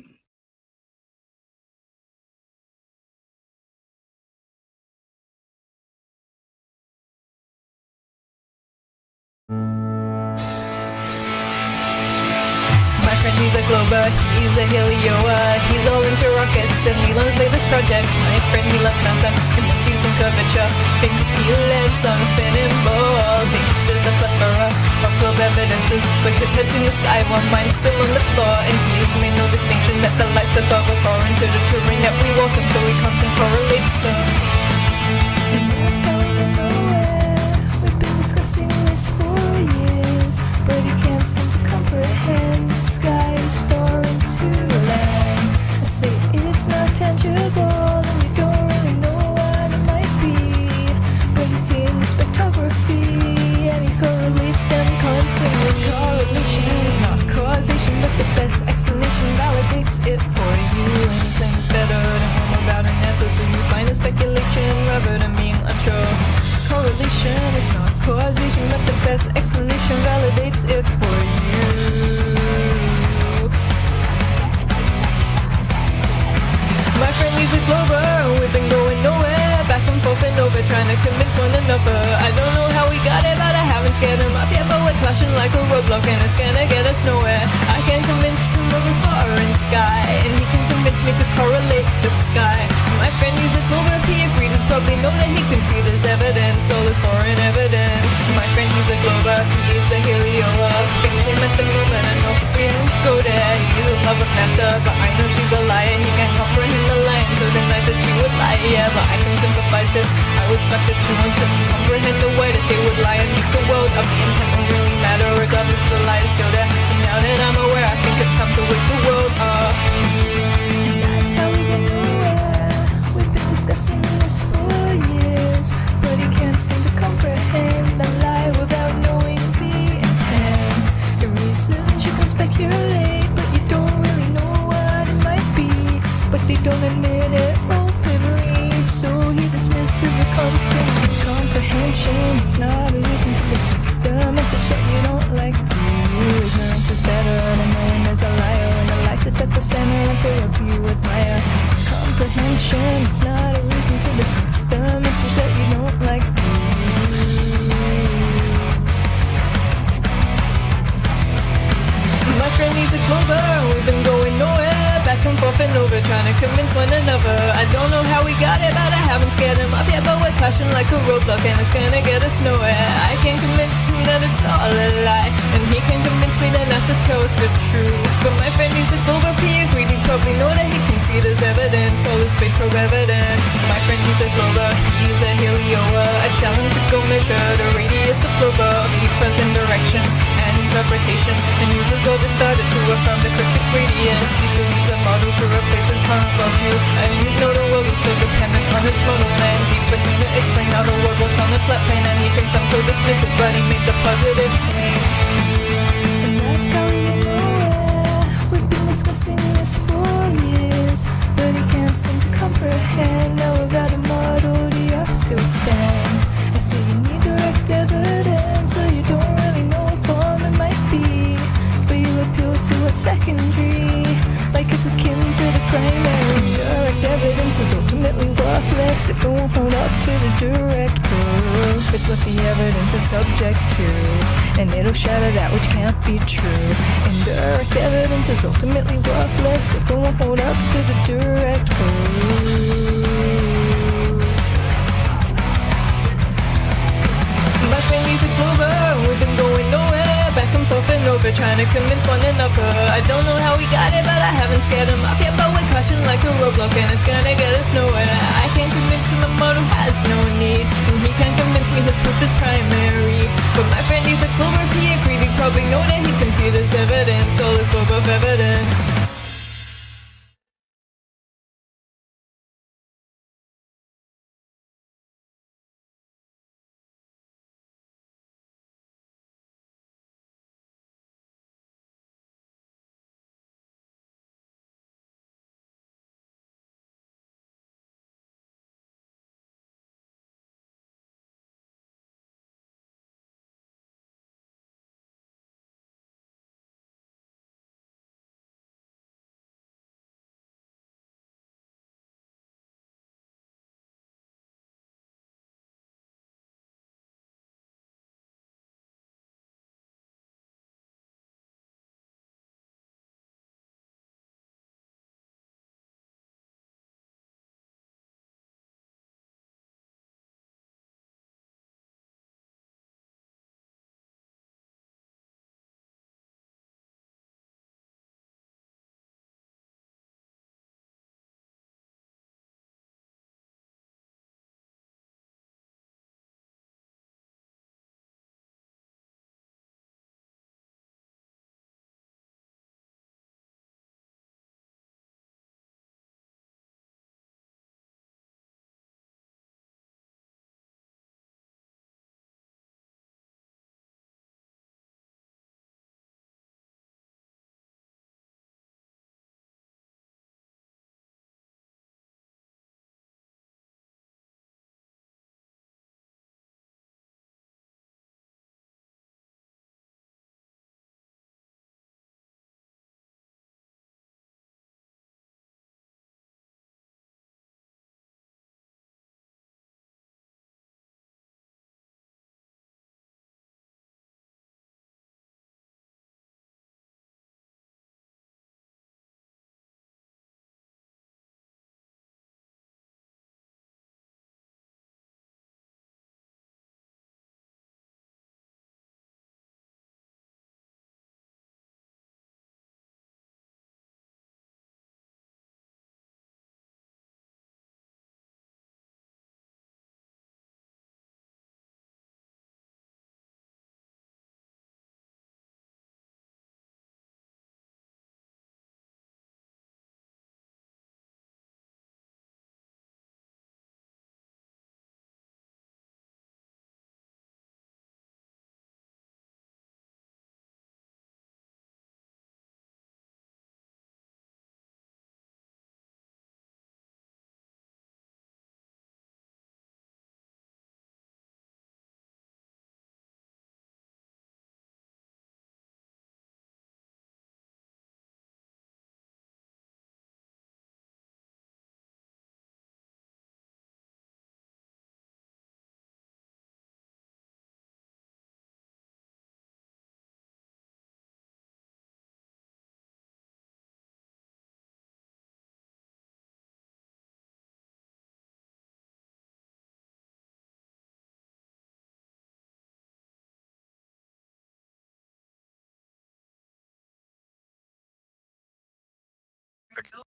My friend, he's a Glober, he's a Helioa. He's all into rockets and he loves latest projects. My friend, he loves NASA and thinks he's in curvature. Thinks he lives on a spinning ball. Thinks there's a plethora of evidences, but his head's in the sky while mine's still on the floor. And he's made no distinction that the lights above are foreign to the terrain that we walk on, so we constant correlates. And that's how we get nowhere. We've been discussing this for years, but he can't seem to comprehend. The sky is foreign to land. I say it's not tangible, and you don't really know what it might be. But he's seeing the spectrography, and he correlates them constantly. Correlation is not causation, but the best explanation validates it for you. And he claims better than home about an answer, so you find a speculation rather than being unsure. Correlation is not causation, but the best explanation validates it for you. My friend, he's a Glober, we've been going nowhere, back and forth and over, trying to convince one another. I don't know how we got it, but I haven't scared him up yet, but we're clashing like a roadblock and it's gonna get us nowhere. I can convince him of a foreign sky, and he can convince me to correlate the sky. My friend, he's a Glober, he agreed, he'd probably know that he can see there's evidence, all this foreign evidence. My friend, he's a Glober, he's a Helioa, thinks we met the moon, and I know we didn't go there. He's in love with NASA, but I know she's a liar, and he can't comprehend the line, so the night that she would lie, yeah, but I can sympathize, cause I was stuck at 2 months, couldn't comprehend the way that they would lie and make the world of the intent don't really matter, regardless the lie is still there. And now that I'm aware, I think it's time to wake the world up. And that's how we get nowhere. We've been discussing this for years, but he can't seem to comprehend the lie without knowing the intent. The reasons you can speculate, but you don't really know what it might be. But they don't admit it openly, so he dismisses a constant incomprehension. It's not a reason to dismiss the message that you don't like. Ignorance is better than knowing there's a liar, and the lie sits at the center of the work you admire. Comprehension is not a reason to dismiss the message that you don't like. My friend, he's a Glober, we've been going nowhere, back and forth and over, trying to convince one another. I don't know how we got it, but I haven't scared him up yet, but we're clashing like a roadblock and it's gonna get us nowhere. I can convince him that it's all a lie, and he can convince me that NASA tells the truth. But my friend, he's a Glober, he agreed, he probably know that he can see there's evidence, all this space probe evidence. My friend, he's a Glober, he's a Helioa. I tell him to go measure the radius of Glober, the present direction and interpretation, and uses all this data to affirm the cryptic radius. He still needs a model to replace his current worldview. I didn't know the world was so dependent on his model, and he expects me to explain how the world works on the flat plane, and he thinks I'm so dismissive, but he made the positive claim. And that's how we get nowhere. We've been discussing this for years, but he can't seem to comprehend. Now without a model, the earth still stands. I say you need direct evidence, so you don't really know what form it might be, but you appeal to what's secondary, like it's akin to the primary. Direct evidence is ultimately worthless if it won't hold up to the direct proof. It's what the evidence is subject to, and it'll shatter that which can't be true. Indirect evidence is ultimately worthless if it won't hold up to the direct proof. My friend, he's a Glober, we've been going nowhere, back and forth and over, trying to convince one another. I don't know how we got it, but I haven't scared him up yet, but we're clashing like a roadblock and it's gonna get us nowhere. I can't convince him the model has no need, and he can't convince me his proof is primary. But my friend, he's a clover, he a greedy, probably know that he can see this evidence, all this book of evidence.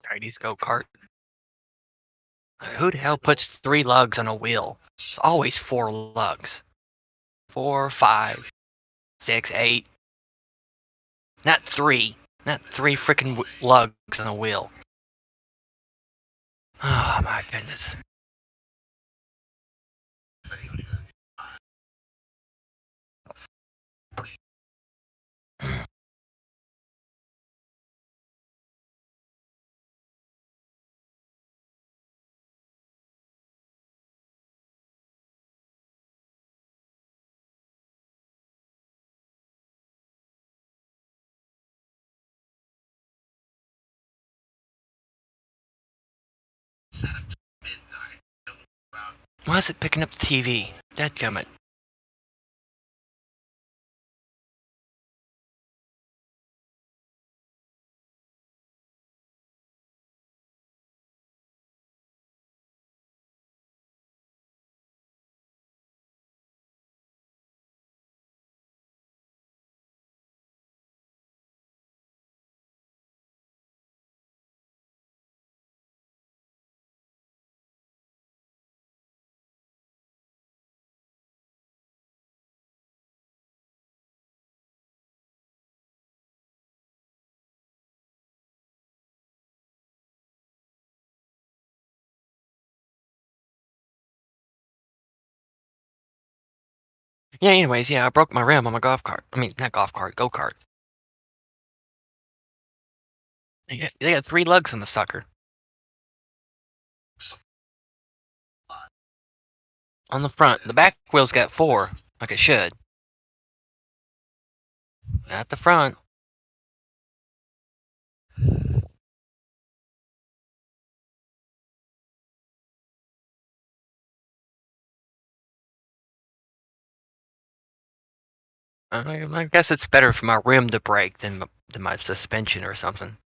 Tiny's go kart. Who the hell puts 3 lugs on a wheel? It's always 4 lugs. 4, 5, 6, 8. Not 3. Not 3 freaking lugs on a wheel. Oh my goodness. Why is it picking up the TV? Dadgummit. Yeah. Anyways, yeah, I broke my rim on my golf cart. I mean, not golf cart, go kart. They got 3 lugs on the sucker. On the front, the back wheel's got 4, like it should. Not the front. I guess it's better for my rim to break than my suspension or something.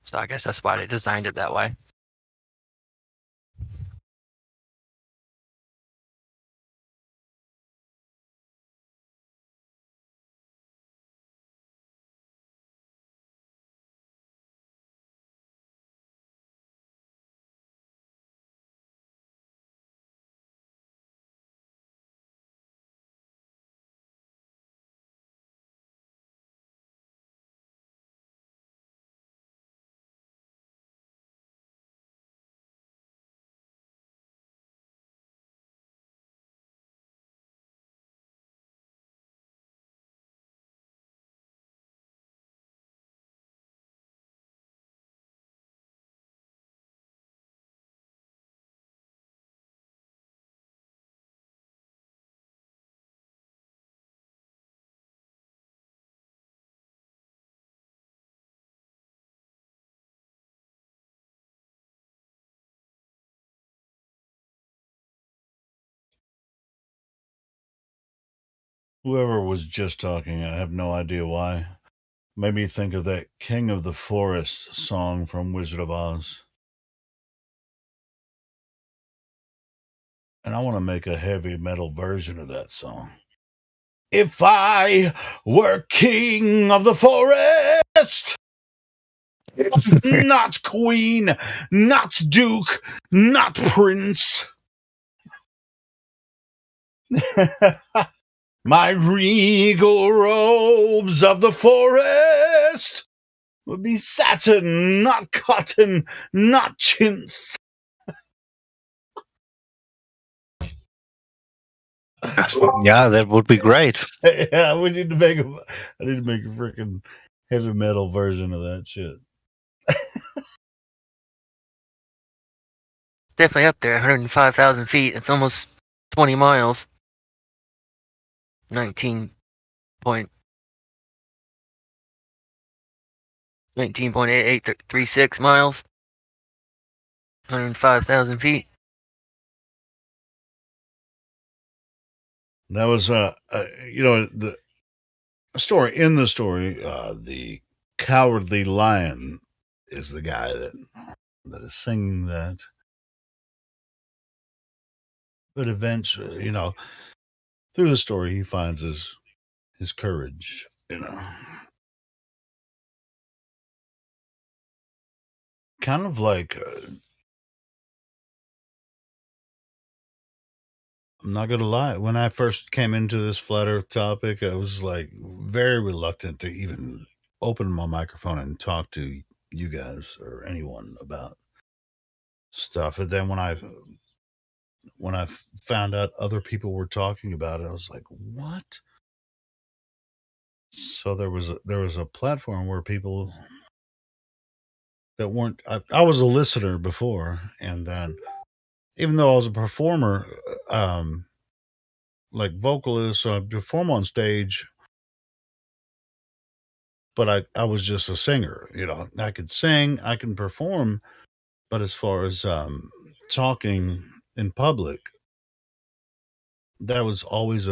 So I guess that's why they designed it that way. Whoever was just talking, I have no idea why. Made me think of that King of the Forest song from Wizard of Oz. And I want to make a heavy metal version of that song. If I were king of the forest, not queen, not duke, not prince. My regal robes of the forest would be satin, not cotton, not chintz. Yeah, that would be great. Yeah, we need to make I need to make a freaking heavy metal version of that shit. Definitely up there, 105,000 feet. It's almost 20 miles. 19.8836 miles. 105,000 feet. That was the story in the story. The Cowardly Lion is the guy that is singing that. But eventually, through the story, he finds his courage. Kind of like. I'm not gonna lie. When I first came into this flat Earth topic, I was like very reluctant to even open my microphone and talk to you guys or anyone about stuff. And then when I found out other people were talking about it, I was like, "What?" So there was a platform where people that weren't. I was a listener before, and then even though I was a performer, like vocalist, so I perform on stage. But I was just a singer, I could sing, I can perform, but as far as talking in public, that was always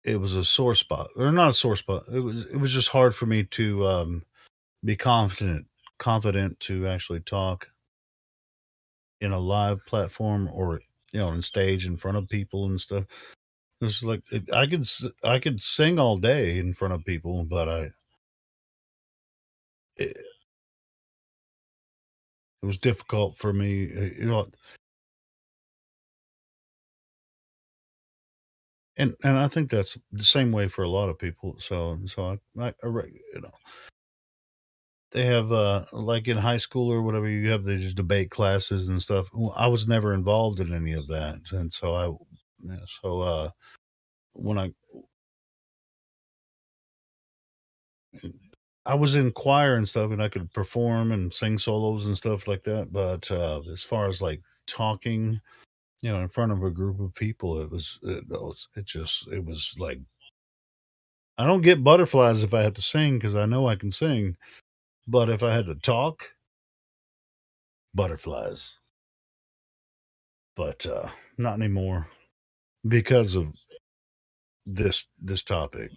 it was a sore spot, or not a sore spot. It was just hard for me to be confident to actually talk in a live platform or on stage in front of people and stuff. It's like I could sing all day in front of people, but it was difficult for me, and I think that's the same way for a lot of people. So I they have like in high school or whatever, you have these debate classes and stuff. Well, I was never involved in any of that, and so when I was in choir and stuff, and I could perform and sing solos and stuff like that. But as far as like talking, in front of a group of people, it was like I don't get butterflies if I have to sing because I know I can sing, but if I had to talk, butterflies. But not anymore because of this topic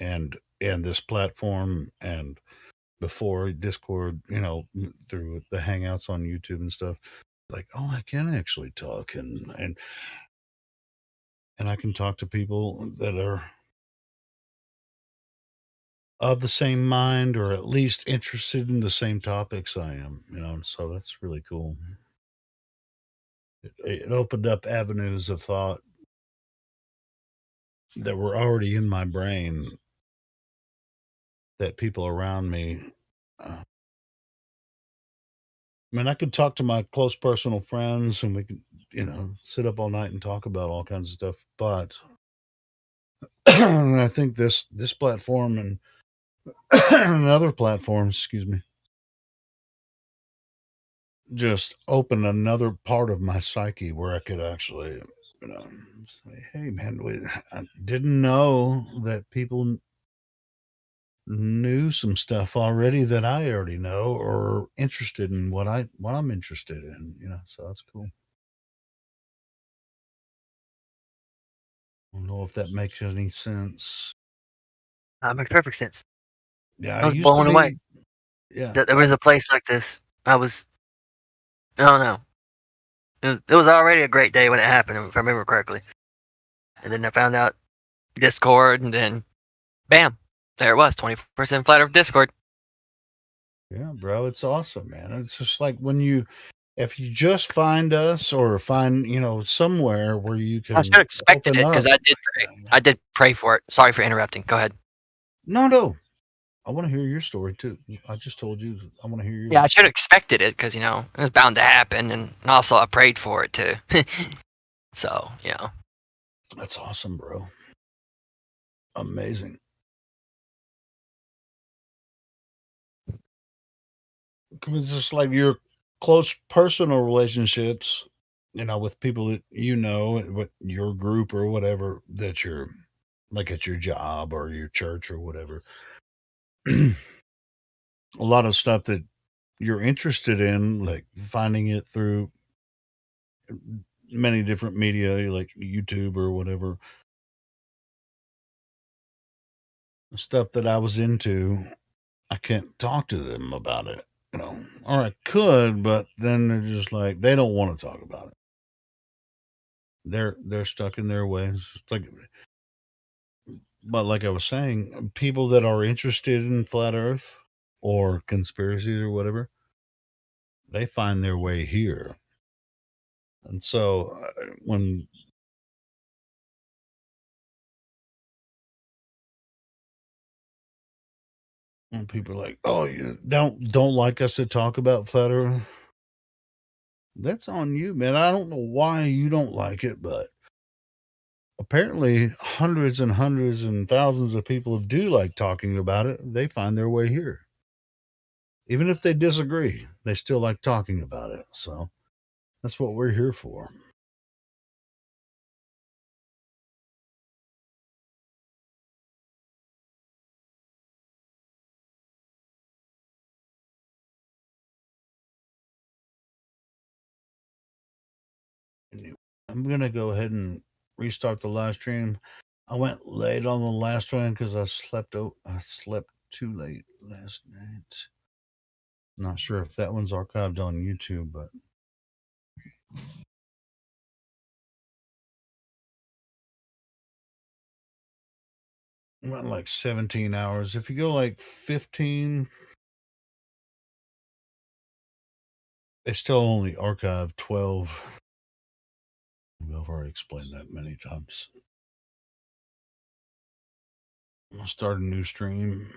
and this platform, and before Discord, through the hangouts on YouTube and stuff. Like, oh, I can actually talk, and I can talk to people that are of the same mind, or at least interested in the same topics I am, so that's really cool. It opened up avenues of thought that were already in my brain that people around me, I mean, I could talk to my close personal friends, and we could, sit up all night and talk about all kinds of stuff. But I think this platform and other platforms, excuse me, just open another part of my psyche where I could actually, say, hey, man, I didn't know that people knew some stuff already that I already know, or interested in what I'm interested in, so that's cool. I don't know if that makes any sense. That makes perfect sense. Yeah, I was blown away. Yeah. That there was a place like this. I don't know. It was already a great day when it happened, if I remember correctly. And then I found out Discord, and then bam, there it was, 24/7 Flat Earth Discord. Yeah, bro, it's awesome, man. It's just like if you just find us, or find, somewhere where you can. I should have expected it, because I did pray for it. Sorry for interrupting. Go ahead. No. I want to hear your story too. I just told you I want to hear your. Yeah, I should have expected it, because it was bound to happen, and also I prayed for it too. So, That's awesome, bro. Amazing. It's just like your close personal relationships, with people that with your group or whatever, that you're like at your job or your church or whatever. A lot of stuff that you're interested in, like finding it through many different media, like YouTube or whatever. Stuff that I was into, I can't talk to them about it, or I could, but then they're just like, they don't want to talk about it. They're stuck in their ways. But like I was saying, people that are interested in flat Earth or conspiracies or whatever, they find their way here. And so when people are like, oh, you don't like us to talk about flat Earth, that's on you, man. I don't know why you don't like it, but apparently hundreds and hundreds and thousands of people do like talking about it. They find their way here. Even if they disagree, they still like talking about it. So that's what we're here for. I'm going to go ahead and restart the live stream. I went late on the last one because I slept too late last night. Not sure if that one's archived on YouTube, but went like 17 hours. If you go like 15, they still only archive 12. I've already explained that many times. I'll start a new stream.